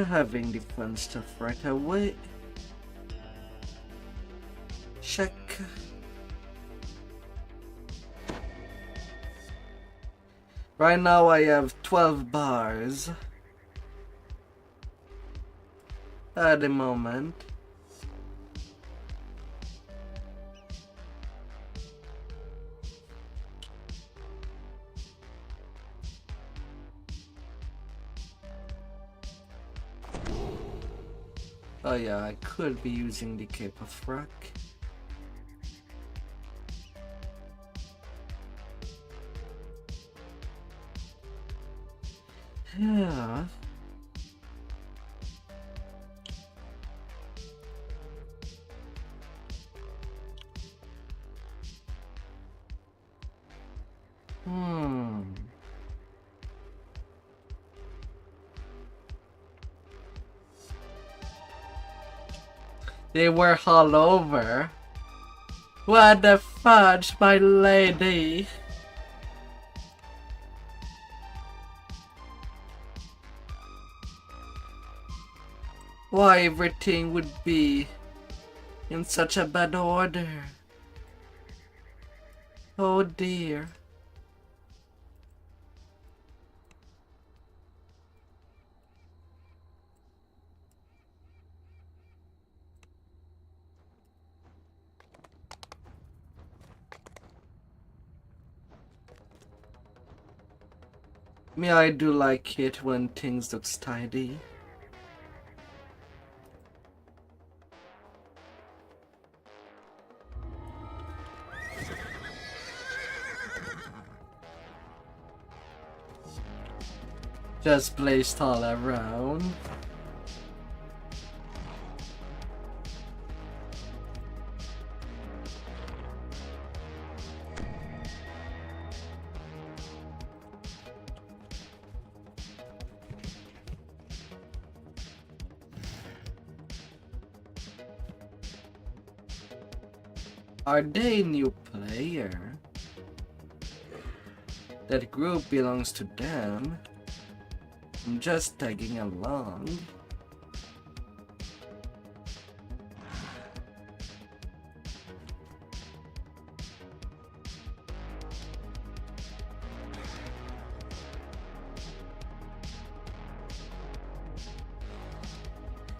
Having the fun stuff right away. Check. Right now I have 12 bars at the moment. Oh yeah, I could be using the Cape of Rock. Yeah. They were all over. What the fudge, my lady? Why everything would be in such a bad order? Oh dear. Me, I do like it when things look tidy. Just placed all around. Are they a new player? That group belongs to them. I'm just tagging along.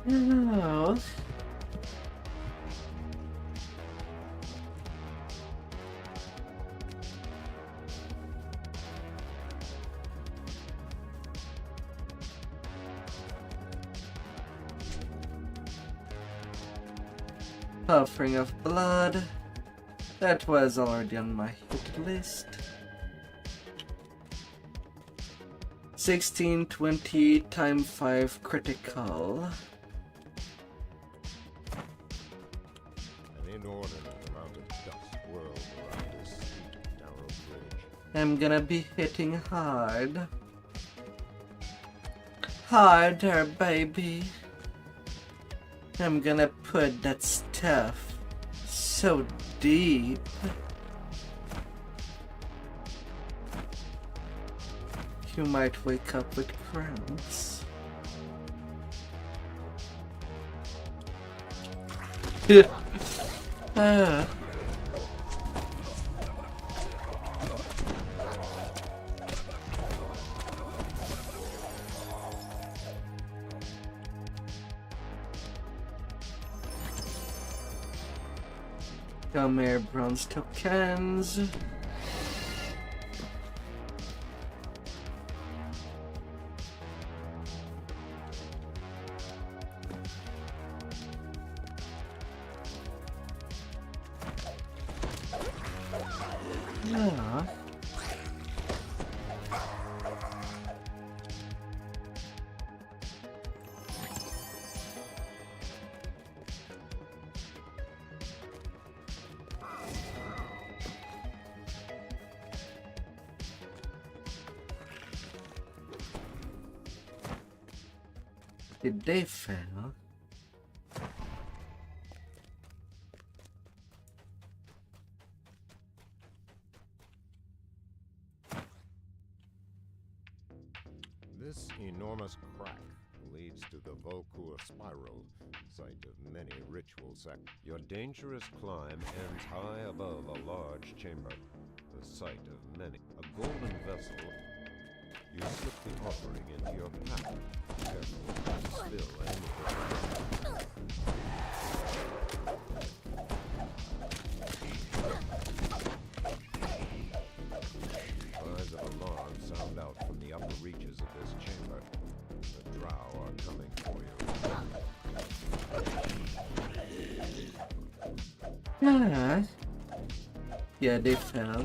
Oh. Offering of blood. That was already on my hit list. 1620 times 5 critical. An inordinate amount of dust whirls around this steep, narrow bridge. I'm gonna be hitting hard. Harder, baby. I'm gonna put that stuff so deep. You might wake up with cramps. Ah. Come here, bronze tokens. Yeah. Did they fail? This enormous crack leads to the Vtuber spiral, site of many ritual sects. Your dangerous climb ends high above a large chamber, the site of many. A golden vessel. You slip the offering into your pack. Careful not to spill anything. Cries of alarm sound out from the upper reaches of this chamber. The drow are coming for you. Yeah. Yeah, they fell.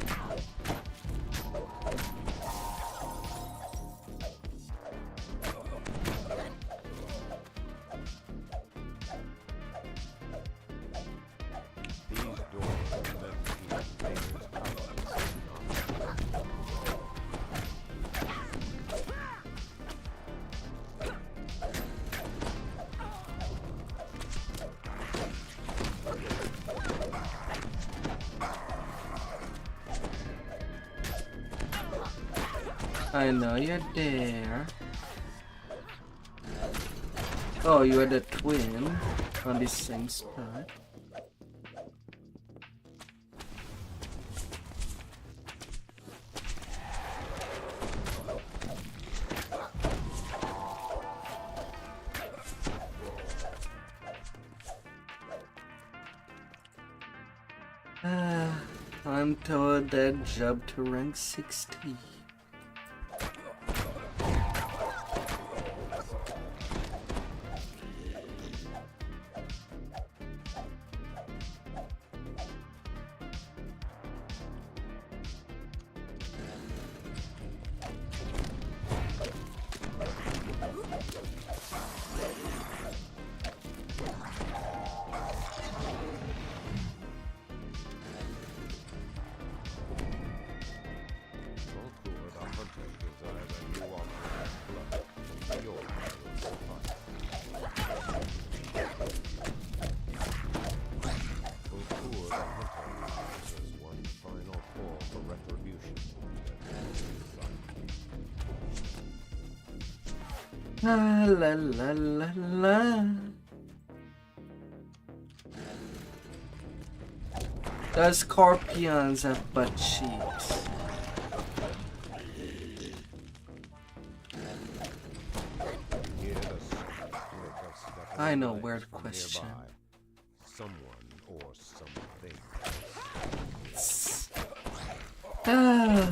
I know you're there. Oh, you are the twin on the same spot. I'm told that job to rank 60. La la la la la. The scorpions have butt cheeks. I know weird question. Someone or something. Ah.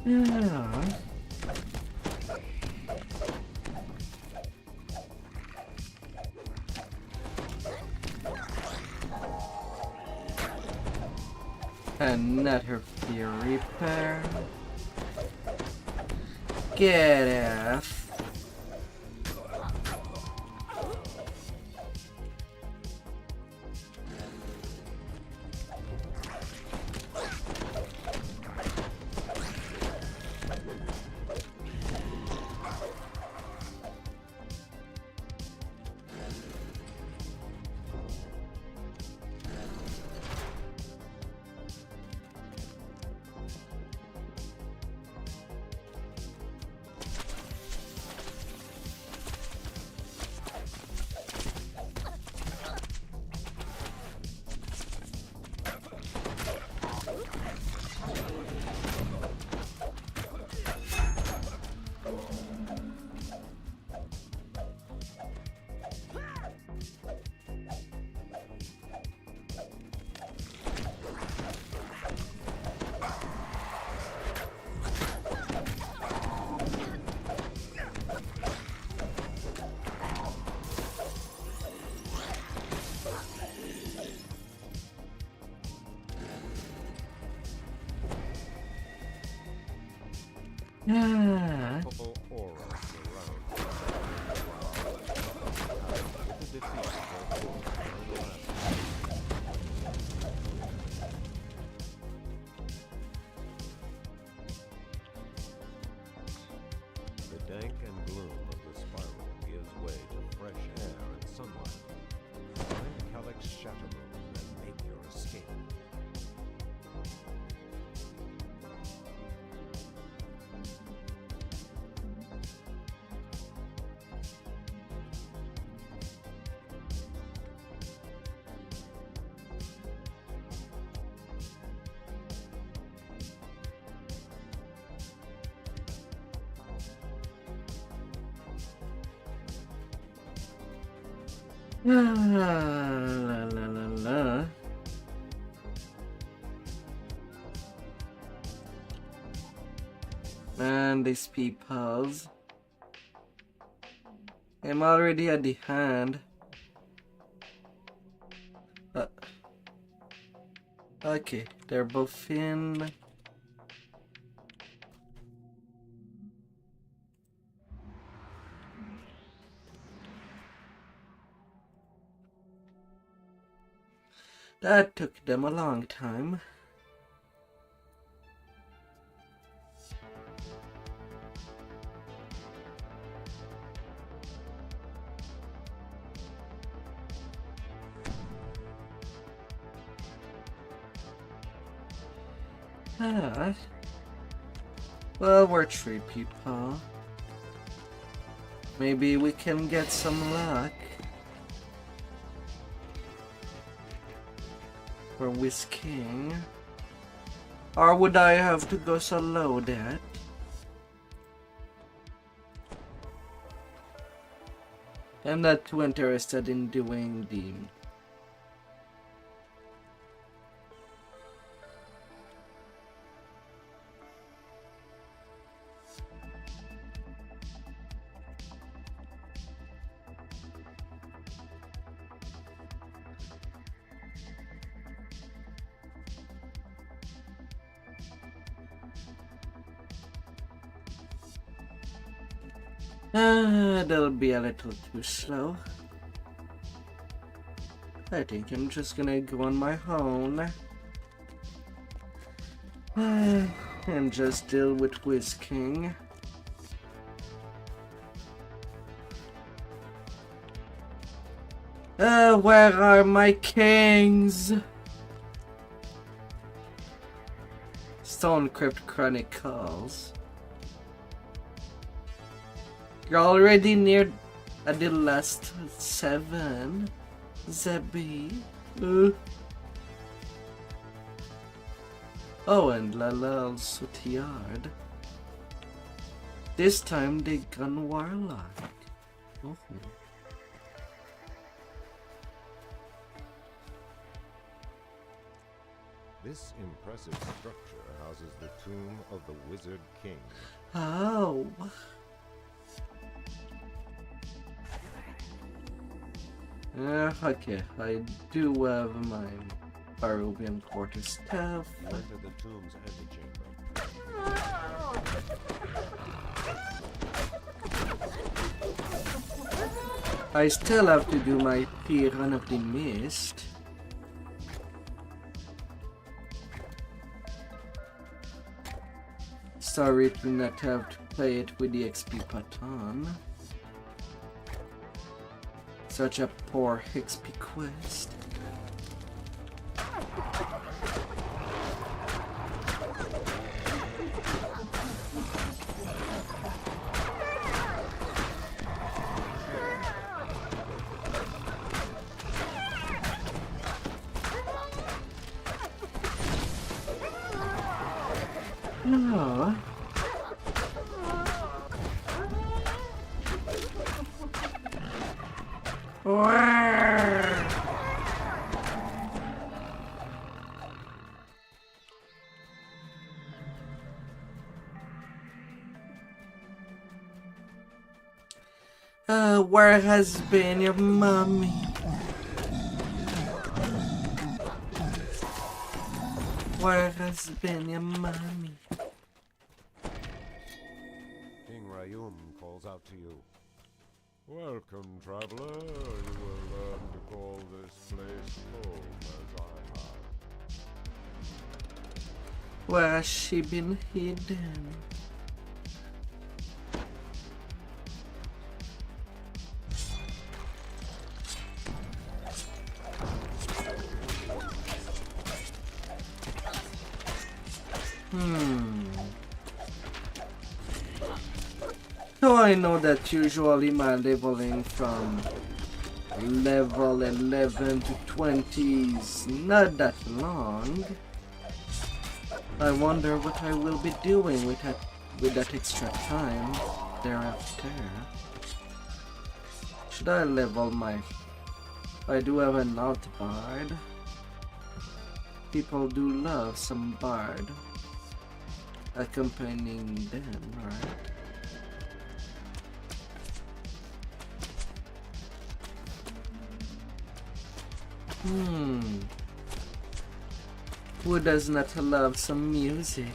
Yeah. And not her fear repair. Get off. Yeah. The dank and gloom of the spiral gives way to fresh air and sunlight. Find Calyx's shatter room and make your escape. La la la la la. Man, these peoples. I'm already at the hand. Okay, they're both in. That took them a long time. Well, we're three people. Maybe we can get some luck. For whisking. Or would I have to go solo that? I'm not too interested in doing the That'll be a little too slow. I think I'm just gonna go on my own. And just deal with Wiz King. Where are my kings? Stone Crypt Chronicles. You're already near at the last 7. Zebby. Oh, and Lalal Sutiard. This time they gone warlock. Oh. This impressive structure houses the tomb of the Wizard King. Oh. Okay, I do have my Barovian quarter staff. You enter the tomb's antechamber. I still have to do my Run of the Mist. Sorry to not have to play it with the XP pattern. Such a poor XP quest. No. Where has been your mommy? Where has been your mommy? King Rayum calls out to you. Welcome, traveler. You will learn to call this place home as I have. Where has she been hidden? So I know that usually my leveling from level 11 to 20 is not that long. I wonder what I will be doing with that extra time thereafter. Should I level my... I do have an alt bard. People do love some bard accompanying them, right? Who does not love some music?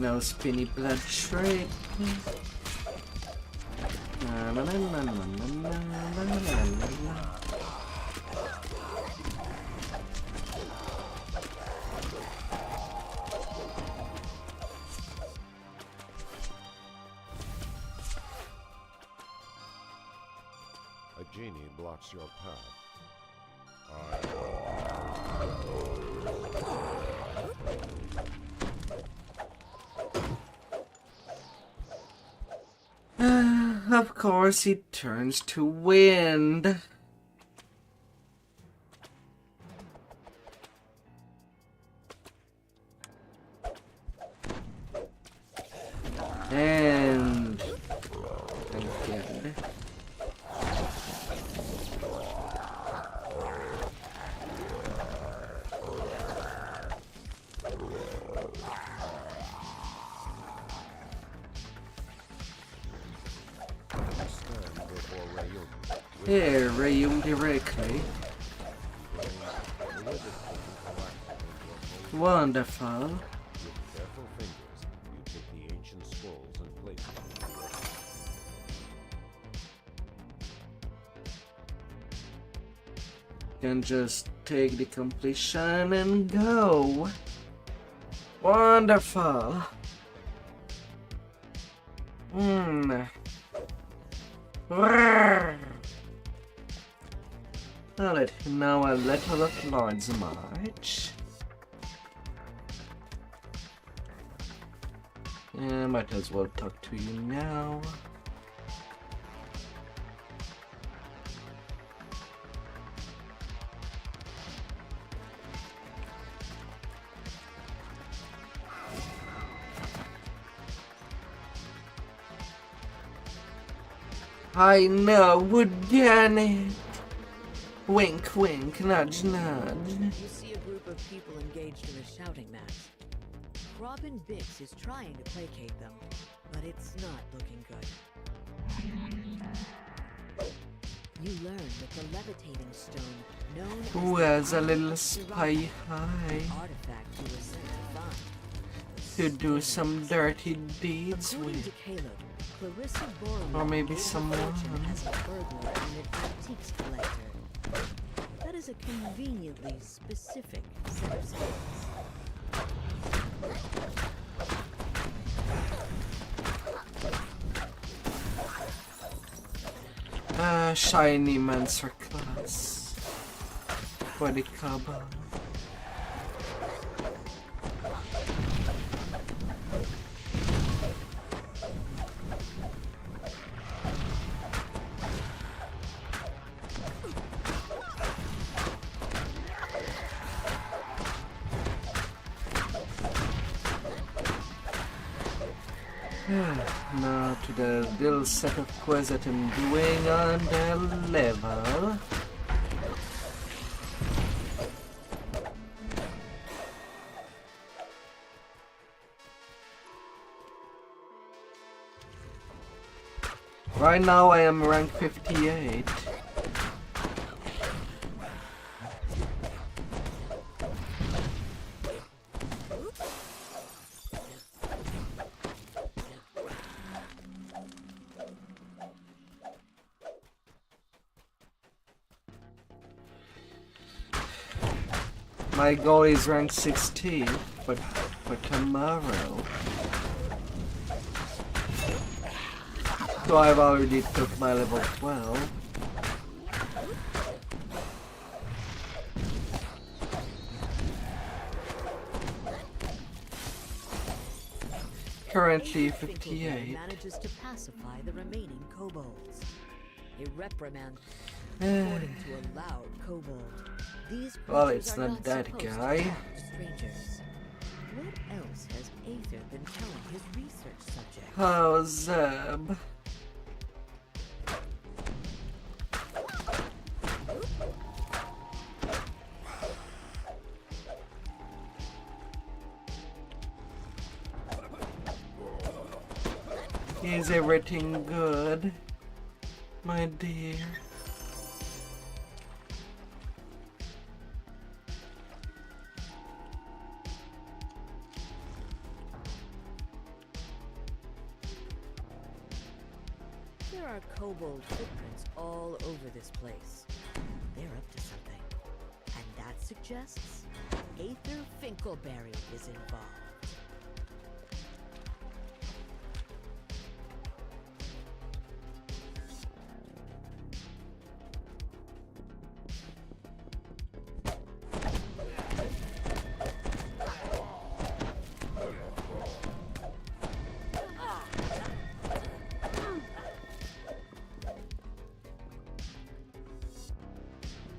No spinny blood trick. Na, na, na, na, na, na, na, na, na, na. A genie blocks your path. Of course, he turns to wind. And again. Here, Rayum directly. Wonderful. With careful fingers, you take the ancient scrolls and place them. Can just take the completion and go. Wonderful. Alright, now a letter of Lord's March. Yeah, might as well talk to you now. I know, damn it. Wink, wink, nudge, nudge. You see a group of people engaged in a shouting match. Robin Bix is trying to placate them, but it's not looking good. You learn that the levitating stone, known as Who has a little spy high artifact you were sent to find, to do some dirty deeds according to with? Caleb, Clarissa Boromir Or maybe gave her someone. fortune as a burglar and an antiques collector. That is a conveniently specific set of skills. Shiny Mancer class for the Cabal. Now to the little set of quests that I'm doing on the level. Right now I am rank 58. My goal is rank 16, but for tomorrow. So I've already took my level 12. Currently 58. Manages to pacify the remaining kobolds. A reprimand according to a loud kobold. These Well, creatures it's are not that supposed to guy. talk to strangers. What else has Aether been telling his research subjects? Oh, Zeb. Is everything good, my dear? There are kobold footprints all over this place. They're up to something. And that suggests Aether Finkelberry is involved.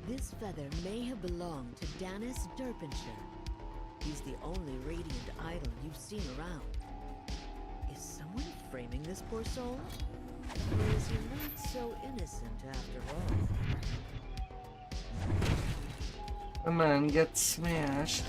This feather may have belonged to Danis Derpinshire. He's the only radiant idol you've seen around. Is someone framing this poor soul? Or is he not so innocent after all? A man gets smashed.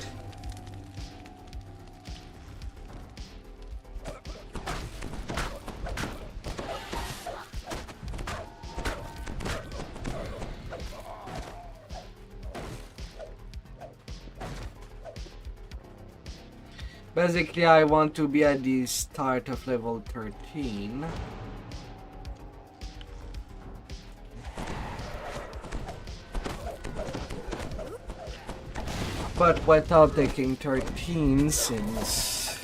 Basically, I want to be at the start of level 13. But without taking 13 since.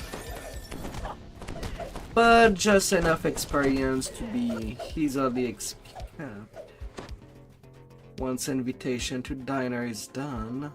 But just enough experience to be easily escaped. Once invitation to diner is done.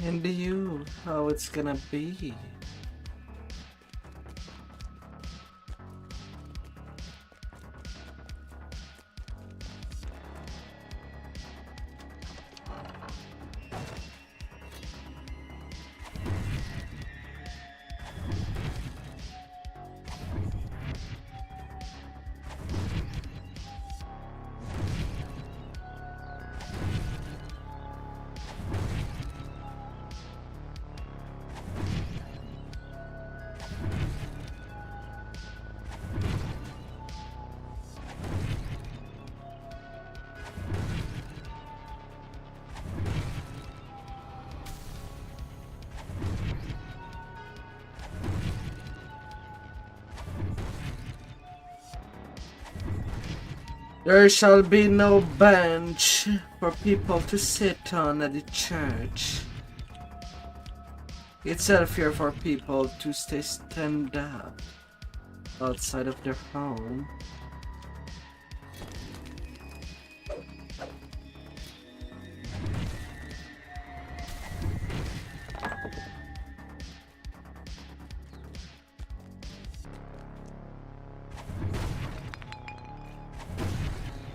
And you, how it's gonna be? There shall be no bench for people to sit on at the church. It's healthier for people to stand up outside of their home.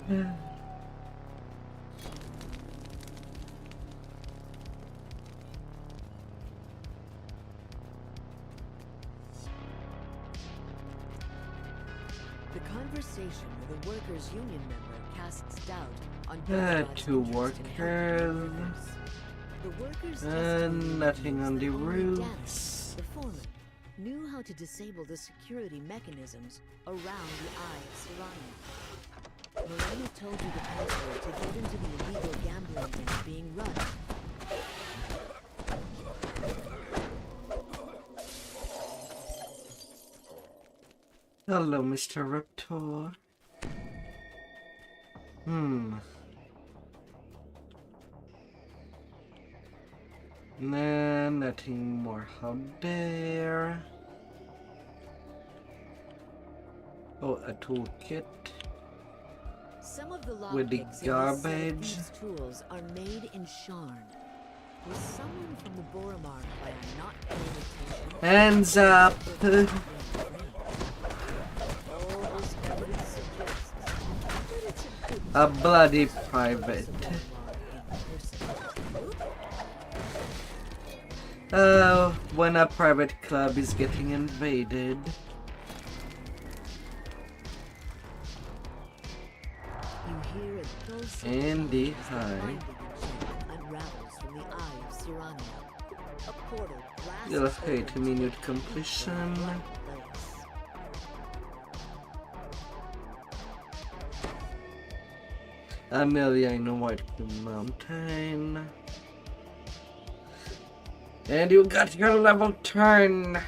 The conversation with a workers' union member casts doubt on Two workers. The workers And nothing on the only roof. Danis, the foreman, knew how to disable the security mechanisms around the Eye of Serrano. Morena told you the password to get into the illegal gambling den being run. Hello, Mr. Raptor. Nah, nothing more out there. Oh, a toolkit. Some of the With the lockpicks in this set of garbage. these tools are made in Sharn. Was someone from the Boromar clan not paying attention? Hands up! All this evidence suggests that it's a good A bloody private. When a private club is getting invaded. You hear a dulcet In the sound as the high. binding enchantment unravels from the eye of Serrania. A portal blasts You'll open hate to minute an completion. black place. Amelia in a White Mountain. And you got your level turn.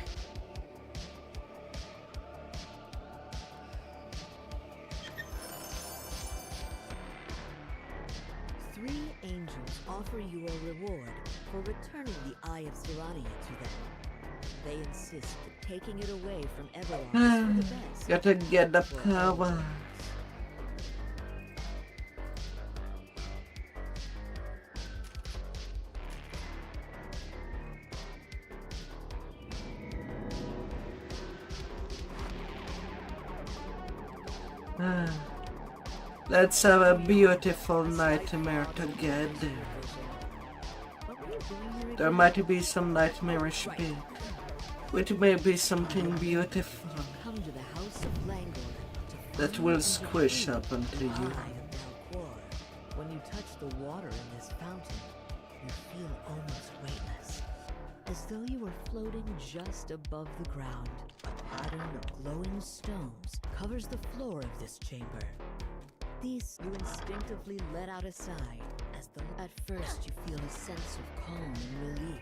Three angels offer you a reward for returning the Eye of Serrania to them. They insist that taking it away from Everon is for the best. Gotta get the for all power. souls. Let's have a beautiful nightmare together. What were you doing here There again? might be some nightmarish bit, which may be something beautiful Come to the House of Langor to that find will and squish defeat up onto the you. Eye of Dalquor. When you touch the water in this fountain, you feel almost weightless, as though you were floating just above the ground. A pattern of glowing stones covers the floor of this chamber. These you instinctively let out a sigh, as though at first you feel a sense of calm and relief.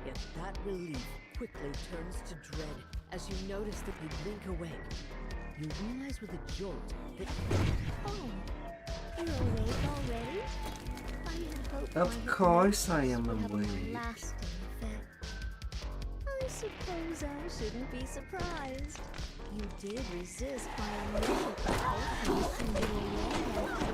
Yet that relief quickly turns to dread as you notice that you blink awake. You realize with a jolt that Oh, you're awake already? I had hoped Of my course I hypnosis am would have a awake. lasting effect. I suppose I shouldn't be surprised. You did resist my initial proposal to do away after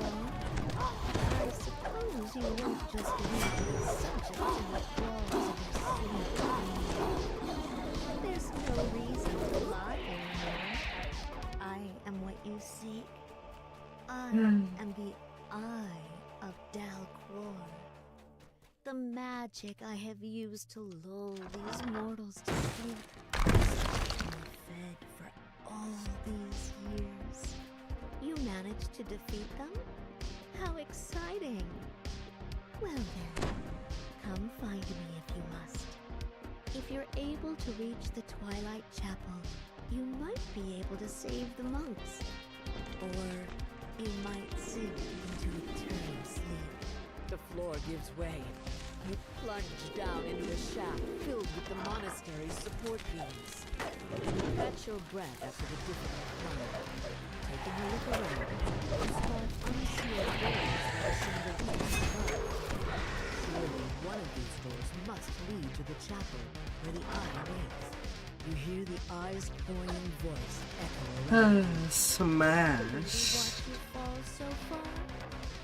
all. I suppose you won't just leave me subject to the claws of your sleep queen. There's no reason to lie anymore. I am what you seek. I am the Eye of Dalquor. The magic I have used to lull these mortals to sleep has kept me fed for all these years. You managed to defeat them? How exciting! Well then, come find me if you must. If you're able to reach the Twilight Chapel, you might be able to save the monks. Or you might sink into eternal sleep. the floor gives way. You plunge down into a shaft filled with the monastery's support beams. You catch your breath after the difficult climb. Taking a look around, you spot unsealed doors that are symbolized above. Surely one of these doors must lead to the chapel where the eye remains. You hear the eye's poignant voice echo around. Smash. Watch you fall so far.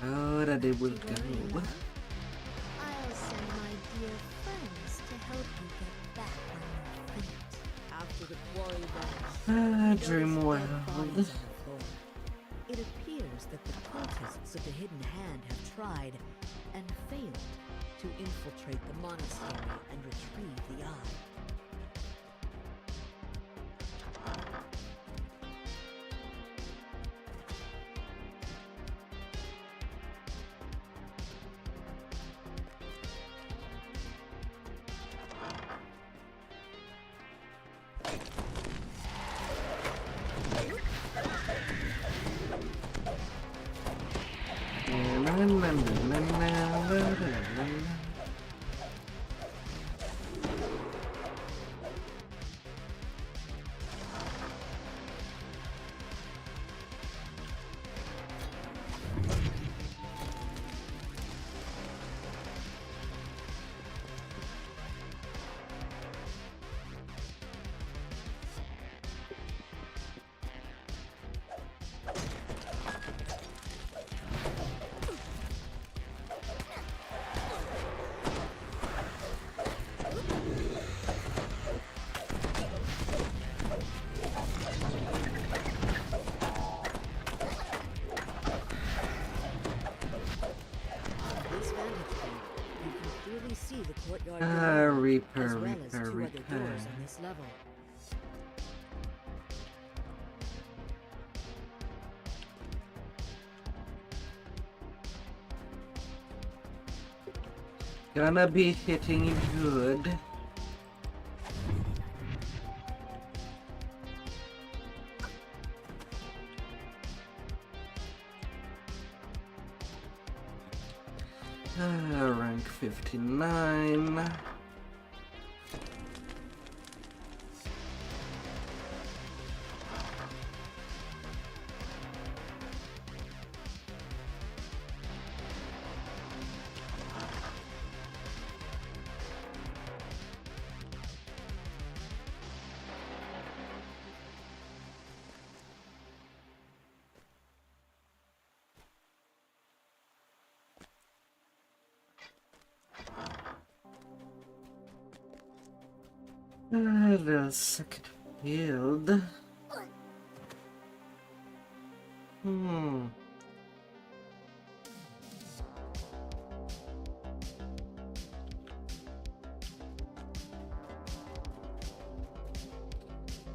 Oh, that it will go. I'll send my dear friends to help you get back on your feet. After the quarry vanished, Dream world. it appears that the cultists of the Hidden Hand have tried and failed to infiltrate the monastery and retrieve the eye. Reaper, as well as Reaper, 2 other Reaper. doors on this level. Gonna be hitting you good. Rank 59. The second field.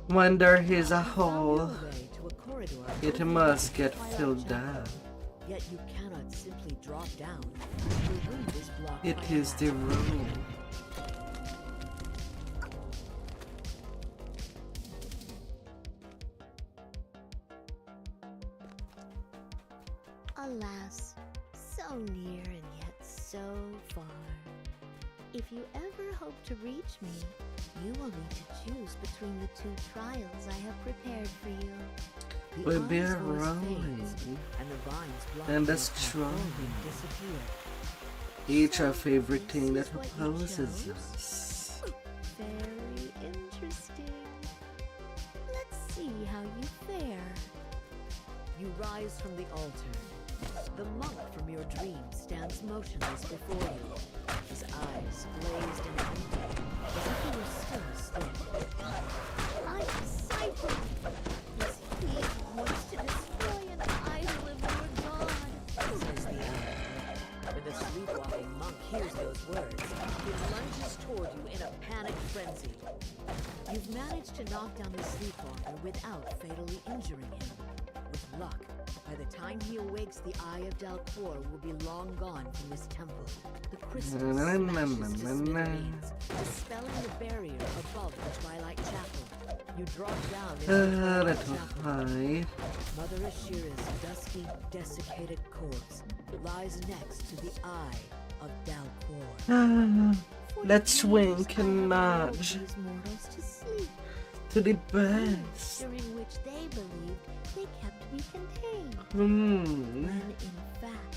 When there is a hole, it must get filled up. Yet you cannot simply drop down. The wind is blocked It by is that. the rule. Alas, so near and yet so far. If you ever hope to reach me, you will need to choose between the 2 trials I have prepared for you. The We'll be eye's voice rolling, fades, and the vines blocking and your that's path strong. forward disappear. Each our favorite thing this that is what you opposes chose? us. Very interesting. Let's see how you fare. You rise from the altar. The monk from your dream stands motionless before you, his eyes glazed and empty, as if he were still asleep. My disciple! Is he who wants to destroy an idol of your god? Says the eye. When the sleepwalking monk hears those words, he lunges toward you in a panic frenzy. You've managed to knock down the sleepwalker without fatally injuring him. With luck, by the time he awakes, the Eye of Dalcor will be long gone from this temple. The crystal smashes to smithereens, dispelling the barrier above the Twilight Chapel. You drop down into the That Twilight will Chapel. hide. Mother Ashira's dusty, desiccated corpse lies next to the Eye of Dalcor. Let's wink and nudge These mortals to sleep, to the best. during which they believed they kept me contained. Hmm. When in fact,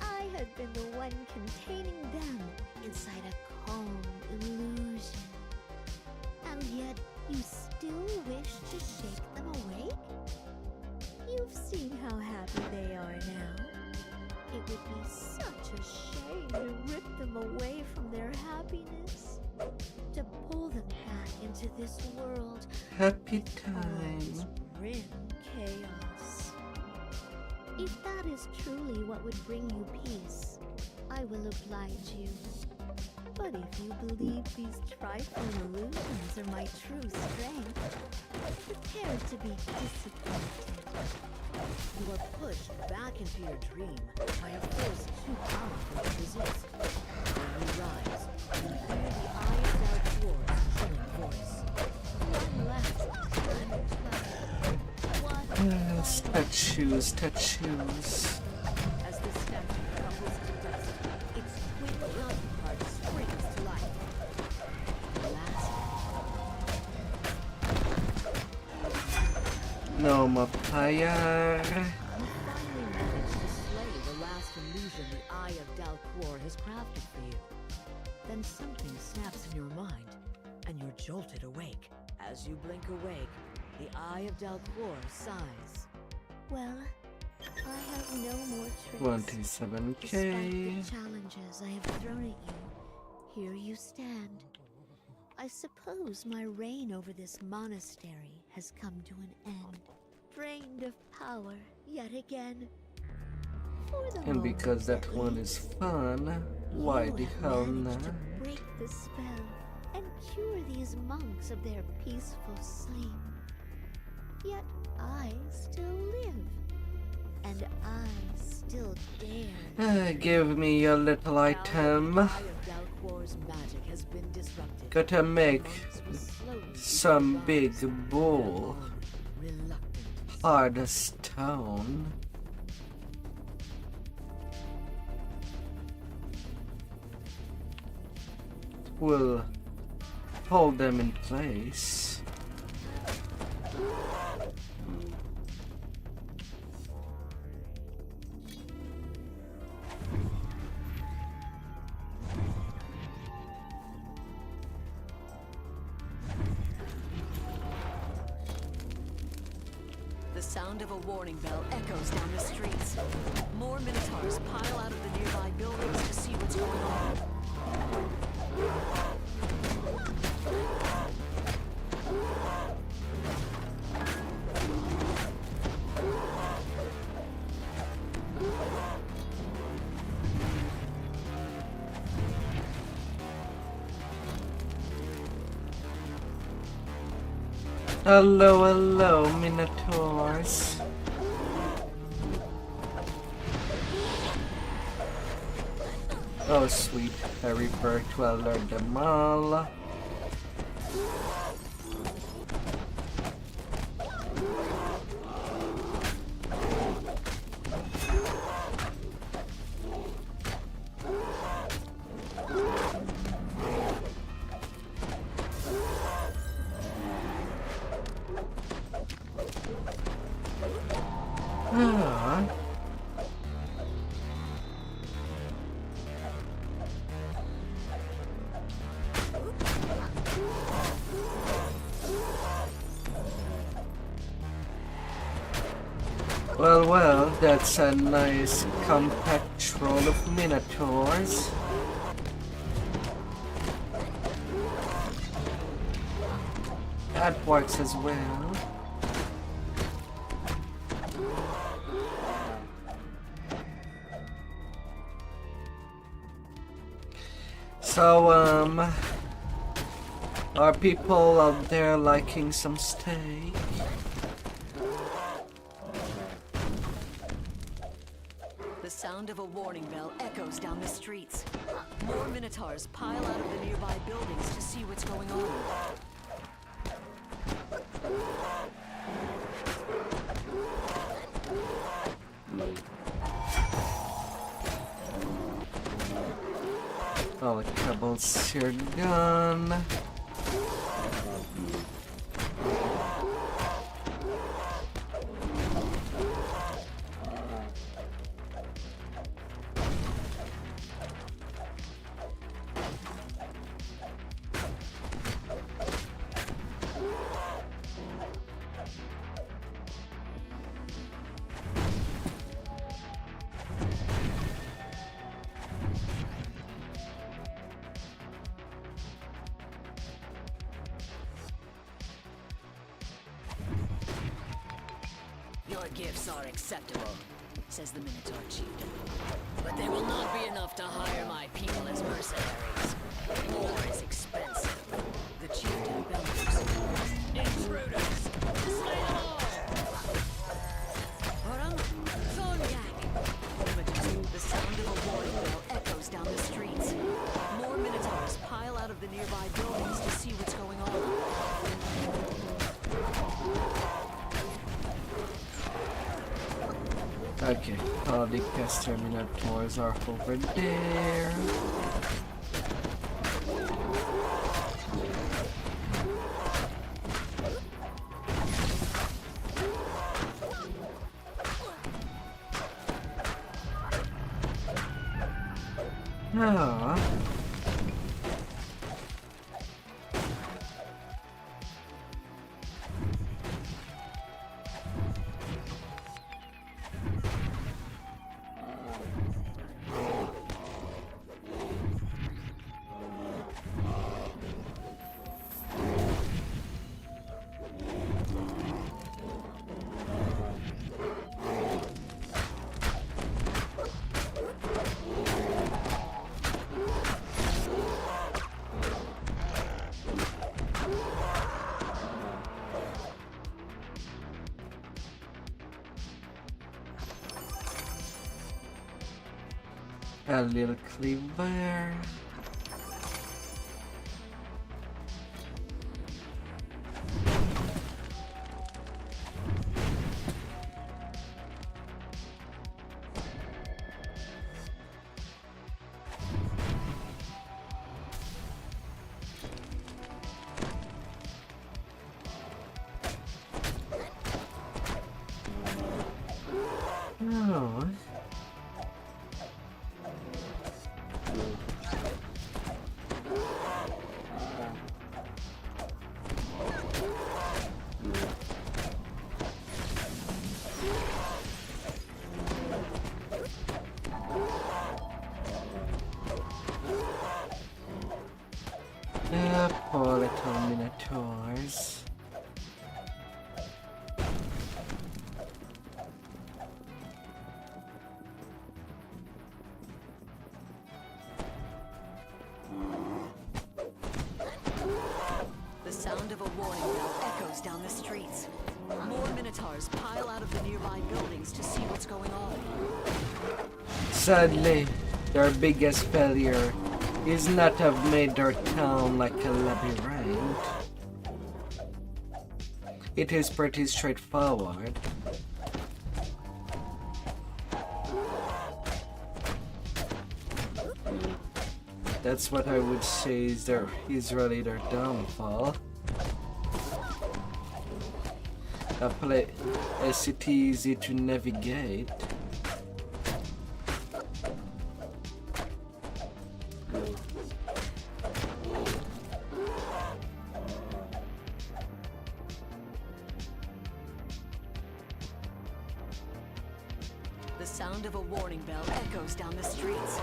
I had been the one containing them inside a calm illusion. And yet, you still wish to shake them awake? You've seen how happy they are now. It would be such a shame to rip them away from their happiness. To pull them back into this world Happy with time. all its grim chaos. If that is truly what would bring you peace, I will oblige you. But if you believe these trifling illusions are my true strength, prepare to be disappointed. You are pushed back into your dream by a force too powerful to resist. When you rise, you hear the Eye of Dalcor's chilling voice. One left, one left. Statues. As the statue crumbles to dust, its twin counterpart springs to life. No more fire. You finally manage to slay the last illusion the Eye of Dalcor has crafted for you. Then something snaps in your mind, and you're jolted awake. As you blink awake, the Eye of Dalcor sighs. Well, I have no more tricks. 27k. Despite the challenges I have thrown at you, here you stand. I suppose my reign over this monastery has come to an end. Drained of power yet again. For the And moment, because that at one least, is fun, Why the You have hell managed not? to break the spell and cure these monks of their peaceful sleep. Yet I still live, and I still dare. Give me your little item. Eye of Dalquor's magic has been disrupted. Gotta make Monks will slowly some big rise bull. reluctant. Hard as stone. Will hold them in place. The sound of a warning bell echoes down the streets. More minotaurs pile out of the nearby buildings to see what's going on. Hello, hello, minotaurs. Oh, sweet. Harry Burke will learn them all. Ah. Well, that's a nice compact roll of minotaurs. That works as well. So, are people out there liking some steak? The sound of a warning bell echoes down the streets. More minotaurs pile out of the nearby buildings to see what's going on. All the troubles are gone. Your gifts are acceptable, says the Minotaur chieftain. But they will not be enough to hire my people as mercenaries. More is expensive. The chieftain bellows. Intruders! Slay them all! Oram, Zolyak! The sound of a warning bell echoes down the streets. More Minotaurs pile out of the nearby buildings to see what's going on. Okay, all the caster minotaurs are over there. Ah. A little cleaver. Oh. Poor little minotaurs. The sound of a warning bell echoes down the streets. More minotaurs pile out of the nearby buildings to see what's going on. Sadly, their biggest failure is not to have made their town like a labyrinth. It is pretty straightforward. That's what I would say is really their downfall. A city easy to navigate. The sound of a warning bell echoes down the streets.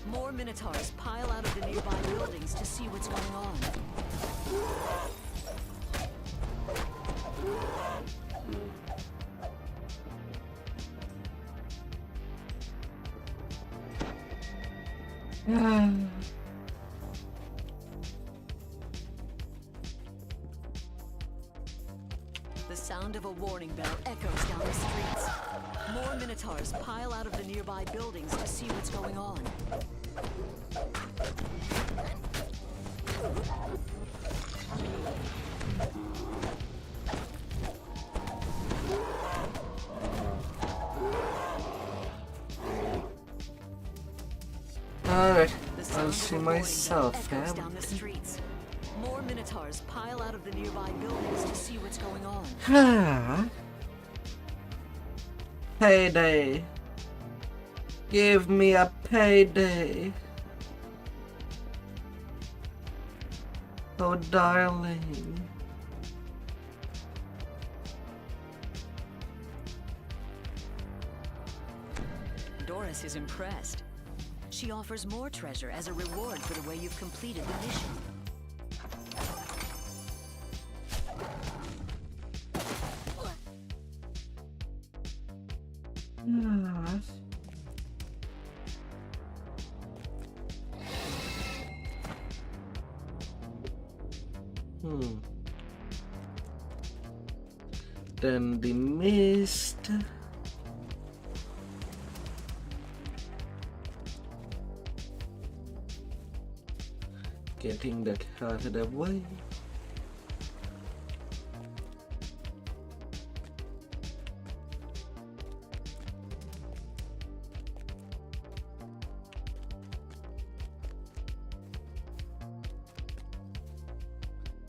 More minotaurs pile out of the nearby buildings to see what's going on. The sound of a warning bell echoes down the streets. More minotaurs pile out of the nearby buildings to see what's going on. Alright, I'll see myself, Echoes down the streets. More minotaurs pile out of the nearby buildings to see what's going on. Payday. Give me a payday. Oh, darling. Doris is impressed. She offers more treasure as a reward for the way you've completed the mission. Then the mist. Getting that out of the way.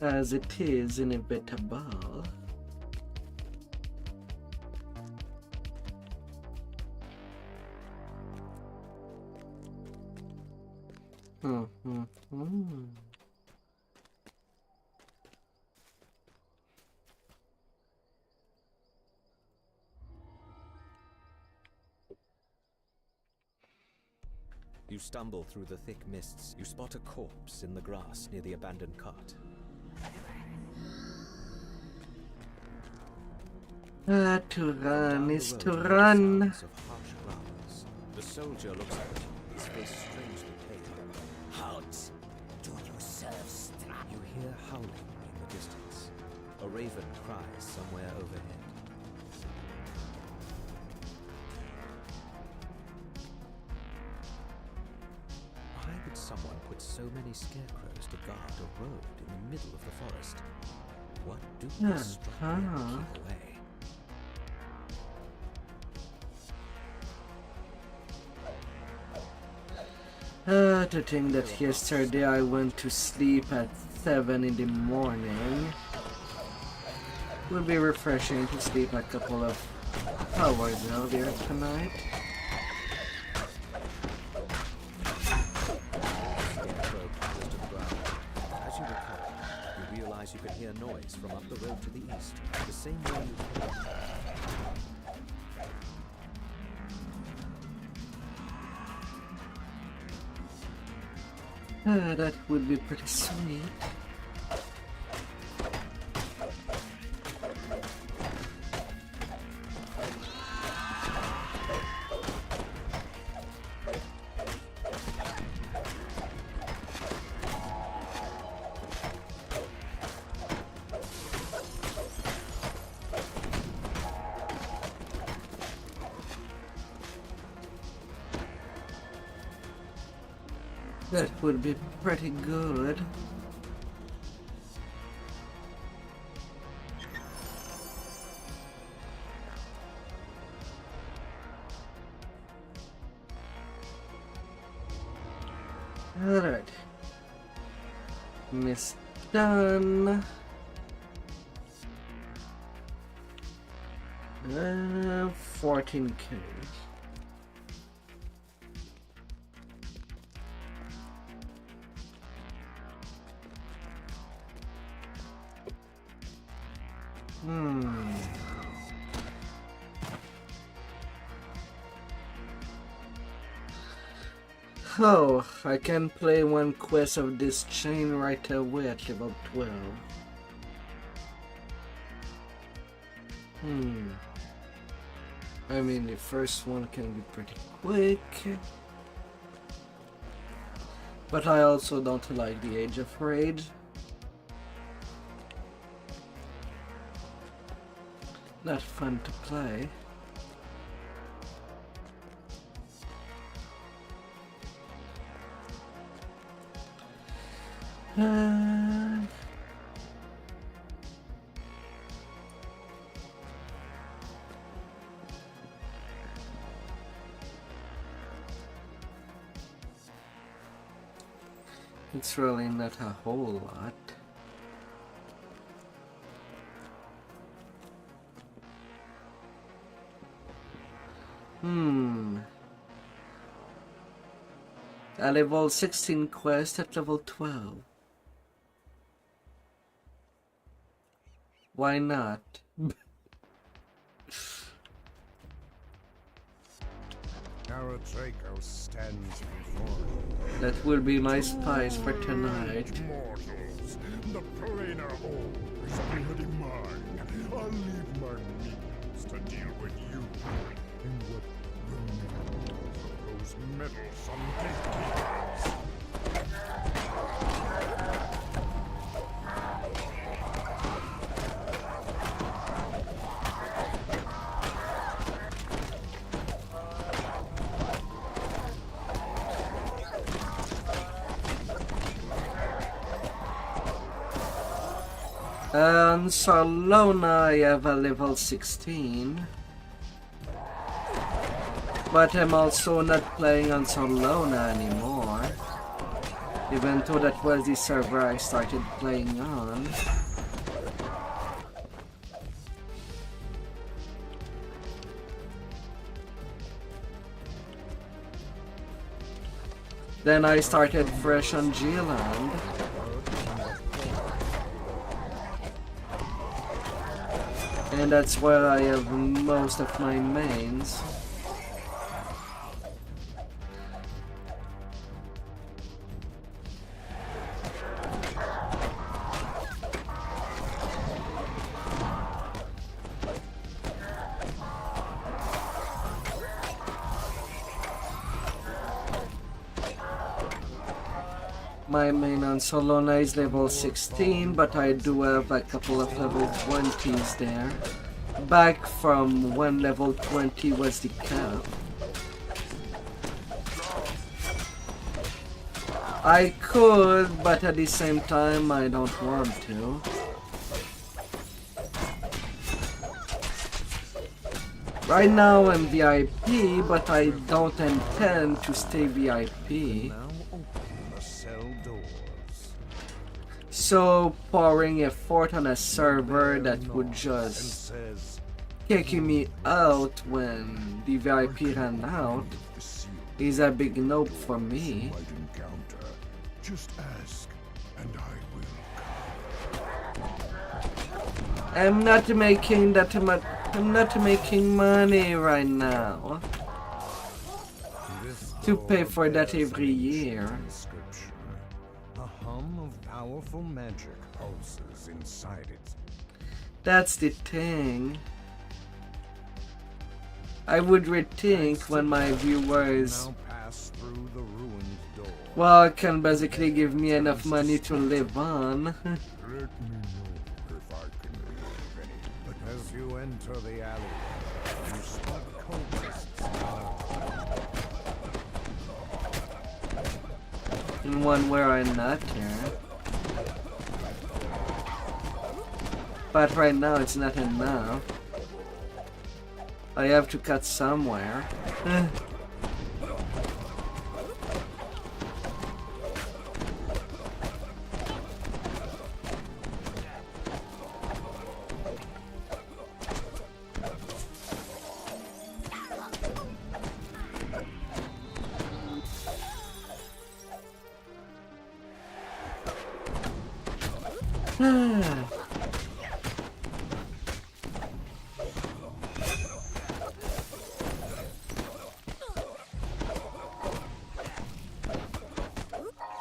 As it is inevitable. You stumble through the thick mists. You spot a corpse in the grass near the abandoned cart. To run is to run. Sounds of harsh growls. The soldier looks at you, his face strangely pale. How do you serve strap? You hear howling in the distance. A raven cries somewhere overhead. someone put so many scarecrows to guard a road in the middle of the forest? What do this struck me and keep away? To think that yesterday I went to sleep at 7 in the morning. Would be refreshing to sleep a couple of hours earlier tonight. As you recover, you realize you can hear noise from up the road to the east, the same way you came. That would be pretty sweet. That would be pretty good. Alright. Miss done. 14K. Oh, I can play one quest of this chain right away at level 12. I mean, the first one can be pretty quick. But I also don't like the Age of Rage. Not fun to play. It's really not a whole lot. A level 16 quest at level 12. Why not? Draco stands before you. That will be my spice for tonight. Mortals, the planar orb is already mine. I'll leave my minions to deal with you and what remains of those meddlesome gatekeepers. On Solona I have a level 16. But I'm also not playing on Solona anymore. Even though that was the server I started playing on. Then I started fresh on G-Land. And that's where I have most of my mains. My main on Solona is level 16, but I do have a couple of level 20s there. Back from when level 20 was the cap. I could, but at the same time, I don't want to. Right now I'm VIP, but I don't intend to stay VIP. Now open the cell doors. So pouring effort on a server that would just kicking me out when the VIP ran out is a big nope for me. Just ask, and I will. I'm not making that much. I'm not making money right now to pay for that every year. A hum of powerful magic pulses inside it. That's the thing. I would rethink when my viewers, Now pass through the ruined door. well, can basically give me enough money to live on. Let me know if I can relieve any. But as you enter the alley, you spot cultists. And one where I'm not here. But right now it's not enough. I have to cut somewhere.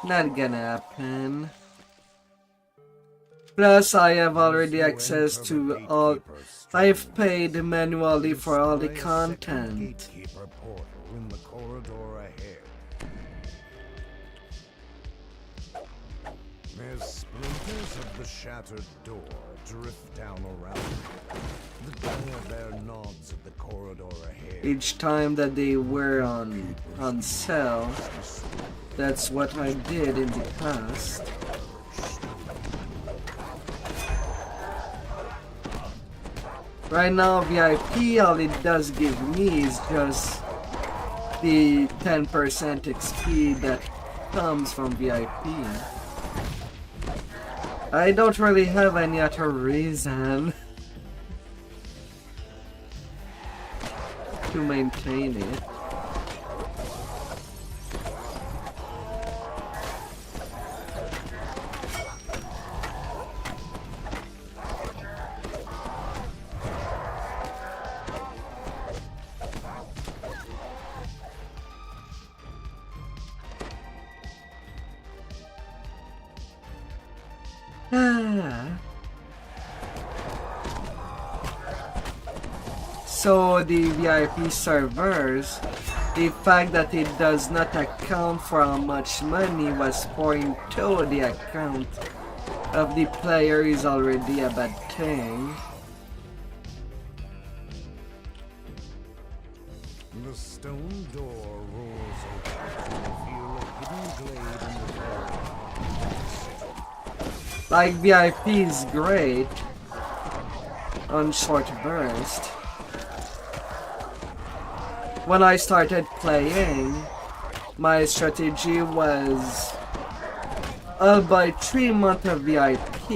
Not gonna happen. Plus, I have already access to all. I've paid manually for all the content. Gatekeeper portal in the corridor ahead. As splinters of the shattered door drift down around it, the door there nods at the corridor ahead. Each time that they were on sale, that's what I did in the past. Right now, VIP, all it does give me is just the 10% XP that comes from VIP. I don't really have any other reason to maintain it. So the VIP servers, the fact that it does not account for how much money was pouring to the account of the player is already a bad thing. The stone door rolls open to reveal a hidden glade in the corridor. Like VIP is great on short burst. When I started playing, my strategy was I'll buy 3 months of VIP,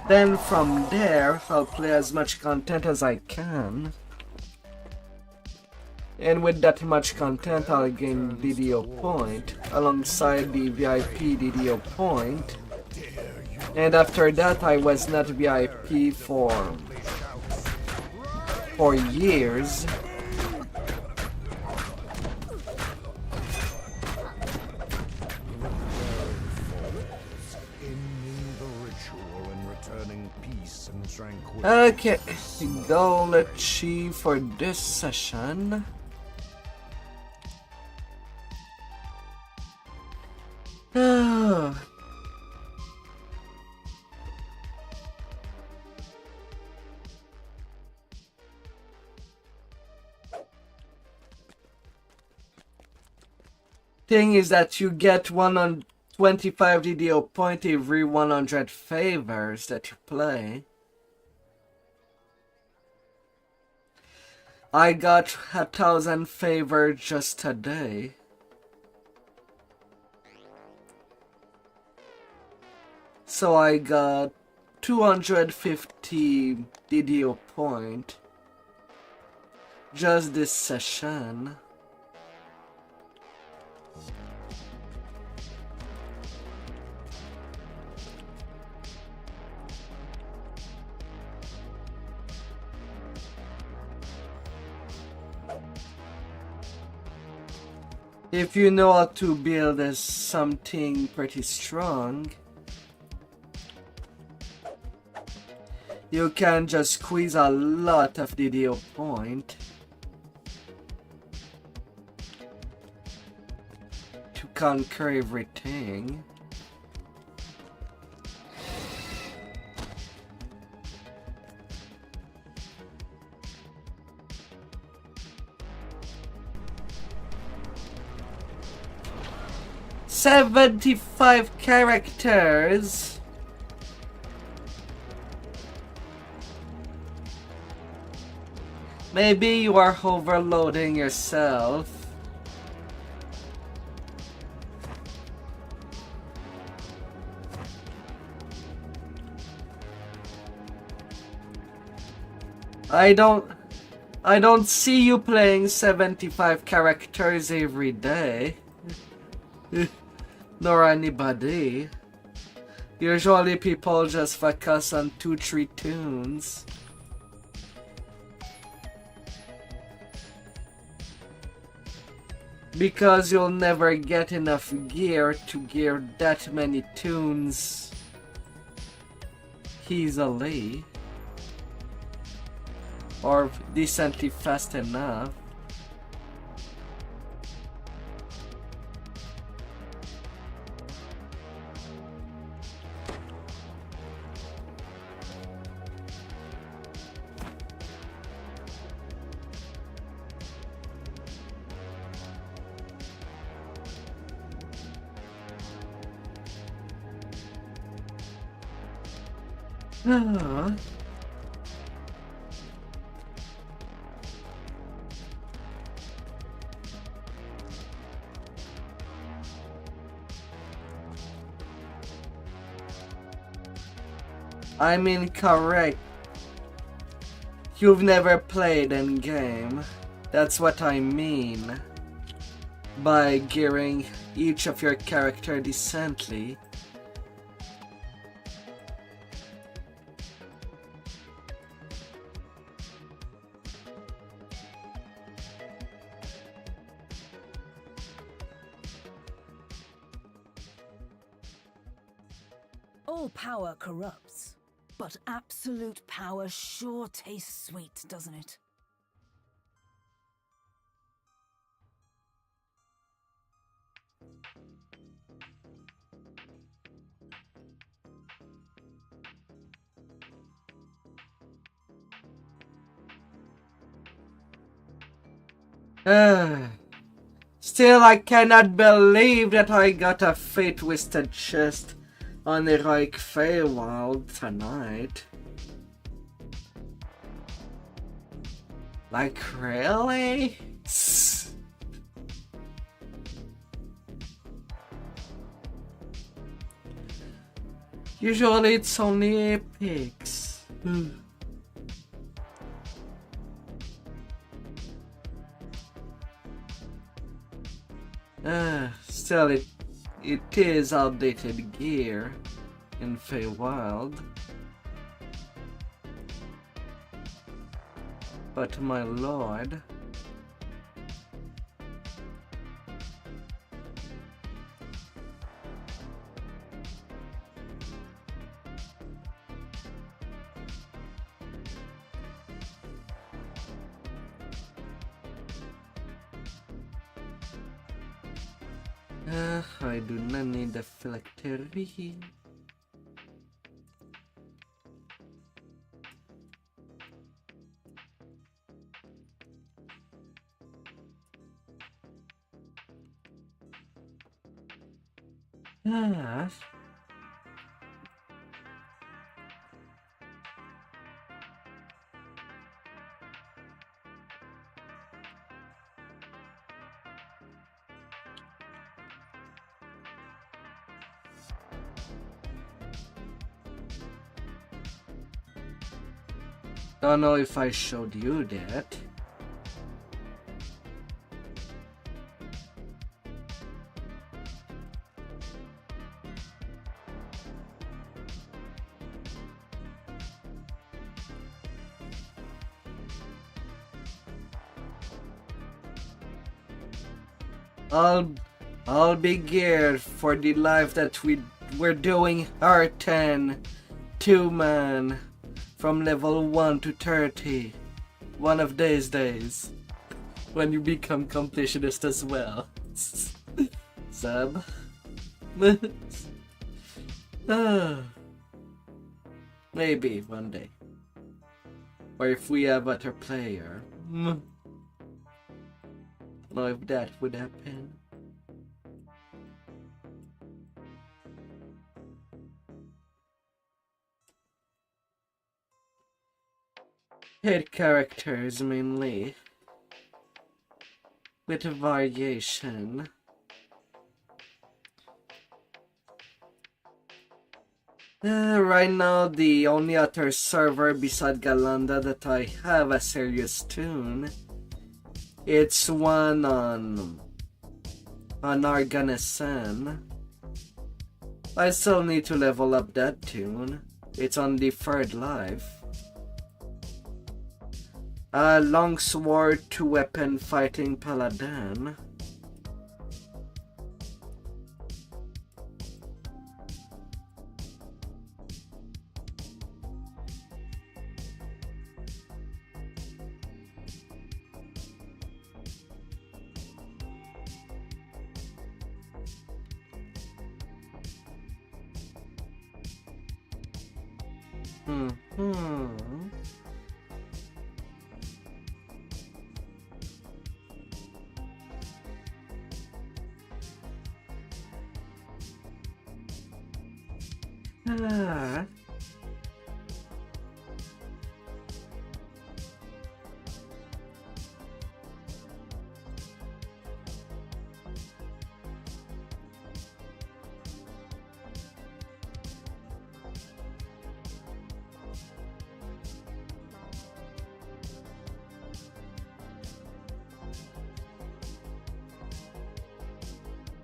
then from there I'll play as much content as I can. And with that much content I'll gain DDO point alongside the VIP DDO point. And after that I was not VIP for years. Okay, goal achieved for this session. thing is that you get 125 DDO point every 100 favors that you play. I got 1,000 favor just today. So I got 250 DDO point just this session. If you know how to build something pretty strong, you can just squeeze a lot of DDO point to conquer everything. "75 characters. Maybe you are overloading yourself. I don't see you playing 75 characters every day. Nor anybody. Usually people just focus on 2-3 tunes. Because you'll never get enough gear to gear that many tunes easily. Or decently fast enough. I'm incorrect. You've never played in game. That's what I mean by gearing each of your character decently. All power corrupts, but absolute power sure tastes sweet, doesn't it? Still, I cannot believe that I got a fate-twisted chest on Heroic Feywild tonight. Like, really? Usually it's only epics. Still, it is outdated gear in Feywild. But my lord. I do not need a phylactery. Ah. Don't know if I showed you that. I'll be geared for the life that we're doing our 10 2-man from level 1 to 30 one of these days when you become completionist as well. Sub. Maybe one day. Or if we have other player. Don't know if that would happen. Head characters mainly, with a variation. Right now, the only other server beside Galanda that I have a serious tune, it's one on Arganesan. I still need to level up that tune. It's on the 3rd life. Longsword 2-weapon fighting paladin.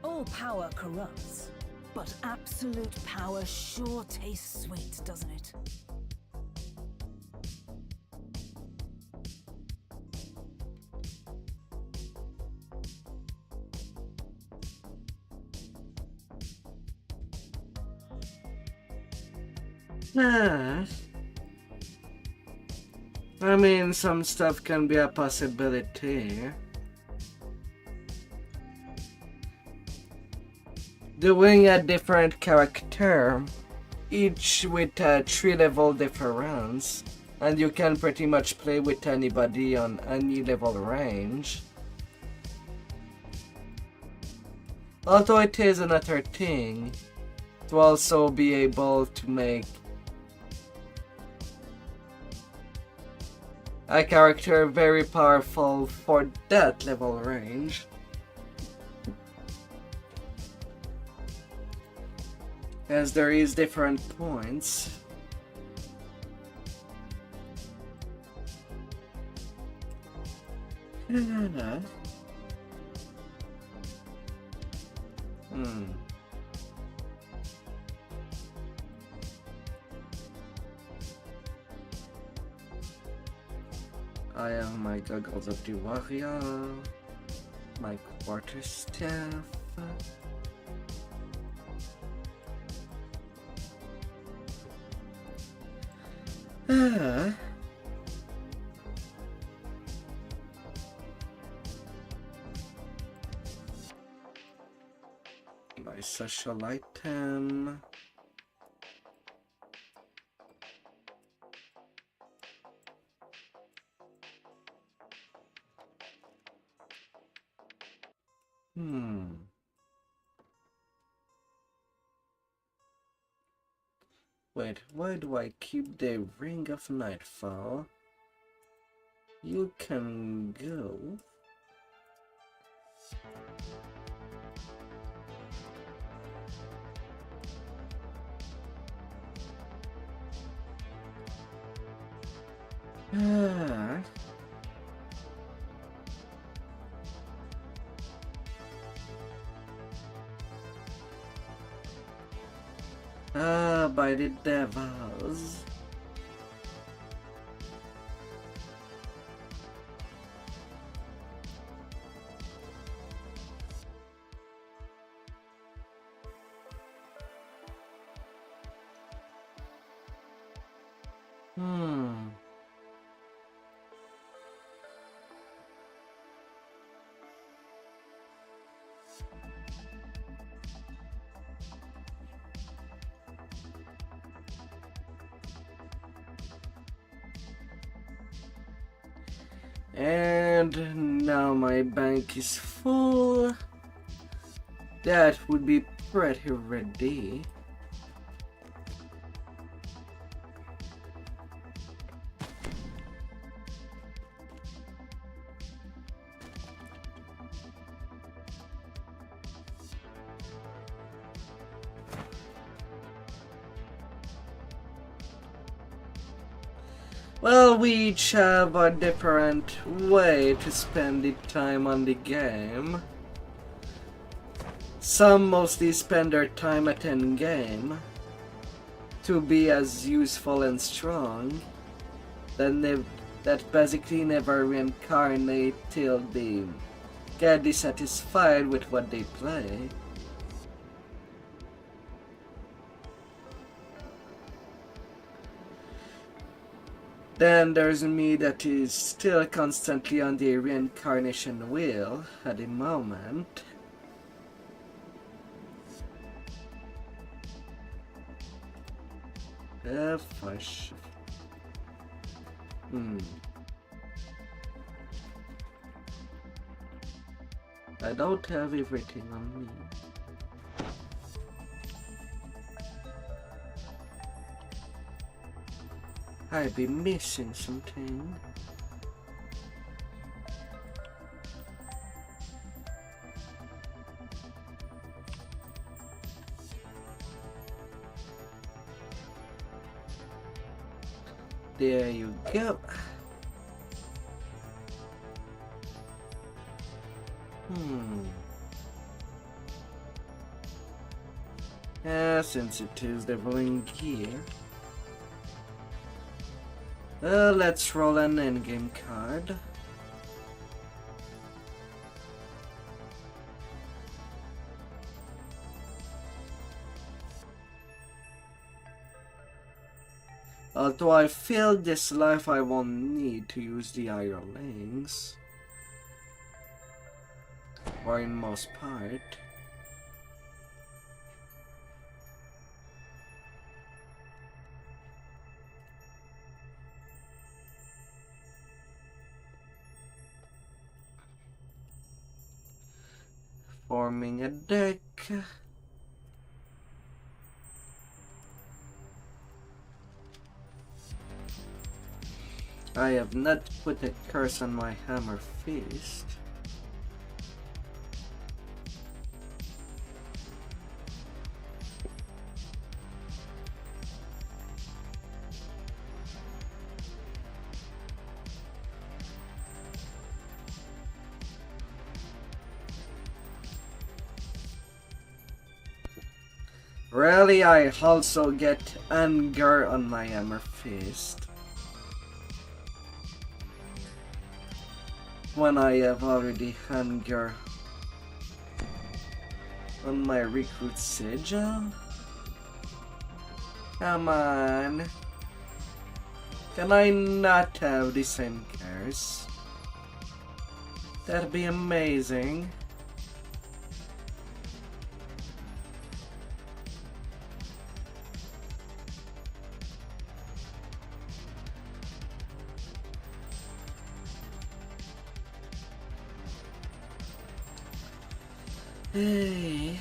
All power corrupts, but absolute power sure tastes sweet, doesn't it? I mean, some stuff can be a possibility. Doing a different character, each with a 3-level difference, and you can pretty much play with anybody on any level range. Although it is another thing to also be able to make a character very powerful for that level range. As there is different points. I have my goggles of the warrior, my quarterstaff. My social item. Wait, why do I keep the Ring of Nightfall? You can go. By the devils. And now my bank is full. That would be pretty ready. Well, we each have a different way to spend the time on the game. Some mostly spend their time at endgame to be as useful and strong that basically never reincarnate till they get dissatisfied with what they play. Then there's me that is still constantly on the reincarnation wheel at the moment. I don't have everything on me. I'd be missing something. There you go. Since it is the rolling gear. Let's roll an endgame card. Although I feel this life I won't need to use the hirelings. Or in most part. Forming a deck. I have not put a curse on my hammer fist. Really, I also get anger on my hammer fist. When I have already anger on my recruit sigil. Come on. Can I not have the same curse? That'd be amazing. Hey.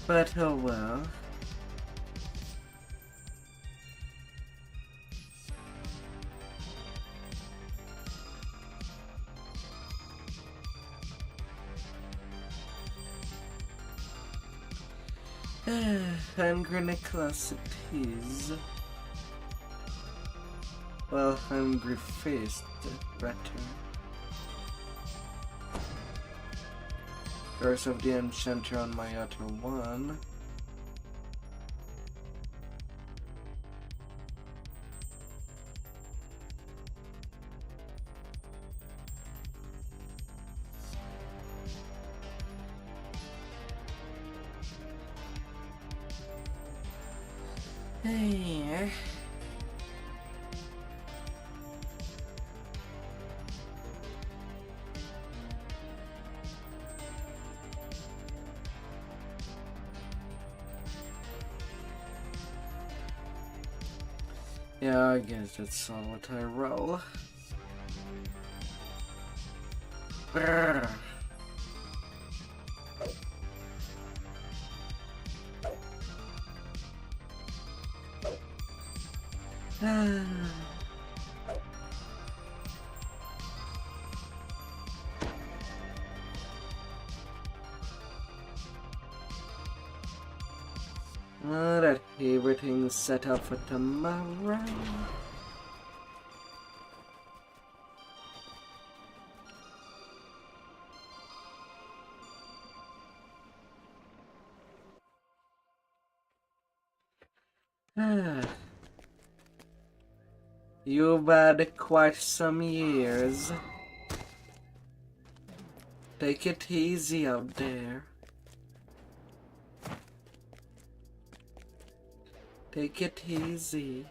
But oh well. Hungry Nicholas it is. Well, hungry faced, rather. Curse of the Enchanter on my other one. Hey. Yeah, I guess that's all what I roll. Brrr. That everything's set up for tomorrow. You've had quite some years. Take it easy out there. Take it easy.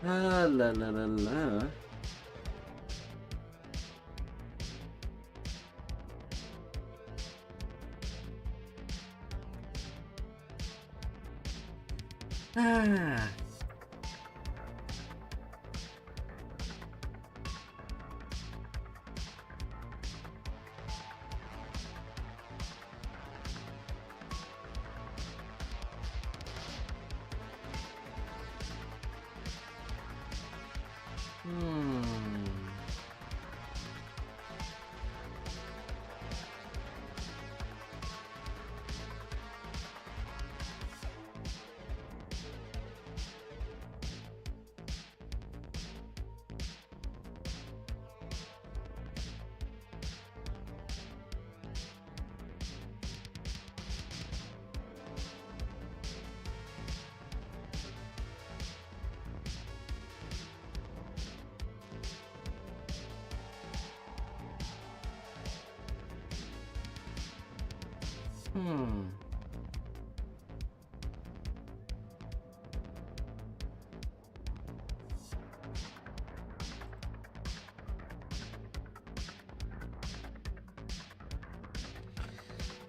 La la la la. Ah.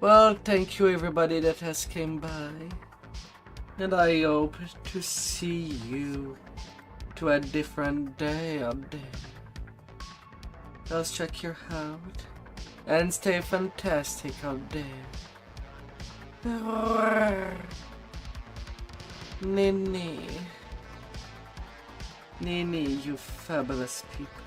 Well, thank you everybody that has came by, and I hope to see you to a different day out there. Just check your out and stay fantastic out there. Nini, Nini, you fabulous people.